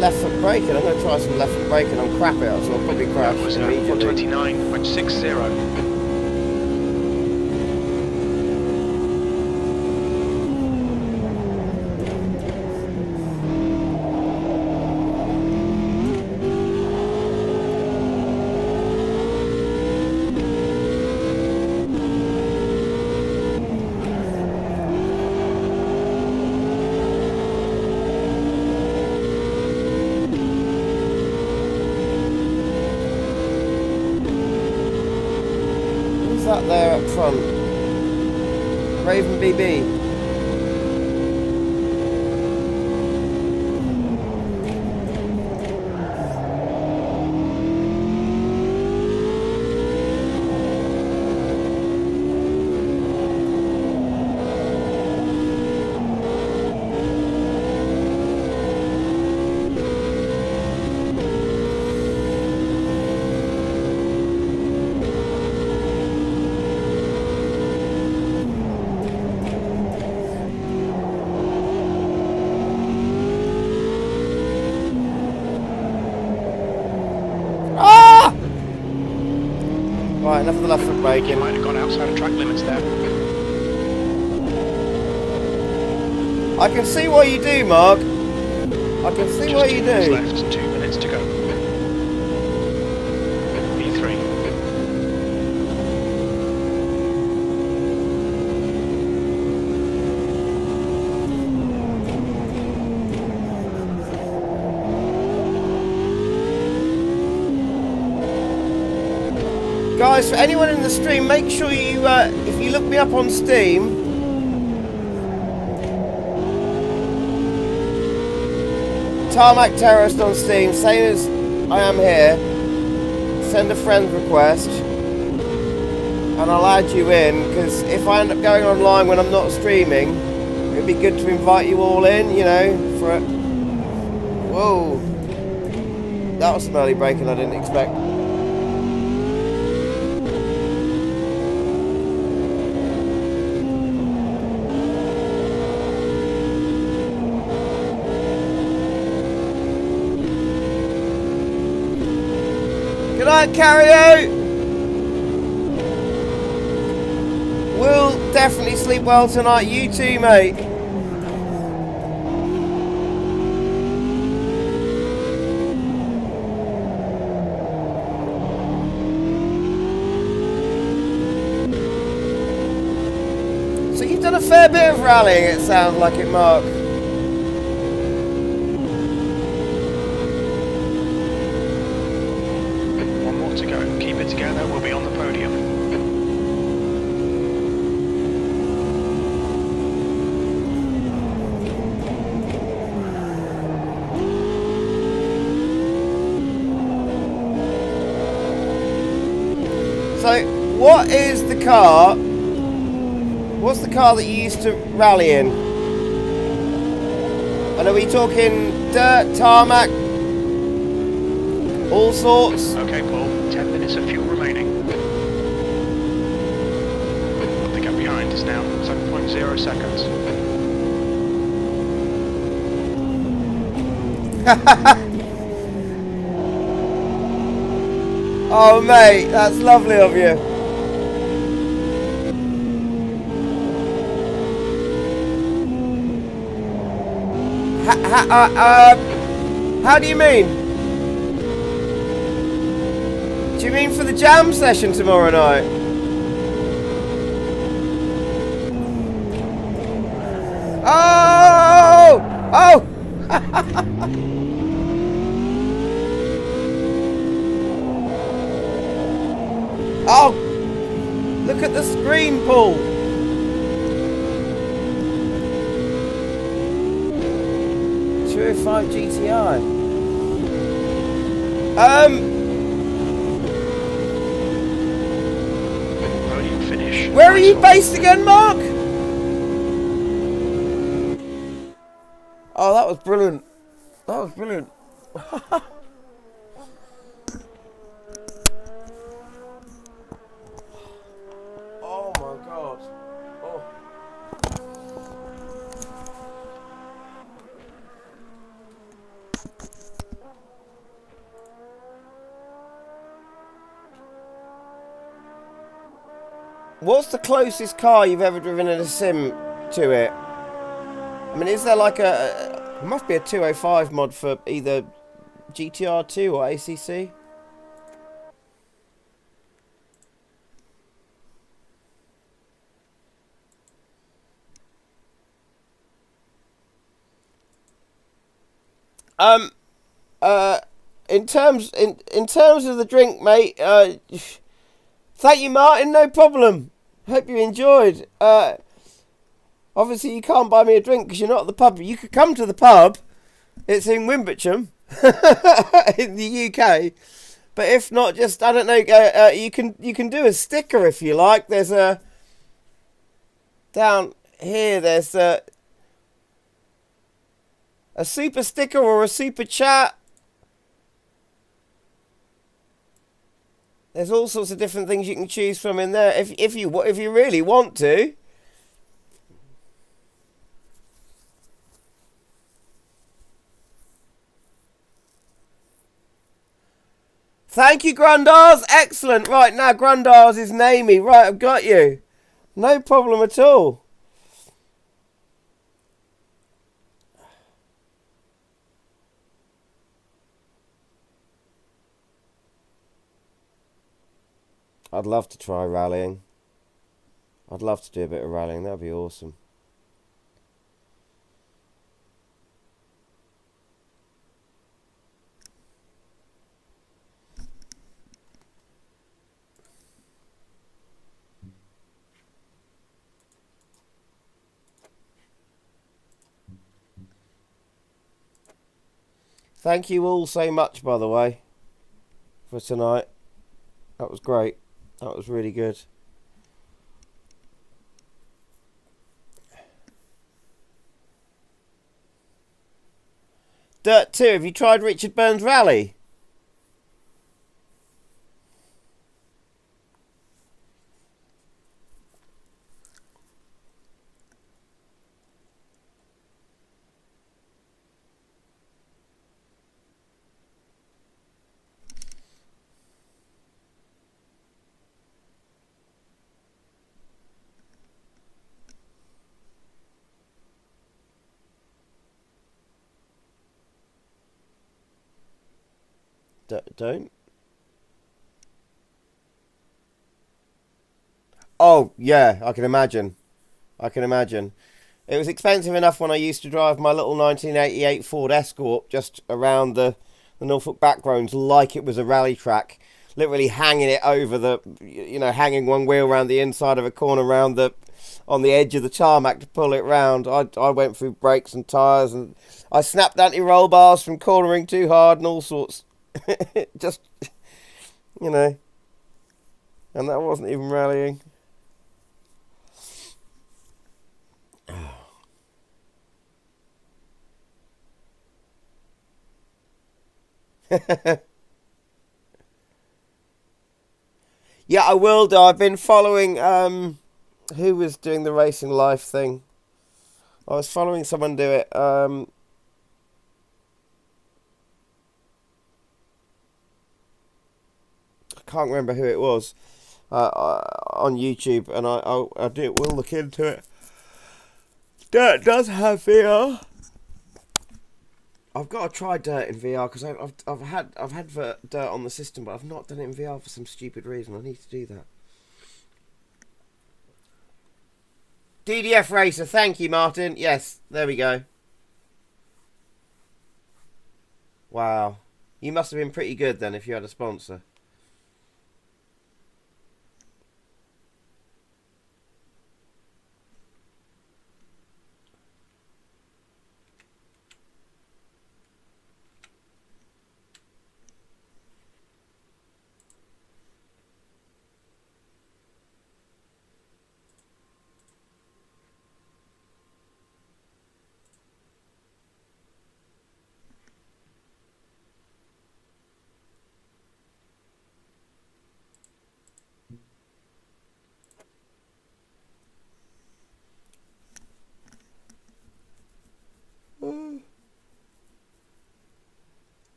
[SPEAKER 1] left foot braking. I'm going to try some left foot braking on crap it, so I'll probably crash immediately.
[SPEAKER 3] 129.60.
[SPEAKER 1] That there up front, Raven BB. Right, enough of the left foot braking.
[SPEAKER 3] You might have gone outside of track limits there.
[SPEAKER 1] I can see what you do, Mark. I can see what you do.
[SPEAKER 3] Left, 2 minutes to go. E3.
[SPEAKER 1] Guys, for anyone in the stream, make sure you, if you look me up on Steam, Tarmac Terrorist on Steam, same as I am here, send a friend request, and I'll add you in, because if I end up going online when I'm not streaming, it'd be good to invite you all in, you know, for it. Whoa. That was some early braking I didn't expect. Good night, Cario! We'll definitely sleep well tonight. You too, mate. So you've done a fair bit of rallying, it sounds like it, Mark.
[SPEAKER 3] Together, we'll be on the podium.
[SPEAKER 1] So, what is the car? What's the car that you used to rally in? And are we talking dirt, tarmac, all sorts?
[SPEAKER 3] Okay, Paul, 10 minutes of fuel remaining. The gap behind is now 7.0 seconds.
[SPEAKER 1] Oh mate, that's lovely of you. How do you mean? Do you mean for the jam session tomorrow night? Oh! Oh! Oh! Look at the screen, Paul. 205 GTI.
[SPEAKER 3] Podium finish.
[SPEAKER 1] Where are you based again, Mark? Oh, that was brilliant. That was brilliant. Oh my God. Oh. What's the closest car you've ever driven in a sim to it? I mean, is there like it must be a 205 mod for either GTR2 or ACC? In terms of the drink, mate, thank you, Martin, no problem. Hope you enjoyed. Obviously you can't buy me a drink because you're not at the pub. You could come to the pub. It's in Wimbledon, in the UK. But if not, just, I don't know, you can do a sticker if you like. There's a, down here, there's a super sticker or a super chat. There's all sorts of different things you can choose from in there if you really want to. Thank you, Grandars. Excellent. Right, now Grandars is Namey. Right, I've got you. No problem at all. I'd love to try rallying. I'd love to do a bit of rallying. That'd be awesome. Thank you all so much, by the way, for tonight. That was great. That was really good. Dirt 2, have you tried Richard Burns Rally? Don't? Oh, yeah, I can imagine. I can imagine. It was expensive enough when I used to drive my little 1988 Ford Escort just around the Norfolk backroads like it was a rally track. Literally hanging it over the, hanging one wheel around the inside of a corner on the edge of the tarmac to pull it round. I went through brakes and tyres and I snapped anti-roll bars from cornering too hard and all sorts. Just, and that wasn't even rallying. Yeah, I will do. I've been following who was doing the Racing Life thing. I was following someone do it. I can't remember who it was on YouTube, and I do will look into it. Dirt does have VR. I've got to try Dirt in VR because I've had Dirt on the system, but I've not done it in VR for some stupid reason. I need to do that. DDF Racer, thank you, Martin. Yes, there we go. Wow, you must have been pretty good then if you had a sponsor.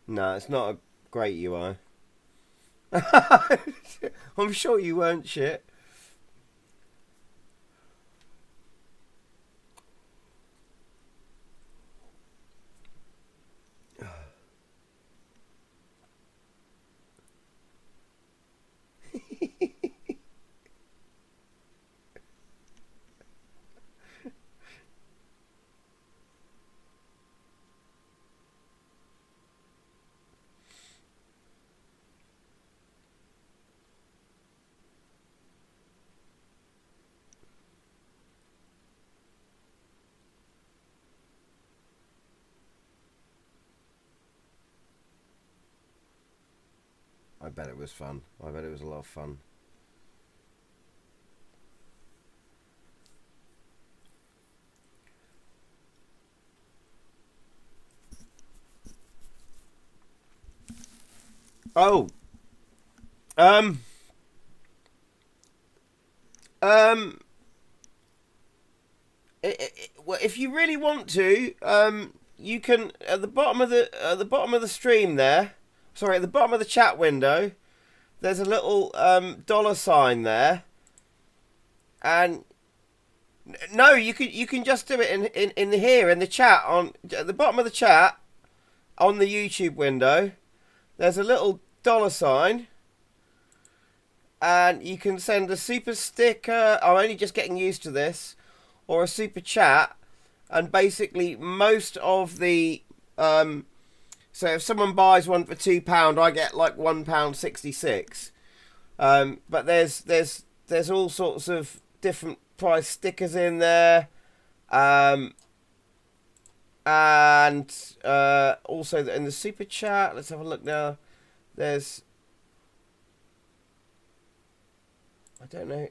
[SPEAKER 1] No, it's not a great UI. I'm sure you weren't shit. I bet it was fun. I bet it was a lot of fun. Oh. Well, if you really want to, you can at the bottom of the stream there. Sorry, at the bottom of the chat window, there's a little dollar sign there, and no, you can just do it in here in the chat on at the bottom of the chat on the YouTube window. There's a little dollar sign, and you can send a super sticker. I'm only just getting used to this, or a super chat, and basically most of the so if someone buys one for £2, I get like £1.66. But there's all sorts of different price stickers in there, and also in the super chat. Let's have a look now. There's I don't know.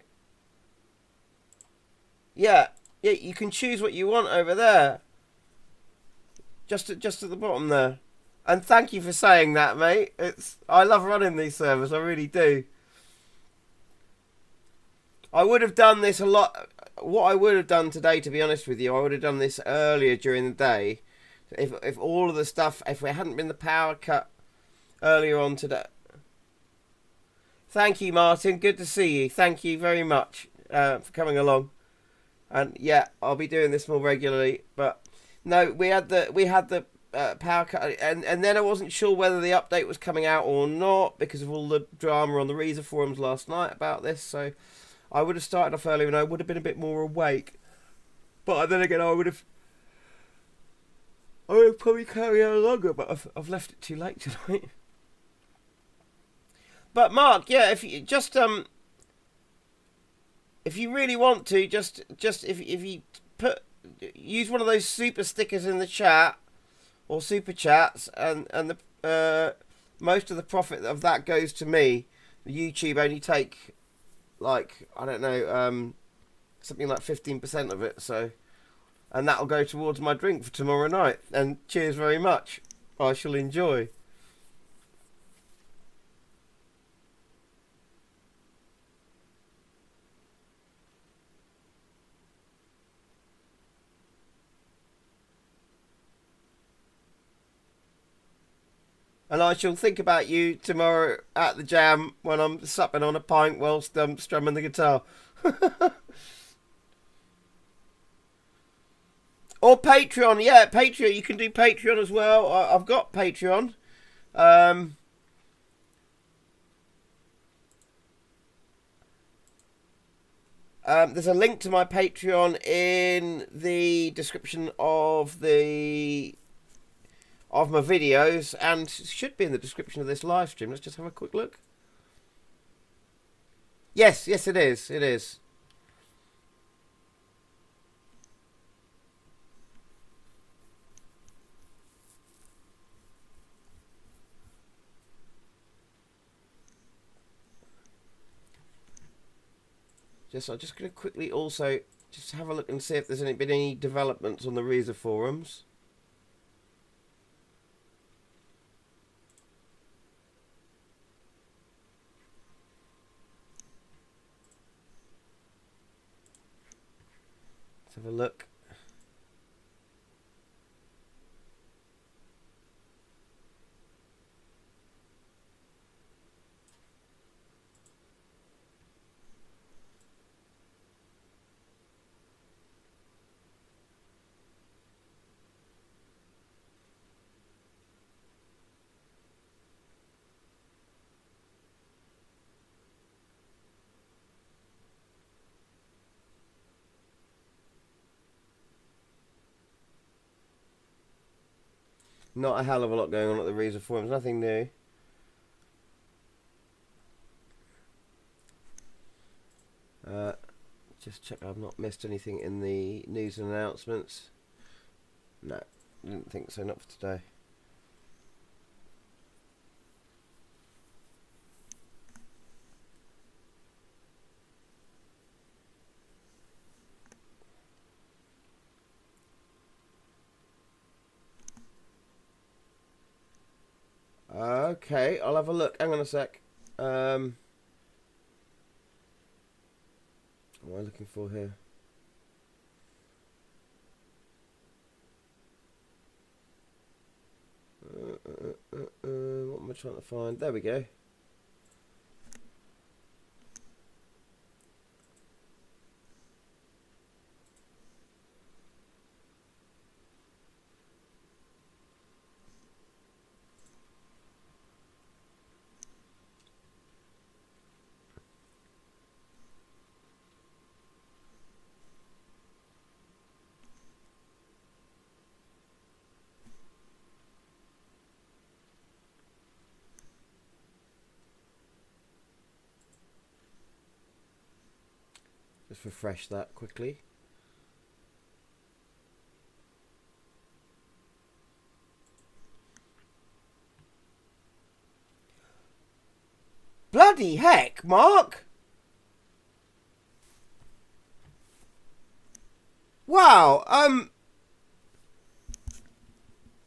[SPEAKER 1] Yeah, you can choose what you want over there. Just at the bottom there. And thank you for saying that, mate. I love running these servers, I really do. I would have done this a lot. What I would have done today, to be honest with you, I would have done this earlier during the day. If all of the stuff, if it hadn't been the power cut earlier on today. Thank you, Martin. Good to see you. Thank you very much for coming along. And yeah, I'll be doing this more regularly. But no, we had the power cut, and then I wasn't sure whether the update was coming out or not because of all the drama on the Reza forums last night about this. So I would have started off earlier and I would have been a bit more awake. But then again, I would have probably carried on longer, but I've left it too late tonight. But Mark, yeah, if you just if you really want to, just if you use one of those super stickers in the chat or super chats, and the most of the profit of that goes to me. YouTube only take like, I don't know, something like 15% of it, so, and that'll go towards my drink for tomorrow night. And cheers very much. I shall enjoy. And I shall think about you tomorrow at the jam when I'm supping on a pint whilst strumming the guitar. Or Patreon, yeah, Patreon. You can do Patreon as well. I've got Patreon. There's a link to my Patreon in the description of my videos, and should be in the description of this live stream. Let's just have a quick look. Yes, it is. It is. I'm just going to quickly also just have a look and see if there's been any developments on the Reza forums. Let's have a look. Not a hell of a lot going on at the Reza forums. Nothing new. Just check I've not missed anything in the news and announcements. No, didn't think so. Not for today. Okay, I'll have a look. Hang on a sec. What am I looking for here? What am I trying to find? There we go. Just refresh that quickly. Bloody heck, Mark! Wow,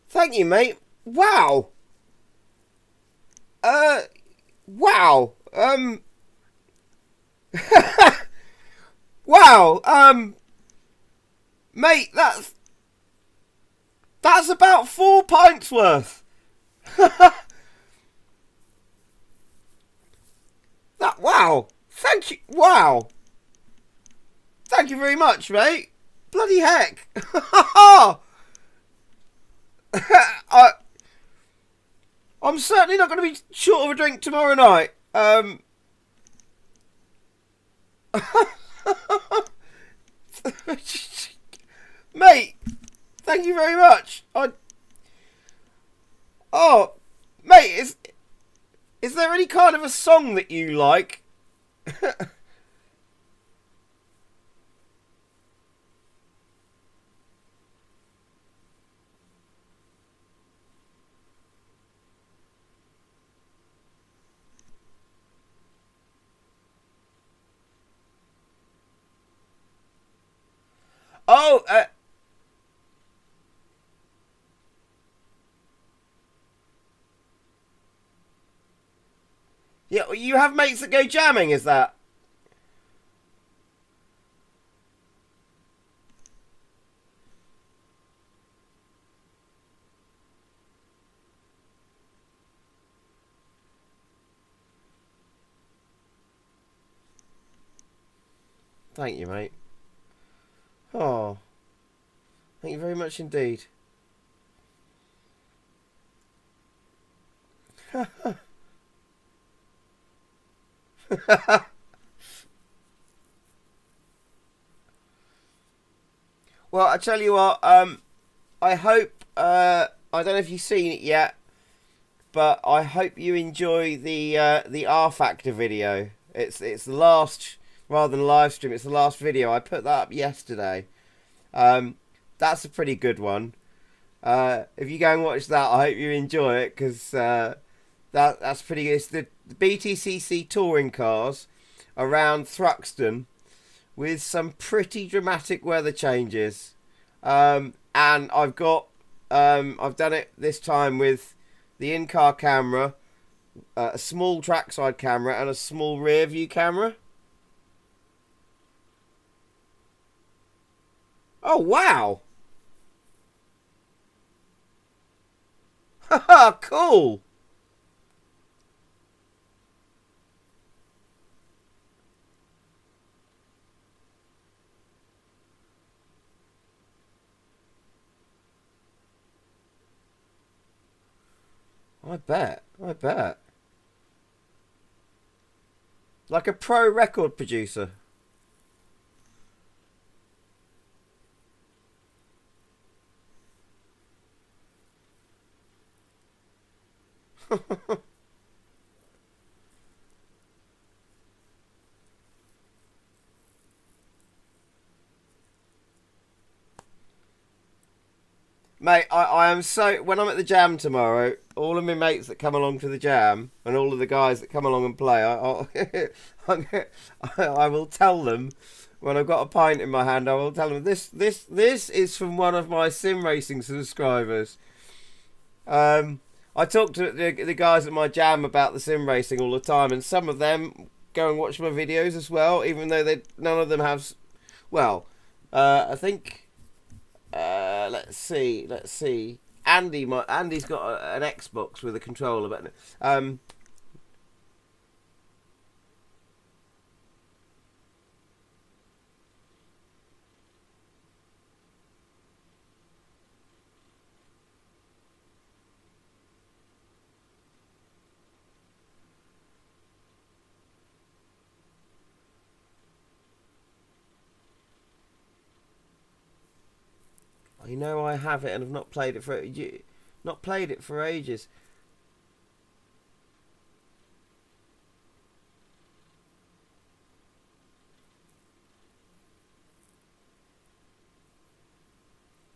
[SPEAKER 1] thank you, mate. Wow. Wow. Wow, mate, that's about 4 pints worth. Wow, thank you, wow. Thank you very much, mate. Bloody heck. I'm certainly not going to be short of a drink tomorrow night. Mate, thank you very much. Oh, mate, Is there any kind of a song that you like? Oh, yeah, you have mates that go jamming, is that? Thank you, mate. Oh, thank you very much indeed. Well, I tell you what, I hope, I don't know if you've seen it yet, but I hope you enjoy the R Factor video. It's the last, rather than live stream, it's the last video. I put that up yesterday. That's a pretty good one. If you go and watch that, I hope you enjoy it, because that's pretty good. It's the BTCC touring cars around Thruxton with some pretty dramatic weather changes. And I've done it this time with the in-car camera, a small trackside camera, and a small rear view camera. Oh, wow! Haha, cool! I bet. Like a pro record producer. Mate, I am so... When I'm at the jam tomorrow, all of my mates that come along to the jam, and all of the guys that come along and play, I will tell them, when I've got a pint in my hand, I will tell them, this is from one of my sim racing subscribers. I talk to the guys at my jam about the sim racing all the time, and some of them go and watch my videos as well, even though none of them have... Well, I think... let's see. Andy's got an Xbox with a controller, but I know I have it and I've not played it for ages.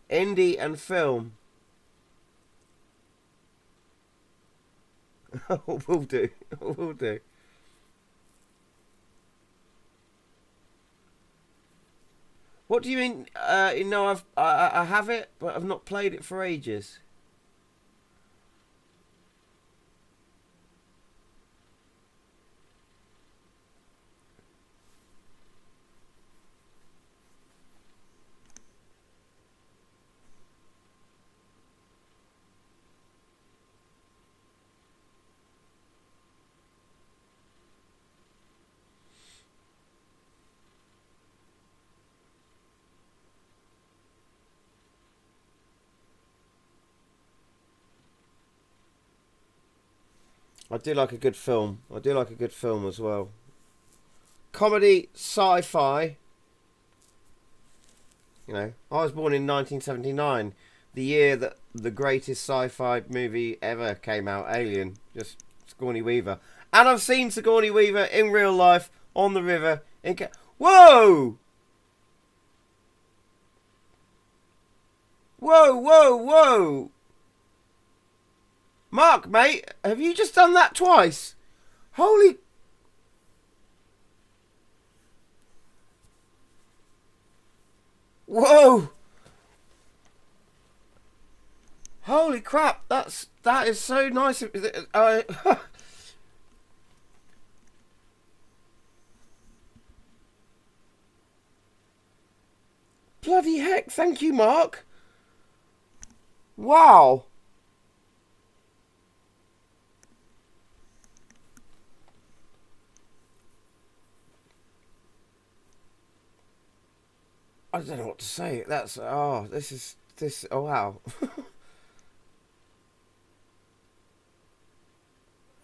[SPEAKER 1] Indy and film. Will do. Will do. What do you mean? I have it, but I've not played it for ages. I do like a good film. I do like a good film as well. Comedy, sci-fi. You know, I was born in 1979, the year that the greatest sci-fi movie ever came out, Alien. Just Sigourney Weaver. And I've seen Sigourney Weaver in real life on the river. Whoa! Whoa, whoa, whoa! Mark, mate, have you just done that twice? Holy... Whoa! Holy crap! That is so nice. Bloody heck! Thank you, Mark. Wow. I don't know what to say. That's oh wow.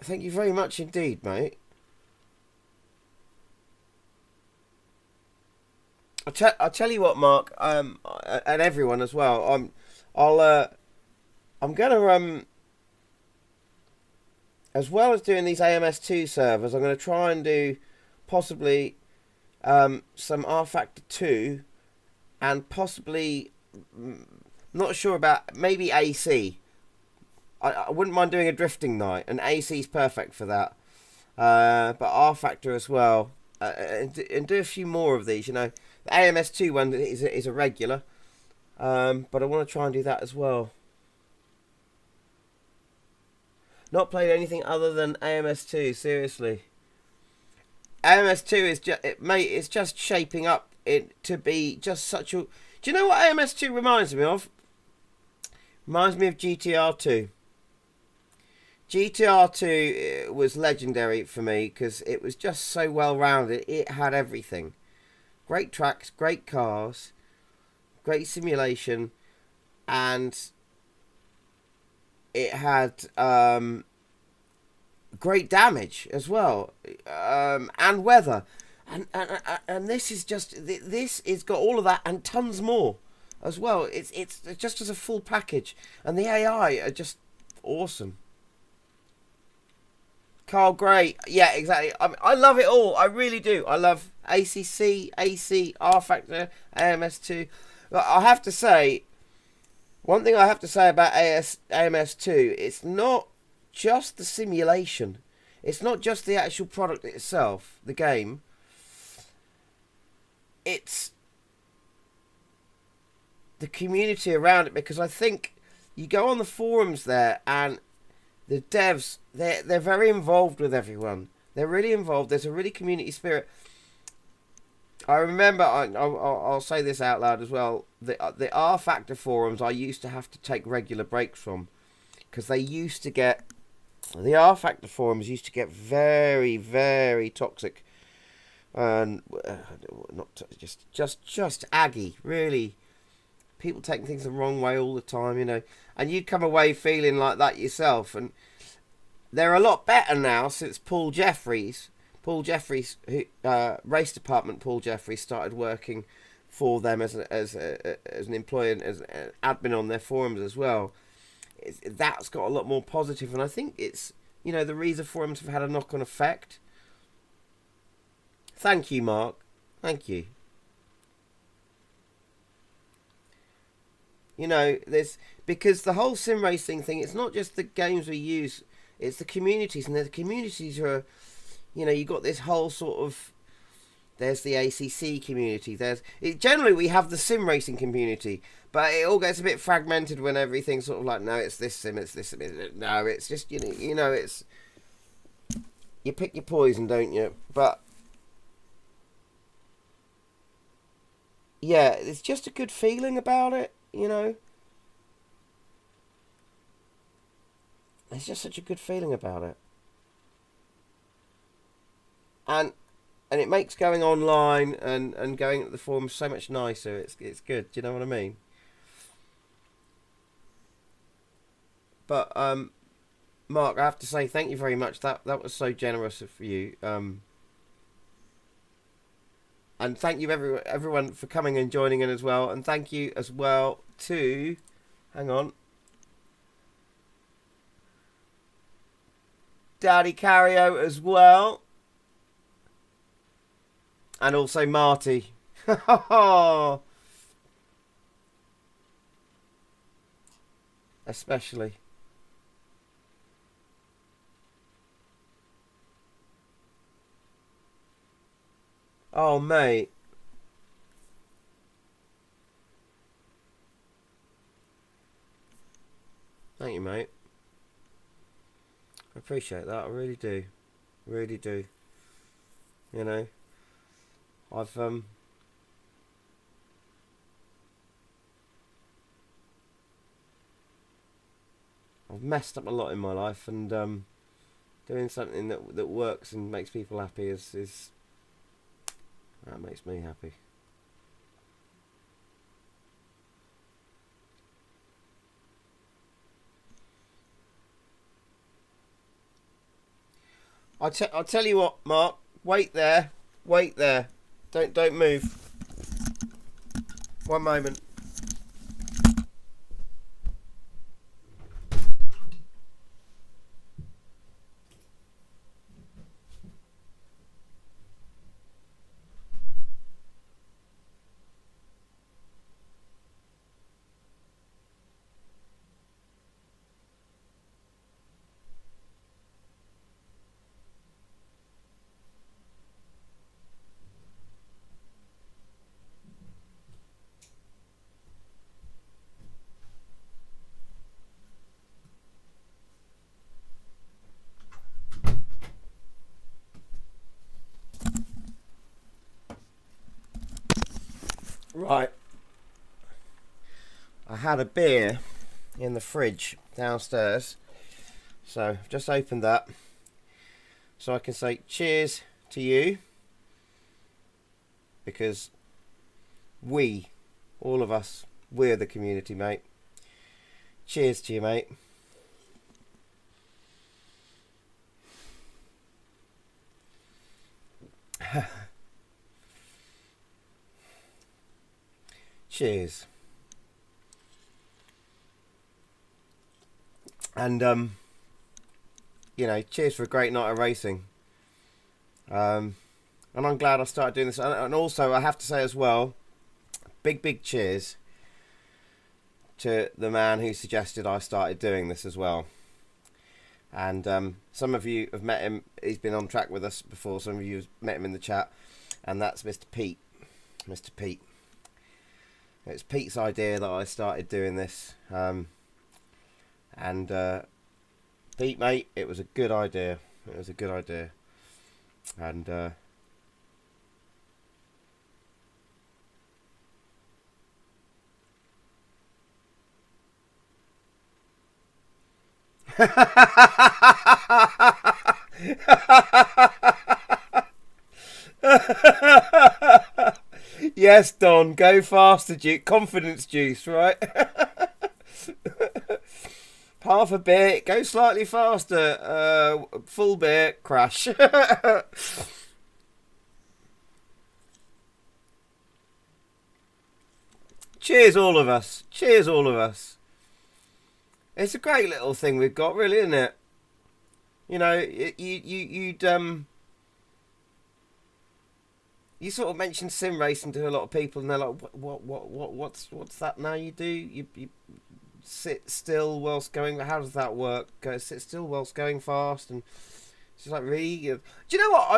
[SPEAKER 1] Thank you very much indeed, mate. I'll tell you what, Mark, and everyone as well. I'm gonna as well as doing these AMS2 servers, I'm gonna try and do possibly some R Factor 2 and possibly not sure about maybe AC. I wouldn't mind doing a drifting night, and AC is perfect for that. But R Factor as well, and do a few more of these. You know, the AMS2 one is a regular, but I want to try and do that as well. Not played anything other than AMS2, seriously. AMS2 is just, mate, it's just shaping up to be just such a... Do you know what AMS2 reminds me of? Reminds me of GTR2. GTR2 was legendary for me because it was just so well rounded. It had everything. Great tracks, great cars, great simulation, and it had great damage as well, and weather. And this is got all of that and tons more as well. It's just as a full package, and the AI are just awesome. Carl Gray, yeah, exactly. I love it all. I really do. I love ACC, AC, R Factor, AMS2. But I have to say, one thing I have to say about AMS2, it's not just the simulation. It's not just the actual product itself, the game. It's the community around it, because I think you go on the forums there and the devs, they're very involved with everyone. They're really involved. There's a really community spirit. I remember, I'll say this out loud as well, the R Factor forums I used to have to take regular breaks from, because they used to get, the R Factor forums used to get very, very toxic, and not just aggy, really. People taking things the wrong way all the time, you know, and you'd come away feeling like that yourself. And they're a lot better now since Paul Jeffries, who race department Paul Jeffries, started working for them as an employee and as an admin on their forums as well. That's got a lot more positive, and I think it's, you know, the Reza forums have had a knock-on effect. Thank you, Mark. Thank you. You know, because the whole sim racing thing, it's not just the games we use, it's the communities, and the communities are, you know, you got this whole sort of, there's the ACC community, generally we have the sim racing community, but it all gets a bit fragmented when everything's sort of like, no, it's this sim, it's this sim, no, it's just, you know, it's, you pick your poison, don't you? But yeah, it's just a good feeling about it. You know, there's just such a good feeling about it, and it makes going online and going at the forums so much nicer. It's good. Do you know what I mean? But Mark, I have to say thank you very much. That was so generous of you. And thank you everyone for coming and joining in as well. And thank you as well to... Hang on. Daddy Cario as well. And also Marty. Especially. Oh, mate. Thank you, mate. I appreciate that. I really do. Really do. You know, I've messed up a lot in my life, and doing something that works and makes people happy is that makes me happy. I'll tell you what, Mark. Wait there. Wait there. Don't move. One moment. Right. I had a beer in the fridge downstairs, so I've just opened that so I can say cheers to you, because we, all of us, we're the community, mate. Cheers to you, mate. Cheers. And you know, cheers for a great night of racing. And I'm glad I started doing this. And also, I have to say as well, big cheers to the man who suggested I started doing this as well. And some of you have met him. He's been on track with us before. Some of you have met him in the chat. And that's Mr. Pete. Mr. Pete. It's Pete's idea that I started doing this. And Pete, mate, it was a good idea. It was a good idea. And yes, Don, go faster, Duke. Confidence juice, right? Half a bit, go slightly faster. Full bit, crash. Cheers, all of us. Cheers, all of us. It's a great little thing we've got, really, isn't it? You know, you sort of mentioned sim racing to a lot of people, and they're like, what's that now you do? You sit still whilst going. How does that work? Sit still whilst going fast, and it's just like, really. Do you know what? I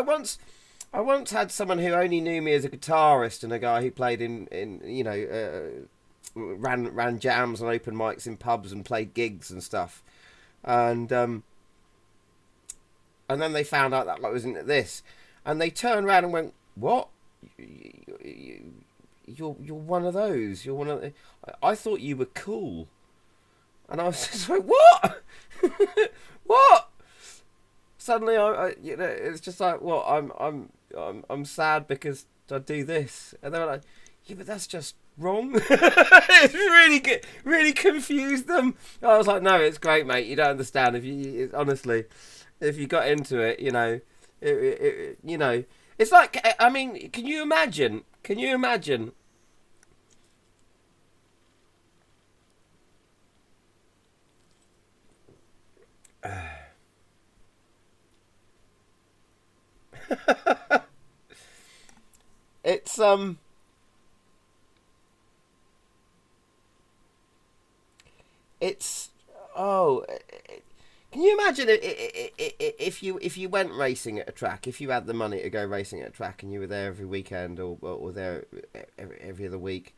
[SPEAKER 1] once had someone who only knew me as a guitarist and a guy who played in you know, ran jams and open mics in pubs and played gigs and stuff, and then they found out that I was into this, and they turned around and went, "What? You're one of those? You're one of the... I thought you were cool." And I was just like, "What? What?" Suddenly, I you know, it's just like, "What? I'm sad because I do this," and they were like, "Yeah, but that's just wrong." It's really good, really confused them. I was like, "No, it's great, mate. You don't understand. Honestly, if you got into it, you know, you know, it's like, I mean, can you imagine? Can you imagine?" it's oh. Can you imagine if you went racing at a track, if you had the money to go racing at a track and you were there every weekend or there every other week,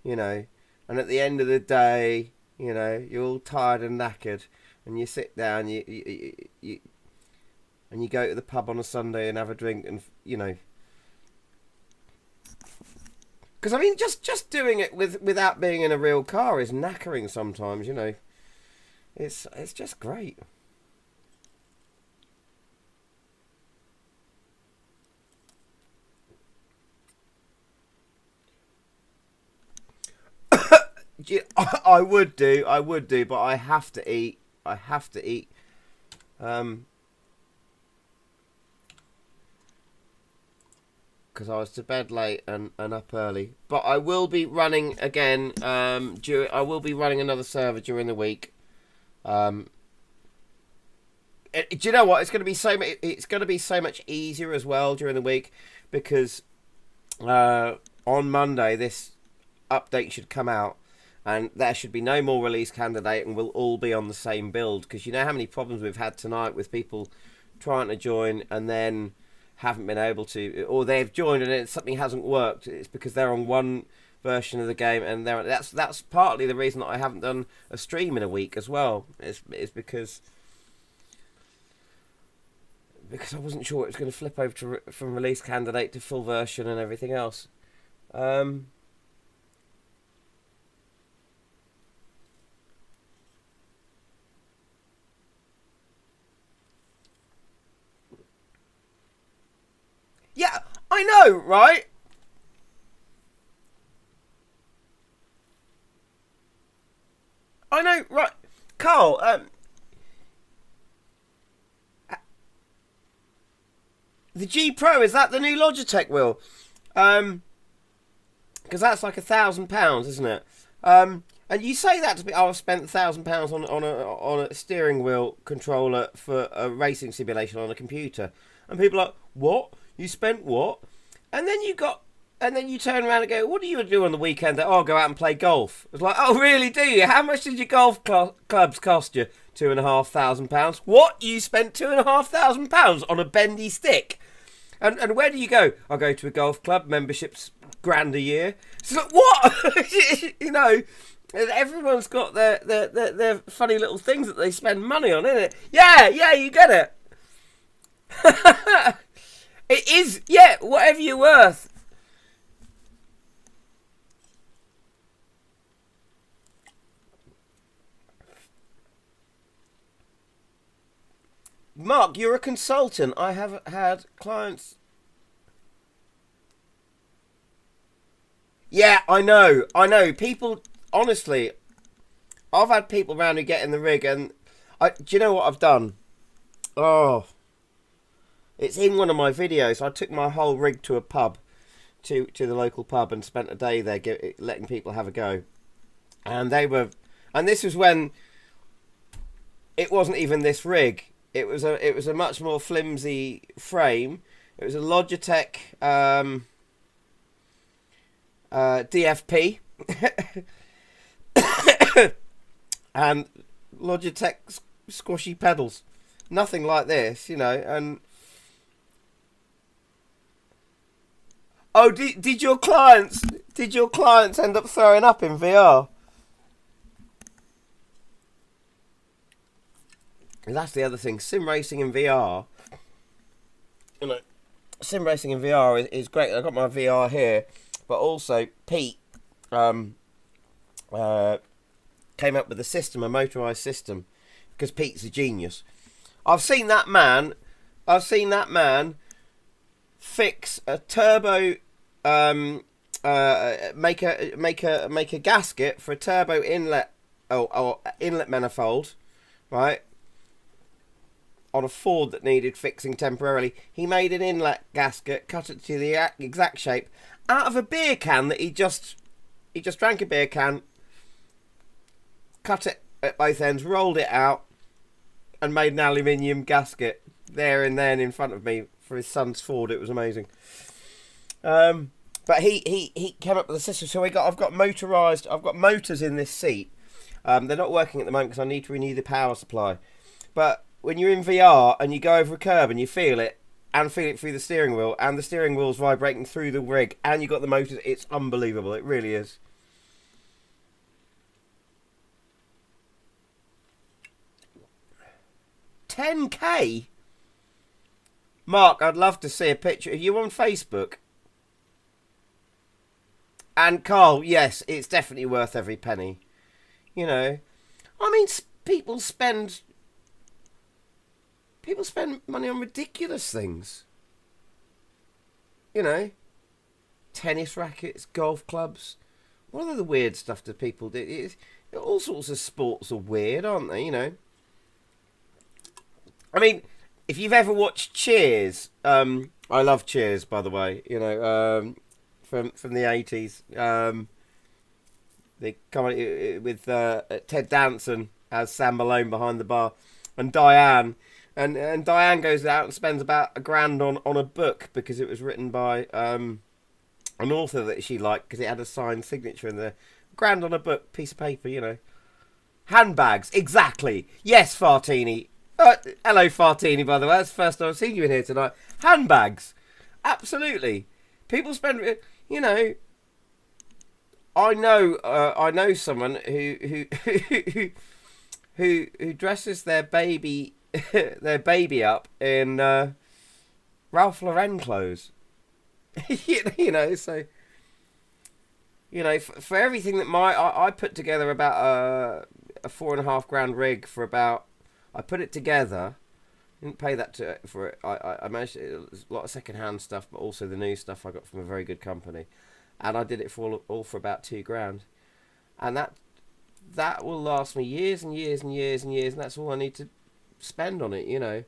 [SPEAKER 1] you know, and at the end of the day, you know, you're all tired and knackered, and you sit down, you go to the pub on a Sunday and have a drink, and you know, because I mean, just doing it without being in a real car is knackering sometimes, you know. It's just great. I would do, but I have to eat. Because I was to bed late and up early. But I will be running again. I will be running another server during the week. Do you know what? It's going to be so much easier as well during the week, because on Monday this update should come out, and there should be no more release candidate, and we'll all be on the same build. Because you know how many problems we've had tonight with people trying to join and then haven't been able to, or they've joined and something hasn't worked. It's because they're on one version of the game, and that's partly the reason that I haven't done a stream in a week as well. It's because I wasn't sure it was going to flip over from release candidate to full version and everything else. Yeah, I know, right? I know, right? Carl, the G Pro, is that the new Logitech wheel? Because that's like £1,000, isn't it? And you say that to me, oh, I've spent £1,000 on a steering wheel controller for a racing simulation on a computer, and people are like, what? You spent what? And then you turn around and go, what do you do on the weekend? Oh, I'll go out and play golf. It's like, oh, really, do you? How much did your golf clubs cost you? £2,500. What? You spent £2,500 on a bendy stick? And where do you go? I go to a golf club, membership's £1,000 a year. It's like, what? You know, everyone's got their funny little things that they spend money on, isn't it? Yeah, you get it. It is, yeah, whatever you're worth. Mark, you're a consultant. I have had clients. Yeah, I know. People, honestly, I've had people around who get in the rig, and do you know what I've done? Oh, it's in one of my videos. I took my whole rig to a pub, to the local pub, and spent a day there letting people have a go. And this was when it wasn't even this rig. It was a much more flimsy frame. It was a Logitech DFP and Logitech squashy pedals. Nothing like this, you know. And oh, did your clients end up throwing up in VR? And that's the other thing. Sim racing in VR. You know, sim racing in VR is great. I've got my VR here, but also Pete came up with a system, a motorized system, because Pete's a genius. I've seen that man fix a turbo, make a gasket for a turbo inlet, or inlet manifold, right? On a Ford that needed fixing temporarily. He made an inlet gasket, cut it to the exact shape, out of a beer can that he just drank a beer can, cut it at both ends, rolled it out, and made an aluminium gasket there and then in front of me for his son's Ford. It was amazing. But he came up with a system. So I've got motors in this seat. They're not working at the moment because I need to renew the power supply. But when you're in VR and you go over a curb and you feel it through the steering wheel, and the steering wheel's vibrating through the rig, and you've got the motors, it's unbelievable. It really is. $10K? Mark, I'd love to see a picture. Are you on Facebook? And Carl, yes, it's definitely worth every penny. You know, I mean, people spend money on ridiculous things. You know, tennis rackets, golf clubs. What other weird stuff do people do? All sorts of sports are weird, aren't they? You know. I mean, if you've ever watched Cheers, I love Cheers, by the way. You know, from the 80s. They come with Ted Danson as Sam Malone behind the bar, and Diane. And Diane goes out and spends about $1,000 on a book because it was written by an author that she liked because it had a signed signature in there. $1,000 on a book, piece of paper, you know. Handbags, exactly. Yes, Fartini. Hello, Fartini, by the way. That's the first time I've seen you in here tonight. Handbags, absolutely. People spend, you know. I know someone who dresses their baby up in Ralph Lauren clothes. you know, so you know, for everything that I put together about a $4,500 rig for about. I put it together. Didn't pay that for it. I managed it was a lot of second-hand stuff, but also the new stuff I got from a very good company, and I did it for all for about $2,000, and that will last me years and years and years and years, and that's all I need to spend on it, you know.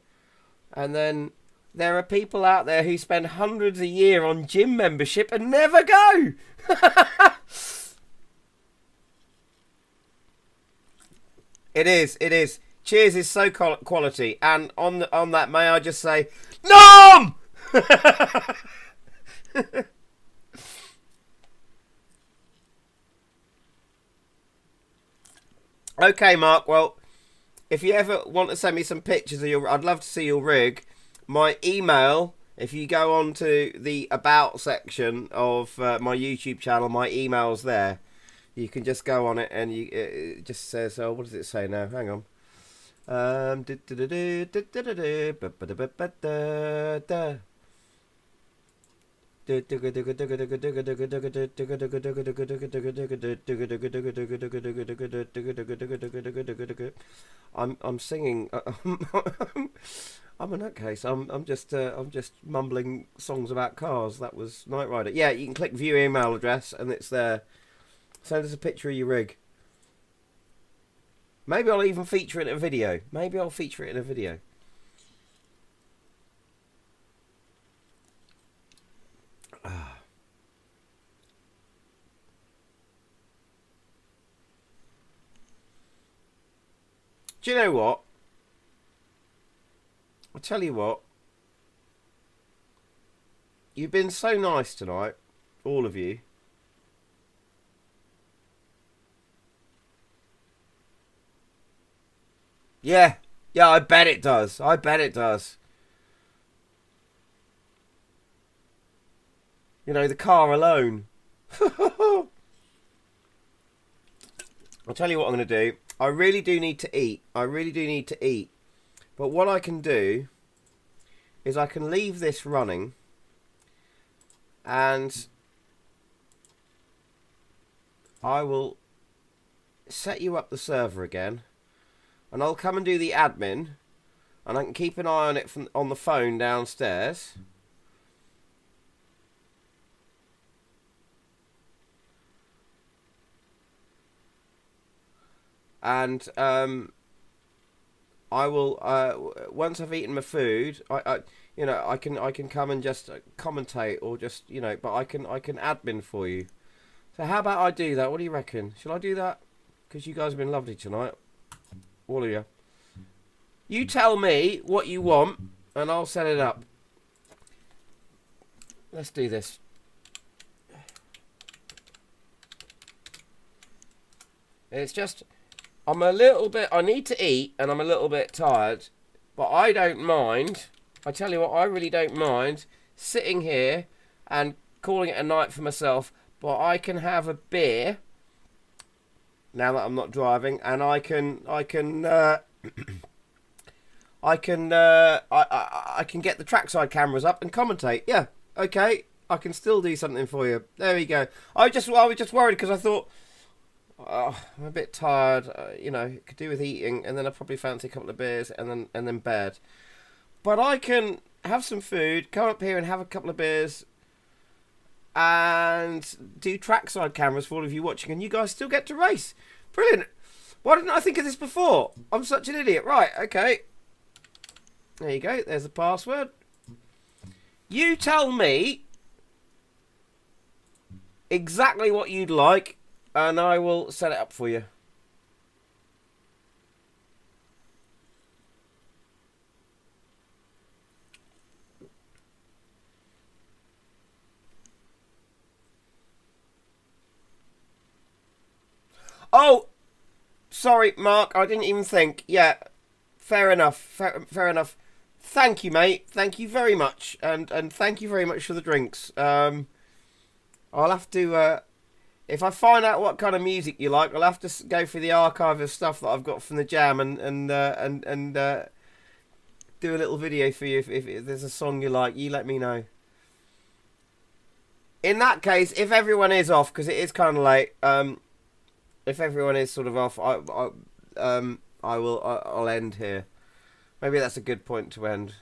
[SPEAKER 1] And then there are people out there who spend hundreds a year on gym membership and never go. It is. Cheers is so quality, and on that, may I just say, NOM! Okay, Mark. Well, if you ever want to send me some pictures of I'd love to see your rig. My email, if you go on to the About section of my YouTube channel, my email's there. You can just go on it, and it just says, oh, what does it say now? Hang on. I'm singing. I'm in that case. I'm just mumbling songs about cars. That was Knight Rider. Yeah, you can click view email address, and it's there. Send us a picture of your rig. Maybe I'll even feature it in a video. Maybe I'll feature it in a video. Do you know what? I'll tell you what. You've been so nice tonight, all of you. Yeah, I bet it does. I bet it does. You know, the car alone. I'll tell you what I'm going to do. I really do need to eat. But what I can do is I can leave this running and I will set you up the server again. And I'll come and do the admin, and I can keep an eye on it on the phone downstairs. And I will once I've eaten my food, I can come and just commentate or just but I can admin for you. So how about I do that? What do you reckon? Shall I do that? Because you guys have been lovely tonight. All of you. You tell me what you want, and I'll set it up. Let's do this. It's just, I'm a little bit, I need to eat and I'm a little bit tired, but I don't mind. I tell you what, I really don't mind sitting here and calling it a night for myself, but I can have a beer now that I'm not driving, and I can I can get the trackside cameras up and commentate. Yeah, okay, I can still do something for you. There we go. I was just worried because I thought, oh, I'm a bit tired. You know, could do with eating, and then I probably fancy a couple of beers, and then bed. But I can have some food, come up here and have a couple of beers, and do trackside cameras for all of you watching, and you guys still get to race. Brilliant. Why didn't I think of this before? I'm such an idiot. Right, okay. There you go. There's the password. You tell me exactly what you'd like, and I will set it up for you. Oh, sorry, Mark. I didn't even think. Yeah, fair enough. Fair enough. Thank you, mate. Thank you very much, and thank you very much for the drinks. I'll have to. If I find out what kind of music you like, I'll have to go through the archive of stuff that I've got from the jam and do a little video for you. If there's a song you like, you let me know. In that case, if everyone is off, because it is kind of late, if everyone is sort of off, I'll end here. Maybe that's a good point to end.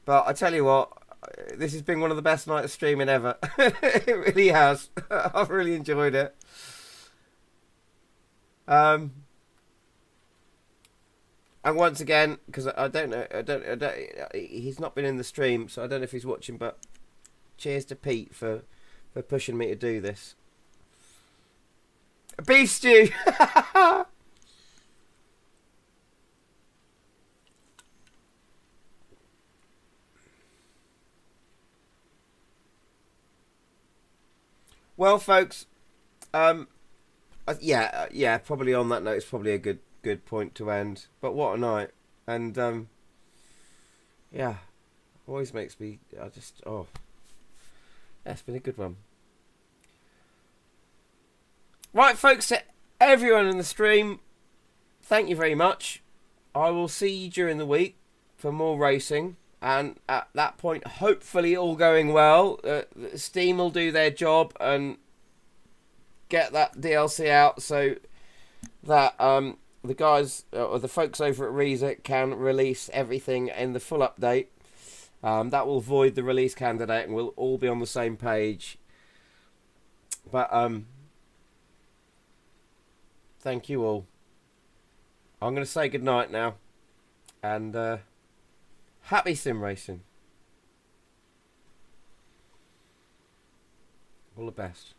[SPEAKER 1] But I tell you what, this has been one of the best nights of streaming ever. It really has. I've really enjoyed it. And once again, because I don't know, he's not been in the stream, so I don't know if he's watching. But cheers to Pete for pushing me to do this. Beef stew. Well, folks, yeah, probably on that note, it's probably a good point to end. But what a night, and yeah, always makes me, yeah, it's been a good one. Right, folks, to everyone in the stream, thank you very much. I will see you during the week for more racing. And at that point, hopefully all going well, Steam will do their job and get that DLC out so that the guys, or the folks over at Reza can release everything in the full update. That will void the release candidate and we'll all be on the same page. But thank you all. I'm going to say goodnight now. And happy sim racing. All the best.